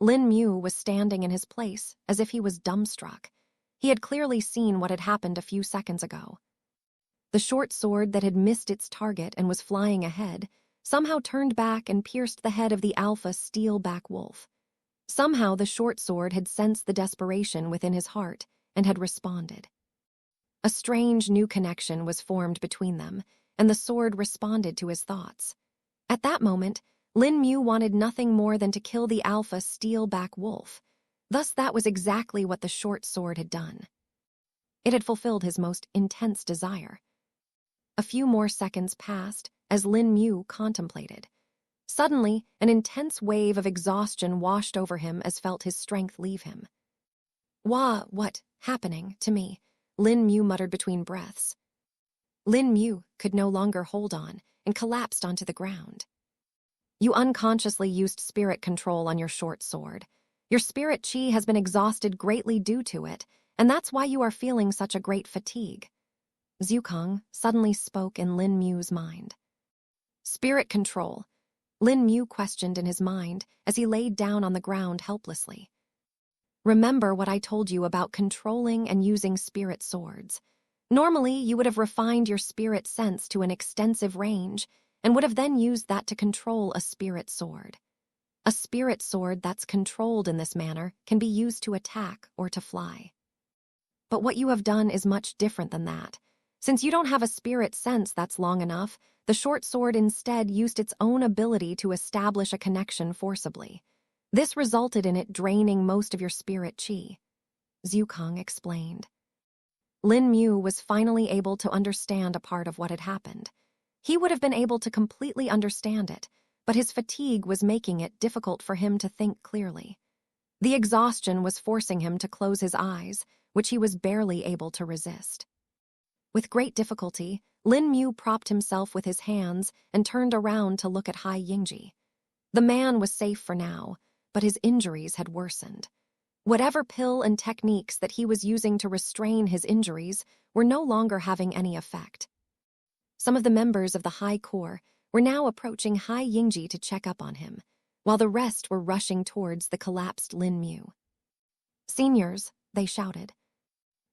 Lin Mu was standing in his place, as if he was dumbstruck. He had clearly seen what had happened a few seconds ago. The short sword that had missed its target and was flying ahead somehow turned back and pierced the head of the alpha steel-back wolf. Somehow the short sword had sensed the desperation within his heart and had responded. A strange new connection was formed between them, and the sword responded to his thoughts. At that moment, Lin Mu wanted nothing more than to kill the alpha steel-back wolf. Thus that was exactly what the short sword had done. It had fulfilled his most intense desire. A few more seconds passed as Lin Mu contemplated. Suddenly, an intense wave of exhaustion washed over him as felt his strength leave him. What happening to me? Lin Mu muttered between breaths. Lin Mu could no longer hold on and collapsed onto the ground. You unconsciously used spirit control on your short sword. Your spirit chi has been exhausted greatly due to it, and that's why you are feeling such a great fatigue. Zhukang suddenly spoke in Lin Mu's mind. Spirit control, Lin Mu questioned in his mind as he laid down on the ground helplessly. Remember what I told you about controlling and using spirit swords. Normally, you would have refined your spirit sense to an extensive range and would have then used that to control a spirit sword. A spirit sword that's controlled in this manner can be used to attack or to fly. But what you have done is much different than that. Since you don't have a spirit sense that's long enough, the short sword instead used its own ability to establish a connection forcibly. This resulted in it draining most of your spirit chi. Zhukang explained. Lin Mu was finally able to understand a part of what had happened. He would have been able to completely understand it, but his fatigue was making it difficult for him to think clearly. The exhaustion was forcing him to close his eyes, which he was barely able to resist. With great difficulty, Lin Mu propped himself with his hands and turned around to look at Hai Yingji. The man was safe for now, but his injuries had worsened. Whatever pill and techniques that he was using to restrain his injuries were no longer having any effect. Some of the members of the High Corps were now approaching Hai Yingji to check up on him, while the rest were rushing towards the collapsed Lin Mu. Seniors, they shouted.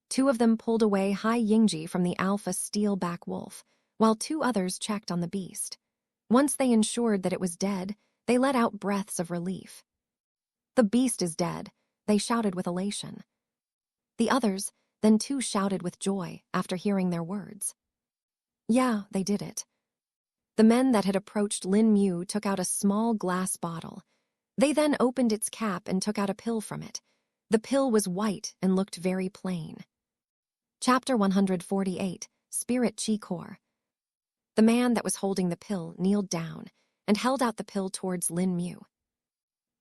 Two of them pulled away Hai Yingji from the alpha steel-back wolf, while two others checked on the beast. Once they ensured that it was dead, they let out breaths of relief. The beast is dead, they shouted with elation. The others then too shouted with joy after hearing their words. Yeah, they did it. The men that had approached Lin Mu took out a small glass bottle. They then opened its cap and took out a pill from it. The pill was white and looked very plain. Chapter 148, Spirit Chi Core. The man that was holding the pill kneeled down and held out the pill towards Lin Mu.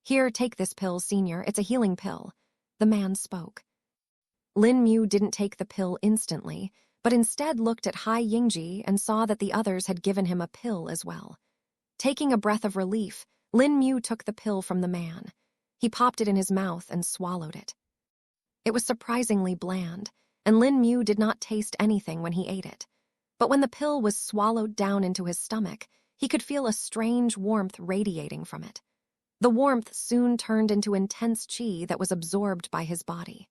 Here, take this pill, senior, it's a healing pill, the man spoke. Lin Mu didn't take the pill instantly, but instead looked at Hai Yingji and saw that the others had given him a pill as well. Taking a breath of relief, Lin Mu took the pill from the man. He popped it in his mouth and swallowed it. It was surprisingly bland, and Lin Mu did not taste anything when he ate it. But when the pill was swallowed down into his stomach, he could feel a strange warmth radiating from it. The warmth soon turned into intense chi that was absorbed by his body.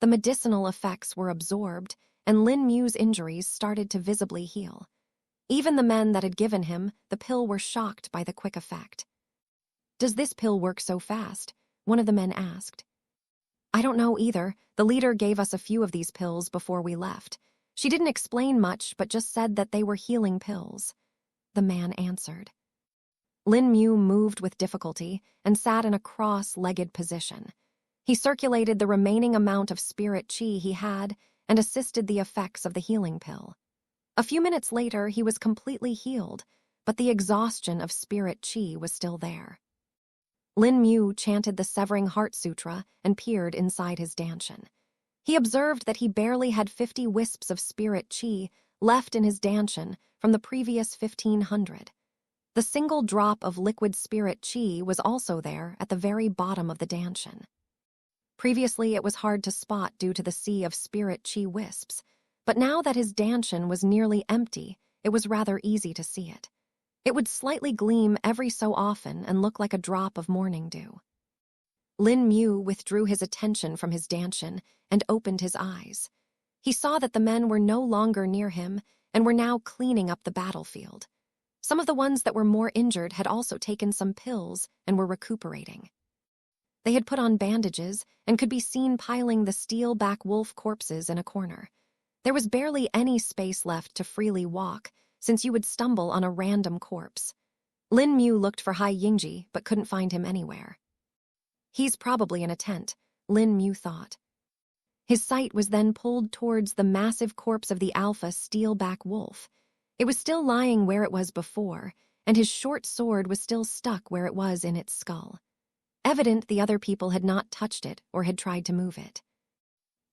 The medicinal effects were absorbed, and Lin Mu's injuries started to visibly heal. Even the men that had given him the pill were shocked by the quick effect. Does this pill work so fast? One of the men asked. I don't know either. The leader gave us a few of these pills before we left. She didn't explain much, but just said that they were healing pills. The man answered. Lin Mu moved with difficulty and sat in a cross-legged position. He circulated the remaining amount of spirit chi he had and assisted the effects of the healing pill. A few minutes later, he was completely healed, but the exhaustion of spirit chi was still there. Lin Mu chanted the Severing Heart Sutra and peered inside his danshin. He observed that he barely had 50 wisps of spirit chi left in his danshin from the previous 1,500. The single drop of liquid spirit chi was also there at the very bottom of the danshin. Previously, it was hard to spot due to the sea of spirit chi wisps, But now that his dantian was nearly empty, it was rather easy to see it. It would slightly gleam every so often and look like a drop of morning dew. Lin Mu withdrew his attention from his dantian and opened his eyes. He saw that the men were no longer near him and were now cleaning up the battlefield. Some of the ones that were more injured had also taken some pills and were recuperating. They had put on bandages and could be seen piling the steel-back wolf corpses in a corner. There was barely any space left to freely walk, since you would stumble on a random corpse. Lin Mu looked for Hai Yingji but couldn't find him anywhere. He's probably in a tent, Lin Mu thought. His sight was then pulled towards the massive corpse of the alpha steel-back wolf. It was still lying where it was before, and his short sword was still stuck where it was in its skull. Evident the other people had not touched it or had tried to move it.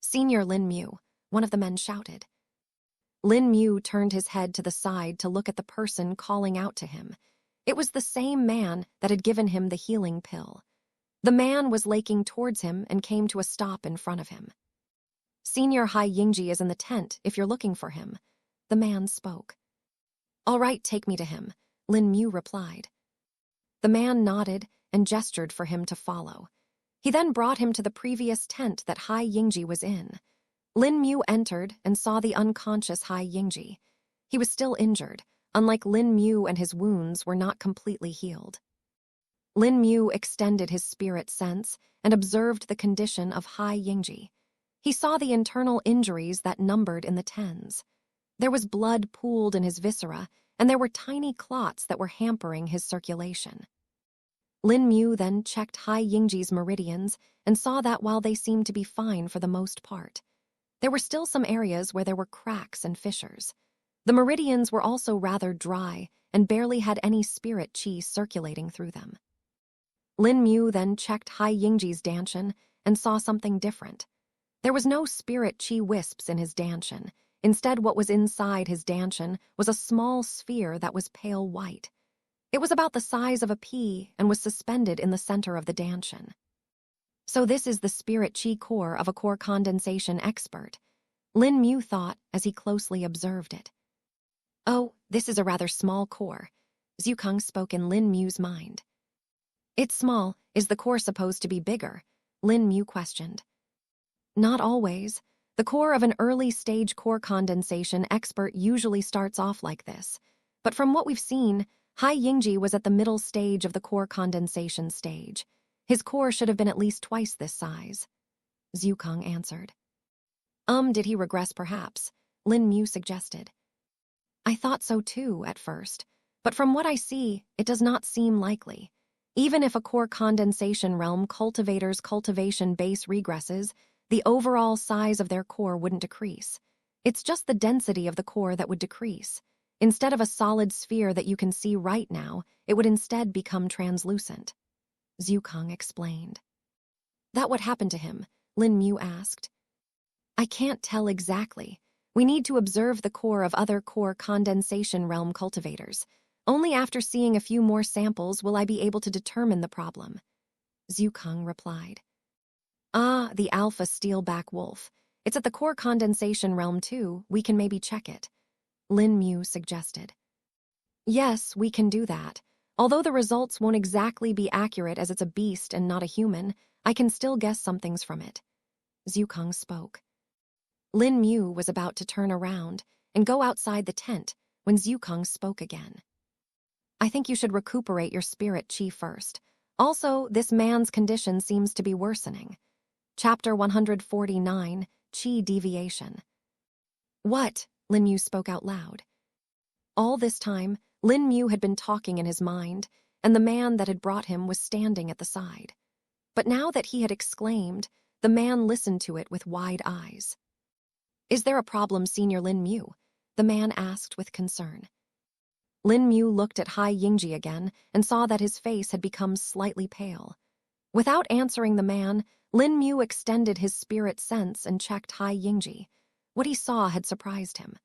"Senior Lin Mu," one of the men shouted. Lin Mu turned his head to the side to look at the person calling out to him. It was the same man that had given him the healing pill. The man was laking towards him and came to a stop in front of him. "Senior Hai Yingji is in the tent if you're looking for him," the man spoke. "All right, take me to him," Lin Mu replied. The man nodded and gestured for him to follow. He then brought him to the previous tent that Hai Yingji was in. Lin Mu entered and saw the unconscious Hai Yingji. He was still injured, unlike Lin Mu, and his wounds were not completely healed. Lin Mu extended his spirit sense and observed the condition of Hai Yingji. He saw the internal injuries that numbered in the tens. There was blood pooled in his viscera, and there were tiny clots that were hampering his circulation. Lin Mu then checked Hai Yingji's meridians and saw that while they seemed to be fine for the most part, there were still some areas where there were cracks and fissures. The meridians were also rather dry and barely had any spirit qi circulating through them. Lin Mu then checked Hai Yingji's dantian and saw something different. There was no spirit qi wisps in his dantian. Instead, what was inside his dantian was a small sphere that was pale white. It was about the size of a pea and was suspended in the center of the dantian. So this is the spirit qi core of a core condensation expert, Lin Mu thought as he closely observed it. "Oh, this is a rather small core," Zhukang spoke in Lin Mu's mind. "It's small. Is the core supposed to be bigger?" Lin Mu questioned. "Not always. The core of an early-stage core condensation expert usually starts off like this. But from what we've seen, Hai Yingji was at the middle stage of the core condensation stage. His core should have been at least twice this size," Zhukang answered. Did he regress perhaps?" Lin Mu suggested. "I thought so too at first, but from what I see, it does not seem likely. Even if a core condensation realm cultivator's cultivation base regresses, the overall size of their core wouldn't decrease. It's just the density of the core that would decrease. Instead of a solid sphere that you can see right now, it would instead become translucent," Zhukang explained. "That what happened to him?" Lin Mu asked. "I can't tell exactly. We need to observe the core of other core condensation realm cultivators. Only after seeing a few more samples will I be able to determine the problem," Zhukang replied. "Ah, the alpha steel-back wolf. It's at the core condensation realm too. We can maybe check it," Lin Mu suggested. "Yes, we can do that. Although the results won't exactly be accurate as it's a beast and not a human, I can still guess some things from it," Zhukang spoke. Lin Mu was about to turn around and go outside the tent when Zhukang spoke again. "I think you should recuperate your spirit qi first. Also, this man's condition seems to be worsening." Chapter 149, Qi Deviation. "What?" Lin Mu spoke out loud. All this time, Lin Mu had been talking in his mind, and the man that had brought him was standing at the side. But now that he had exclaimed, the man listened to it with wide eyes. "Is there a problem, Senior Lin Mu?" the man asked with concern. Lin Mu looked at Hai Yingji again and saw that his face had become slightly pale. Without answering the man, Lin Mu extended his spirit sense and checked Hai Yingji. What he saw had surprised him.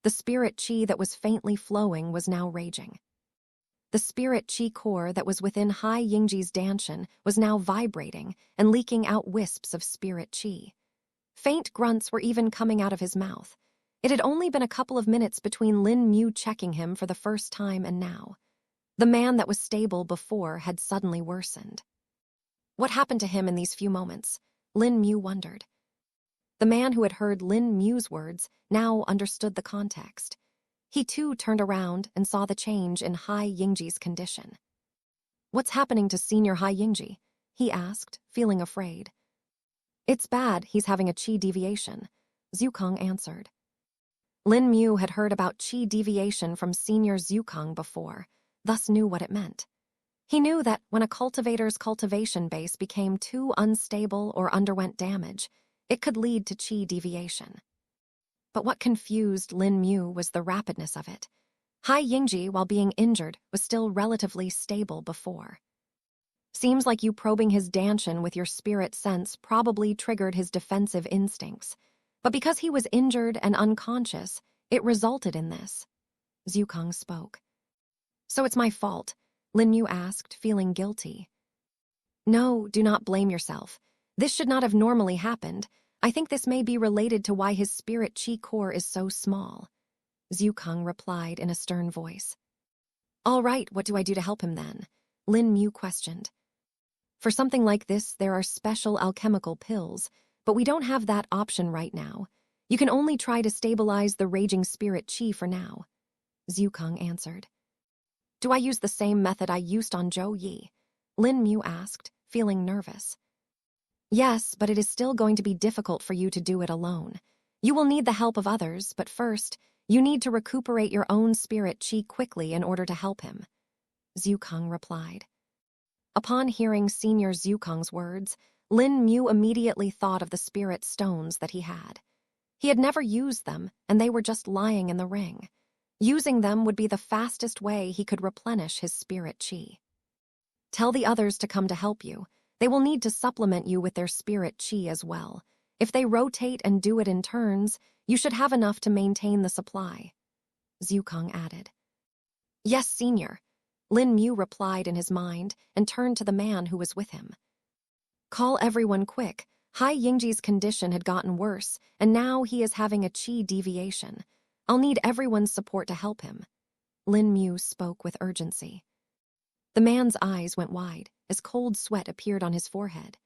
The spirit qi that was faintly flowing was now raging. The spirit qi core that was within Hai Yingji's dantian was now vibrating and leaking out wisps of spirit qi. Faint grunts were even coming out of his mouth. It had only been a couple of minutes between Lin Mu checking him for the first time and now. The man that was stable before had suddenly worsened. What happened to him in these few moments? Lin Mu wondered. The man who had heard Lin Mu's words now understood the context. He too turned around and saw the change in Hai Yingji's condition. "What's happening to Senior Hai Yingji?" he asked, feeling afraid. "It's bad, he's having a qi deviation," Zhukang answered. Lin Mu had heard about qi deviation from Senior Zhukang before, thus knew what it meant. He knew that when a cultivator's cultivation base became too unstable or underwent damage, it could lead to qi deviation. But what confused Lin Mu was the rapidness of it. Hai Yingji, while being injured, was still relatively stable before. Seems like you probing his danshan with your spirit sense probably triggered his defensive instincts. But because he was injured and unconscious, it resulted in this. Zhukang spoke. "So it's my fault?" Lin Mu asked, feeling guilty. "No, do not blame yourself. This should not have normally happened. I think this may be related to why his spirit qi core is so small." Zhukang replied in a stern voice. "All right, what do I do to help him then?" Lin Mu questioned. "For something like this, there are special alchemical pills, but we don't have that option right now. You can only try to stabilize the raging spirit qi for now," Zhukang answered. "Do I use the same method I used on Zhou Yi?" Lin Mu asked, feeling nervous. "Yes, but it is still going to be difficult for you to do it alone. You will need the help of others, but first, you need to recuperate your own spirit qi quickly in order to help him," Zhukang replied. Upon hearing Senior Zhukang's words, Lin Mu immediately thought of the spirit stones that he had. He had never used them, and they were just lying in the ring. Using them would be the fastest way he could replenish his spirit qi. "Tell the others to come to help you. They will need to supplement you with their spirit qi as well. If they rotate and do it in turns, you should have enough to maintain the supply," Zhukang added. "Yes, Senior," Lin Mu replied in his mind and turned to the man who was with him. "Call everyone quick. Hai Yingji's condition had gotten worse, and now he is having a qi deviation. I'll need everyone's support to help him," Lin Mu spoke with urgency. The man's eyes went wide as cold sweat appeared on his forehead.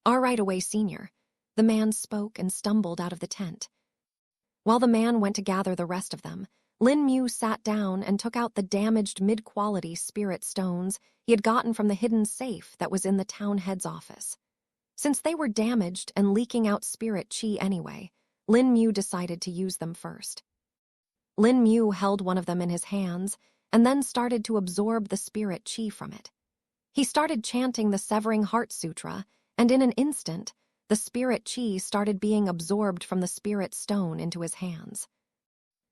"All right away, Senior," the man spoke and stumbled out of the tent. While the man went to gather the rest of them, Lin Mu sat down and took out the damaged mid-quality spirit stones he had gotten from the hidden safe that was in the town head's office. Since they were damaged and leaking out spirit qi anyway, Lin Mu decided to use them first. Lin Mu held one of them in his hands and then started to absorb the spirit qi from it. He started chanting the Severing Heart Sutra, and in an instant, the spirit qi started being absorbed from the spirit stone into his hands.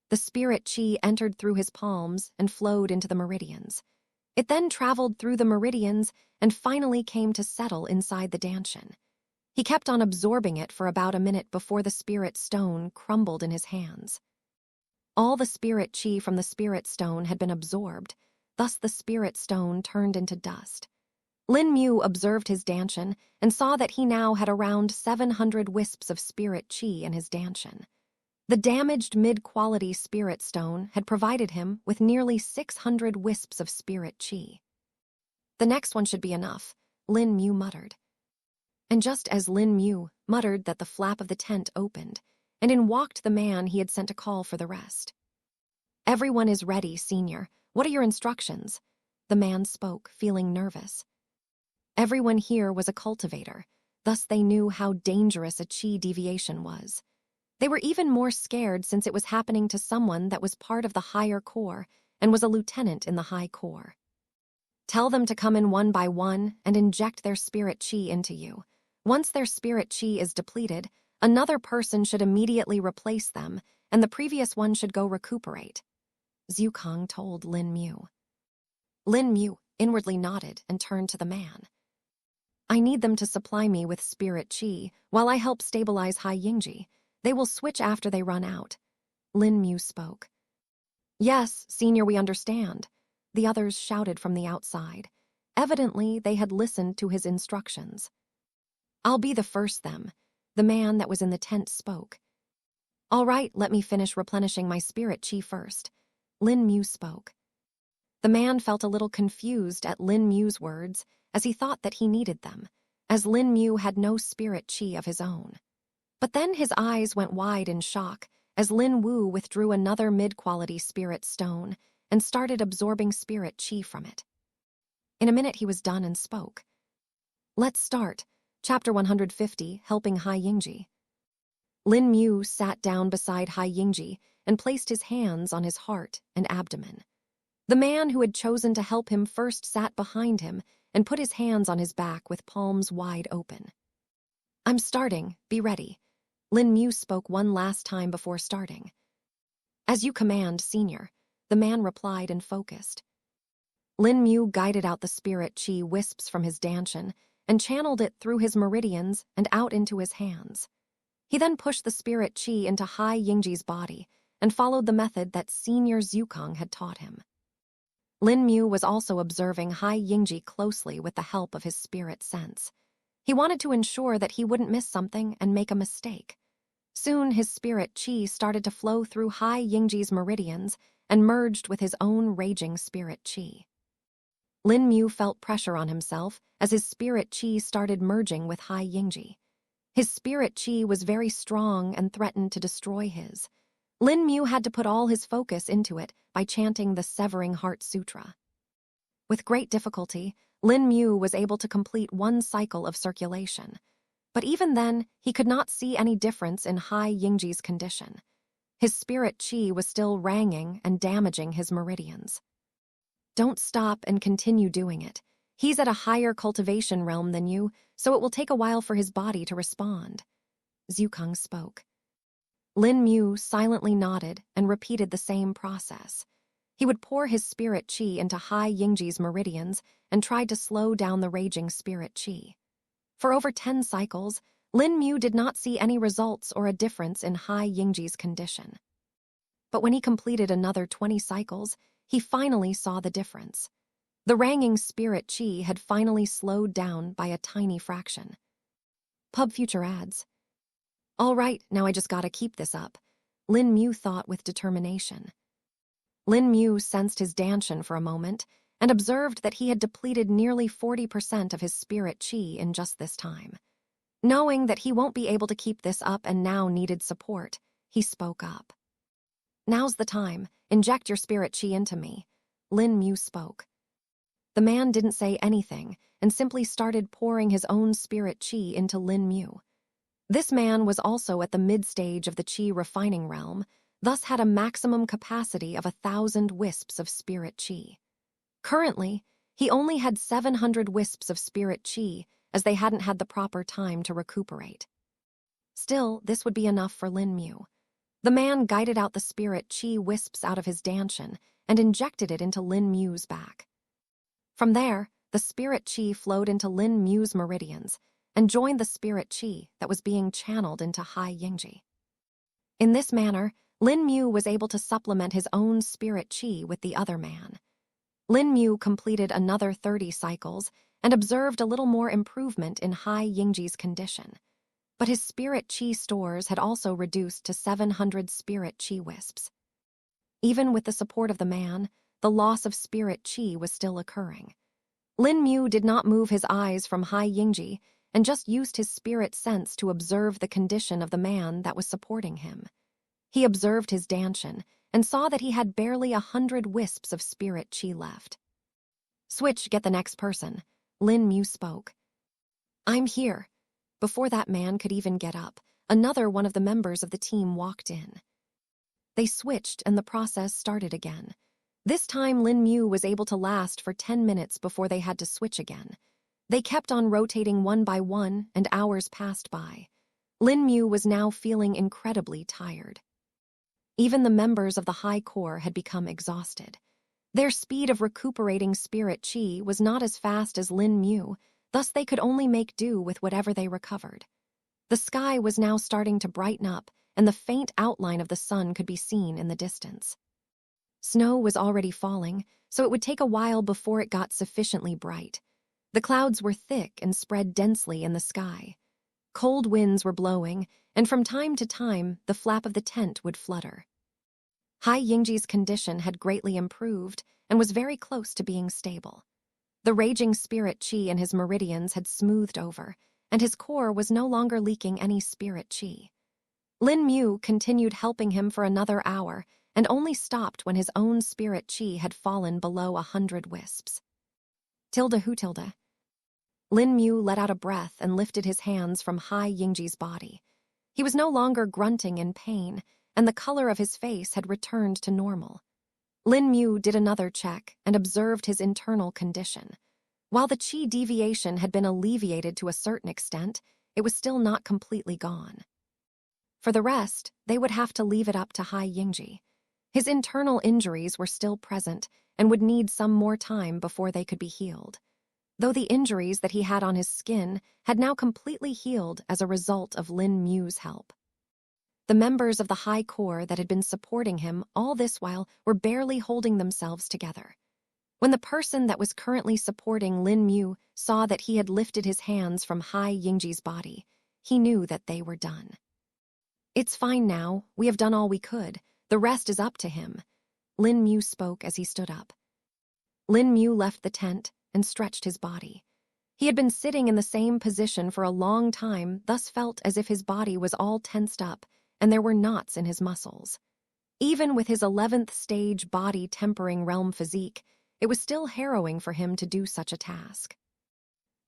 The spirit qi entered through his palms and flowed into the meridians. It then traveled through the meridians and finally came to settle inside the danshan. He kept on absorbing it for about a minute before the spirit stone crumbled in his hands. All the spirit qi from the spirit stone had been absorbed, thus the spirit stone turned into dust. Lin Mu observed his danshan and saw that he now had around 700 wisps of spirit qi in his danshan. The damaged mid-quality spirit stone had provided him with nearly 600 wisps of spirit qi. "The next one should be enough," Lin Mu muttered. And just as Lin Mu muttered that, the flap of the tent opened, and in walked the man he had sent to call for the rest. "Everyone is ready, Senior. What are your instructions?" The man spoke, feeling nervous. Everyone here was a cultivator, thus they knew how dangerous a qi deviation was. They were even more scared since it was happening to someone that was part of the higher core and was a lieutenant in the high core. "Tell them to come in one by one and inject their spirit qi into you. Once their spirit qi is depleted, another person should immediately replace them, and the previous one should go recuperate," Zhukang told Lin Mu. Lin Mu inwardly nodded and turned to the man. "I need them to supply me with spirit qi while I help stabilize Hai Yingji. They will switch after they run out," Lin Mu spoke. "Yes, Senior, we understand," the others shouted from the outside. Evidently, they had listened to his instructions. "I'll be the first, them," the man that was in the tent spoke. All right, let me finish replenishing my spirit chi first. Lin Mu spoke. The man felt a little confused at Lin Mu's words, as he thought that he needed them, as Lin Mu had no spirit chi of his own. But then his eyes went wide in shock as Lin Wu withdrew another mid-quality spirit stone and started absorbing spirit chi from it. In a minute he was done and spoke. Let's start. Chapter 150, Helping Hai Yingji. Lin Mu sat down beside Hai Yingji and placed his hands on his heart and abdomen. The man who had chosen to help him first sat behind him and put his hands on his back with palms wide open. I'm starting, be ready. Lin Mu spoke one last time before starting. As you command, Senior, the man replied and focused. Lin Mu guided out the spirit chi wisps from his danshan and channeled it through his meridians and out into his hands. He then pushed the spirit chi into Hai Yingji's body and followed the method that Senior Zukong had taught him. Lin Mu was also observing Hai Yingji closely with the help of his spirit sense. He wanted to ensure that he wouldn't miss something and make a mistake. Soon his spirit chi started to flow through Hai Yingji's meridians and merged with his own raging spirit chi. Lin Mu felt pressure on himself as his spirit chi started merging with Hai Yingji. His spirit chi was very strong and threatened to destroy his. Lin Mu had to put all his focus into it by chanting the Severing Heart Sutra. With great difficulty, Lin Mu was able to complete one cycle of circulation. But even then, he could not see any difference in Hai Yingji's condition. His spirit chi was still ranging and damaging his meridians. Don't stop and continue doing it. He's at a higher cultivation realm than you, so it will take a while for his body to respond. Zukong spoke. Lin Mu silently nodded and repeated the same process. He would pour his spirit chi into Hai Yingji's meridians and tried to slow down the raging spirit chi. For over 10 cycles, Lin Mu did not see any results or a difference in Hai Yingji's condition. But when he completed another 20 cycles, he finally saw the difference. The ranging spirit chi had finally slowed down by a tiny fraction. Pub future ads. All right, now I just gotta keep this up, Lin Mu thought with determination. Lin Mu sensed his danshan for a moment and observed that he had depleted nearly 40% of his spirit chi in just this time. Knowing that he won't be able to keep this up and now needed support, he spoke up. Now's the time, inject your spirit chi into me, Lin Mu spoke. The man didn't say anything and simply started pouring his own spirit chi into Lin Mu. This man was also at the mid-stage of the chi refining realm, thus had a maximum capacity of 1,000 wisps of spirit chi. Currently, he only had 700 wisps of spirit chi, as they hadn't had the proper time to recuperate. Still, this would be enough for Lin Mu. The man guided out the spirit chi wisps out of his danshan and injected it into Lin Mu's back. From there, the spirit chi flowed into Lin Mu's meridians and joined the spirit chi that was being channeled into Hai Yingji. In this manner, Lin Mu was able to supplement his own spirit chi with the other man. Lin Mu completed another 30 cycles and observed a little more improvement in Hai Yingji's condition. But his spirit chi stores had also reduced to 700 spirit chi wisps. Even with the support of the man, the loss of spirit chi was still occurring. Lin Mu did not move his eyes from Hai Yingji and just used his spirit sense to observe the condition of the man that was supporting him. He observed his danshan and saw that he had barely 100 wisps of spirit chi left. Switch, get the next person, Lin Mu spoke. I'm here. Before that man could even get up, another one of the members of the team walked in. They switched and the process started again. This time Lin Mu was able to last for 10 minutes before they had to switch again. They kept on rotating one by one and hours passed by. Lin Mu was now feeling incredibly tired. Even the members of the high core had become exhausted. Their speed of recuperating spirit chi was not as fast as Lin Mu, thus they could only make do with whatever they recovered. The sky was now starting to brighten up, and the faint outline of the sun could be seen in the distance. Snow was already falling, so it would take a while before it got sufficiently bright. The clouds were thick and spread densely in the sky. Cold winds were blowing, and from time to time, the flap of the tent would flutter. Hai Yingji's condition had greatly improved and was very close to being stable. The raging spirit qi in his meridians had smoothed over, and his core was no longer leaking any spirit qi. Lin Mu continued helping him for another hour and only stopped when his own spirit qi had fallen below 100 wisps. Tilde hu tilde. Lin Mu let out a breath and lifted his hands from Hai Yingji's body. He was no longer grunting in pain, and the color of his face had returned to normal. Lin Mu did another check and observed his internal condition. While the qi deviation had been alleviated to a certain extent, it was still not completely gone. For the rest, they would have to leave it up to Hai Yingji. His internal injuries were still present and would need some more time before they could be healed, though the injuries that he had on his skin had now completely healed as a result of Lin Mu's help. The members of the High Corps that had been supporting him all this while were barely holding themselves together. When the person that was currently supporting Lin Mu saw that he had lifted his hands from Hai Yingji's body, he knew that they were done. "It's fine now, we have done all we could. The rest is up to him," Lin Mu spoke as he stood up. Lin Mu left the tent and stretched his body. He had been sitting in the same position for a long time, thus felt as if his body was all tensed up and there were knots in his muscles. Even with his 11th stage body-tempering realm physique, it was still harrowing for him to do such a task.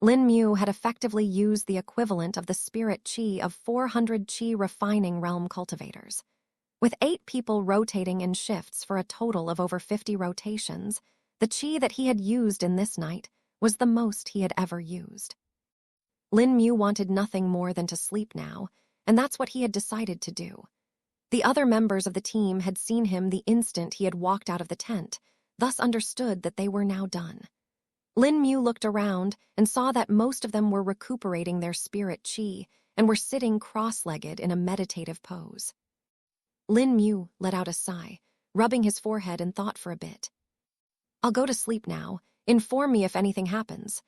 Lin Mu had effectively used the equivalent of the spirit qi of 400 qi refining realm cultivators. With 8 people rotating in shifts for a total of over 50 rotations, the qi that he had used in this night was the most he had ever used. Lin Mu wanted nothing more than to sleep now, and that's what he had decided to do. The other members of the team had seen him the instant he had walked out of the tent, thus understood that they were now done. Lin Mu looked around and saw that most of them were recuperating their spirit qi and were sitting cross-legged in a meditative pose. Lin Mu let out a sigh, rubbing his forehead and thought for a bit. "I'll go to sleep now. Inform me if anything happens."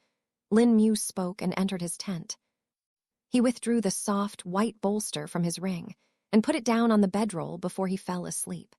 Lin Mu spoke and entered his tent. He withdrew the soft, white bolster from his ring and put it down on the bedroll before he fell asleep.